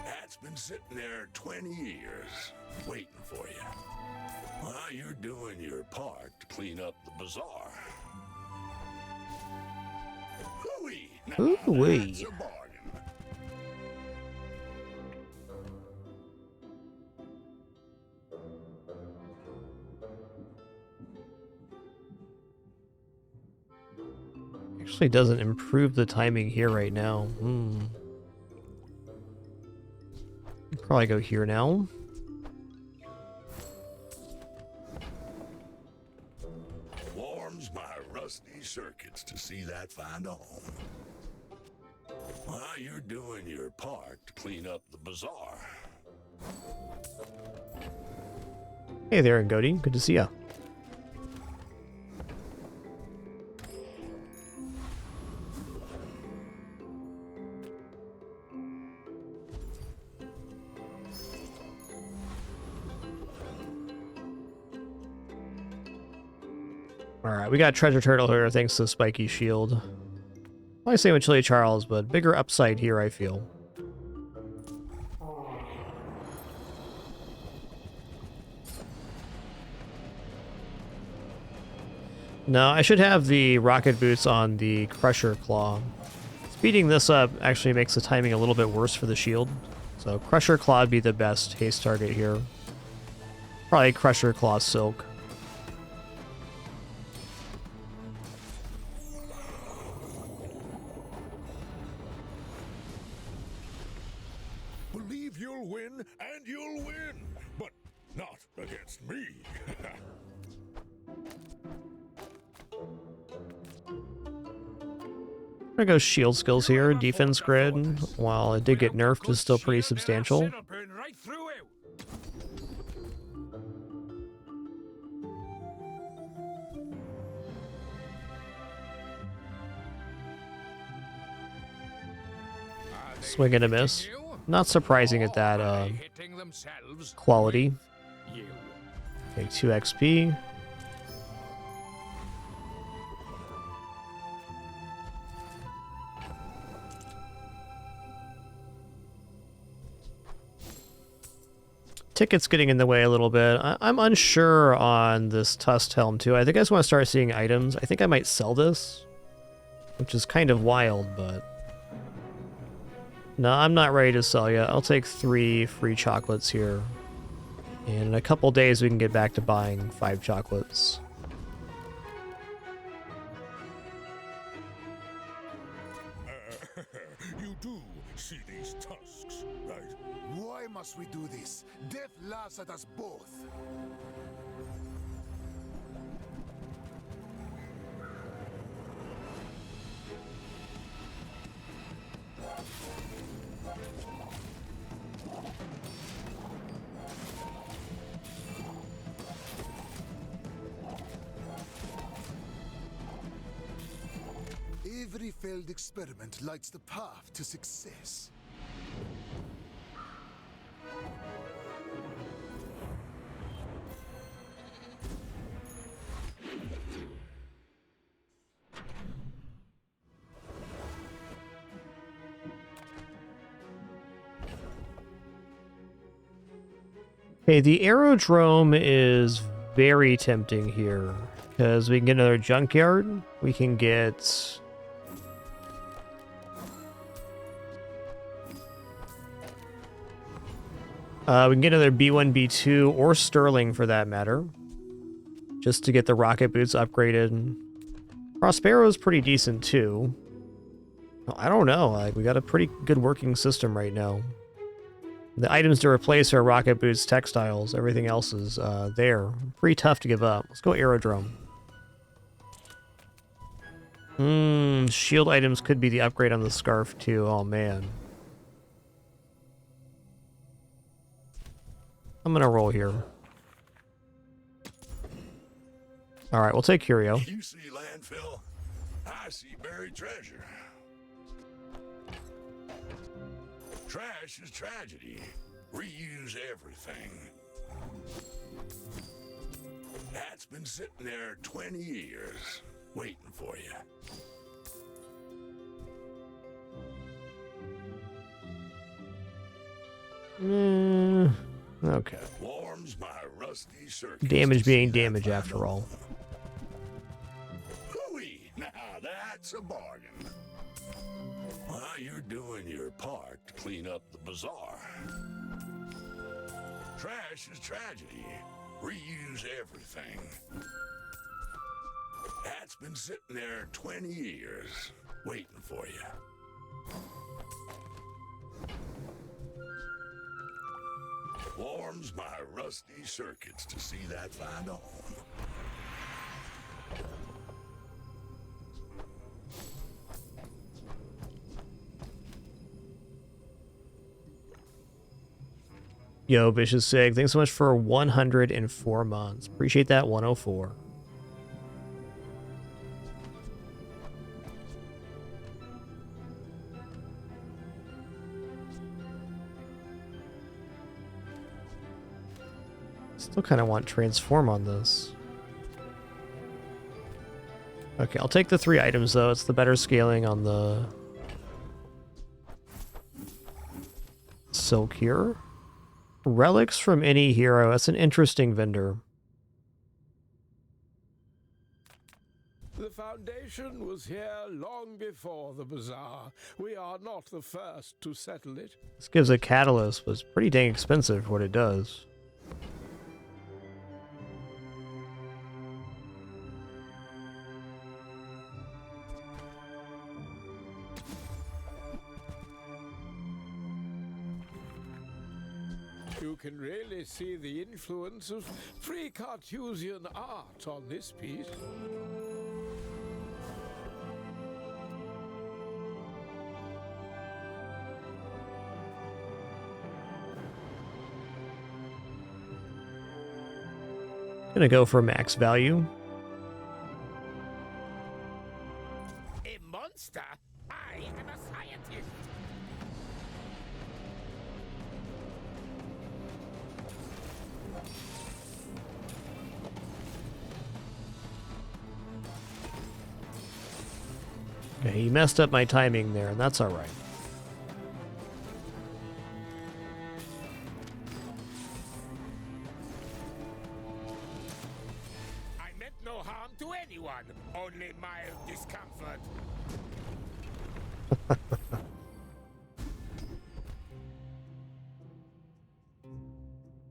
That's been sitting there 20 years, waiting for you. While you're doing your part to clean up the bazaar. Hooey! Ooh-wee. That's a bargain. Actually doesn't improve the timing here right now. Probably go here now. Warms my rusty circuits to see that find a home. While you're doing your part to clean up the bazaar. Hey there, Goaty. Good to see ya. Alright, we got Treasure Turtle here thanks to Spiky Shield. I say with Chili Charles, but bigger upside here, I feel. No, I should have the rocket boots on the Crusher Claw. Speeding this up actually makes the timing a little bit worse for the shield. So Crusher Claw would be the best haste target here. Probably Crusher Claw Silk. Believe you'll win, and you'll win, but not against me. I'm gonna go shield skills here. Defense grid, while it did get nerfed, is still pretty substantial. Swing and a miss. Not surprising at that quality. Take 2 XP. Ticket's getting in the way a little bit. I'm unsure on this Tusk Helm too. I think I just want to start seeing items. I think I might sell this, which is kind of wild, but... No, I'm not ready to sell yet. I'll take 3 free chocolates here. And in a couple days we can get back to buying 5 chocolates. do see these tusks, right? Why must we do this? Death laughs at us both. Every failed experiment lights the path to success. Okay, the aerodrome is very tempting here because we can get another junkyard. We can get another B1, B2, or Sterling for that matter, just to get the rocket boots upgraded. Prospero's pretty decent too. I don't know, like we got a pretty good working system right now. The items to replace are rocket boots, textiles. Everything else is there. Pretty tough to give up. Let's go aerodrome. Shield items could be the upgrade on the scarf too. Oh man. I'm gonna roll here. All right, we'll take Curio. You see landfill, I see buried treasure. Trash is tragedy. Reuse everything. That's been sitting there 20 years, waiting for you. Okay. Warms my rusty circuits. Damage being damage after all. Hooey! Now that's a bargain. While you're doing your part to clean up the bazaar. Trash is tragedy. Reuse everything. That's been sitting there 20 years, waiting for you. Warms my rusty circuits to see that find on. Yo, Vicious Sig, thanks so much for 104 months. Appreciate that, 104. Still kind of want transform on this. Okay, I'll take the 3 items though. It's the better scaling on the silk here. Relics from any hero. That's an interesting vendor. The Foundation was here long before the bazaar. We are not the first to settle it. This gives a catalyst, but it's pretty dang expensive for what it does. You can really see the influence of pre-Carthusian art on this piece. Gonna go for max value. A monster? I am a scientist. Okay, he messed up my timing there, and that's alright. I meant no harm to anyone, only mild discomfort.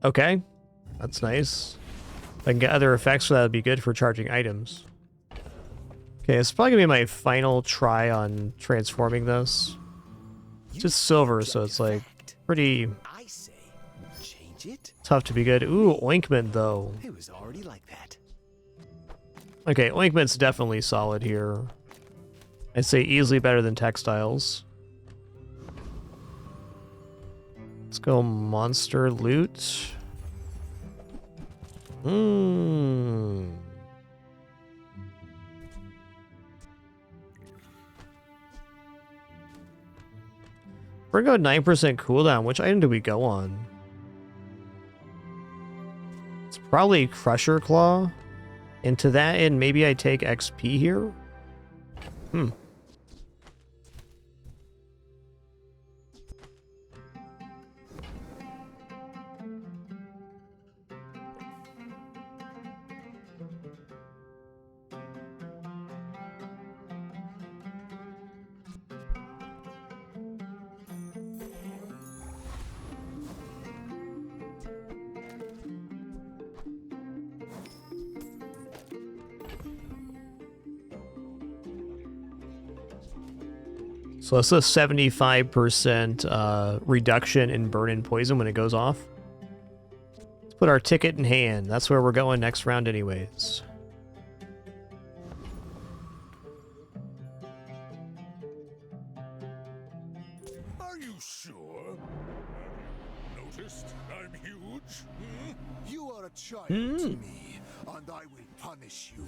Okay, that's nice. If I can get other effects, so that would be good for charging items. Okay, it's probably gonna be my final try on transforming this. It's just silver, so it's like pretty I say, change it. tough to be good. Ooh, ointment though. It was already like that. Okay, ointment's definitely solid here. I'd say easily better than textiles. Let's go monster loot. Hmm. We're going 9% cooldown. Which item do we go on? It's probably Crusher Claw. And to that end, maybe I take XP here? Hmm. So that's a 75% reduction in burn and poison when it goes off. Let's put our ticket in hand. That's where we're going next round anyways. Are you sure? Noticed I'm huge? Hmm? You are a child to me, and I will punish you.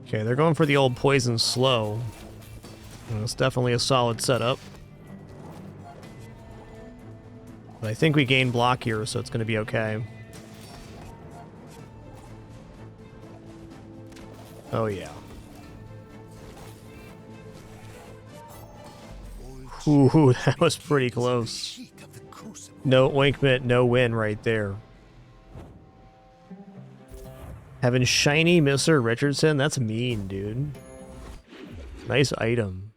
Okay, they're going for the old poison slow. It's definitely a solid setup. But I think we gain block here, so it's going to be okay. Oh, yeah. Ooh, that was pretty close. No ointment, no win right there. Having shiny Mr. Richardson, that's mean, dude. Nice item.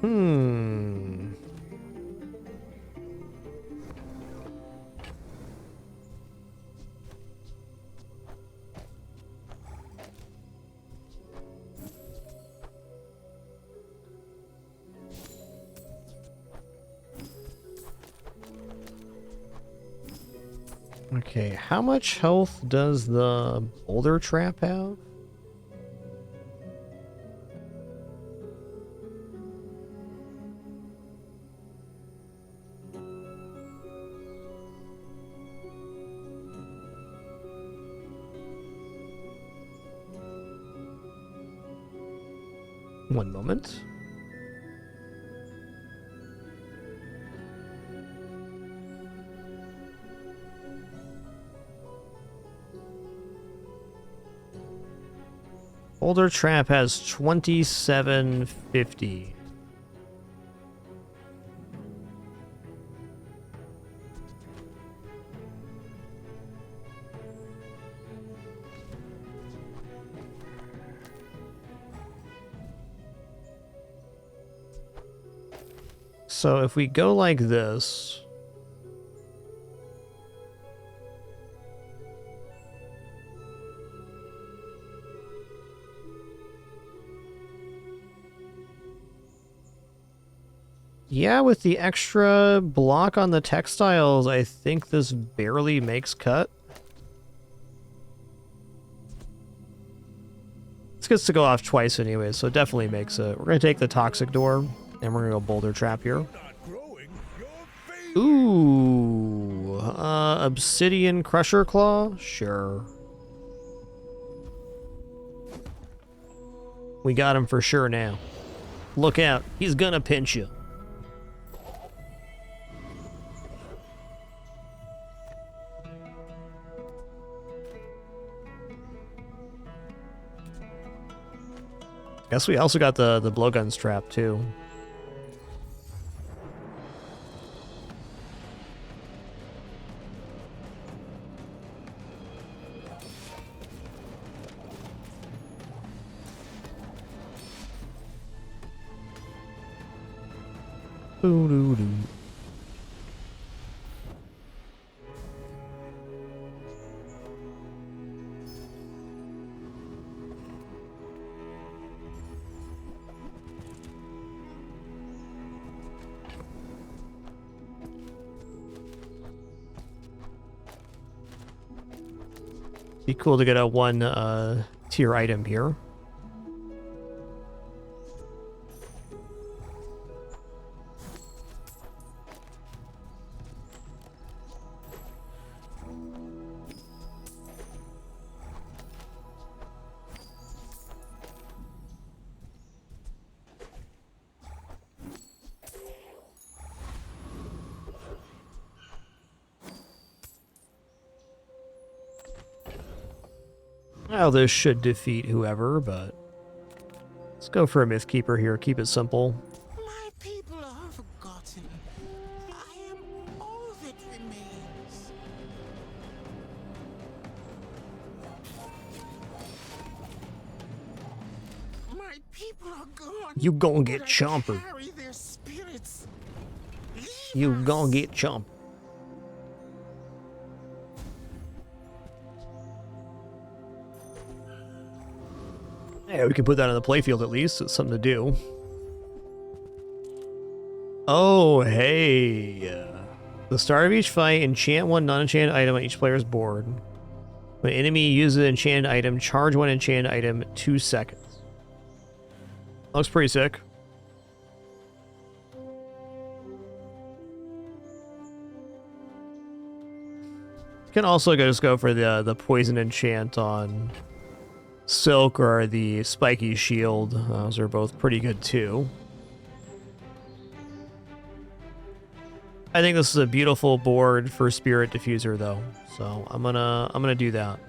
Hmm. Okay, how much health does the boulder trap have? One moment. Boulder trap has 2750. So if we go like this, yeah, with the extra block on the textiles, I think this barely makes cut. This gets to go off twice anyway, so it definitely makes it. We're going to take the toxic door, and we're going to go boulder trap here. Ooh, obsidian crusher claw? Sure. We got him for sure now. Look out, he's going to pinch you. Guess we also got the blowgun strap too. Boo-doo-doo. Be cool to get a one tier item here. Well, this should defeat whoever, but let's go for a Mythkeeper here. Keep it simple. My people are forgotten. I am all that remains. My people are gone. You gonna get but I chompered. carry their spirits. You gonna get chomped. Yeah, we can put that on the playfield at least. It's something to do. Oh, hey. The start of each fight, enchant one non-enchanted item on each player's board. When an enemy uses an enchanted item, charge one enchanted item 2 seconds. Looks pretty sick. You can also just go for the poison enchant on Silk or the spiky shield. Those are both pretty good too. I think this is a beautiful board for Spirit Diffuser though, so I'm gonna do that.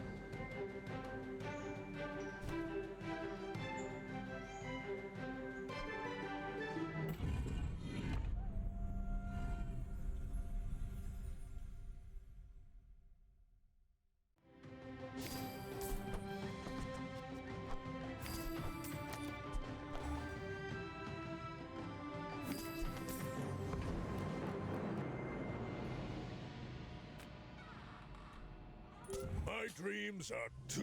My dreams are too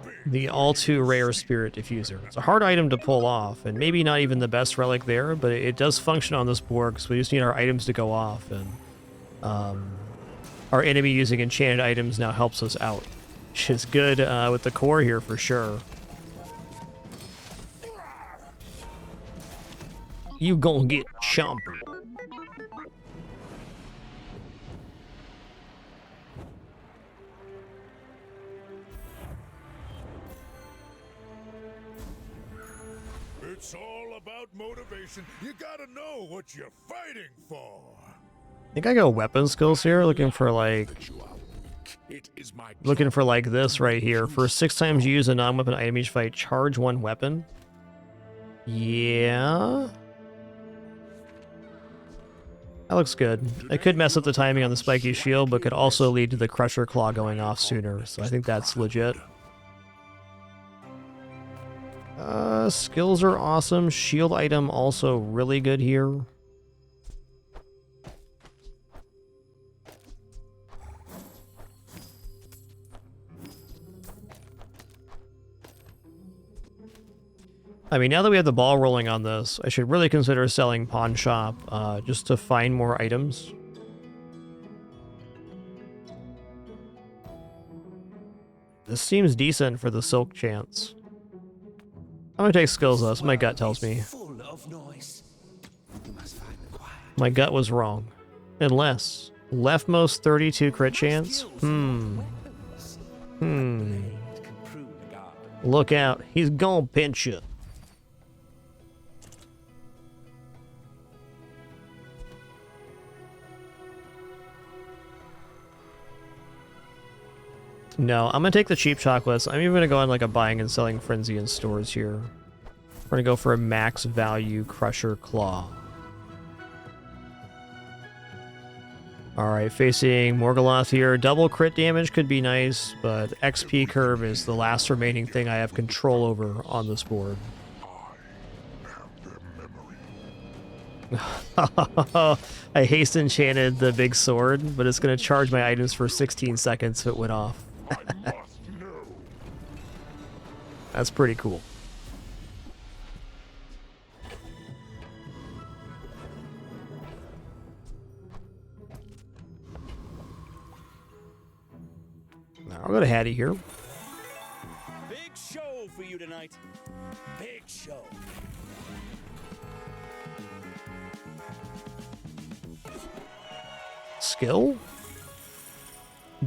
big. The all too rare Spirit Diffuser. It's a hard item to pull off, and maybe not even the best relic there, but it does function on this board because we just need our items to go off, and our enemy using enchanted items now helps us out, which is good with the core here for sure. You gonna get chomped. It's all about motivation. You gotta know what you're fighting for. I think I go weapon skills here, looking for like this right here. For 6 times you use a non-weapon item each fight, charge 1 weapon. Yeah. That looks good. I could mess up the timing on the spiky shield, but could also lead to the Crusher Claw going off sooner, so I think that's legit. Skills are awesome. Shield item also really good here. I mean, now that we have the ball rolling on this, I should really consider selling Pawn Shop just to find more items. This seems decent for the Silk chance. I'm gonna take skills though, so my gut tells me. My gut was wrong. Unless leftmost 32 crit chance. Look out, he's gonna pinch you. No, I'm gonna take the cheap chocolates. I'm even gonna go on like a buying and selling frenzy in stores here. We're gonna go for a max value Crusher Claw. Alright, facing Morgoloth here. Double crit damage could be nice, but XP curve is the last remaining thing I have control over on this board. I haste enchanted the big sword, but it's going to charge my items for 16 seconds if it went off. That's pretty cool. Now I'll go to Hattie here. Big show for you tonight. Big show. Skill?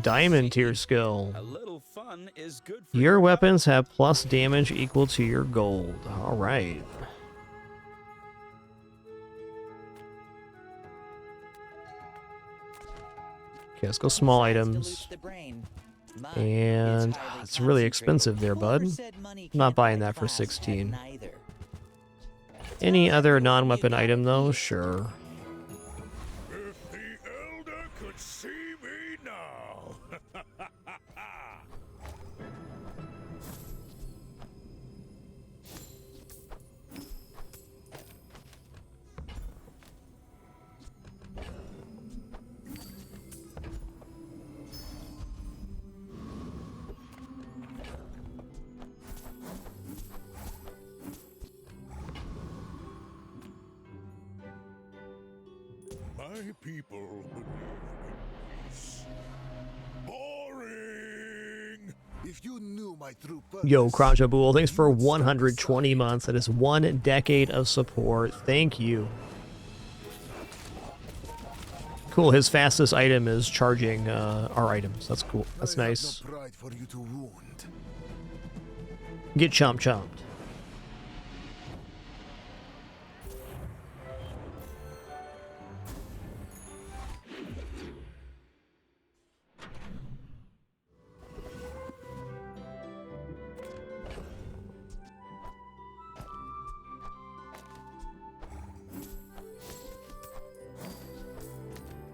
Diamond tier skill. A little fun is good for Your weapons have plus damage equal to your gold. Alright. Okay, let's go small items. And it's really expensive there, bud. Not buying that for 16. Any other non-weapon item though? Sure. If the Elder could see me now. My people would live in peace. Boring. If you knew my true Yo, Krajabul, thanks for 120 months. That is 1 decade of support. Thank you. Cool, his fastest item is charging our items. That's cool. That's nice. no pride for you to wound. Get chomped.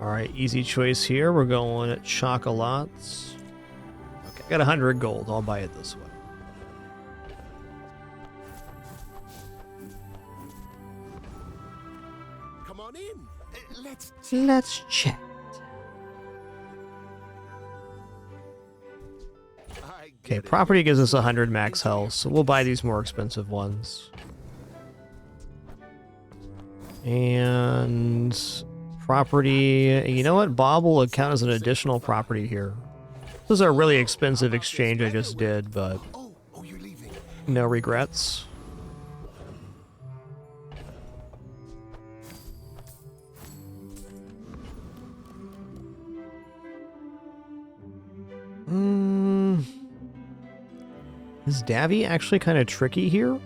Alright, easy choice here. We're going at chocolates. Okay, I got 100 gold. I'll buy it this way. Come on in. Let's chat. Okay, property gives us 100 max health, so we'll buy these more expensive ones. And property, you know what? Bob will count as an additional property here. This is a really expensive exchange I just did, but no regrets. Is Davy actually kind of tricky here?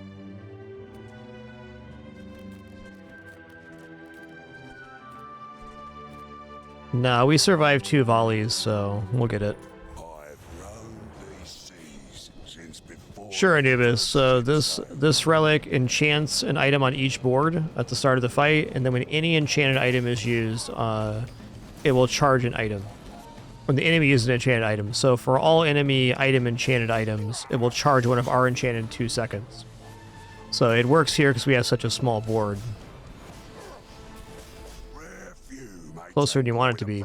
No, we survived 2 volleys, so we'll get it. Sure, Anubis. So this relic enchants an item on each board at the start of the fight, and then when any enchanted item is used, it will charge an item. When the enemy uses an enchanted item. So for all enemy item enchanted items, it will charge one of our enchanted in 2 seconds. So it works here because we have such a small board. Closer than you want it to be.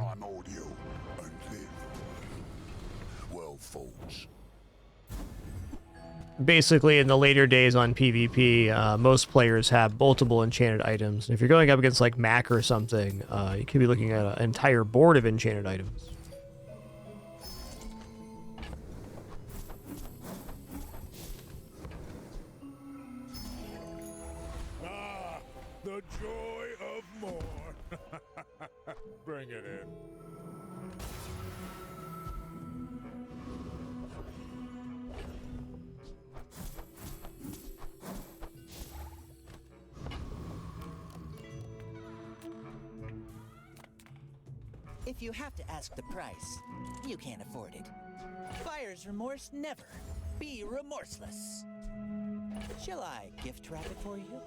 Basically, in the later days on PvP, most players have multiple enchanted items. If you're going up against like Mac or something, you could be looking at an entire board of enchanted items. The joy of more. Bring it in. If you have to ask the price, you can't afford it. Buyer's remorse never. Be remorseless. Shall I gift wrap it for you?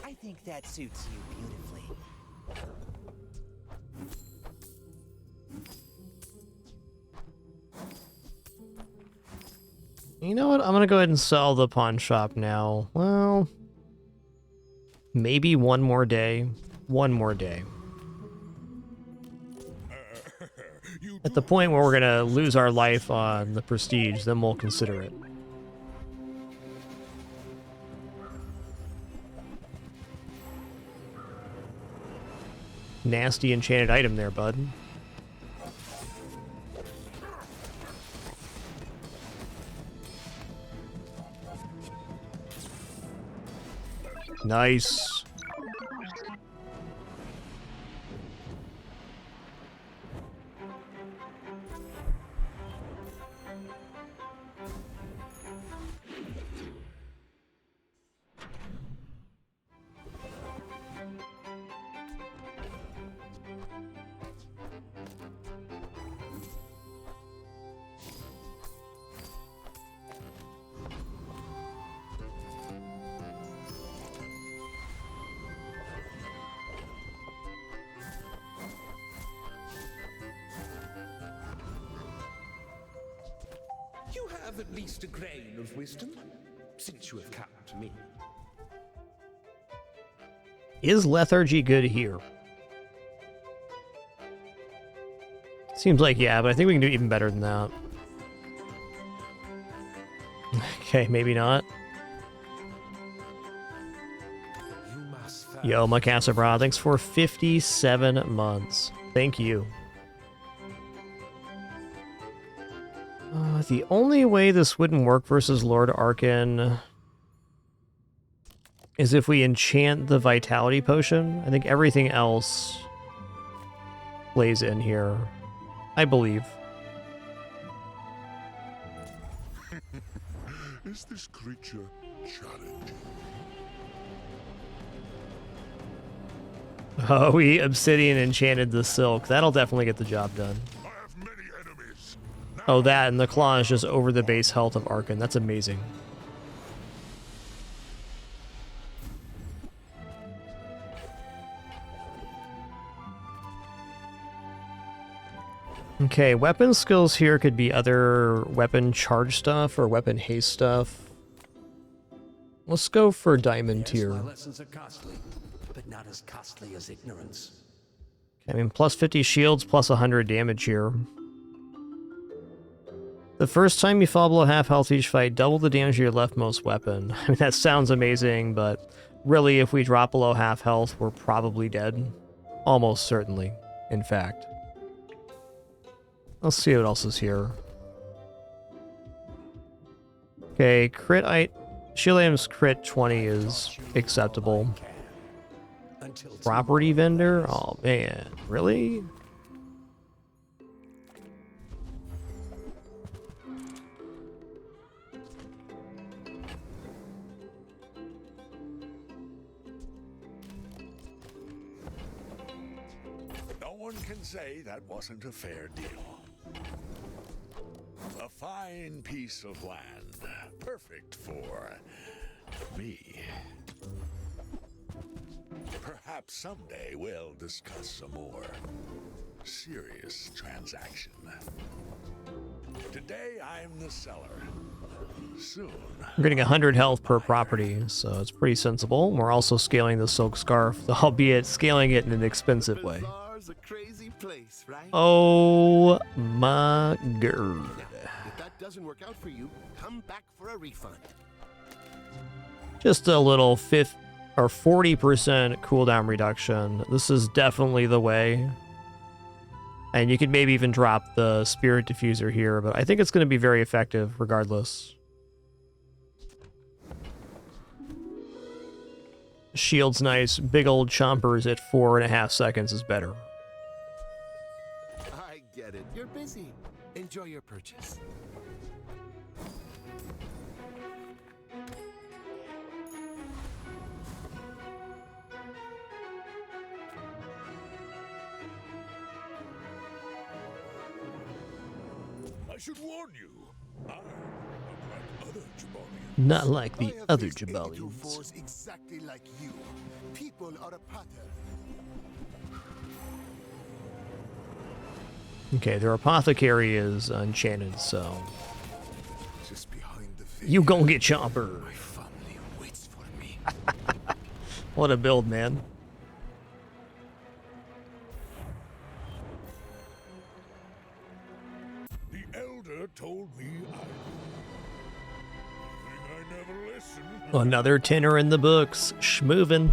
I think that suits you beautifully. You know what? I'm gonna go ahead and sell the pawn shop now. Well, maybe one more day. one more day. At the point where we're gonna lose our life on the prestige, then we'll consider it. Nasty enchanted item there, bud. Nice. You have at least a grain of wisdom, since you have come to me. Is lethargy good here? Seems like yeah, but I think we can do even better than that. Okay, maybe not. Yo, Macasabra, thanks for 57 months. Thank you. The only way this wouldn't work versus Lord Arkan is if we enchant the Vitality Potion. I think everything else plays in here, I believe. Is this creature challenging? Oh, we Obsidian enchanted the Silk. That'll definitely get the job done. Oh, that and the claw is just over the base health of Arkan. That's amazing. Okay, weapon skills here could be other weapon charge stuff or weapon haste stuff. Let's go for diamond tier. My lessons are costly, but not as costly as ignorance. I mean, plus 50 shields, plus 100 damage here. The first time you fall below half health each fight, double the damage of your leftmost weapon. I mean, that sounds amazing, but really, if we drop below half health, we're probably dead. Almost certainly, in fact. Let's see what else is here. Okay, shield items crit 20 is acceptable. Property vendor? Oh man, really? No one can say that wasn't a fair deal. A fine piece of land, perfect for me. Perhaps someday we'll discuss a more serious transaction. Today I'm the seller. Soon. We're getting 100 health per property, so it's pretty sensible. We're also scaling the Silk Scarf, albeit scaling it in an expensive way. A crazy place, right? Oh my god. If that doesn't work out for you, come back for a refund. Just a little 40% cooldown reduction. This is definitely the way. And you could maybe even drop the Spirit Diffuser here, but I think it's going to be very effective regardless. Shield's nice. Big old chompers at 4.5 seconds is better. I get it. You're busy. Enjoy your purchase. I should warn you. I'm not like other Jabalians. Not like the other 82 Jabalians. fours exactly like you. People are a pattern. Okay, their apothecary is enchanted, so Just behind the you gon' get chomper. My family waits for me. What a build, man. call me idle. You think I never listen? Another tenor in the books. Schmoovin'.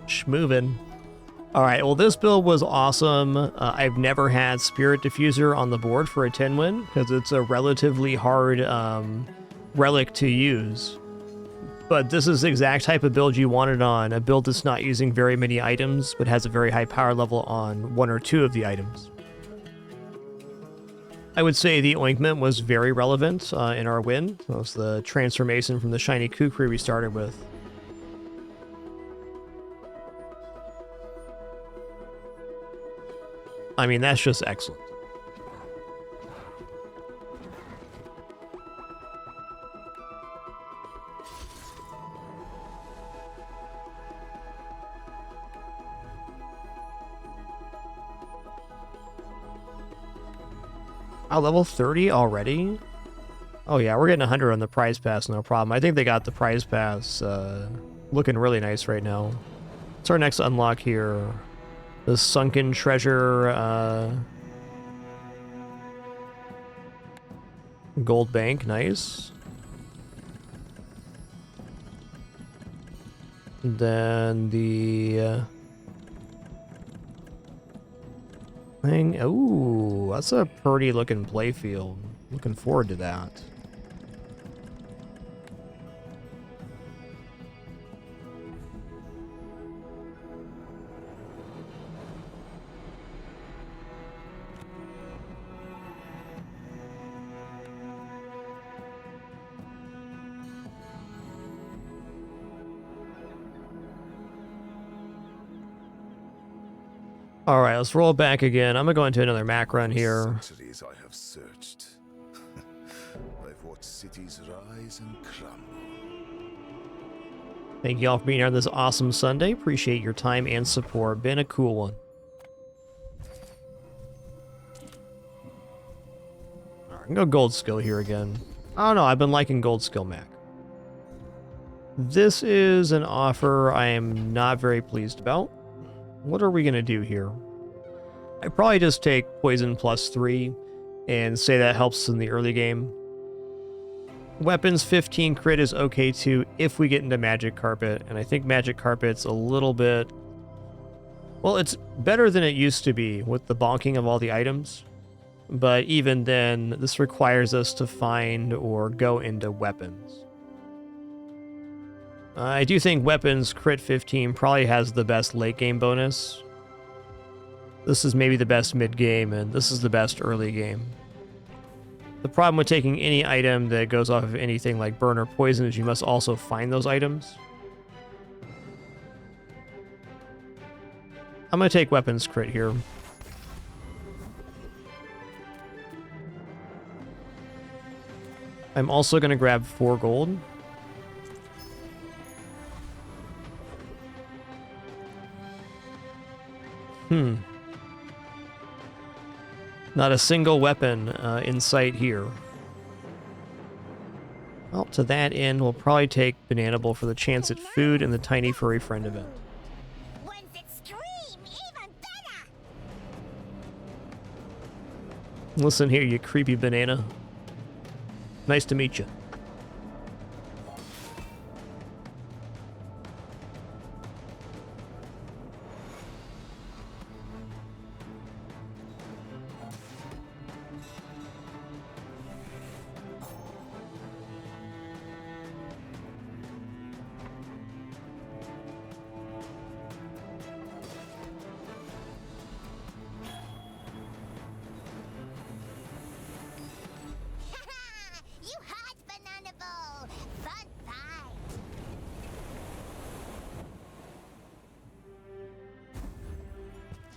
Schmoovin'. Alright, well this build was awesome. I've never had Spirit Diffuser on the board for a 10 win, because it's a relatively hard relic to use. But this is the exact type of build you wanted on, a build that's not using very many items, but has a very high power level on 1 or 2 of the items. I would say the Ointment was very relevant in our win. That was the transformation from the Shiny Kukri we started with. I mean, that's just excellent. Oh, level 30 already? Oh yeah, we're getting 100 on the prize pass, no problem. I think they got the prize pass looking really nice right now. What's our next unlock here? The Sunken Treasure Gold Bank, nice. Then the thing. Ooh, that's a pretty looking playfield. Looking forward to that. All right, let's roll it back again. I'm gonna go into another Mac run here. Centuries I have searched. I've watched cities rise and crumble. Thank you all for being here on this awesome Sunday. Appreciate your time and support. Been a cool one. All right, I'm gonna go Gold Skill here again. I don't know, I've been liking Gold Skill Mac. This is an offer I am not very pleased about. What are we going to do here? I'd probably just take Poison +3 and say that helps in the early game. Weapons 15 crit is okay too if we get into Magic Carpet, and I think Magic Carpet's a little bit... Well, it's better than it used to be with the bonking of all the items, but even then, this requires us to find or go into weapons. I do think Weapons Crit 15 probably has the best late game bonus. This is maybe the best mid game, and this is the best early game. The problem with taking any item that goes off of anything like Burn or Poison is you must also find those items. I'm going to take Weapons Crit here. I'm also going to grab 4 gold. Not a single weapon in sight here. Well, to that end, we'll probably take Banana Bowl for the chance at food and the Tiny Furry Friend event. Listen here, you creepy banana. Nice to meet you.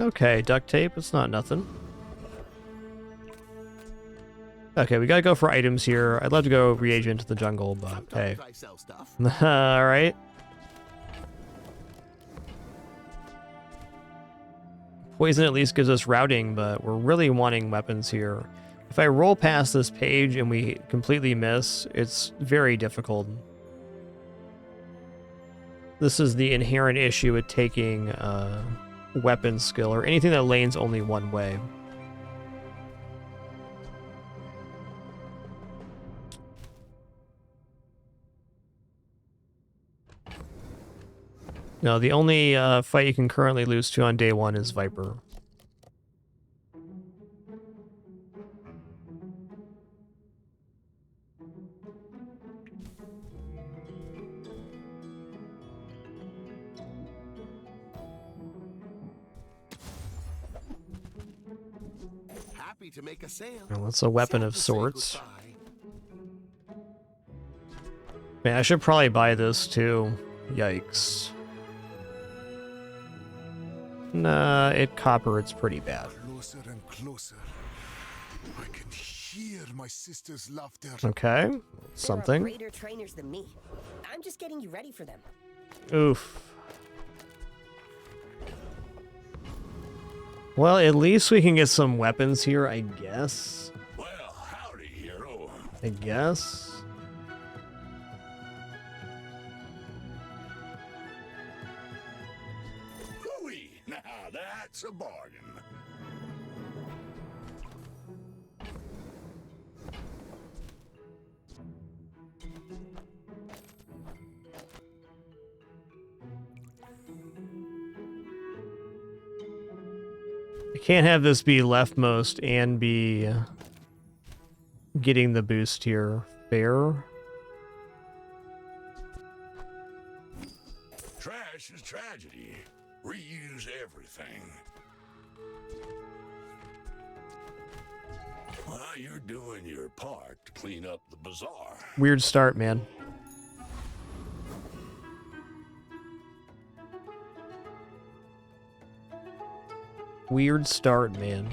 Okay, duct tape, it's not nothing. Okay, we gotta go for items here. I'd love to go reagent to the jungle, but hey. Alright. Poison at least gives us routing, but we're really wanting weapons here. If I roll past this page and we completely miss, it's very difficult. This is the inherent issue with taking weapon skill or anything that lanes only one way. No, the only fight you can currently lose to on day 1 is Viper. Happy to make a sale. Well, that's a weapon of sorts. Man, I should probably buy this too. Yikes. Nah, it's pretty bad. Closer and closer. I can hear my sister's laughter. Okay, There something. are greater trainers than me. I'm just getting you ready for them. Oof. Well, at least we can get some weapons here, I guess. Well, howdy, hero. I guess. Hooey! Now that's a bargain. I can't have this be leftmost and be getting the boost here. Fair? Trash is tragedy. Reuse everything. Well, you're doing your part to clean up the bazaar. Weird start, man. Weird start, man.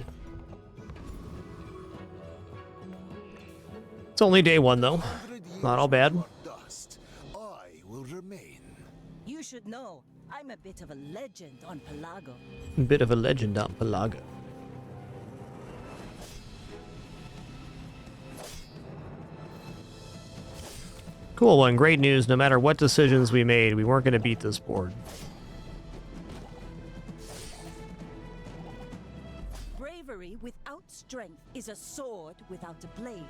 It's only day 1, though. Not all bad. I will remain. You should know, I'm a bit of a legend on Pelago. Bit of a legend on Pelago. Cool one. Great news. No matter what decisions we made, we weren't going to beat this board. Bravery without strength is a sword without a blade.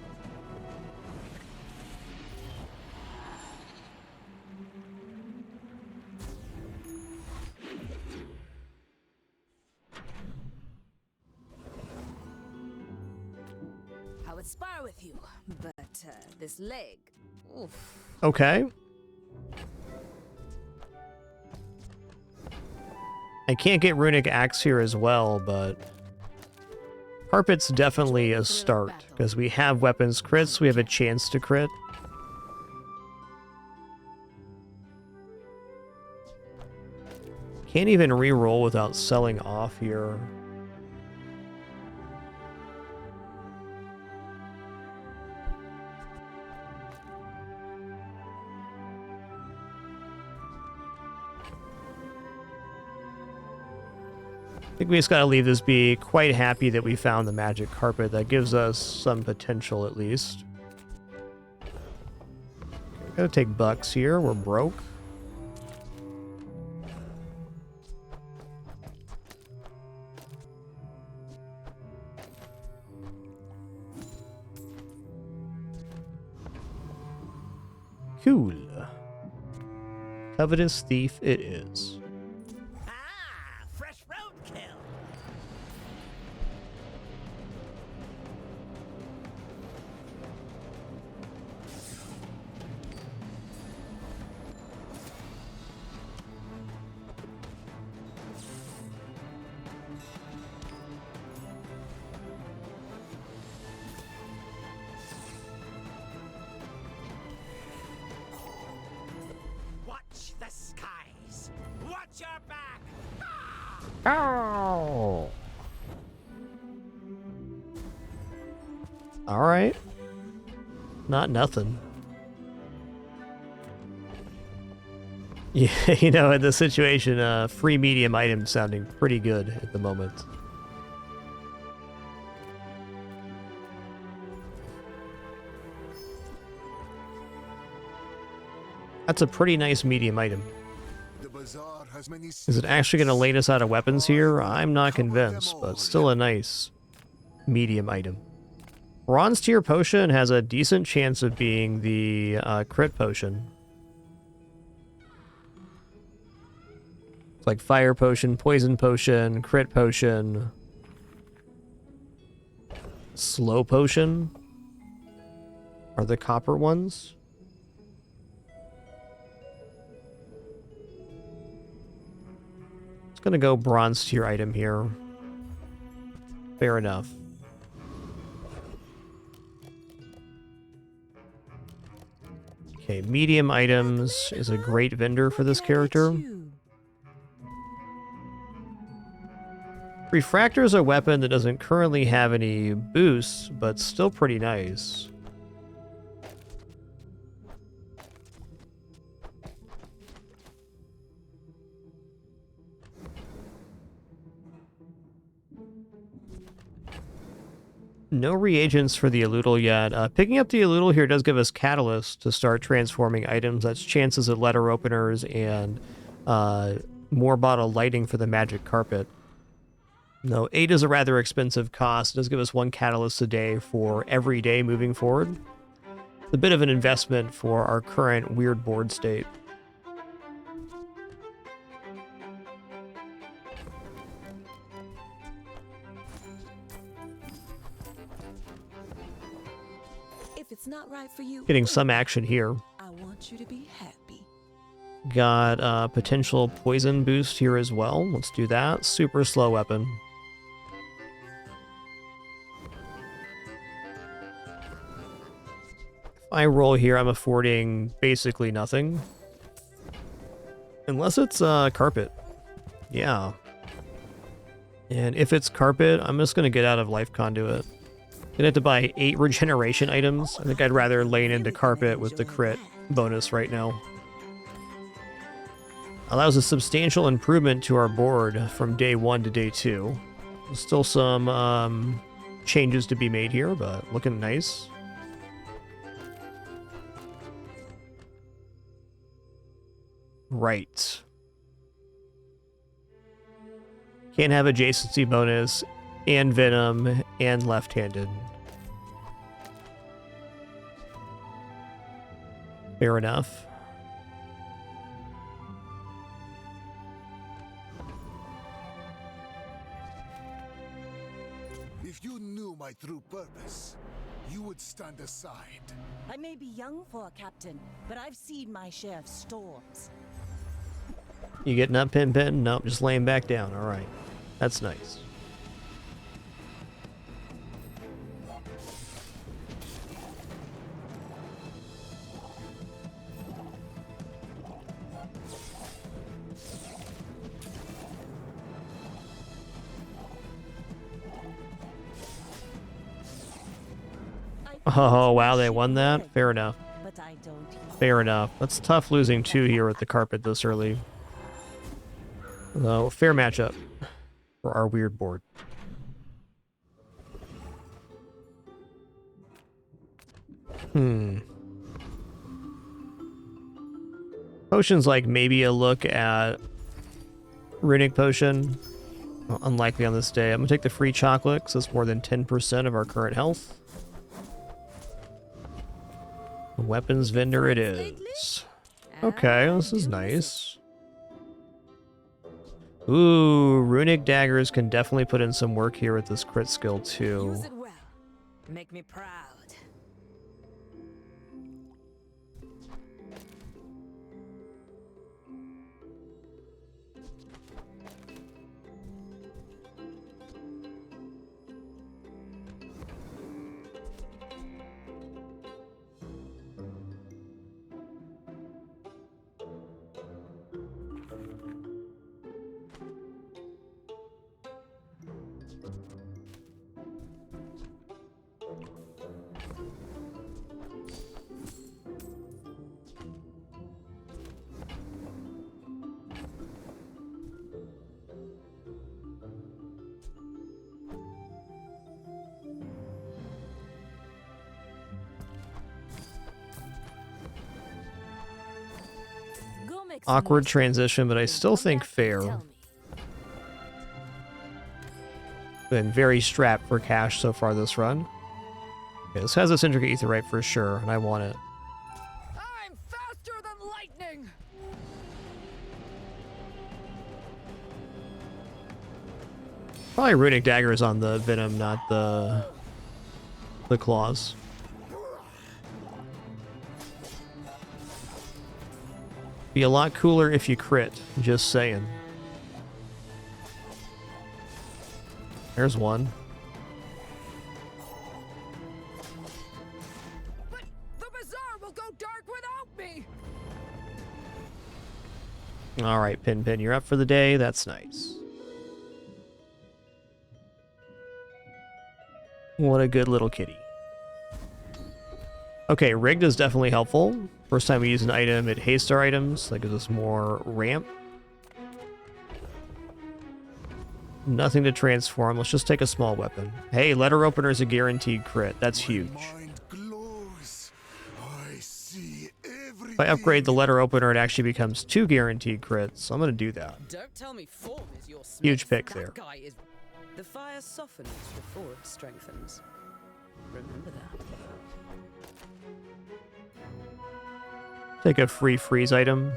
I would spar with you, but this leg, oof. Okay. I can't get Runic Axe here as well, but Carpet's definitely a start, because we have weapons crits, we have a chance to crit. Can't even re-roll without selling off here. I think we just gotta leave this be. Quite happy that we found the magic carpet. That gives us some potential at least. Gotta take bucks here. We're broke. Cool. Covetous Thief it is. Fresh roadkill. Watch the skies. Watch your back. Ow! Alright. Not nothing. Yeah, you know, in this situation, free medium item sounding pretty good at the moment. That's a pretty nice medium item. The bazaar has many. Is it actually going to lane us out of weapons here? I'm not convinced, but still a nice medium item. Bronze tier potion has a decent chance of being the crit potion. like fire potion, poison potion, crit potion, slow potion are the copper ones. It's gonna go bronze tier item here. Fair enough. Okay, medium items is a great vendor for this character. Refractor is a weapon that doesn't currently have any boosts, but still pretty nice. No reagents for the Eludal yet. Picking up the Eludal here does give us Catalyst to start transforming items. That's chances at letter openers and more bottle lighting for the magic carpet. No, 8 is a rather expensive cost. It does give us 1 Catalyst a day for every day moving forward. It's a bit of an investment for our current weird board state. If it's not right for you, Getting some action here. I want you to be happy. Got potential poison boost here as well. Let's do that. Super slow weapon. If I roll here, I'm affording basically nothing. Unless it's carpet. Yeah. And if it's carpet, I'm just going to get out of life conduit. Gonna have to buy 8 regeneration items. I think I'd rather lane into carpet with the crit bonus right now. Allows a substantial improvement to our board from day 1 to day 2. Still some changes to be made here, but looking nice. Right. Can't have adjacency bonus and venom and left-handed. Fair enough. If you knew my true purpose, you would stand aside. I may be young for a captain, but I've seen my share of storms. You getting up, Pin? Nope, just laying back down. All right. That's nice. Oh, wow, they won that? Fair enough. Fair enough. That's tough losing 2 here with the carpet this early. Though, fair matchup for our weird board. Potions like maybe a look at Runic Potion. Well, unlikely on this day. I'm going to take the free chocolate because it's more than 10% of our current health. Weapons vendor it is. Okay, this is nice. Ooh, runic daggers can definitely put in some work here with this crit skill too. Use it well. Make me proud. Awkward transition, but I still think fair. Been very strapped for cash so far this run. Okay, this has a Syndicate Aetherite for sure, and I want it. I'm faster than lightning! Probably runic daggers on the venom, not the claws. Be a lot cooler if you crit, just saying. There's one. But the bazaar will go dark without me. All right, Pin, you're up for the day. That's nice. What a good little kitty. Okay, rigged is definitely helpful. First time we use an item, it hastes our items. That gives us more ramp. Nothing to transform. Let's just take a small weapon. Hey, letter opener is a guaranteed crit. That's huge. If I upgrade the letter opener, it actually becomes 2 guaranteed crits. So I'm going to do that. Don't tell me form is your smith. Huge pick That there. guy is... The fire softens before it strengthens. Remember that. Take a free freeze item.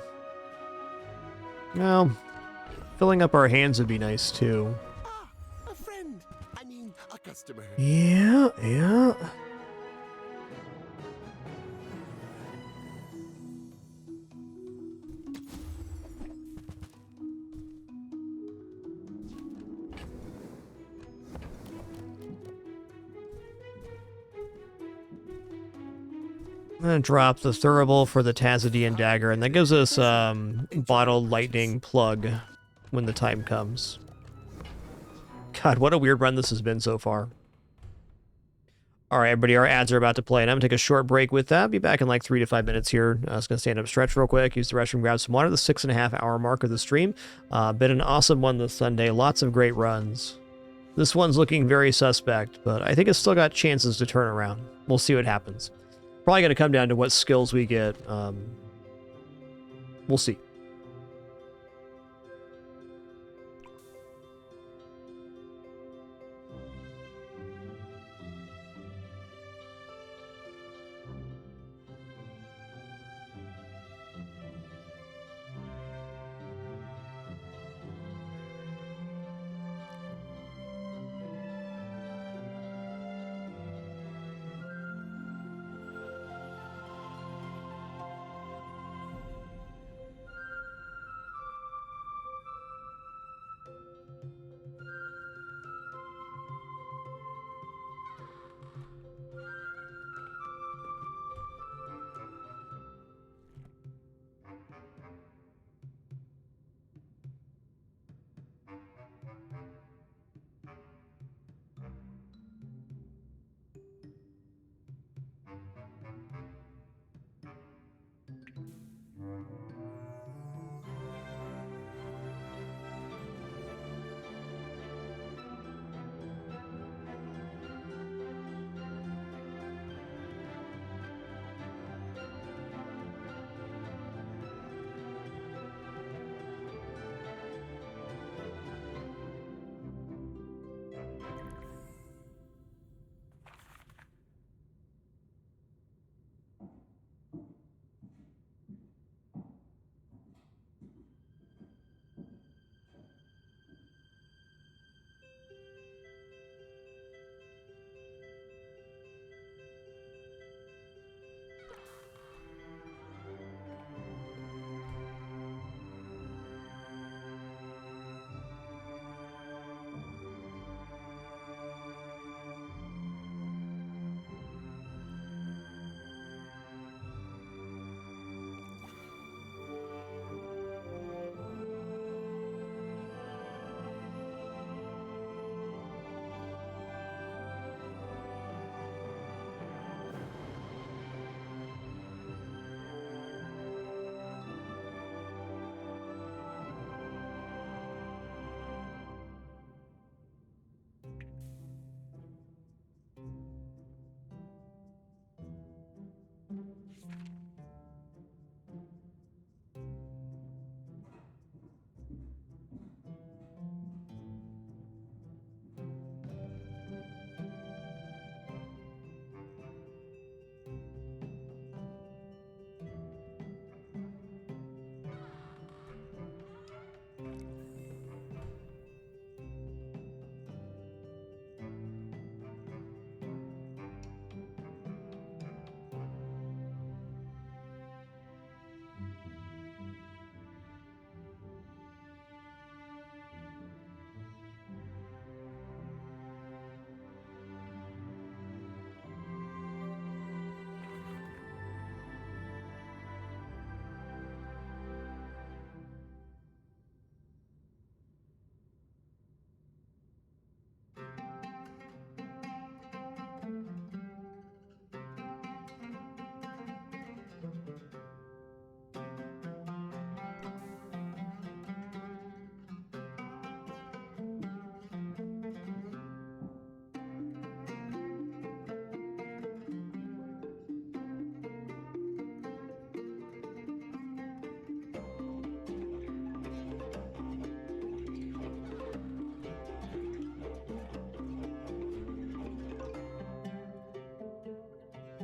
Well, filling up our hands would be nice too. A friend. I mean, a customer. Yeah. I'm gonna drop the Thurible for the Tazidian dagger, and that gives us bottled lightning plug when the time comes. God, what a weird run this has been so far. All right, everybody, our ads are about to play, and I'm gonna take a short break with that. Be back in like 3 to 5 minutes here. I was gonna stand up, stretch real quick, use the restroom, grab some water. The 6.5 hour mark of the stream. Been an awesome one this Sunday. Lots of great runs. This one's looking very suspect, but I think it's still got chances to turn around. We'll see what happens. Probably going to come down to what skills we get. We'll see.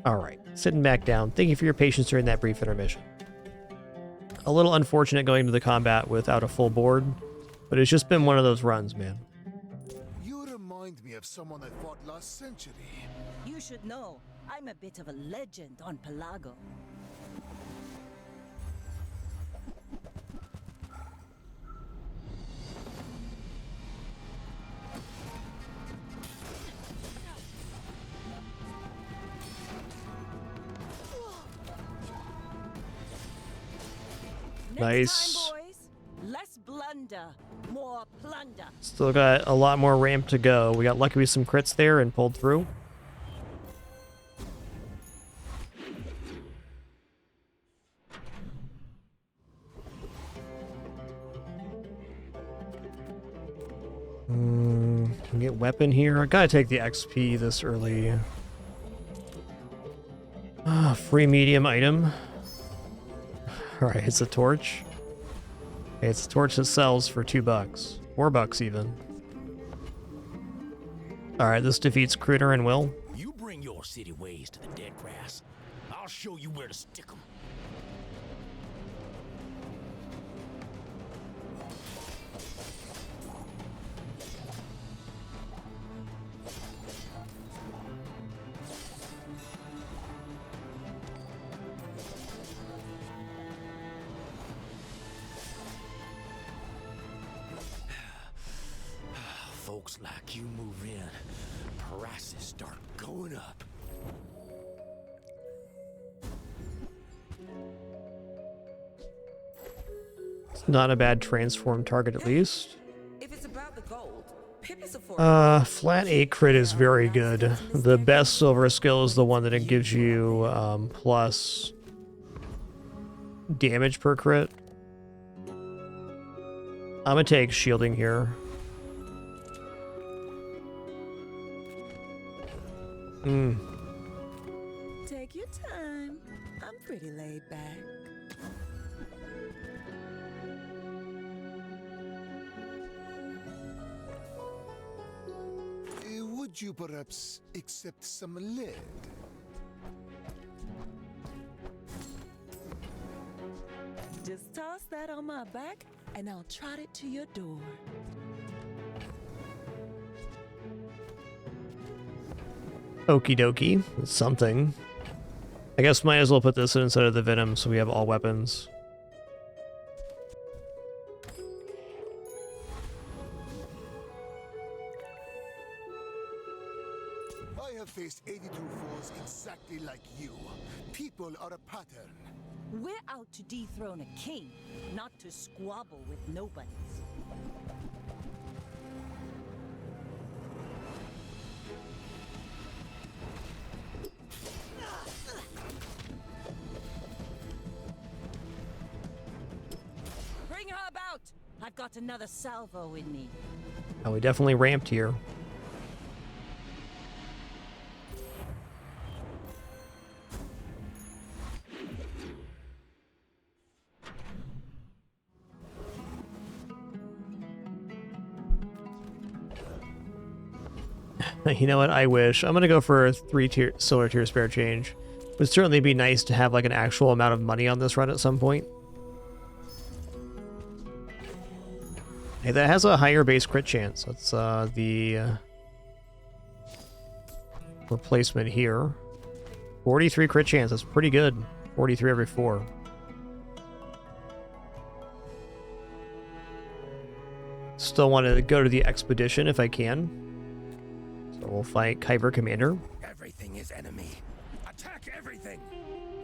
Alright, sitting back down. Thank you for your patience during that brief intermission. A little unfortunate going into the combat without a full board, but it's just been one of those runs, man. You remind me of someone I fought last century. You should know, I'm a bit of a legend on Pelago. Nice. Time, boys. Less blunder, more plunder. Still got a lot more ramp to go. We got lucky with some crits there and pulled through. Can get weapon here. I gotta take the XP this early. Free medium item. Alright, it's a torch. Okay, it's a torch that sells for $2. $4 even. Alright, this defeats Critter and Will. You bring your city ways to the dead grass. I'll show you where to stick 'em. Folks like you move in, prices start going up. It's not a bad transform target at least. If it's about the gold, Pip is a Flat 8 crit is very good. The best silver skill is the one that it gives you plus damage per crit. I'm gonna take shielding here. Take your time. I'm pretty laid back. Would you perhaps accept some lead? Just toss that on my back, and I'll trot it to your door. Okie dokie. That's something. I guess might as well put this in instead of the venom so we have all weapons. I have faced 82 foes exactly like you. People are a pattern. We're out to dethrone a king, not to squabble with nobodies. Bring her about! I've got another salvo in me. Oh, we definitely ramped here. You know what? I wish. I'm gonna go for a 3 silver tier spare change. Would certainly be nice to have like an actual amount of money on this run at some point. Hey, that has a higher base crit chance. That's the replacement here. 43 crit chance. That's pretty good. 43 every 4. Still want to go to the expedition if I can. So we'll fight Kyber Commander. Everything is enemy. Attack everything.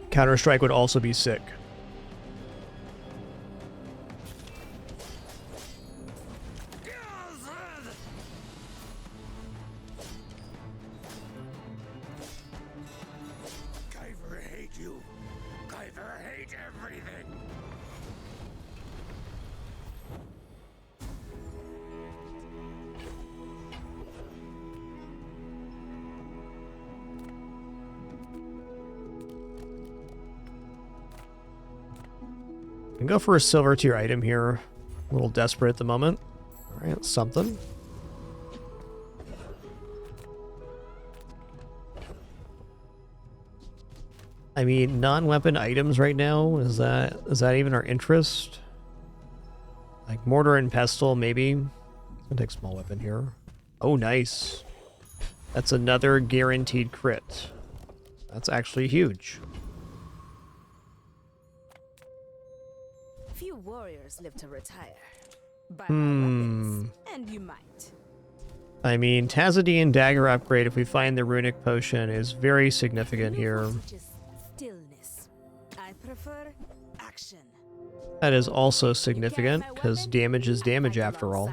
Counter-Strike would also be sick. Kyber hate you. Kyber hate everything. Can go for a silver tier item here. A little desperate at the moment. Alright, that's something. I mean, non-weapon items right now, is that even our interest? Like mortar and pestle, maybe. I'll take small weapon here. Oh, nice. That's another guaranteed crit. That's actually huge. Few warriors live to retire. Buy my weapons, and you might. I mean, Tazadian dagger upgrade, if we find the runic potion, is very significant here. Stillness. I prefer action. That is also significant, because damage is damage after all.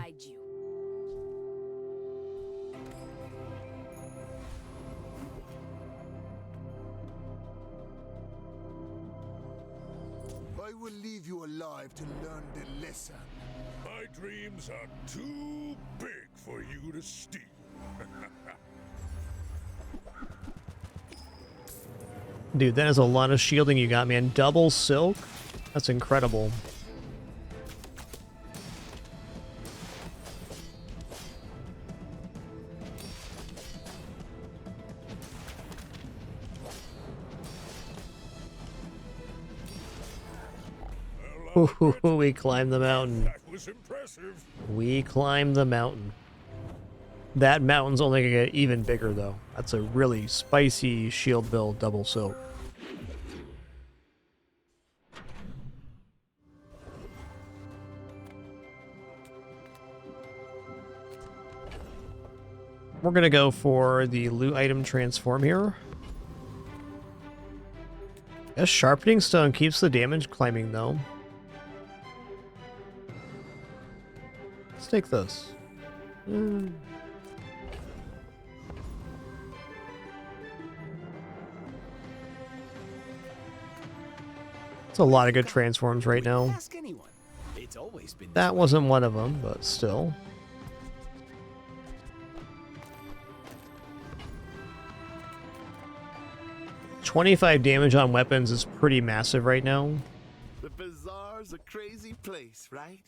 I will leave you alive to learn the lesson. My dreams are too big for you to steal. Dude, that is a lot of shielding you got, man. Double silk? That's incredible. We climbed the mountain. That was impressive. We climbed the mountain. That mountain's only gonna get even bigger, though. That's a really spicy shield build, double silk. We're gonna go for the loot item transform here. Yes, sharpening stone keeps the damage climbing, though. Let's take this. It's a lot of good transforms right now. Ask anyone. It's always been That wasn't one of them, but still. $25 damage on weapons is pretty massive right now. The bazaar's a crazy place, right?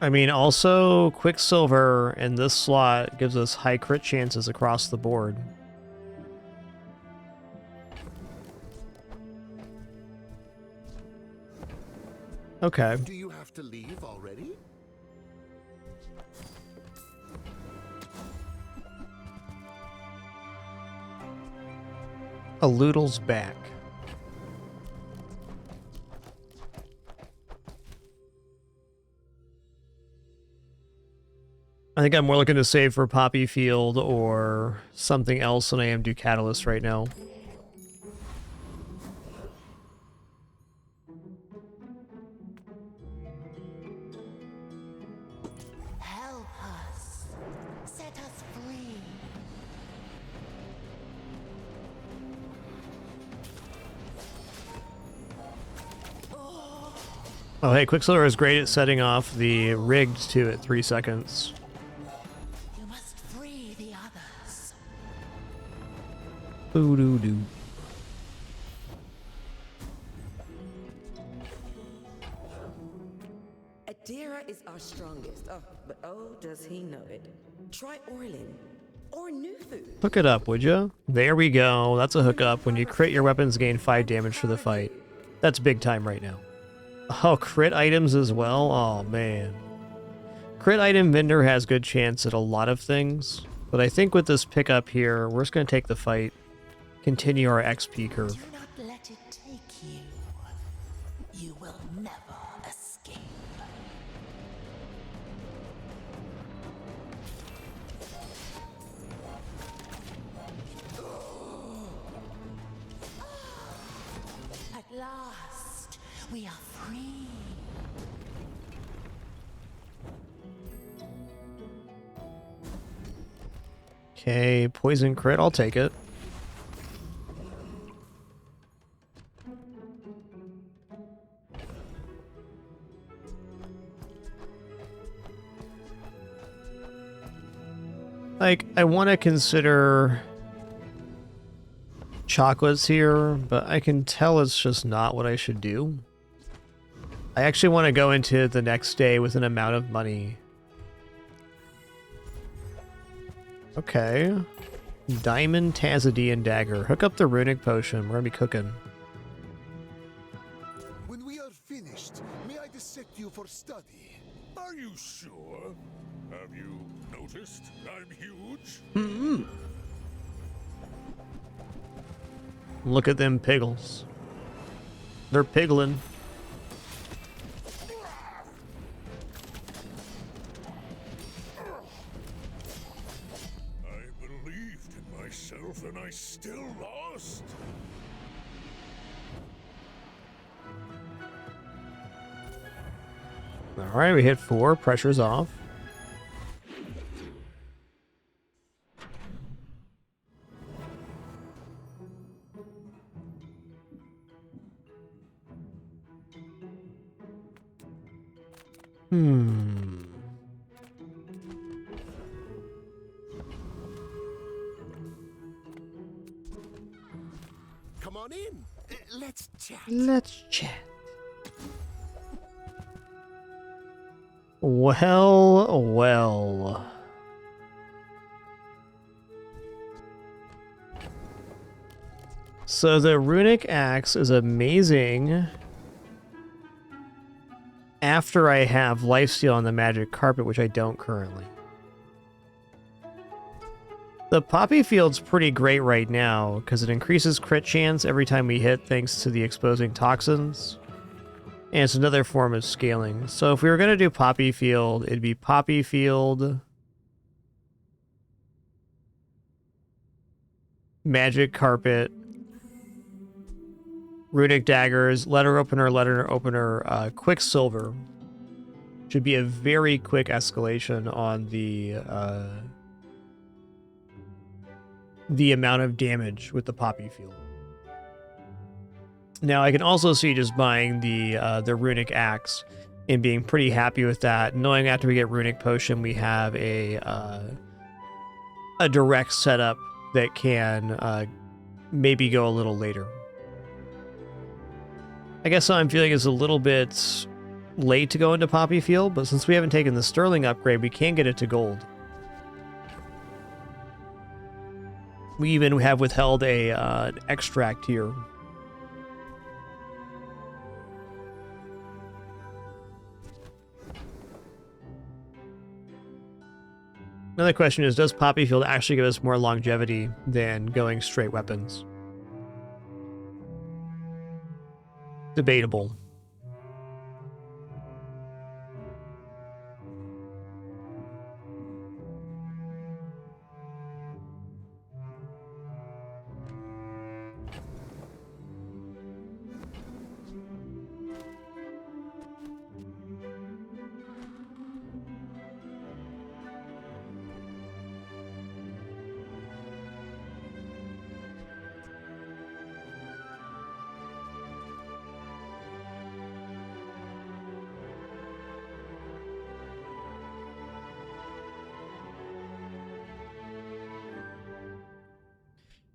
I mean, also, Quicksilver in this slot gives us high crit chances across the board. Okay. Do you have to leave already? A Loodle's back. I think I'm more looking to save for Poppy Field or something else than I am do Catalyst right now. Help us. Set us free. Oh, hey, Quicksilver is great at setting off the rigged 2 at 3 seconds. You must free the others. Boo-doo-doo. Adira is our strongest. Oh, but oh, does he know it. Try Orlin. Or new food. Hook it up, would ya? There we go. That's a hookup. When you crit, your weapons gain 5 damage for the fight. That's big time right now. Oh, crit items as well? Oh, man. Crit item vendor has good chance at a lot of things, but I think with this pickup here, we're just going to take the fight, continue our XP curve. Do not let it take you. You will never escape. At last, we are free. Okay, poison crit, I'll take it. Like, I want to consider chocolates here, but I can tell it's just not what I should do. I actually want to go into the next day with an amount of money. Okay. Diamond Tazidian Dagger. Hook up the runic potion. We're gonna be cooking. When we are finished, may I dissect you for study? Are you sure? Have you noticed I'm huge? Mm-hmm. Look at them piggles. They're piggling. I believed in myself and I still lost. Alright, we hit 4. Pressure's off. Come on in. Let's chat. Let's chat. Well, well. So the runic axe is amazing after I have lifesteal on the magic carpet, which I don't currently. The poppy field's pretty great right now because it increases crit chance every time we hit thanks to the exposing toxins. And it's another form of scaling. So if we were going to do poppy field, it'd be poppy field, magic carpet, runic daggers, letter opener, quicksilver. Should be a very quick escalation on the amount of damage with the poppy field. Now I can also see just buying the runic axe and being pretty happy with that, knowing after we get runic potion we have a direct setup that can maybe go a little later. I guess what I'm feeling is a little bit late to go into poppy field, but since we haven't taken the sterling upgrade, we can get it to gold. We even have withheld an extract here. Another question is, does poppy field actually give us more longevity than going straight weapons? Debatable.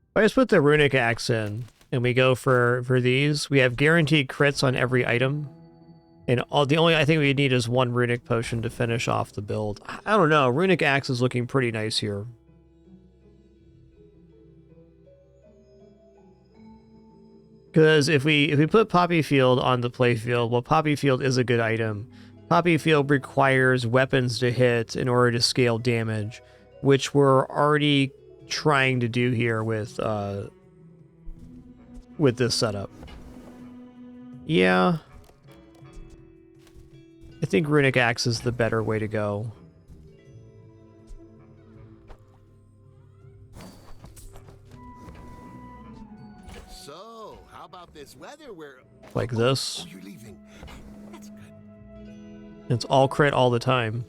If I just put the runic axe in and we go for these, we have guaranteed crits on every item. And the only I think we need is one runic potion to finish off the build. I don't know, runic axe is looking pretty nice here. Because if we put poppy field on the playfield, well, poppy field is a good item. Poppy field requires weapons to hit in order to scale damage, which we're already trying to do here with this setup. Yeah. I think runic axe is the better way to go. So, how about this weather where... Like this. Oh, you're leaving. That's good. It's all crit all the time.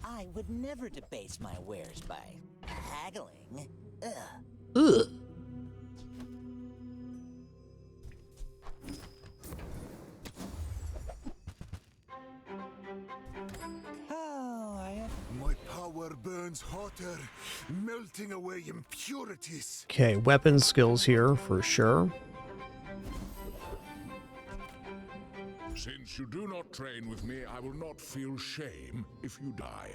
I would never debase my wares by haggling. Ugh. Ugh. Fire burns hotter, melting away impurities. Okay, weapon skills here for sure. Since you do not train with me, I will not feel shame if you die.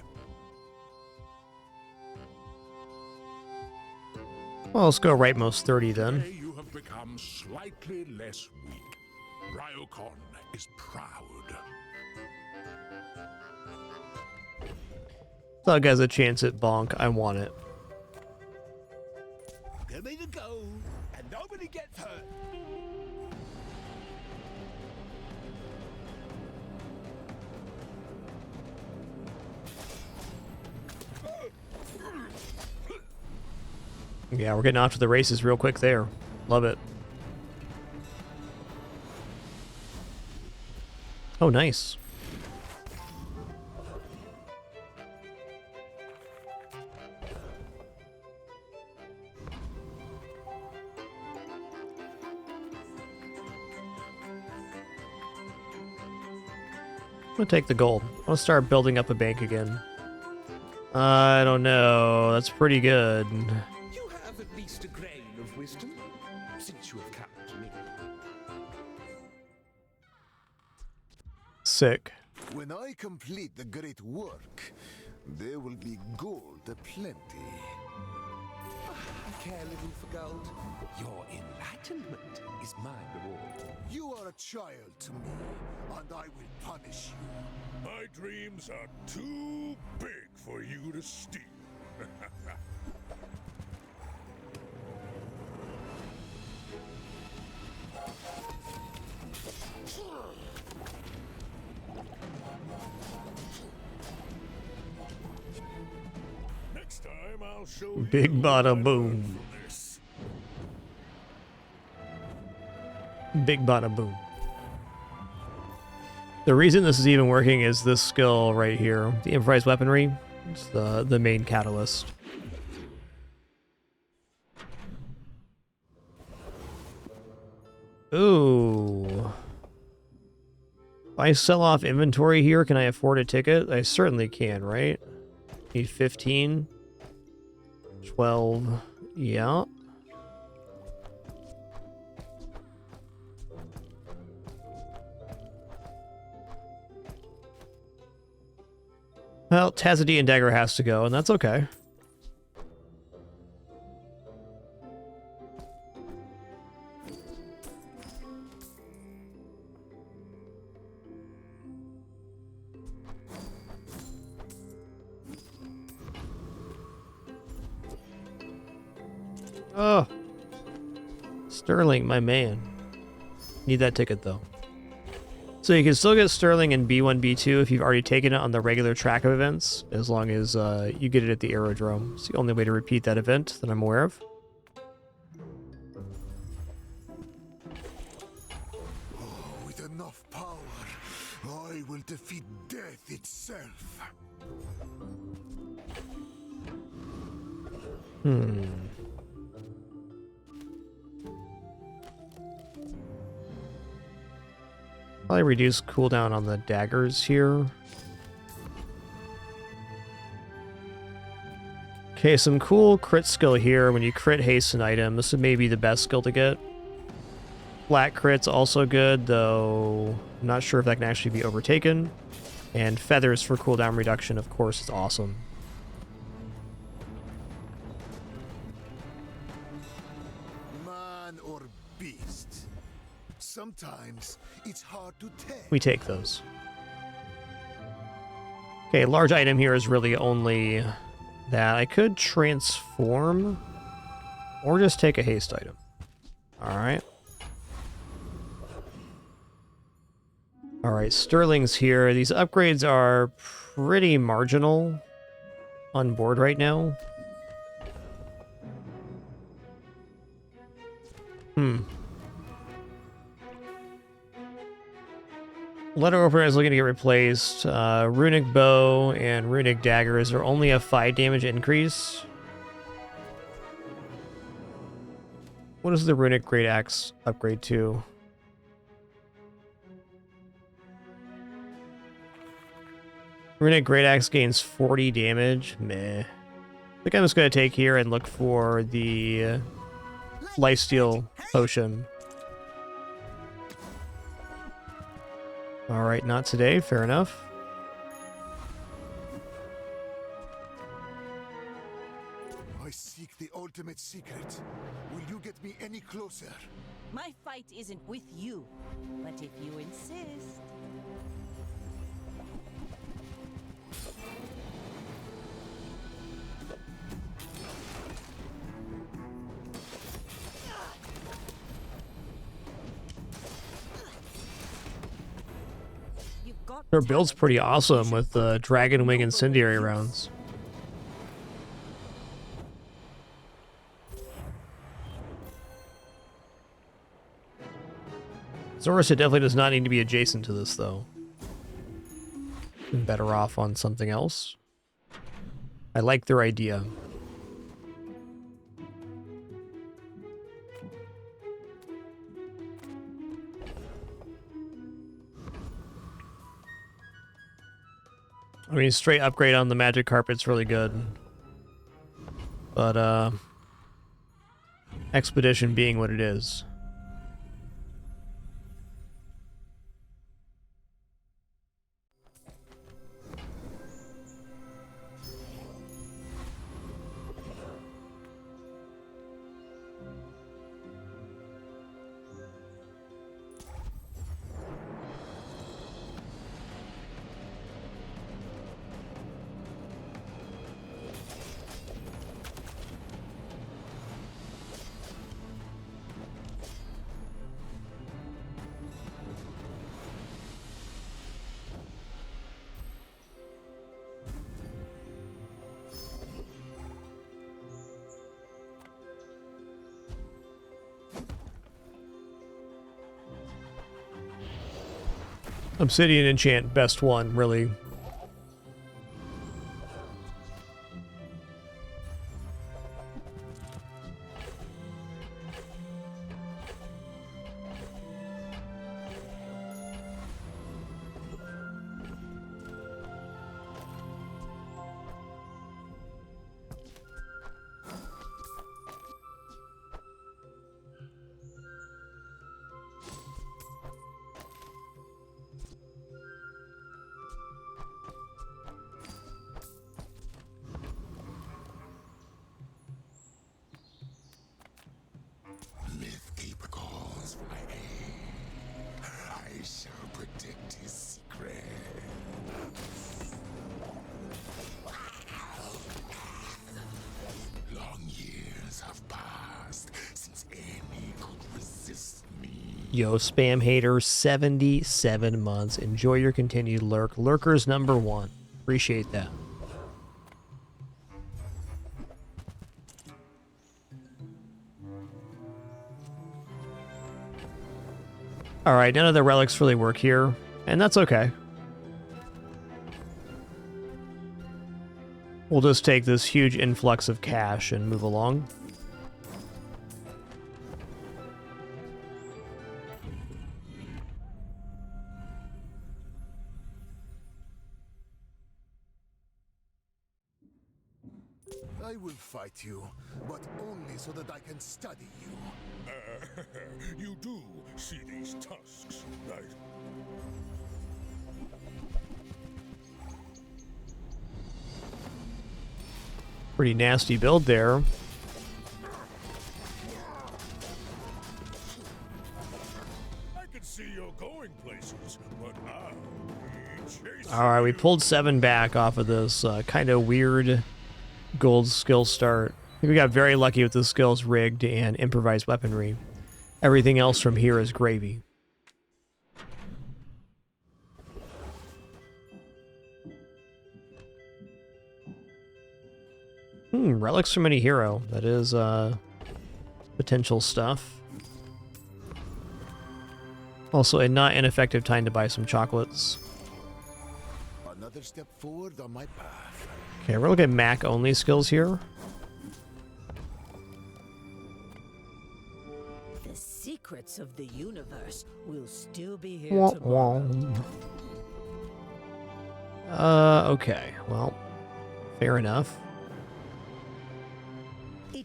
Well, let's go rightmost 30 then. Today you have become slightly less weak. Ryokon is proud. Thug has a chance at bonk. I want it. Give me the gold, and nobody gets hurt. Yeah, we're getting off to the races real quick there. Love it. Oh, nice. I'm gonna take the gold. I want to start building up a bank again. I don't know. That's pretty good. You have at least a grain of wisdom, since you have come to me. Sick. When I complete the great work, there will be gold aplenty. I care little for gold. Your enlightenment is my reward. You are a child to me, and I will punish you. My dreams are too big for you to steal. Next time I'll show you Big bada boom. this. Big bada boom. The reason this is even working is this skill right here, the improvised weaponry. It's the main catalyst. Ooh. If I sell off inventory here, can I afford a ticket? I certainly can, right? Need 15. 12. Yeah. Well, Tazadi and Dagger has to go, and that's okay. Oh. Sterling, my man. Need that ticket, though. So you can still get Sterling in B1, B2 if you've already taken it on the regular track of events, as long as you get it at the aerodrome. It's the only way to repeat that event that I'm aware of. Oh, with enough power, I will defeat death itself. Probably reduce cooldown on the daggers here. Okay, some cool crit skill here. When you crit haste an item, this is maybe the best skill to get. Flat crit's also good, though I'm not sure if that can actually be overtaken. And feathers for cooldown reduction, of course, is awesome. Man or beast. Sometimes it's hard to tell. We take those. Okay, large item here is really only that. I could transform or just take a haste item. Alright. Alright, Sterling's here. These upgrades are pretty marginal on board right now. Letter opener is looking to get replaced. Runic bow and runic daggers are only a 5 damage increase. What is the runic great axe upgrade to? Runic Great Axe gains 40 damage. Meh. I think I'm just going to take here and look for the lifesteal potion. Alright, not today. Fair enough. I seek the ultimate secret. Will you get me any closer? My fight isn't with you, but if you insist. Their build's pretty awesome with the Dragon Wing Incendiary rounds. Zorissa definitely does not need to be adjacent to this, though. I'm better off on something else. I like their idea. I mean, straight upgrade on the magic carpet's really good. But, Expedition being what it is. Obsidian enchant, best one, really. Yo, spam hater, 77 months. Enjoy your continued lurk. Lurkers #1. Appreciate that. Alright, none of the relics really work here, and that's okay. We'll just take this huge influx of cash and move along. I will fight you, but only so that I can study you. You do see these tusks, right? Pretty nasty build there. I can see you're going places, but I'll be chasing Alright, we pulled 7 back off of this kind of weird gold skill start. I think we got very lucky with the skills rigged and improvised weaponry. Everything else from here is gravy. Relics from any hero. That is potential stuff. Also a not ineffective time to buy some chocolates. Another step forward on my path. Okay, we're looking at Mac only skills here. The secrets of the universe will still be here Wah, tomorrow. wah. Okay. Well, fair enough.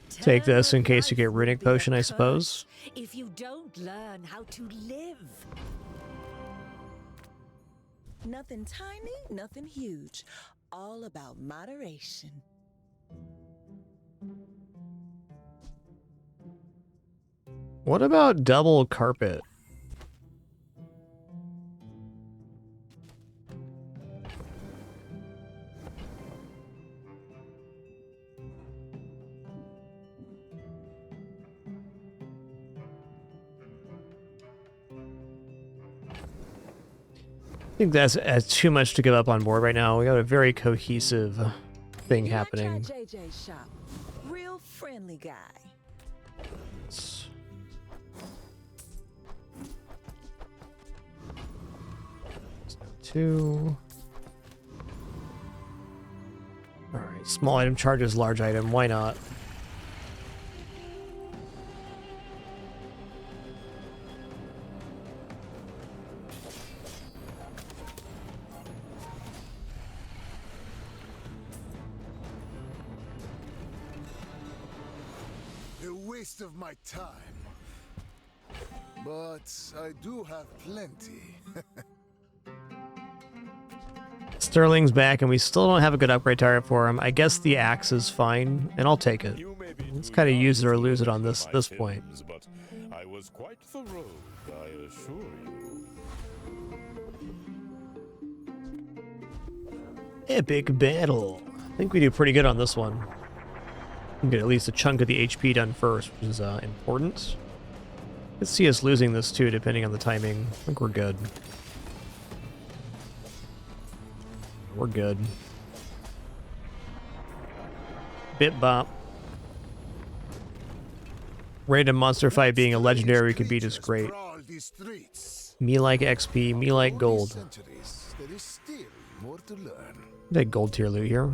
Take this in case you get runic potion, I suppose. If you don't learn how to live. Nothing tiny, nothing huge. All about moderation. What about double carpet? I think that's too much to give up on board right now. We got a very cohesive thing happening. JJ's shop. Real friendly guy. Two. All right, small item charges large item. Why not? A waste of my time. But I do have plenty. Sterling's back, and we still don't have a good upgrade target for him. I guess the axe is fine, and I'll take it. Let's kind of use it or lose it on this point. But I was quite the rogue, I assure you. Epic battle. I think we do pretty good on this one. We get at least a chunk of the HP done first, which is important. Let's see us losing this too, depending on the timing. I think we're good. We're good. Bit bop. Random monster fight being a legendary we could beat is great. Me like XP, me like gold. There is still more to learn. That gold tier loot here.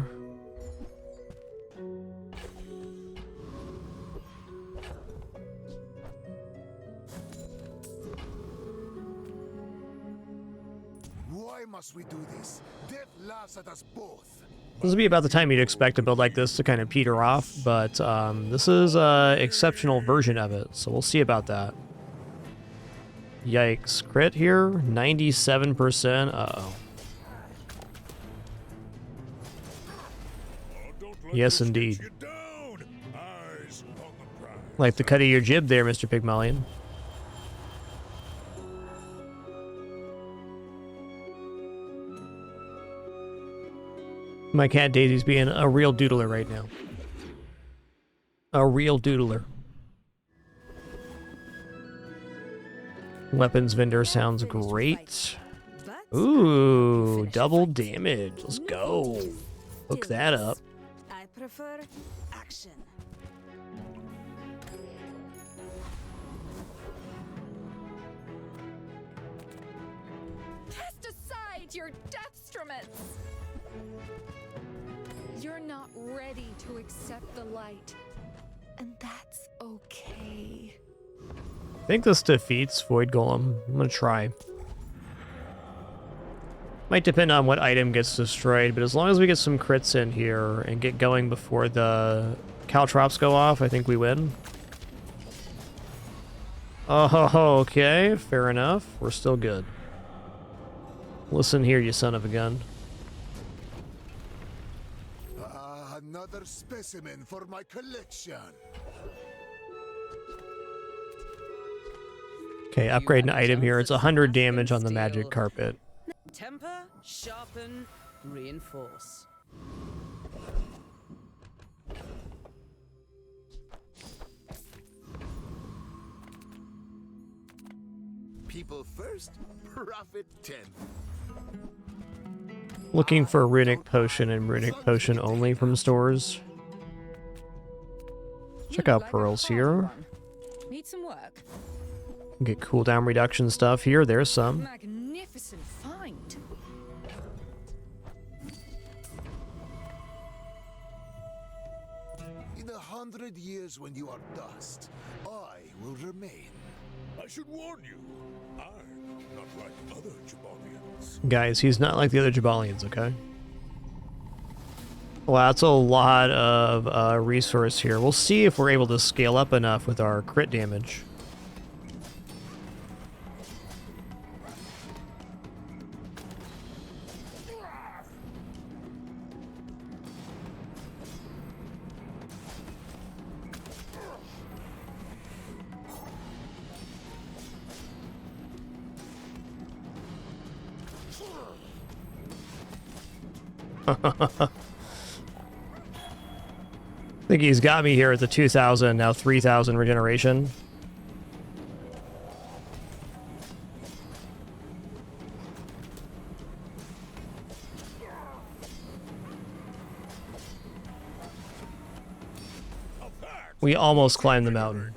Why must we do this? Death laughs at us both. This would be about the time you'd expect a build like this to kind of peter off, but this is an exceptional version of it, so we'll see about that. Yikes. Crit here, 97%. Uh-oh. Yes, indeed. Like the cut of your jib there, Mr. Pygmalion. My cat Daisy's being a real doodler right now. A real doodler. Weapons vendor sounds great. Ooh, double damage. Let's go. Hook that up. I prefer action. Cast aside your deathstruments! You're not ready to accept the light. And that's okay. I think this defeats Void Golem. I'm gonna try. Might depend on what item gets destroyed, but as long as we get some crits in here and get going before the caltrops go off, I think we win. Oh, okay. Fair enough. We're still good. Listen here, you son of a gun. Another specimen for my collection. Okay, upgrade an item here. It's 100 damage on the magic carpet. Temper, sharpen, reinforce. People first, profit 10. Looking for runic potion and runic potion only from stores. Check out pearls here. Need some work. Get cooldown reduction stuff here. There's some. Magnificent find. In 100 years when you are dust, I will remain. I should warn you, I Not like other Jabalians. Guys, he's not like the other Jabalians, okay? Wow, that's a lot of resource here. We'll see if we're able to scale up enough with our crit damage. I think he's got me here at the 2,000, now 3,000 regeneration. We almost climbed the mountain.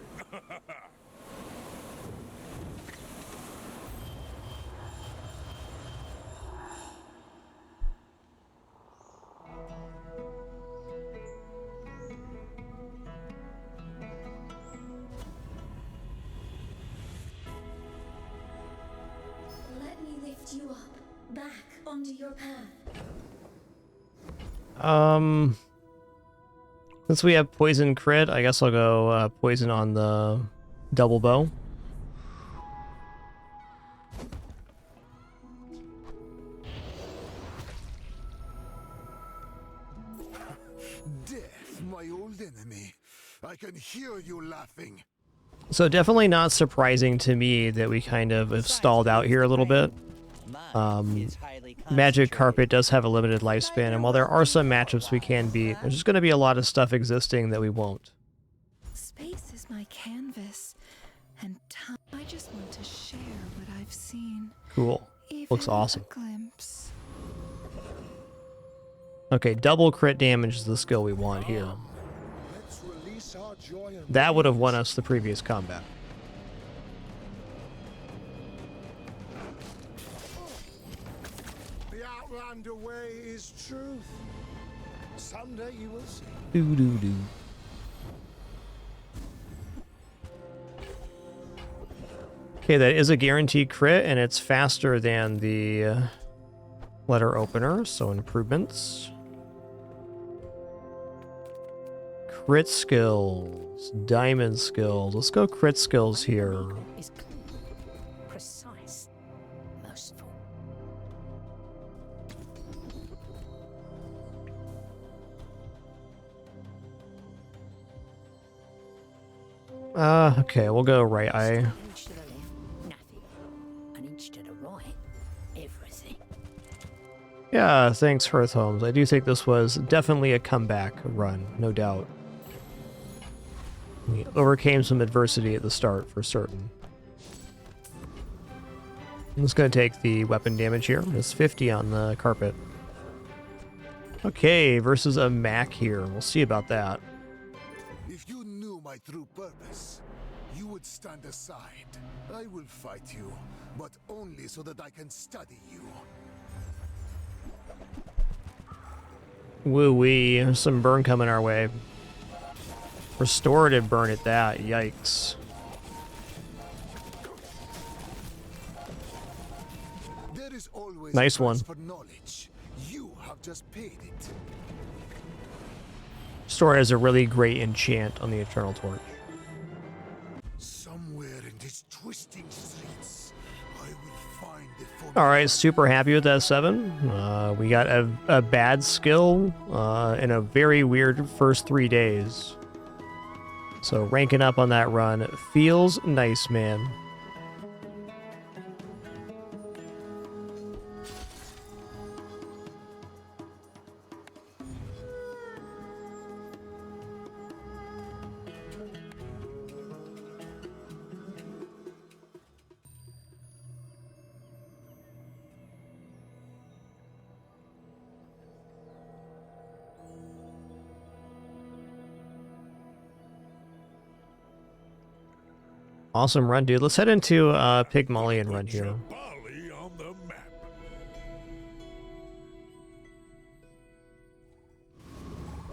Let me lift you up, back onto your path. Since we have poison crit, I guess I'll go poison on the double bow. Death, my old enemy. I can hear you laughing. So definitely not surprising to me that we kind of have stalled out here a little bit. Magic Carpet does have a limited lifespan, and while there are some matchups we can beat, there's just going to be a lot of stuff existing that we won't. Space is my canvas, and time. I just want to share what I've seen. Cool. Looks awesome. A glimpse. Okay, double crit damage is the skill we want here. That would have won us the previous combat. The Outlander way is truth. Someday you will see. Doo doo doo. Okay, that is a guaranteed crit, and it's faster than the letter opener, so improvements. Crit skills, diamond skills. Let's go crit skills here. Is precise, merciful. Okay, we'll go right eye. An inch to the left, nothing. An inch to the right, everything. Yeah, thanks, Hearth Holmes. I do think this was definitely a comeback run, no doubt. We overcame some adversity at the start, for certain. I'm just going to take the weapon damage here. It's 50 on the carpet. Okay, versus a Mac here. We'll see about that. If you knew my true purpose, you would stand aside. I will fight you, but only so that I can study you. Woo-wee. There's some burn coming our way. Restorative burn at that. Yikes. There is always Nice one. for knowledge. You have just paid it. Store has a really great enchant on the Eternal Torch. Somewhere in these twisting streets, I will find the Alright, super happy with that 7. We got a bad skill in a very weird first 3 days. So ranking up on that run feels nice, man. Awesome run, dude. Let's head into Pygmalion run here. Bali on the map.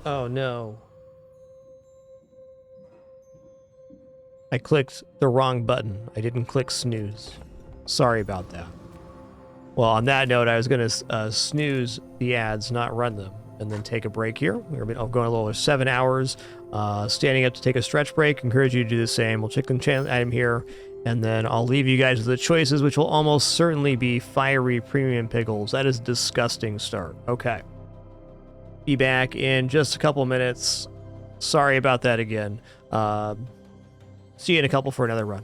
Oh no. I clicked the wrong button. I didn't click snooze. Sorry about that. Well, on that note, I was going to snooze the ads, not run them, and then take a break here. We're going a little over 7 hours. Standing up to take a stretch break. Encourage you to do the same. We'll check the channel item here, and then I'll leave you guys with the choices, which will almost certainly be fiery premium pickles. That is a disgusting start. Okay. Be back in just a couple minutes. Sorry about that again. See you in a couple for another run.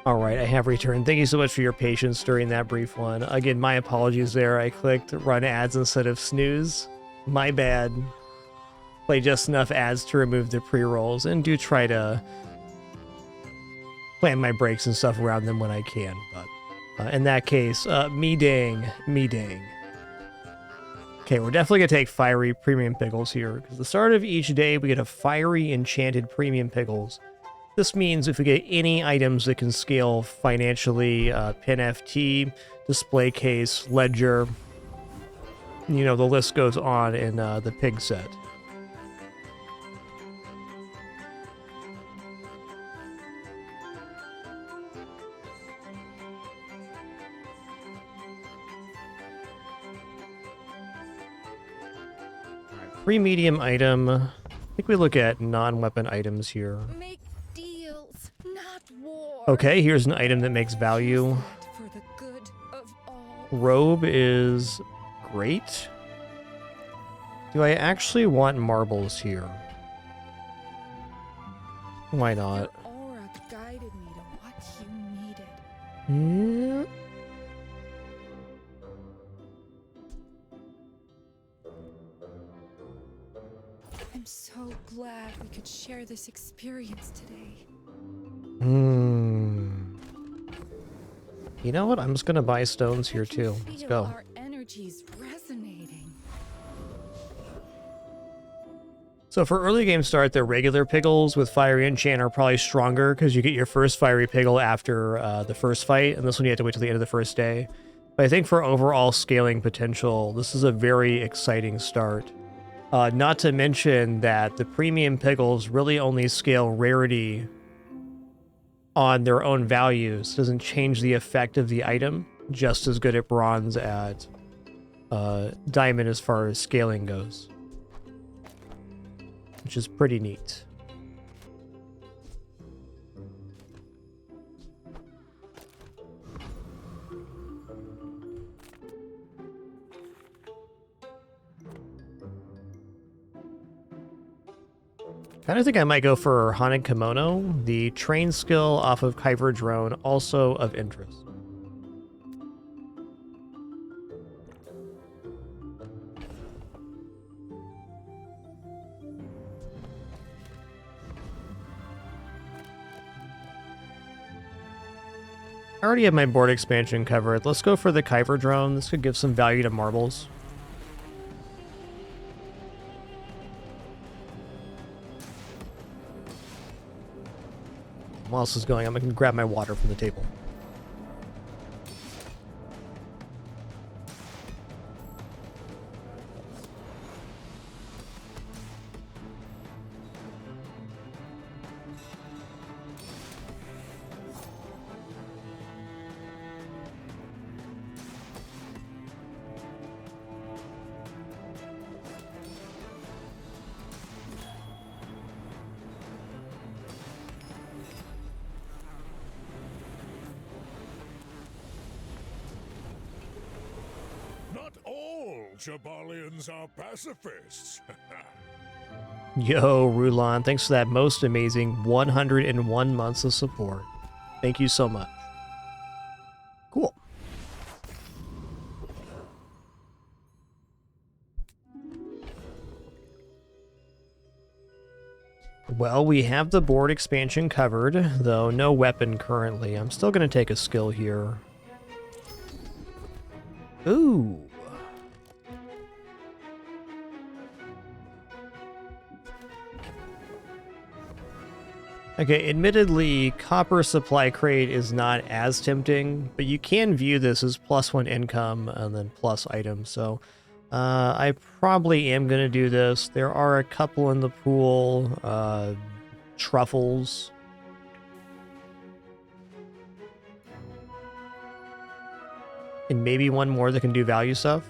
All right, I have returned. Thank you so much for your patience during that brief one. Again, my apologies there. I clicked run ads instead of snooze. My bad. Play just enough ads to remove the pre-rolls, and do try to plan my breaks and stuff around them when I can. But in that case, me dang. Okay, we're definitely going to take fiery premium pickles here, because at the start of each day, we get a fiery enchanted premium pickles. This means if we get any items that can scale financially, pin FT, display case, ledger, you know, the list goes on in the pig set. Pre-medium item. I think we look at non-weapon items here. Make deals, not war. Okay, here's an item that makes value. For the good of all. Robe is great. Do I actually want marbles here? Why not? Your aura guided me to what you needed. Yeah. I'm so glad we could share this experience today. You know what? I'm just gonna buy stones here too. Let's Feel go. our energies resonating. So for early game start, the regular pickles with Fiery Enchant are probably stronger because you get your first Fiery Pickle after the first fight, and this one you have to wait till the end of the first day. But I think for overall scaling potential, this is a very exciting start. Not to mention that the premium pickles really only scale rarity on their own values. It doesn't change the effect of the item. Just as good at bronze at diamond as far as scaling goes, which is pretty neat. Kind of think I might go for Haunted Kimono. The train skill off of Kyber Drone, also of interest. I already have my board expansion covered. Let's go for the Kyber Drone. This could give some value to marbles. While this is going, I'm going to grab my water from the table. Not all Jabalians are pacifists. Yo, Rulon, thanks for that most amazing 101 months of support. Thank you so much. Cool. Well, we have the board expansion covered, though no weapon currently. I'm still going to take a skill here. Ooh. Okay, admittedly, Copper Supply Crate is not as tempting, but you can view this as +1 income and then plus items, so I probably am going to do this. There are a couple in the pool, truffles. And maybe one more that can do value stuff.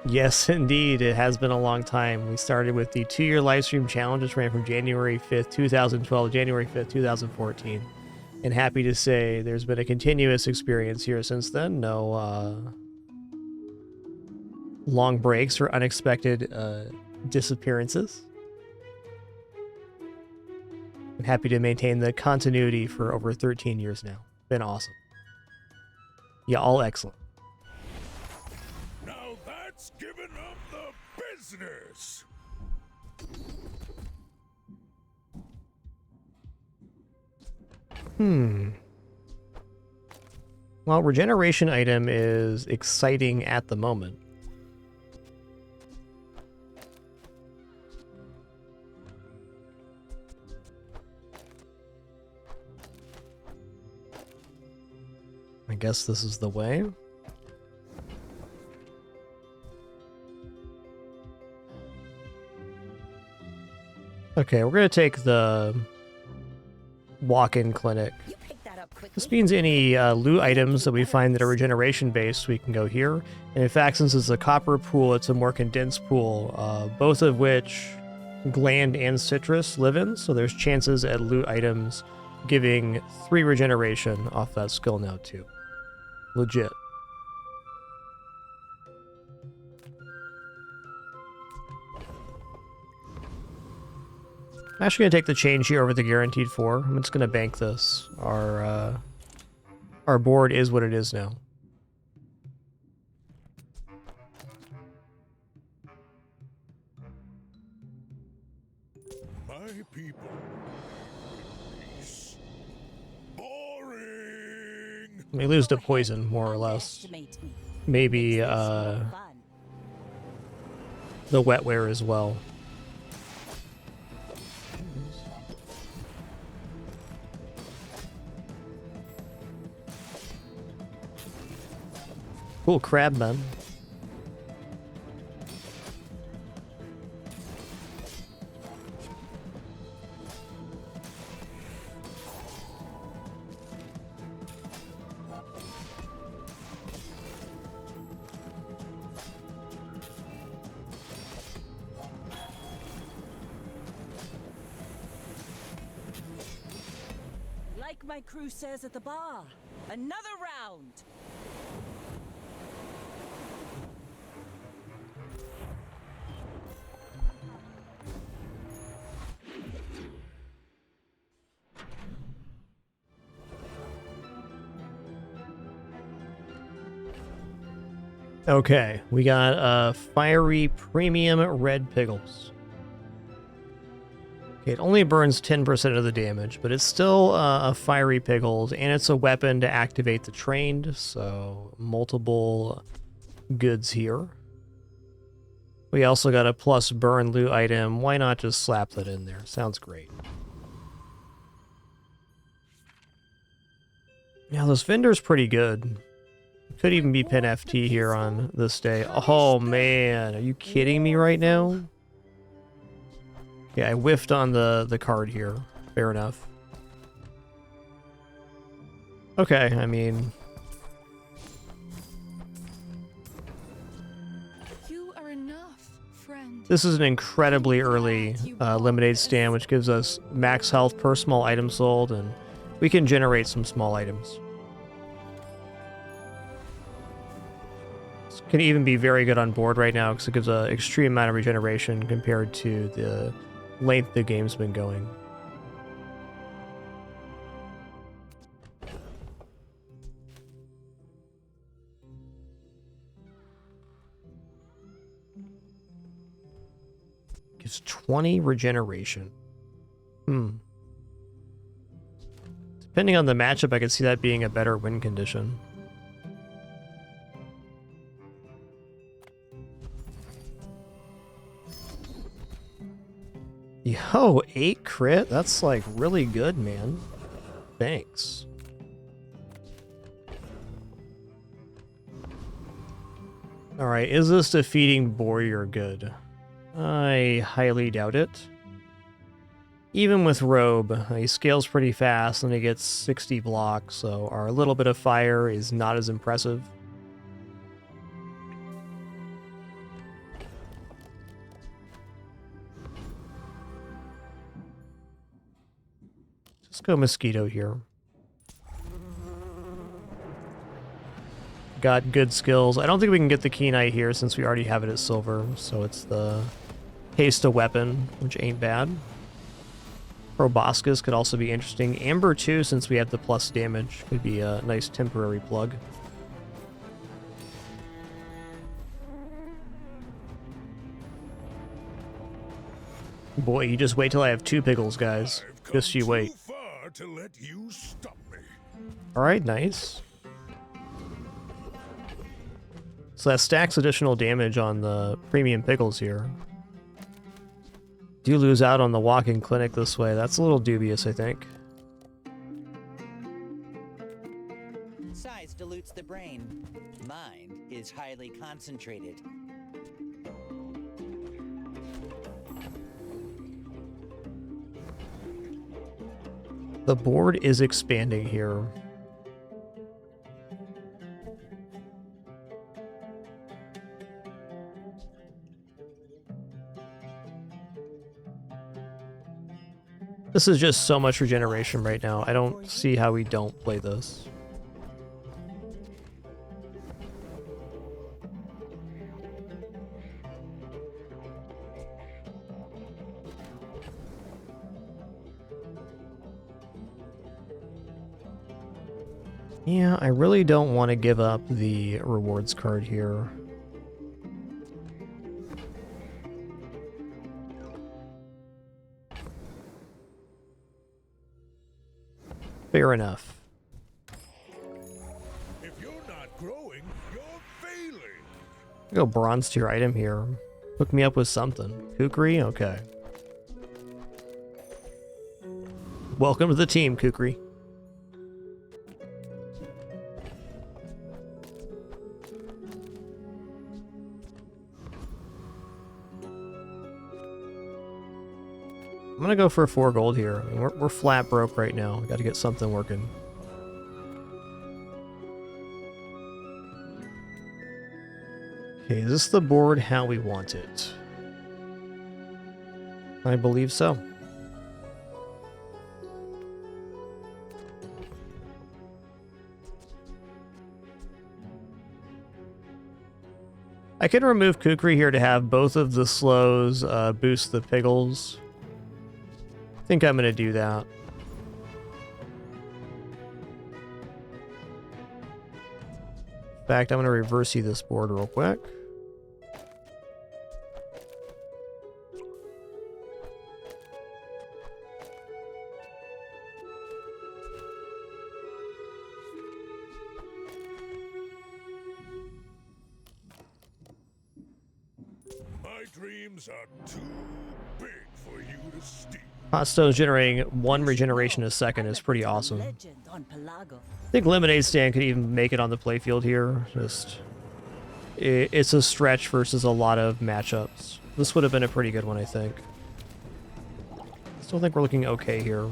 Yes, indeed. It has been a long time. We started with the 2-year live stream challenge, which ran from January 5th, 2012 to January 5th, 2014. And happy to say there's been a continuous experience here since then. No long breaks or unexpected disappearances. I'm happy to maintain the continuity for over 13 years now. Been awesome. Yeah, all excellent. Now that's giving them the business. Well, regeneration item is exciting at the moment. I guess this is the way. Okay, we're gonna take the walk-in clinic. This means any loot items that we find that are regeneration based, we can go here. And in fact, since it's a copper pool, it's a more condensed pool, both of which Gland and Citrus live in, so there's chances at loot items giving 3 regeneration off that skill now too. Legit. I'm actually going to take the change here over the guaranteed 4. I'm just going to bank this. Our board is what it is now. My people. Boring. We lose to poison, more or less. Maybe the wetware as well. Cool crabman. Like my crew says at the bar, another round. Okay, we got fiery premium red pickles. Okay, it only burns 10% of the damage, but it's still a fiery pickles, and it's a weapon to activate the trained, so multiple goods here. We also got a plus burn loot item. Why not just slap that in there? Sounds great. Yeah, this vendor's pretty good. Could even be pin FT here on this day. Oh man, are you kidding me right now? Yeah, I whiffed on the card here. Fair enough. Okay, I mean... You are enough, friend. This is an incredibly early lemonade stand, which gives us max health per small item sold, and we can generate some small items. can even be very good on board right now because it gives an extreme amount of regeneration compared to the length the game's been going. Gives 20 regeneration. Depending on the matchup, I could see that being a better win condition. Yo, 8 crit? That's like really good, man. Thanks. Alright, is this defeating Warrior good? I highly doubt it. Even with Robe, he scales pretty fast and he gets 60 blocks, so our little bit of fire is not as impressive. Let's go Mosquito here. Got good skills. I don't think we can get the Keen Eye here since we already have it at Silver, so it's the Haste a Weapon, which ain't bad. Proboscis could also be interesting. Amber too, since we have the plus damage, could be a nice temporary plug. Boy, you just wait till I have 2 pickles, guys. Just you wait. Alright, nice. So that stacks additional damage on the premium pickles here. Do lose out on the walk-in clinic this way. That's a little dubious, I think. Size dilutes the brain. Mind is highly concentrated. The board is expanding here. This is just so much regeneration right now. I don't see how we don't play this. Yeah, I really don't want to give up the rewards card here. Fair enough. If you're not growing, you're failing. Go bronze tier item here. Hook me up with something. Kukri? Okay. Welcome to the team, Kukri. I'm gonna go for 4 gold here. I mean, we're flat broke right now. Got to get something working. Okay, is this the board how we want it? I believe so. I can remove Kukri here to have both of the slows boost the piggles. I think I'm going to do that. In fact, I'm going to reverse you this board real quick. My dreams are too big for you to steal. Hot Stones generating 1 regeneration a second is pretty awesome. I think Lemonade Stand could even make it on the playfield here. Just, it's a stretch versus a lot of matchups. This would have been a pretty good one, I think. Still think we're looking okay here.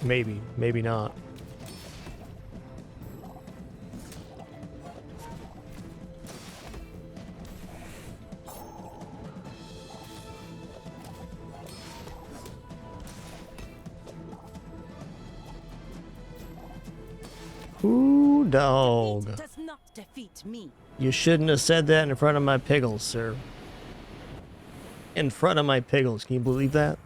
Maybe, maybe not. Ooh, dog. Does not defeat me. You shouldn't have said that in front of my piggles, sir. In front of my piggles. Can you believe that?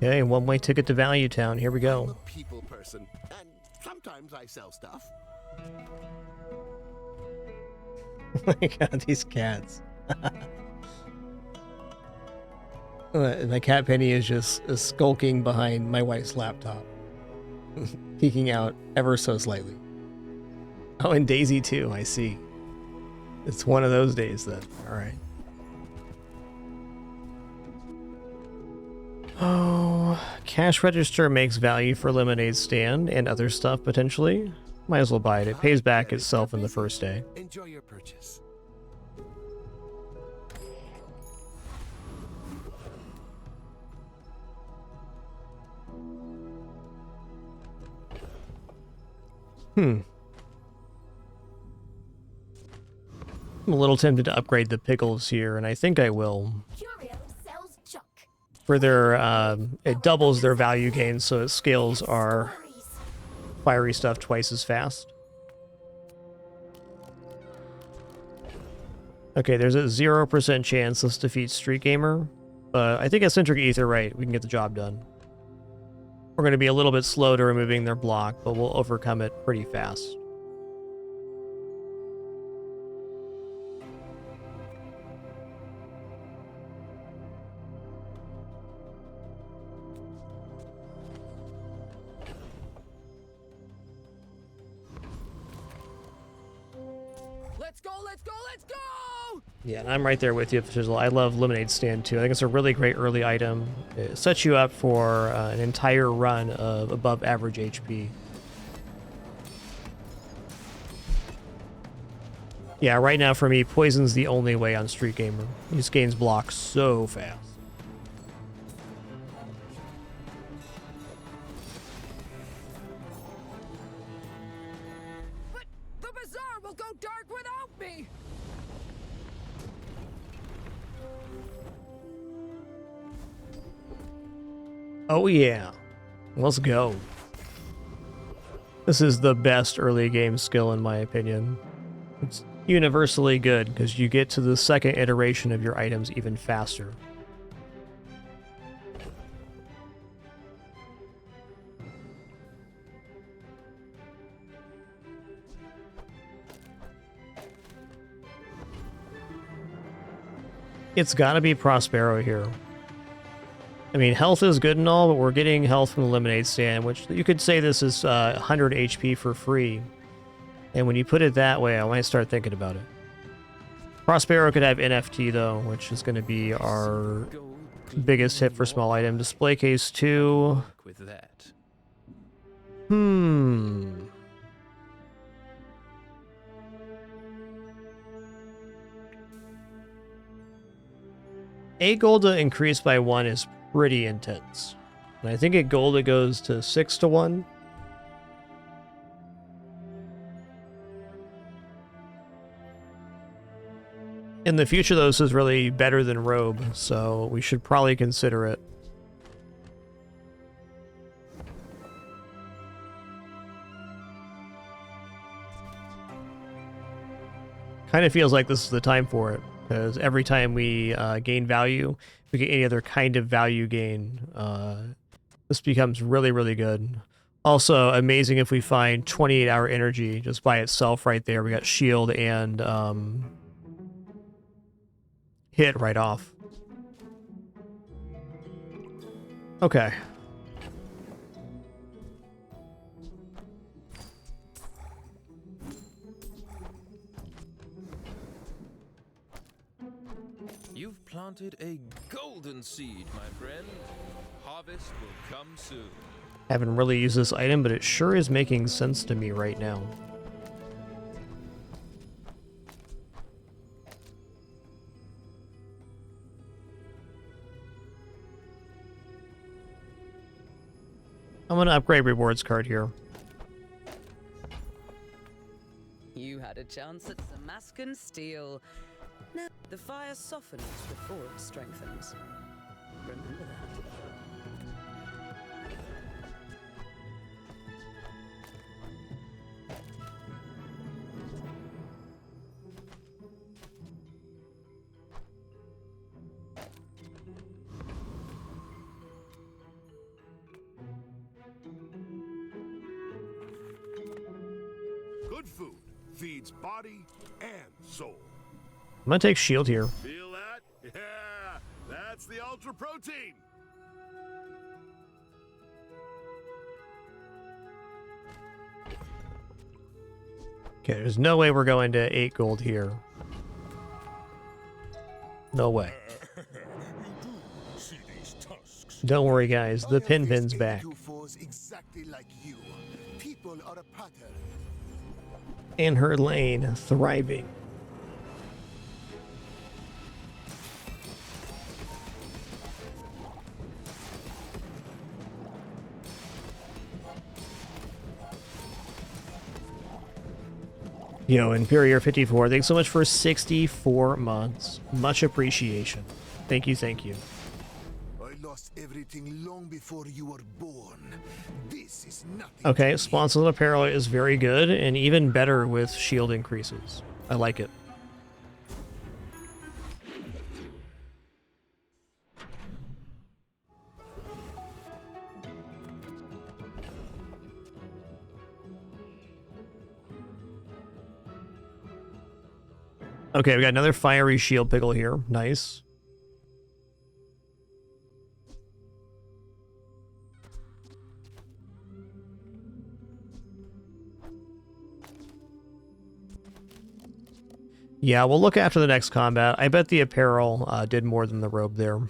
Okay, one-way ticket to Value Town. Here we I'm a go. people person, and sometimes I sell stuff. Oh my god, these cats. My cat Penny is just skulking behind my wife's laptop. Peeking out ever so slightly. Oh, and Daisy too, I see. It's one of those days then. Alright. Oh, cash register makes value for lemonade stand and other stuff potentially. Might as well buy it. It pays back itself in the first day. Enjoy your purchase. I'm a little tempted to upgrade the pickles here, and I think I will. For their, it doubles their value gain, so it scales our fiery stuff twice as fast. Okay, there's a 0% chance this defeats Street Gamer, but I think at Centric Ether, right, we can get the job done. We're going to be a little bit slow to removing their block, but we'll overcome it pretty fast. Let's go, let's go, let's go! Yeah, I'm right there with you, Fizzle. I love Lemonade Stand too. I think it's a really great early item. It sets you up for an entire run of above average HP. Yeah, right now for me, Poison's the only way on Street Gamer. He just gains blocks so fast. But the bazaar will go dark without me! Oh yeah, let's go. This is the best early game skill in my opinion. It's universally good because you get to the second iteration of your items even faster. It's gotta be Prospero here. I mean, health is good and all, but we're getting health from the Lemonade Stand, which you could say this is 100 HP for free. And when you put it that way, I might start thinking about it. Prospero could have NFT, though, which is going to be our biggest hit for small item. Display case 2. With that. A Golda increased by 1 is pretty intense. And I think at Golda goes to 6 to 1. In the future, though, this is really better than Robe, so we should probably consider it. Kind of feels like this is the time for it, because every time we gain value, we get any other kind of value gain, this becomes really, really good. Also, amazing if we find 28-hour energy just by itself right there. We got shield and hit right off. Okay. You've planted a golden seed, my friend. Harvest will come soon. Haven't really used this item, but it sure is making sense to me right now. I'm going to upgrade rewards card here. You had a chance at Damascus steel. Now, the fire softens before it strengthens. Remember that. Good food feeds body and soul. I'm going to take shield here. Feel that? Yeah, that's the ultra protein. Okay, there's no way we're going to 8 gold here. No way. Don't worry, guys. The pin's back. Exactly like you. People are a pattern. In her lane, thriving. Yo, Inferior 54, thanks so much for 64 months. Much appreciation. Thank you, thank you. I lost everything long before you were born. This is nothing. Okay, Sponsored Apparel is very good, and even better with shield increases. I like it. Okay, we got another fiery shield pickle here. Nice. Yeah, we'll look after the next combat. I bet the apparel did more than the robe there.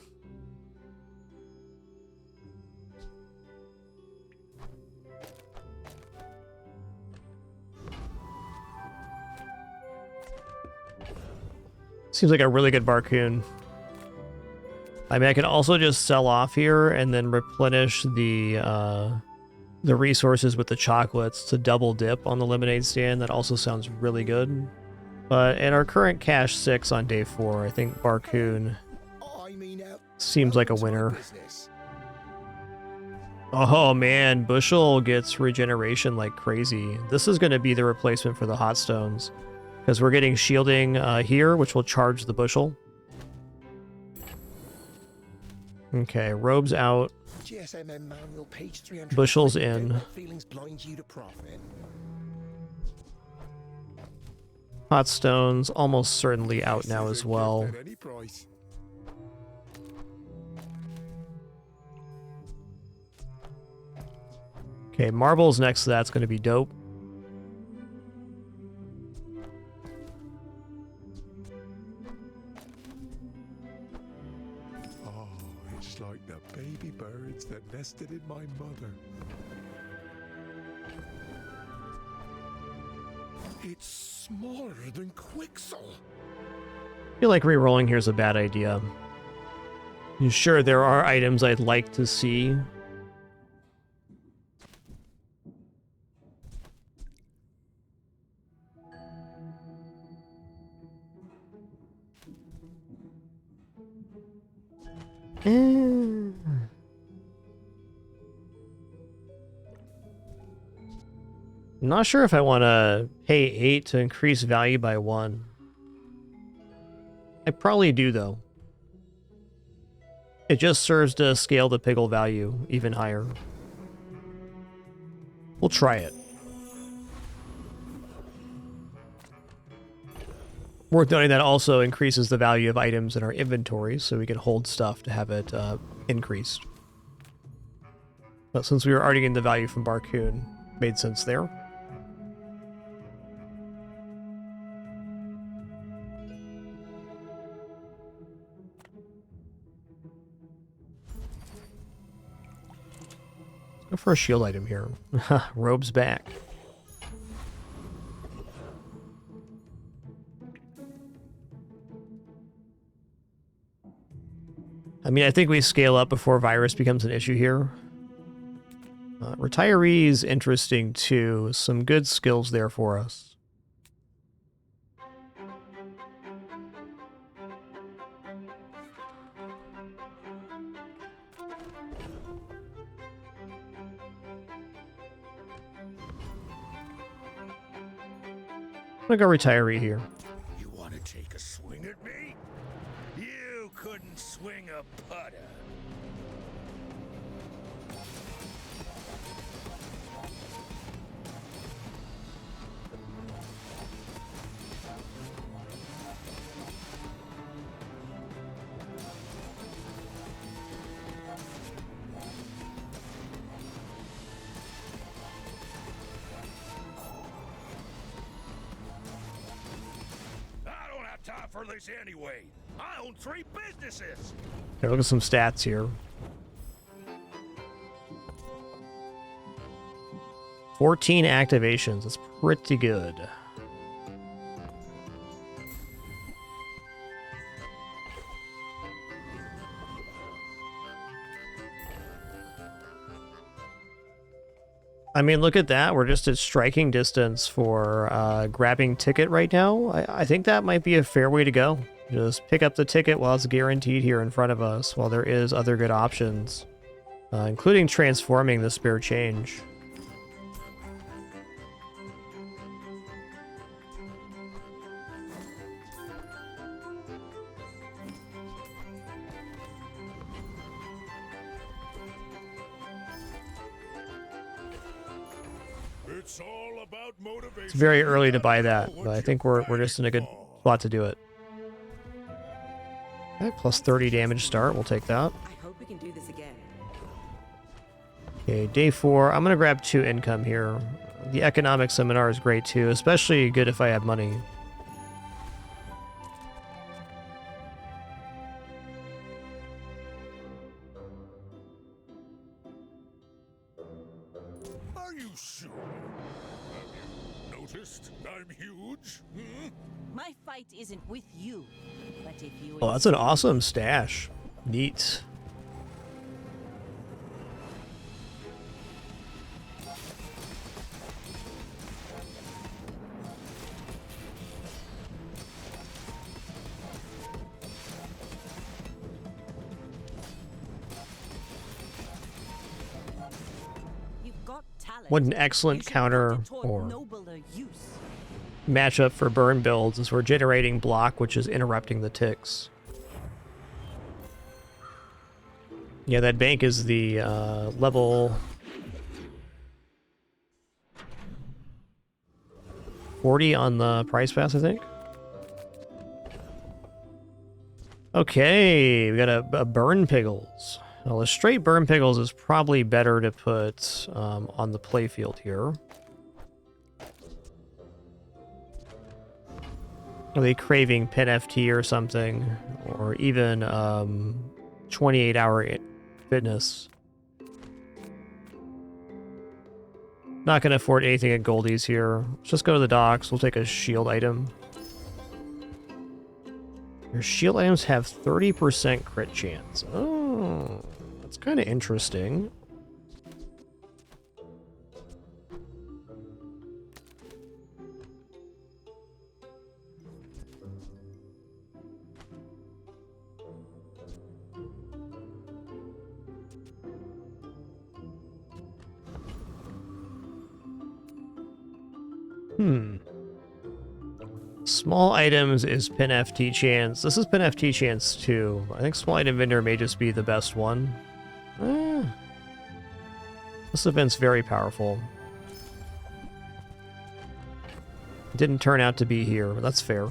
Seems like a really good Barcoon. I mean, I can also just sell off here and then replenish the resources with the chocolates to double dip on the lemonade stand. That also sounds really good. But at our current cash 6 on day 4, I think Barcoon seems like a winner. Oh man, Bushel gets regeneration like crazy. This is going to be the replacement for the hot stones. Because we're getting shielding here, which will charge the bushel. Okay, robes out. Bushel's in. Hot stones almost certainly out now as well. Okay, marbles next to that's going to be dope. Like the baby birds that nested in my mother. It's smaller than Quixel. I feel like re-rolling here is a bad idea. Sure, there are items I'd like to see. I'm not sure if I want to pay 8 to increase value by 1. I probably do, though. It just serves to scale the pickle value even higher. We'll try it. Worth noting that also increases the value of items in our inventory, so we can hold stuff to have it increased. But since we were already getting the value from Barcoon, made sense there. Go for a shield item here. Robe's back. I mean, I think we scale up before virus becomes an issue here. Retirees, interesting too. Some good skills there for us. I'm gonna go retiree here. You want to take a swing at me? You couldn't swing a putter. Time for this anyway. I own 3 businesses. Okay, look at some stats here. 14 activations. That's pretty good. I mean, look at that. We're just at striking distance for grabbing ticket right now. I think that might be a fair way to go. Just pick up the ticket while it's guaranteed here in front of us, while there is other good options, including transforming the spare change. It's very early to buy that, but I think we're just in a good spot to do it. Okay, plus 30 damage start. We'll take that. I hope we can do this again. Okay, day 4. I'm gonna grab 2 income here. The economic seminar is great too, especially good if I have money. Are you sure? Have you noticed I'm huge? Hmm? My fight isn't with you, but if you... Oh, that's an awesome stash. Neat. What an excellent counter or matchup for burn builds is we're generating block, which is interrupting the ticks. Yeah, that bank is the level 40 on the price pass, I think. Okay, we got a burn piggles. Well, a straight burn piggles is probably better to put on the playfield here. Are they craving pin FT or something? Or even 28-hour fitness? Not going to afford anything at Goldie's here. Let's just go to the docks. We'll take a shield item. Your shield items have 30% crit chance. Oh, that's kind of interesting. Small items is pin FT chance. This is pin FT chance too. I think small item vendor may just be the best one. This event's very powerful. Didn't turn out to be here, but that's fair.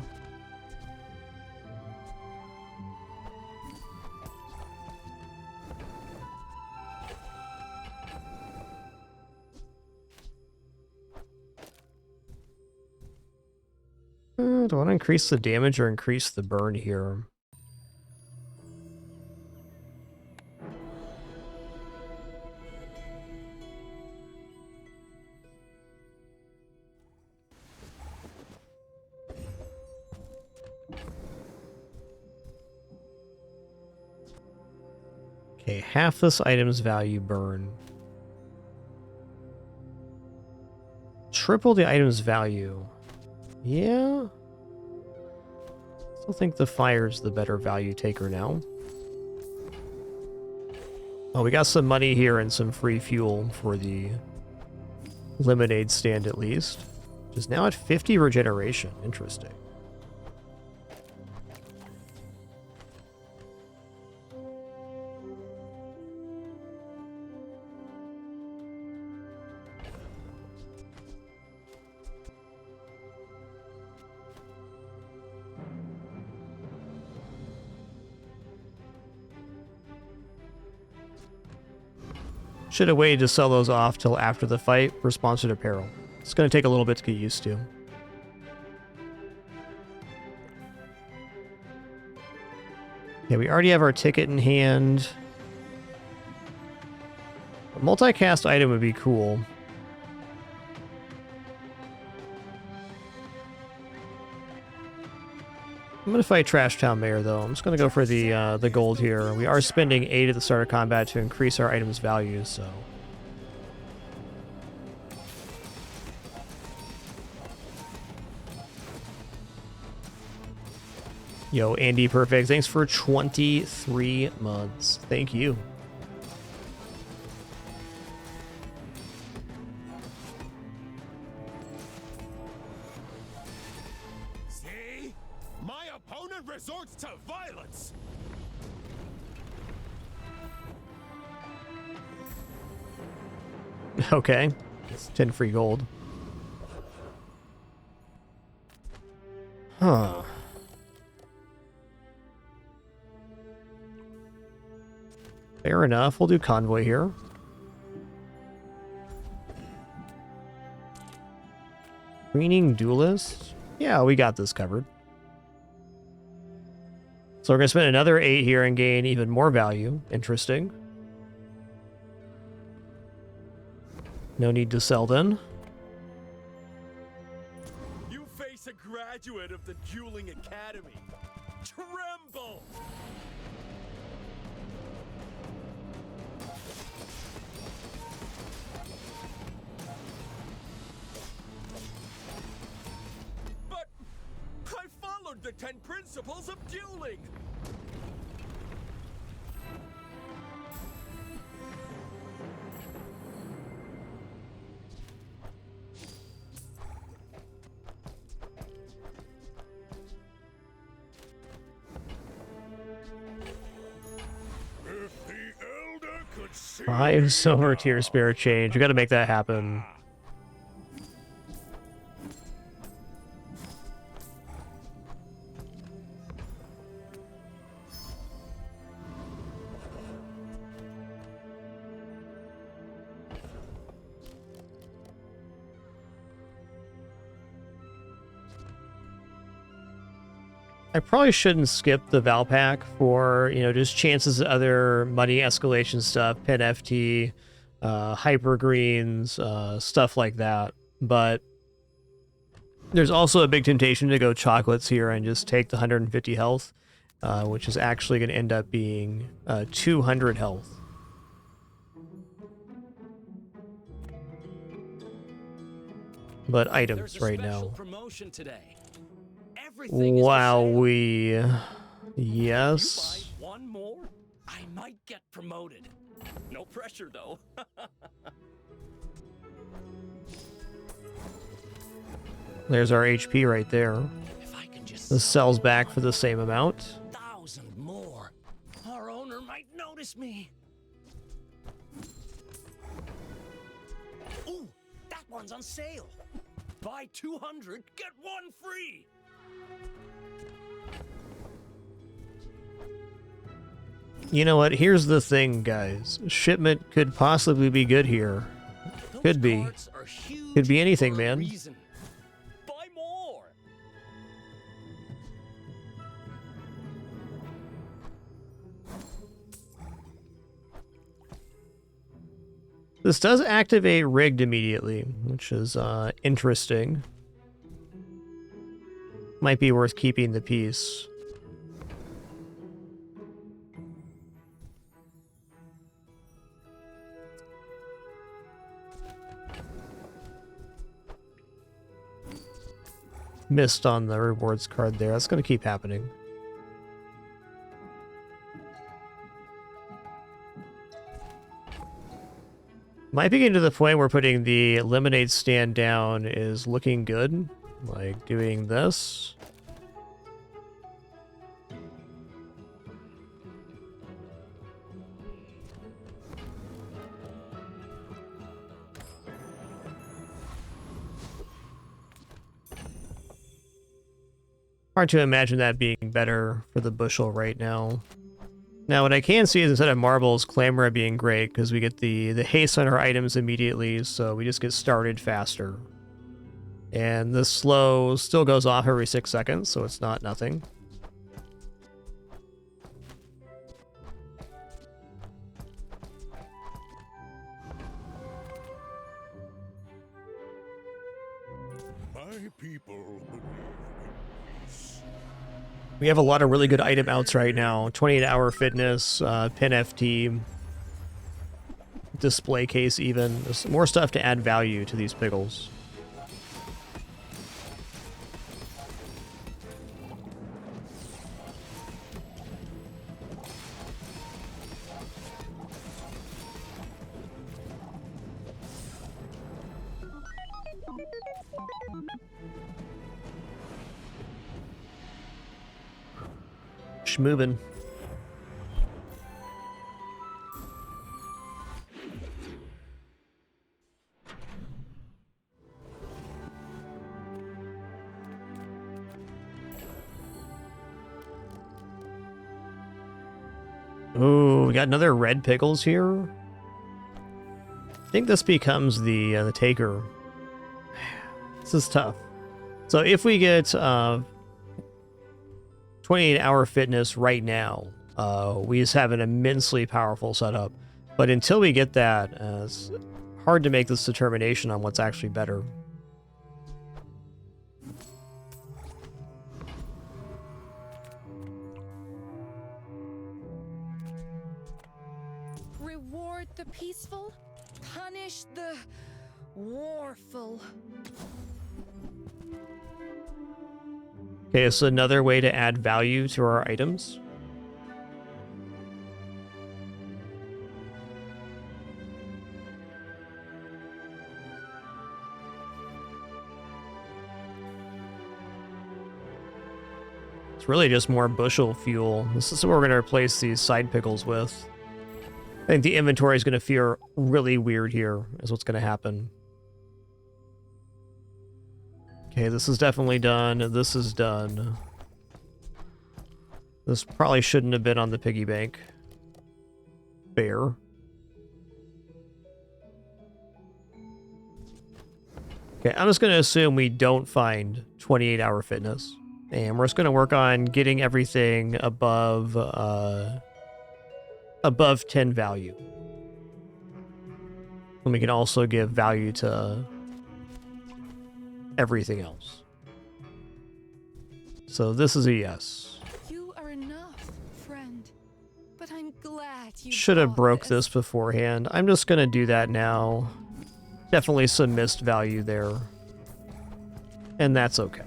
Do I want to increase the damage or increase the burn here? Okay, half this item's value burn. triple the item's value. Yeah. Still think the fire's the better value taker now. Oh, we got some money here and some free fuel for the lemonade stand at least. Which is now at 50 regeneration. Interesting. Should have waited to sell those off till after the fight for sponsored apparel. It's going to take a little bit to get used to. Yeah, we already have our ticket in hand. A multicast item would be cool. I'm going to fight Trash Town Mayor, though. I'm just going to go for the gold here. We are spending 8 at the start of combat to increase our item's value, so... Yo, Andy Perfect, thanks for 23 months. Thank you. See? My opponent resorts to violence. Okay. It's 10 free gold. Huh. Fair enough. We'll do convoy here. Greening duelist? Yeah, we got this covered. So we're going to spend another 8 here and gain even more value. Interesting. No need to sell then. You face a graduate of the Dueling Academy. Tremble! But I followed the 10 principles of dueling. If the Elder could see 5 silver tier spare change. We got to make that happen. I probably shouldn't skip the Val pack for, you know, just chances of other money escalation stuff, pin FT, hyper greens, stuff like that. But there's also a big temptation to go chocolates here and just take the 150 health, which is actually going to end up being 200 health. But items right now. Promotion today. Wowee. Yes. One more, I might get promoted. No pressure, though. There's our HP right there. The sells back for the same amount. 1,000 more. Our owner might notice me. Ooh, that one's on sale. Buy 200, get one free. You know what? Here's the thing, guys. Shipment could possibly be good here. Could be. Could be anything, man. Buy more. This does activate rigged immediately, which is interesting. Might be worth keeping the piece. missed on the rewards card there. That's going to keep happening. Might be getting to the point where putting the lemonade stand down is looking good. Like doing this. Hard to imagine that being better for the bushel right now. Now, what I can see is instead of marbles, Clamora being great, because we get the haste on our items immediately, so we just get started faster. And the slow still goes off every 6 seconds, so it's not nothing. My people believe in peace. We have a lot of really good item outs right now. 28-hour fitness, pin FT, display case even. There's more stuff to add value to these pickles. Schmoobin'. Ooh, we got another red pickles here. I think this becomes the taker. This is tough. So if we get 28-hour fitness right now, we just have an immensely powerful setup. But until we get that, it's hard to make this determination on what's actually better. Reward the peaceful, punish the warful. Okay, it's another way to add value to our items. It's really just more bushel fuel. This is what we're going to replace these side pickles with. I think the inventory is going to feel really weird here, is what's going to happen. Okay, this is definitely done. This is done. This probably shouldn't have been on the piggy bank. Fair. Okay, I'm just going to assume we don't find 28-hour fitness. And we're just going to work on getting everything above 10 value. And we can also give value to everything else. So this is a yes. You are enough, friend. But I'm glad you Should have broke this beforehand. I'm just going to do that now. Definitely some missed value there. And that's okay.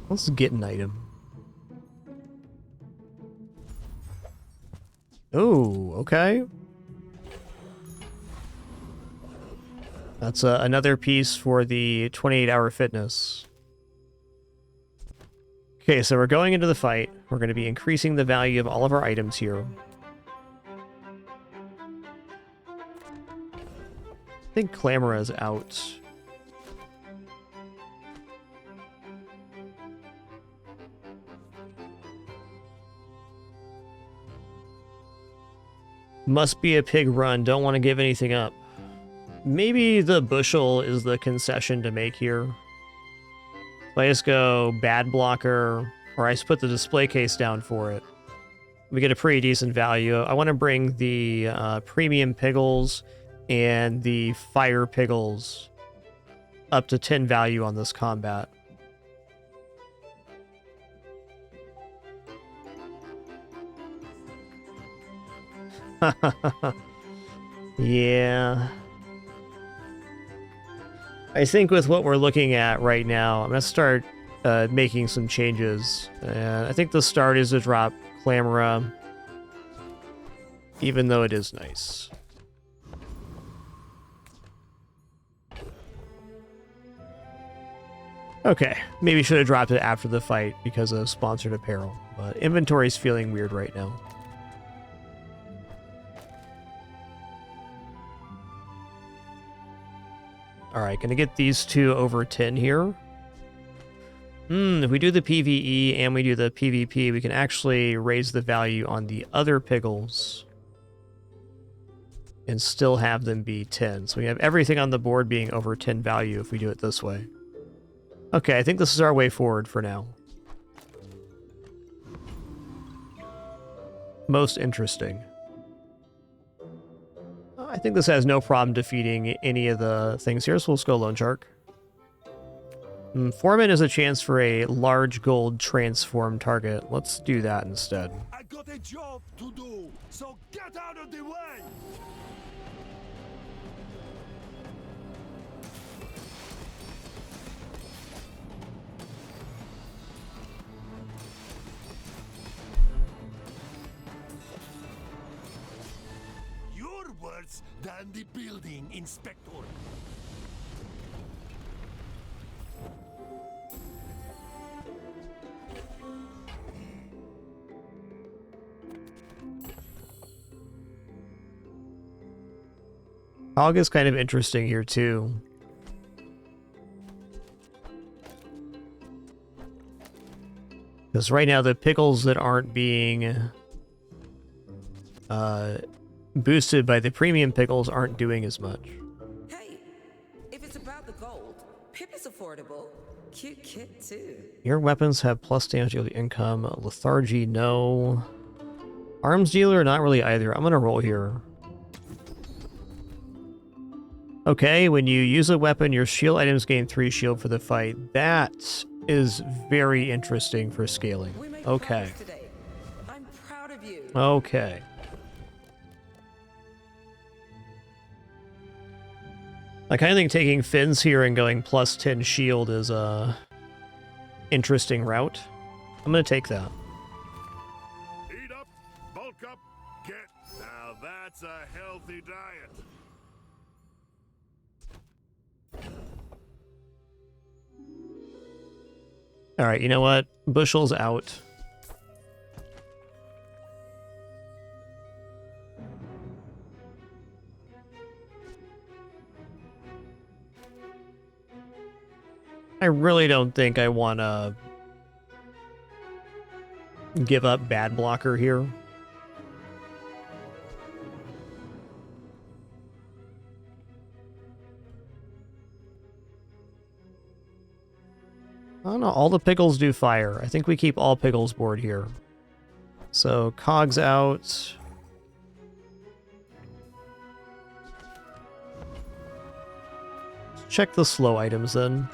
Let's get an item. Oh, okay. That's another piece for the 28-hour fitness. Okay, so we're going into the fight. We're going to be increasing the value of all of our items here. I think Clamora is out. Must be a pig run. Don't want to give anything up. Maybe the bushel is the concession to make here. So I just go bad blocker, or I just put the display case down for it. We get a pretty decent value. I want to bring the premium piggles and the fire piggles up to 10 value on this combat. Yeah. I think with what we're looking at right now, I'm going to start making some changes. I think the start is to drop Clamora, even though it is nice. Okay, maybe should have dropped it after the fight because of sponsored apparel, but inventory's feeling weird right now. Alright, gonna get these two over 10 here. If we do the PvE and we do the PvP, we can actually raise the value on the other pickles and still have them be 10. So we have everything on the board being over 10 value if we do it this way. Okay, I think this is our way forward for now. Most interesting. I think this has no problem defeating any of the things here, so let's go Lone Shark. Foreman is a chance for a large gold transform target. Let's do that instead. I got a job to do, so get out of the way! You're worse than the building inspector. Hog is kind of interesting here too. Because right now the pickles that aren't being boosted by the premium pickles aren't doing as much. Hey, if it's about the gold, Pip is affordable. Cute kid, too. Your weapons have plus damage to income. Lethargy, no. Arms dealer, not really either. I'm going to roll here. Okay, when you use a weapon, your shield items gain 3 shield for the fight. That is very interesting for scaling. Okay. I'm proud of you. Okay. I kind of think taking Fins here and going plus 10 shield is a interesting route. I'm going to take that. Eat up, bulk up, get. Now that's a healthy diet. All right, you know what? Bushel's out. I really don't think I want to give up bad blocker here. I don't know, all the pickles do fire. I think we keep all pickles board here. So, Cogs out. Check the slow items then.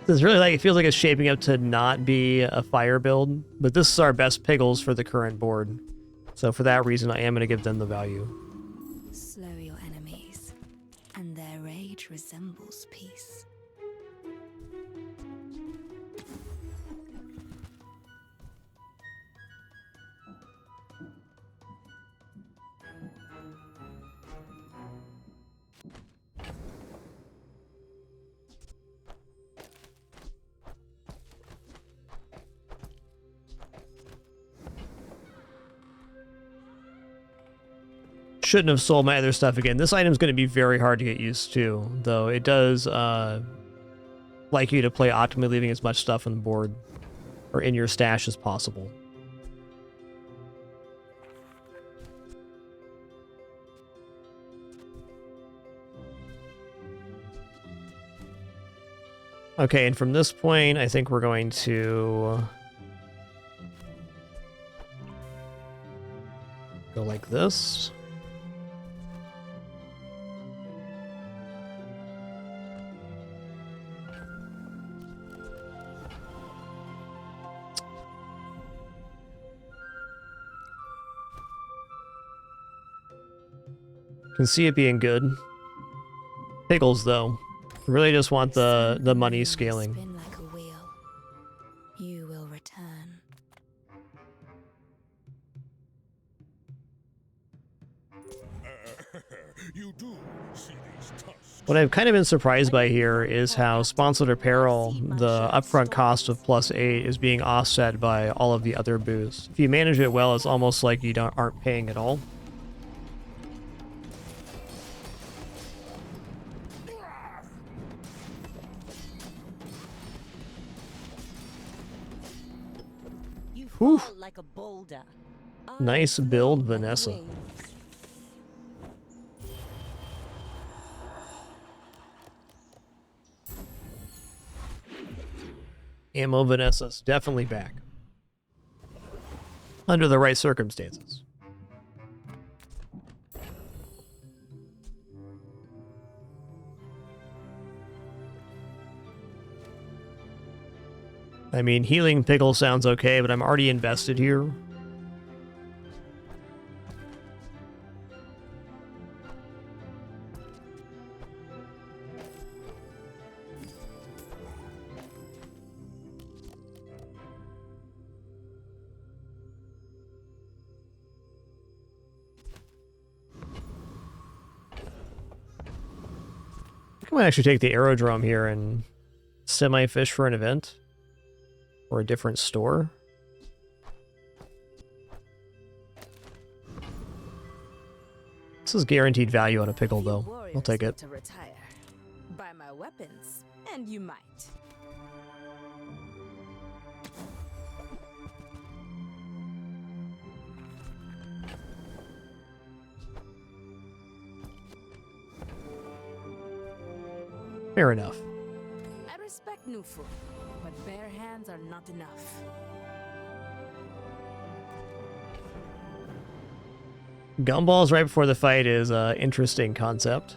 This is really like, it feels like it's shaping up to not be a fire build, but this is our best pickles for the current board. So for that reason, I am going to give them the value. Slow your enemies, and their rage resembles peace. Shouldn't have sold my other stuff again. This item's going to be very hard to get used to, though it does like you to play optimally, leaving as much stuff on the board or in your stash as possible. Okay, and from this point, I think we're going to go like this. Can see it being good. Pickles, though. Really just want the money scaling. Spin like a wheel. You will return. You do see these tusks. What I've kind of been surprised by here is how sponsored apparel, the upfront cost of +8 is being offset by all of the other boosts. If you manage it well, it's almost like you aren't paying at all. Fall like a boulder. Nice build, Vanessa. Ammo Vanessa's definitely back. Under the right circumstances. I mean, healing pickle sounds okay, but I'm already invested here. I might actually take the aerodrome here and semi-fish for an event. Or a different store. This is guaranteed value on a pickle, though. I'll take it. To retire. Buy my weapons, and you might. Fair enough. I respect new food, but bare hands are not enough. Gumballs right before the fight is an interesting concept.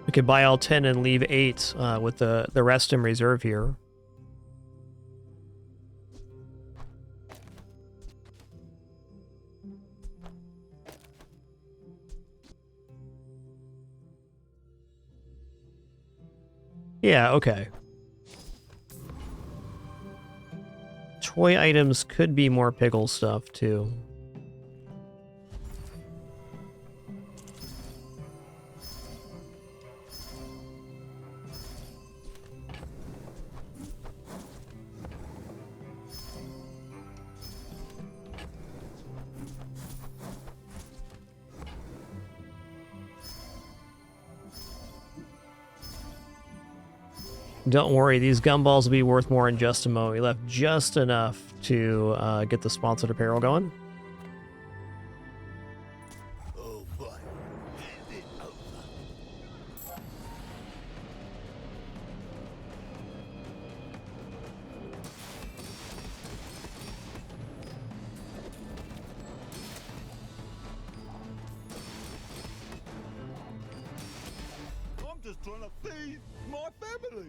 We could buy all 10 and leave 8 with the rest in reserve here. Yeah, okay. Toy items could be more pickle stuff, too. Don't worry, these gumballs will be worth more in just a moment. We left just enough to get the sponsored apparel going. Oh boy, hand it over. I'm just trying to feed my family.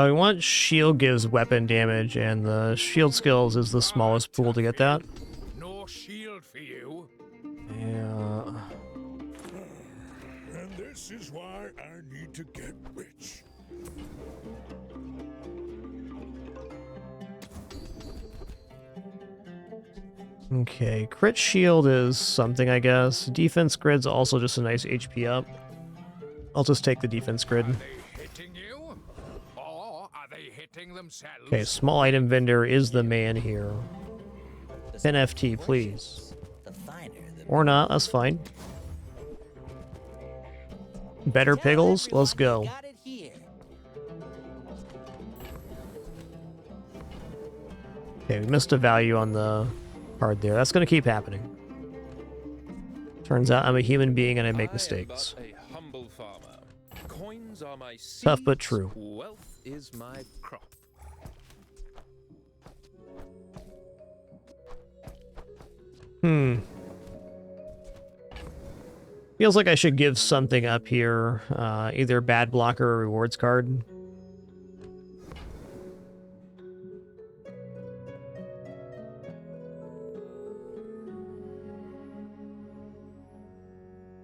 We want shield gives weapon damage, and the shield skills is the smallest pool to get that. No shield for you. Yeah. And this is why I need to get rich. Okay, crit shield is something, I guess. Defense grid's also just a nice HP up. I'll just take the defense grid. Hitting you? Or are they hitting themselves? Okay, small item vendor is the man here. 10 FT, please. Or not, that's fine. Better pickles? Let's go. Okay, we missed a value on the card there. That's gonna keep happening. Turns out I'm a human being and I make mistakes. I am but a humble farmer. Coins are my seeds, Tough but true. Wealth is my crop. Feels like I should give something up here, either bad blocker or rewards card.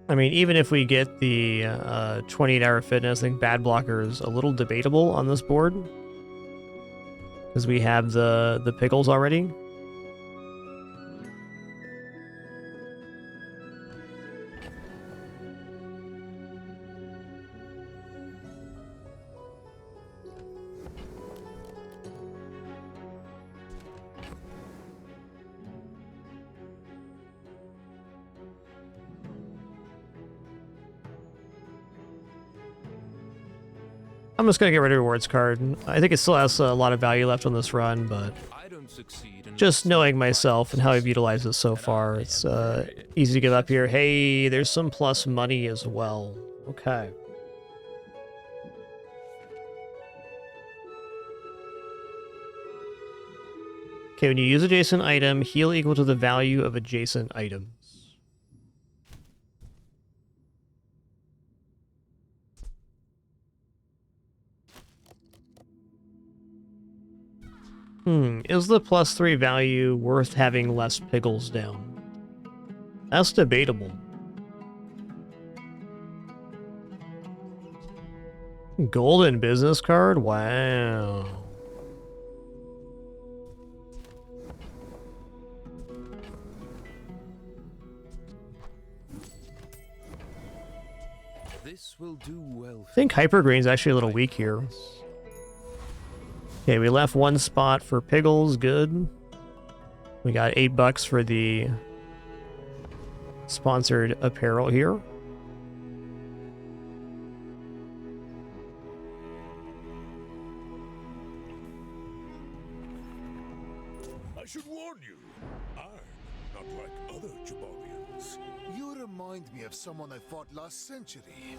I mean, even if we get the 28-hour fitness, I think bad blocker is a little debatable on this board. Because we have the pickles already. I'm just going to get rid of rewards card. I think it still has a lot of value left on this run, but just knowing myself and how I've utilized it so far, it's easy to give up here. Hey, there's some plus money as well. Okay. Okay, when you use adjacent item, heal equal to the value of adjacent items. Is the +3 value worth having less pickles down? That's debatable. Golden business card? Wow. This will do well. I think Hyper Green's actually a little weak here. Okay, we left one spot for Piggles, good. We got $8 for the sponsored apparel here. I should warn you, I'm not like other Jabarians. You remind me of someone I fought last century.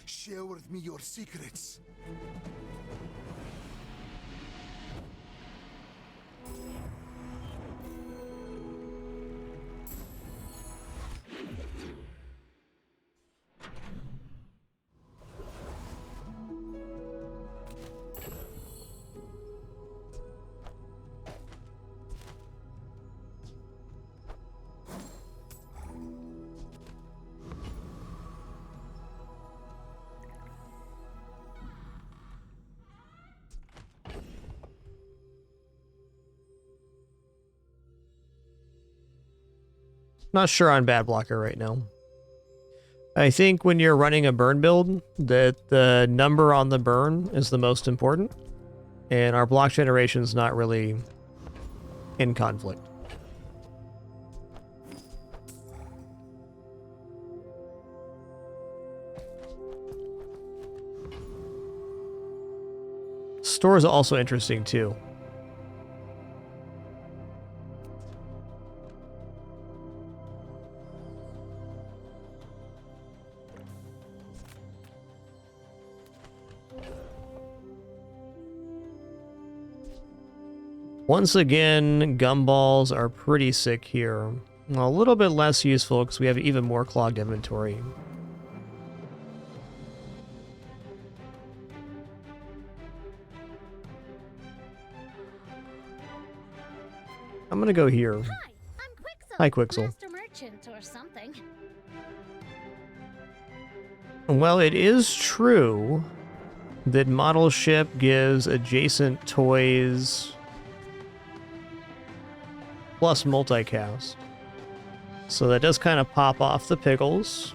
Share with me your secrets. Not sure on bad blocker right now. I think when you're running a burn build, that the number on the burn is the most important. And our block generation is not really in conflict. Store is also interesting too. Once again, gumballs are pretty sick here. A little bit less useful because we have even more clogged inventory. I'm gonna go here. Hi, Quixel. Master merchant or something. Well, it is true that model ship gives adjacent toys plus multicast. So that does kind of pop off the pickles.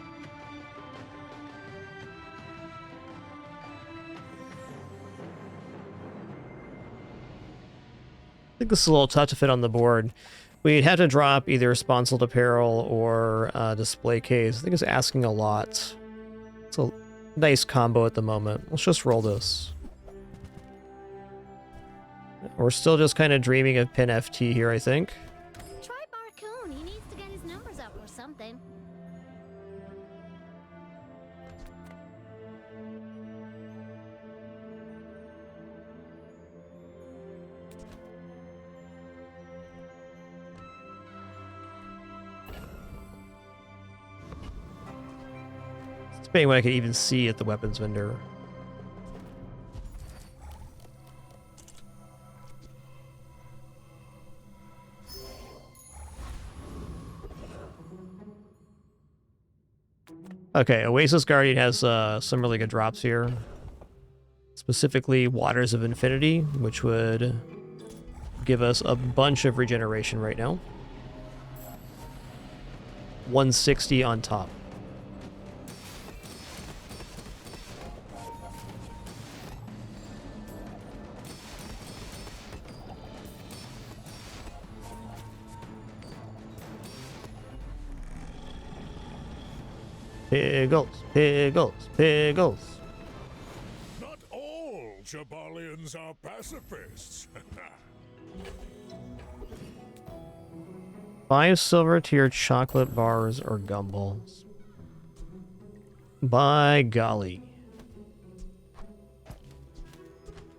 I think this is a little tough to fit on the board. We'd have to drop either sponsored apparel or display case. I think it's asking a lot. So nice combo at the moment. Let's just roll this. We're still just kind of dreaming of pin FT here, I think. Try Barcoon. He needs to get his numbers up or something. It's debating what I could even see at the weapons vendor. Okay, Oasis Guardian has some really good drops here. Specifically, Waters of Infinity, which would give us a bunch of regeneration right now. 160 on top. Piggles, piggles, piggles. Not all Jabalians are pacifists. 5 silver tier chocolate bars or gumballs. By golly.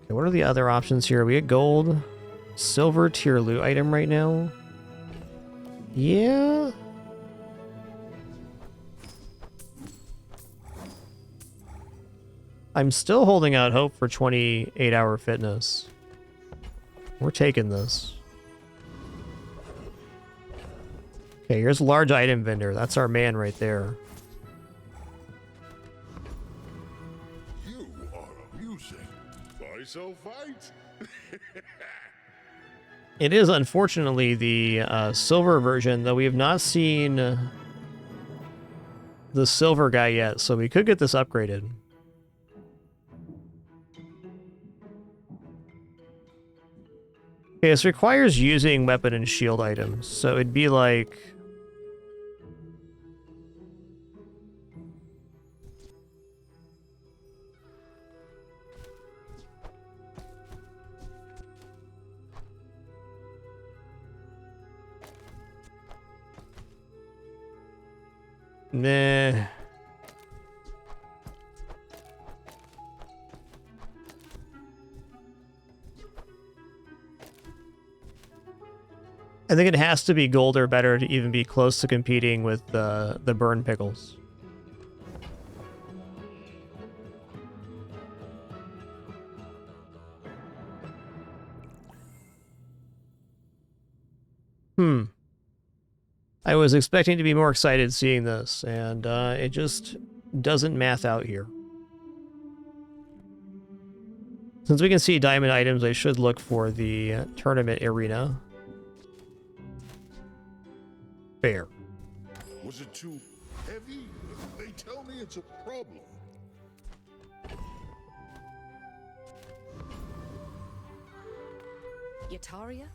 Okay, what are the other options here? We get gold, silver tier loot item right now. Yeah. I'm still holding out hope for 28-hour fitness. We're taking this. Okay, here's large item vendor. That's our man right there. You are amusing. Why so fight? It is unfortunately the silver version, though we have not seen the silver guy yet, so we could get this upgraded. Okay, this requires using weapon and shield items, so it'd be like... Nah. I think it has to be gold or better to even be close to competing with the burn pickles. I was expecting to be more excited seeing this, and it just doesn't math out here. Since we can see diamond items, I should look for the tournament arena. Fair. Was it too heavy? They tell me it's a problem. Yataria?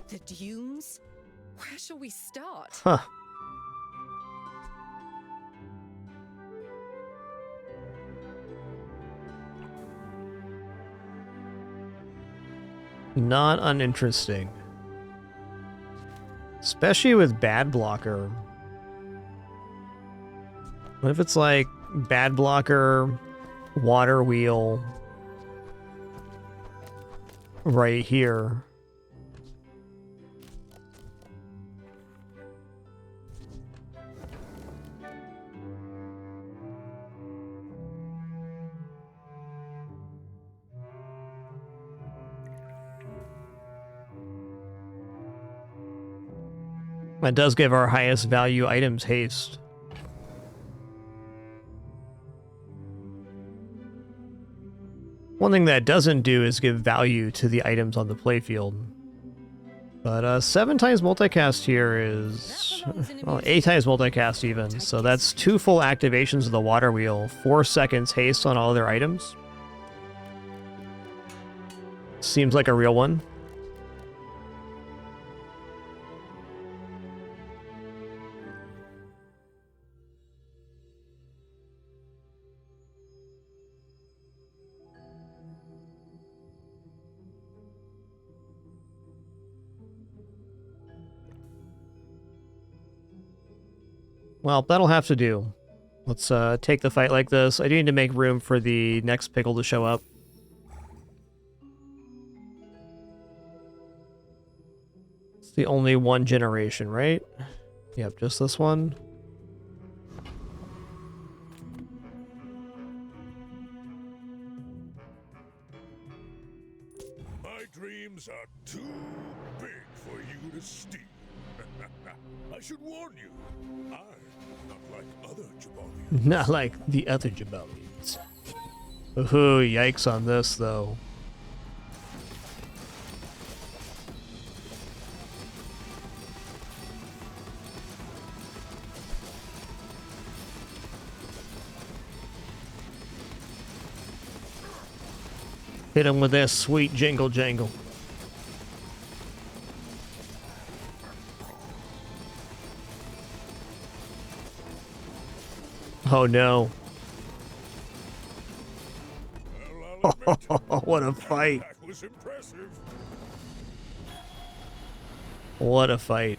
The dunes? Where shall we start? Huh. Not uninteresting. Especially with bad blocker. What if it's like bad blocker, water wheel, right here? That does give our highest value items haste. One thing that doesn't do is give value to the items on the playfield. But 7 times multicast here is... well, 8 times multicast even. So that's 2 full activations of the water wheel. 4 seconds haste on all their items. Seems like a real one. Well, that'll have to do. Let's take the fight like this. I do need to make room for the next pickle to show up. It's the only one generation, right? Yep, just this one. My dreams are too big for you to steal. I should warn you, I'm not like other Jabalians. Not like the other Jabalians. Ooh, yikes on this, though. Hit him with that sweet jingle jangle. Oh no. What a fight. That was impressive. What a fight.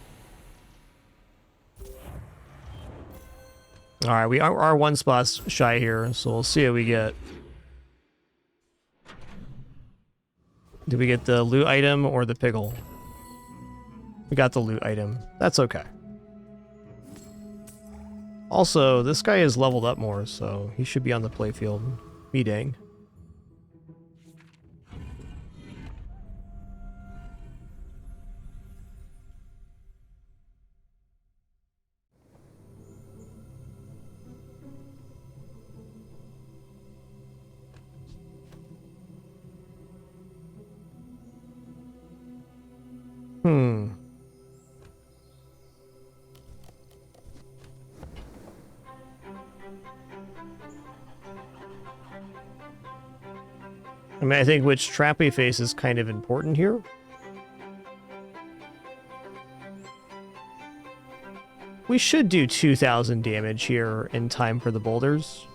Alright, we are one spot shy here, so we'll see what we get. Did we get the loot item or the pickle? We got the loot item. That's okay. Also, this guy is leveled up more, so he should be on the playfield. Me dang. I mean, I think which trap we face is kind of important here. We should do 2,000 damage here in time for the boulders.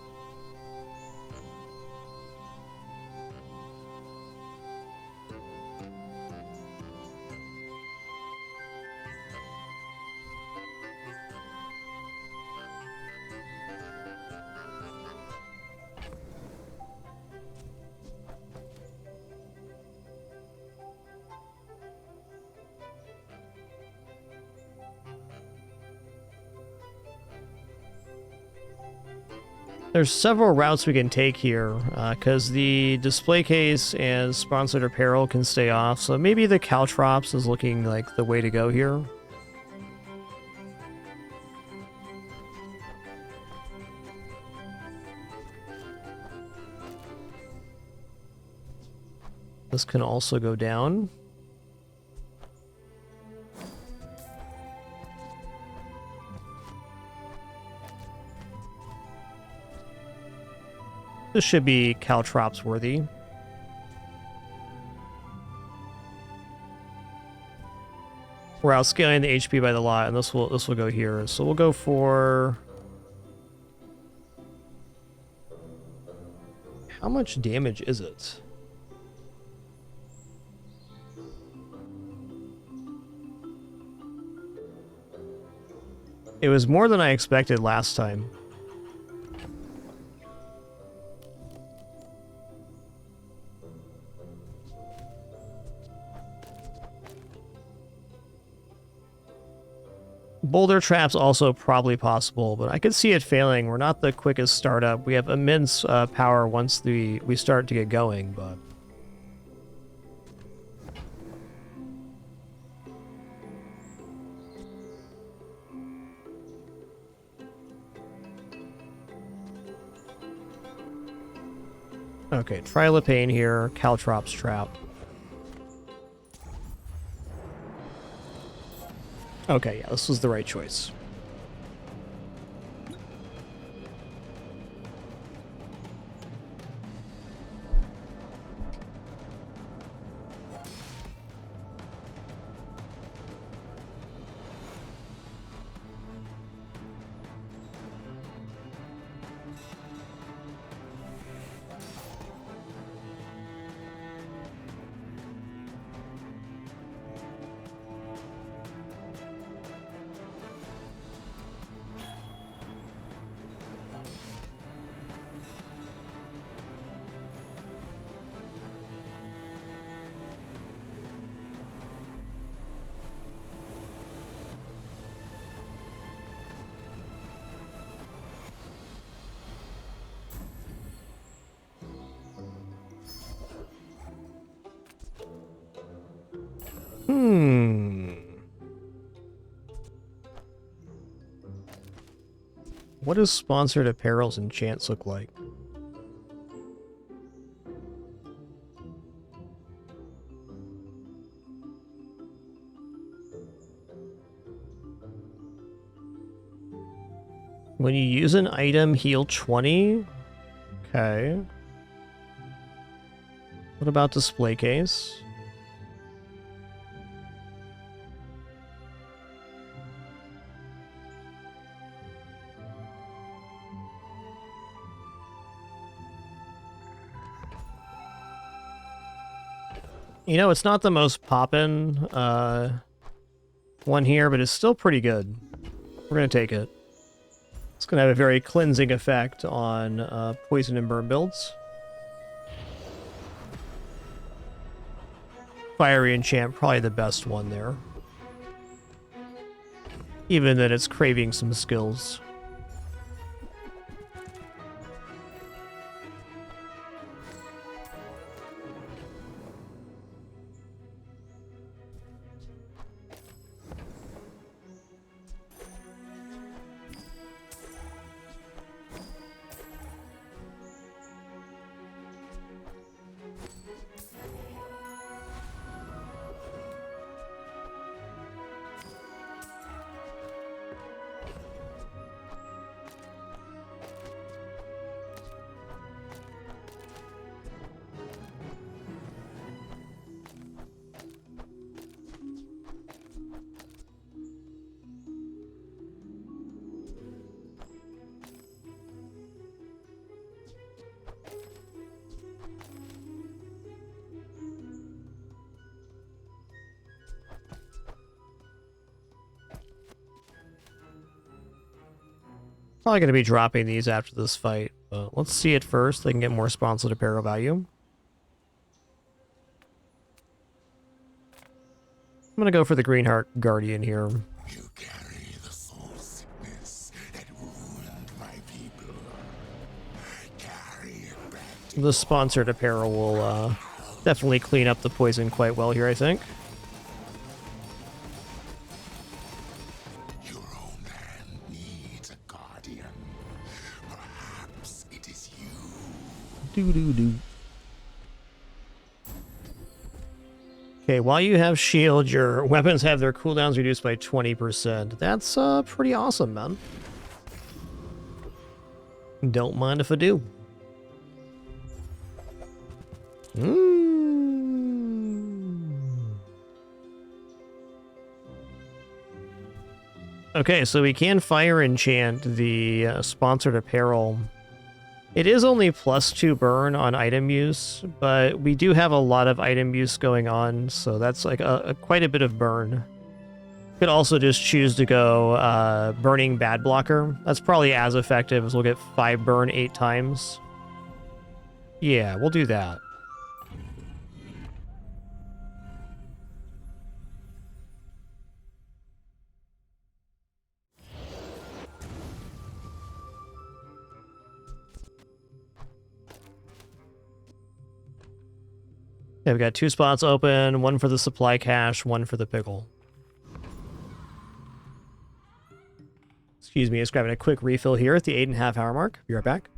There's several routes we can take here, because the display case and sponsored apparel can stay off, so maybe the Caltrops is looking like the way to go here. This can also go down. This should be Caltrops worthy. We're outscaling the HP by the lot, and this will go here. So we'll go for... How much damage is it? It was more than I expected last time. Boulder traps also probably possible, but I could see it failing. We're not the quickest startup. We have immense power once we start to get going, but... Okay, Trilopane here, Caltrops trap. Okay, yeah, this was the right choice. What does sponsored apparels and chants look like? When you use an item, heal 20. Okay. What about display case? You know, it's not the most poppin' one here, but it's still pretty good. We're gonna take it. It's gonna have a very cleansing effect on poison and burn builds. Fiery enchant, probably the best one there. Even that it's craving some skills. Probably going to be dropping these after this fight, but let's see it first. They can get more sponsored apparel value. I'm going to go for the Greenheart Guardian here. You carry the soul sickness that ruined my people. Carry it back to The sponsored apparel will definitely clean up the poison quite well here, I think. your homeland needs a guardian. Perhaps it is you. Doo-doo-doo. Okay, while you have shield, your weapons have their cooldowns reduced by 20%. That's pretty awesome, man. Don't mind if I do. Okay, so we can fire enchant the sponsored apparel. It is only +2 burn on item use, but we do have a lot of item use going on, so that's like quite a bit of burn. Could also just choose to go burning bad blocker. That's probably as effective as we'll get 5 burn 8 times. Yeah, we'll do that. Yeah, we got 2 spots open, one for the supply cache, one for the pickle. Excuse me, just grabbing a quick refill here at the 8.5 hour mark. Be right back.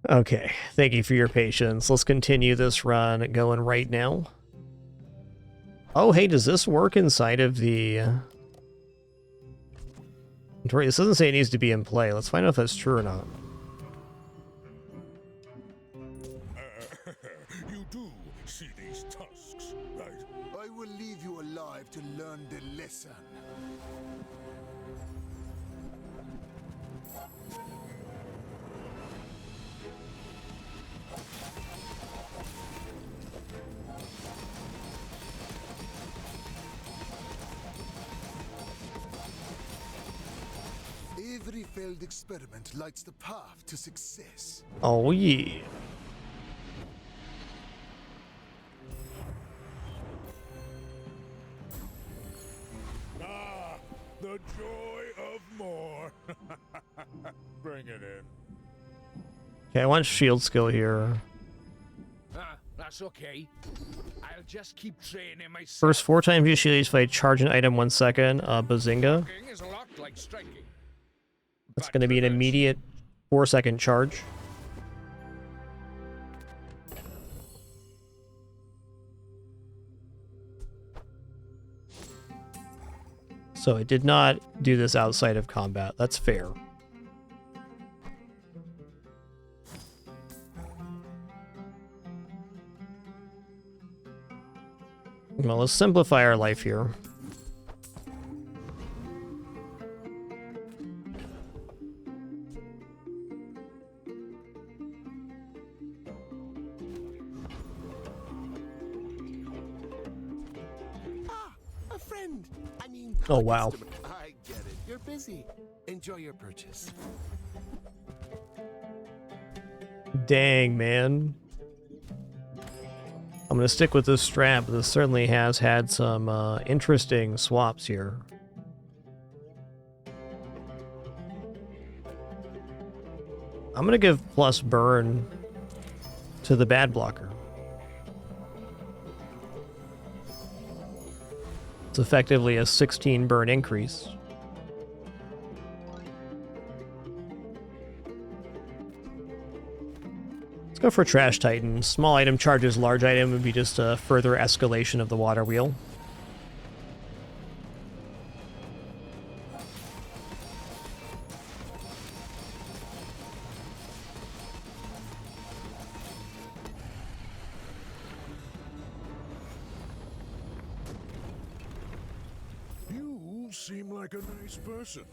Okay, thank you for your patience. Let's continue this run going right now. Oh, hey, does this work inside of the... This doesn't say it needs to be in play. Let's find out if that's true or not. You do see these tusks, right? I will leave you alive to learn the lesson. Every failed experiment lights the path to success. Oh, yeah. Ah, the joy of more. Bring it in. Okay, I want shield skill here. Ah, that's okay. I'll just keep training myself. First 4 times you shield if I charge an item 1 second. Bazinga. Striking is a lot like striking. That's going to be an immediate 4-second charge. So it did not do this outside of combat. That's fair. Well, let's simplify our life here. A friend. I mean, Oh, wow. I get it. You're busy. Enjoy your purchase. Dang, man. I'm going to stick with this strap. This certainly has had some interesting swaps here. I'm going to give plus burn to the bad blocker. It's effectively a 16 burn increase. Let's go for Trash Titan. Small item charges large item would be just a further escalation of the water wheel. You seem like a nice person.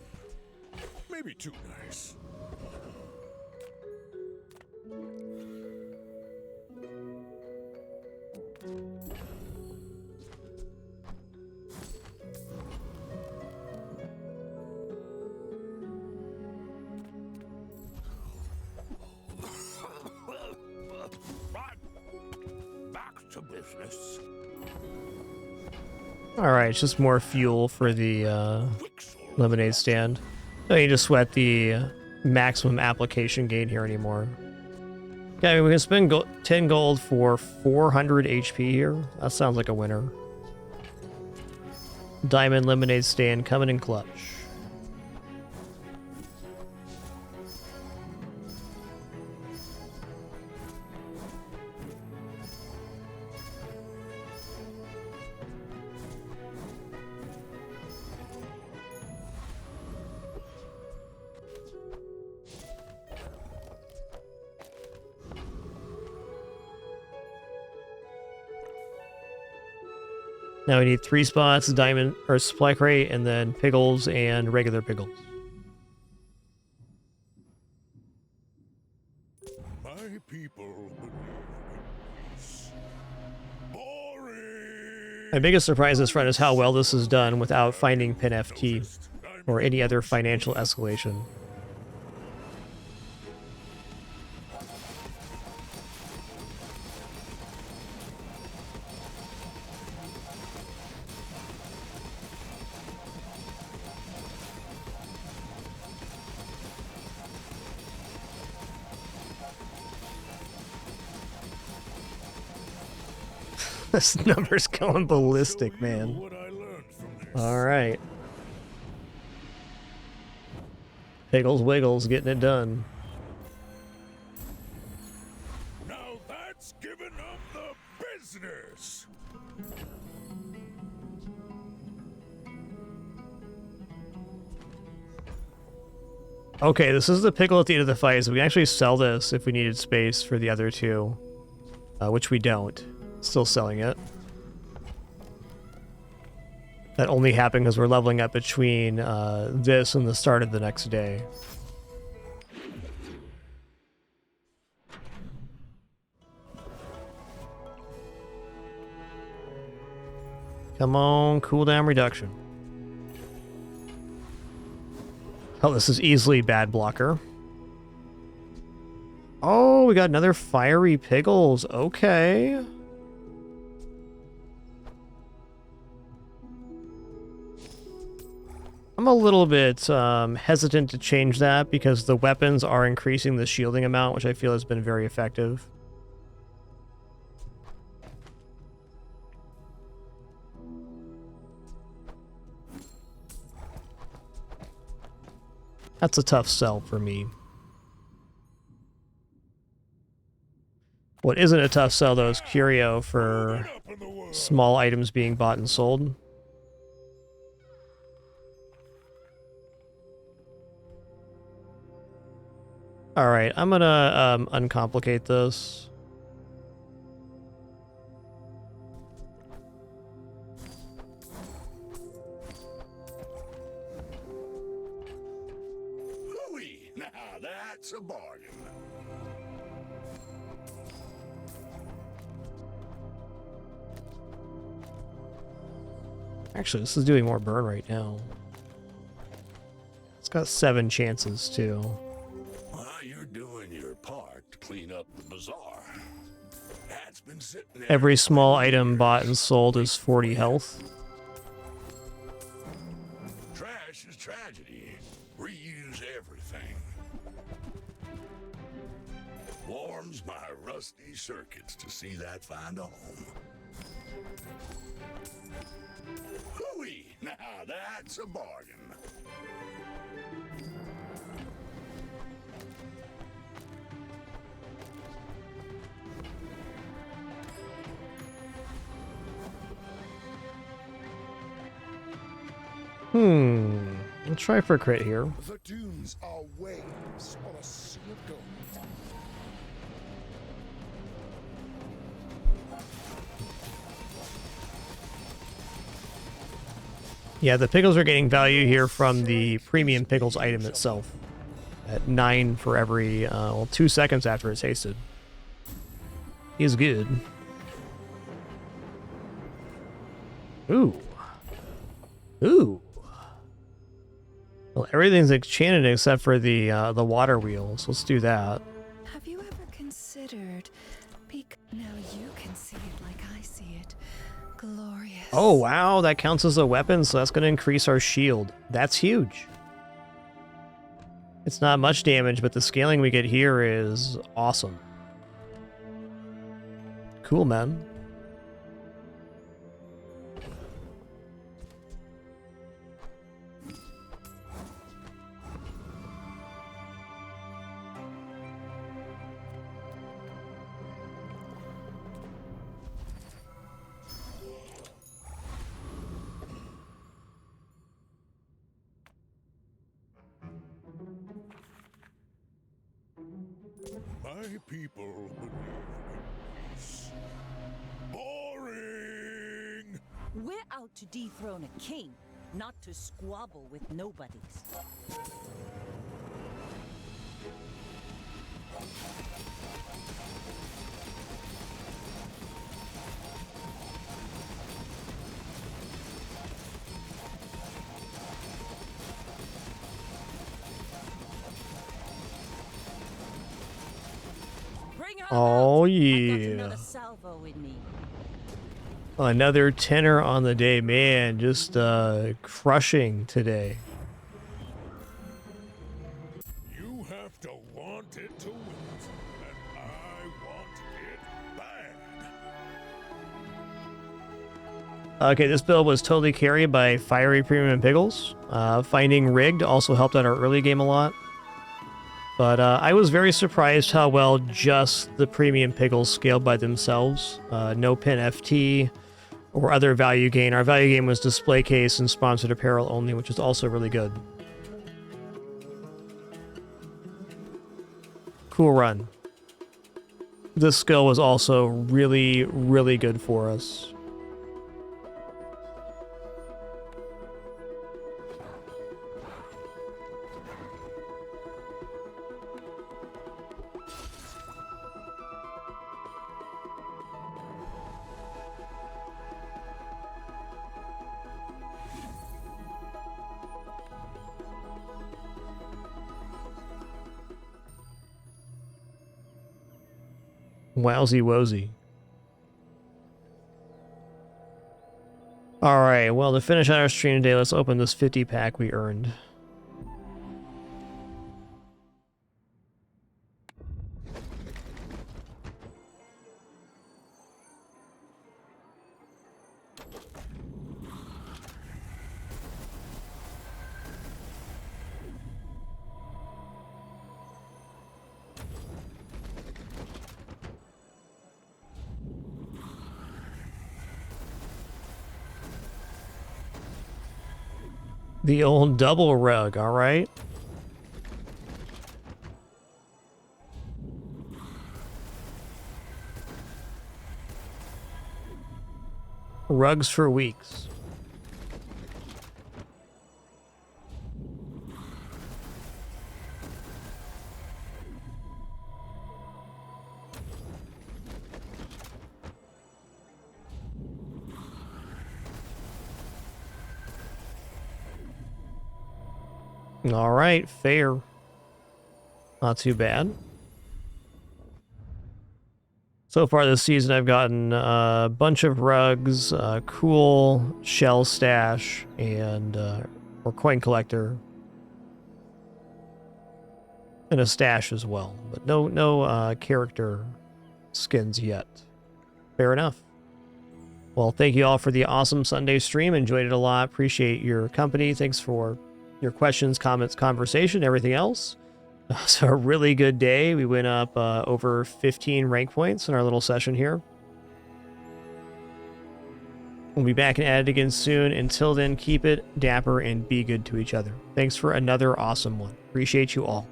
Maybe too nice. Back to business. Alright, it's just more fuel for the lemonade stand. Don't need to sweat the maximum application gain here anymore. Okay, I mean, we can spend 10 gold for 400 HP here. That sounds like a winner. Diamond lemonade stand coming in clutch. Now we need 3 spots, diamond or supply crate, and then pickles and regular pickles. My people believe in peace. My biggest surprise this front is how well this is done without finding pin FT or any other financial escalation. This number's going ballistic, man. Alright. Pickles Wiggles getting it done. Okay, this is the pickle at the end of the fight, so we can actually sell this if we needed space for the other two, which we don't. Still selling it. That only happened because we're leveling up between this and the start of the next day. Come on, cooldown reduction. Oh, this is easily bad blocker. Oh, we got another fiery pickles. Okay. I'm a little bit hesitant to change that because the weapons are increasing the shielding amount, which I feel has been very effective. That's a tough sell for me. What isn't a tough sell, though, is Curio for small items being bought and sold. Alright, I'm gonna uncomplicate this. Hooey! Now that's a bargain. Actually, this is doing more burn right now. It's got 7 chances, too. Well, you're doing your part to clean up the bazaar. That's been sitting there. Every small item bought and sold is 40 health. Trash is tragedy. Reuse everything. Warms my rusty circuits to see that find a home. Hooey! Now that's a bargain. Let's try for a crit here. The dunes are waves on a sea of gold. Yeah, the pickles are getting value here from the premium pickles item itself. At 9 for every, 2 seconds after it's tasted. Is good. Ooh. Ooh. Well, everything's enchanted except for the water wheels. Let's do that. Have you ever considered... Now you can see it like I see it. Glorious. Oh, wow, that counts as a weapon, so that's going to increase our shield. That's huge. It's not much damage, but the scaling we get here is awesome. Cool, man. My people believe in peace. Boring! We're out to dethrone a king, not to squabble with nobodies. Oh, yeah. Another tenner on the day. Man, just crushing today. You have to want it to win, and I want it bad. Okay, this build was totally carried by Fiery Premium Pickles. Finding Rigged also helped out our early game a lot. But I was very surprised how well just the Premium Pickles scaled by themselves. No pin FT or other value gain. Our value gain was display case and sponsored apparel only, which is also really good. cool run. This skill was also really, really good for us. Wowsy wosy. Alright, well, to finish out our stream today, let's open this 50 pack we earned. The old double rug, alright? Rugs for weeks. All right, fair. Not too bad. So far this season, I've gotten a bunch of rugs, cool shell stash, and or coin collector, and a stash as well. But no character skins yet. Fair enough. Well, thank you all for the awesome Sunday stream. Enjoyed it a lot. Appreciate your company. Thanks for your questions, comments, conversation, everything else. So a really good day. We went up over 15 rank points in our little session here. We'll be back and at it again soon. Until then, keep it dapper and be good to each other. Thanks for another awesome one. Appreciate you all.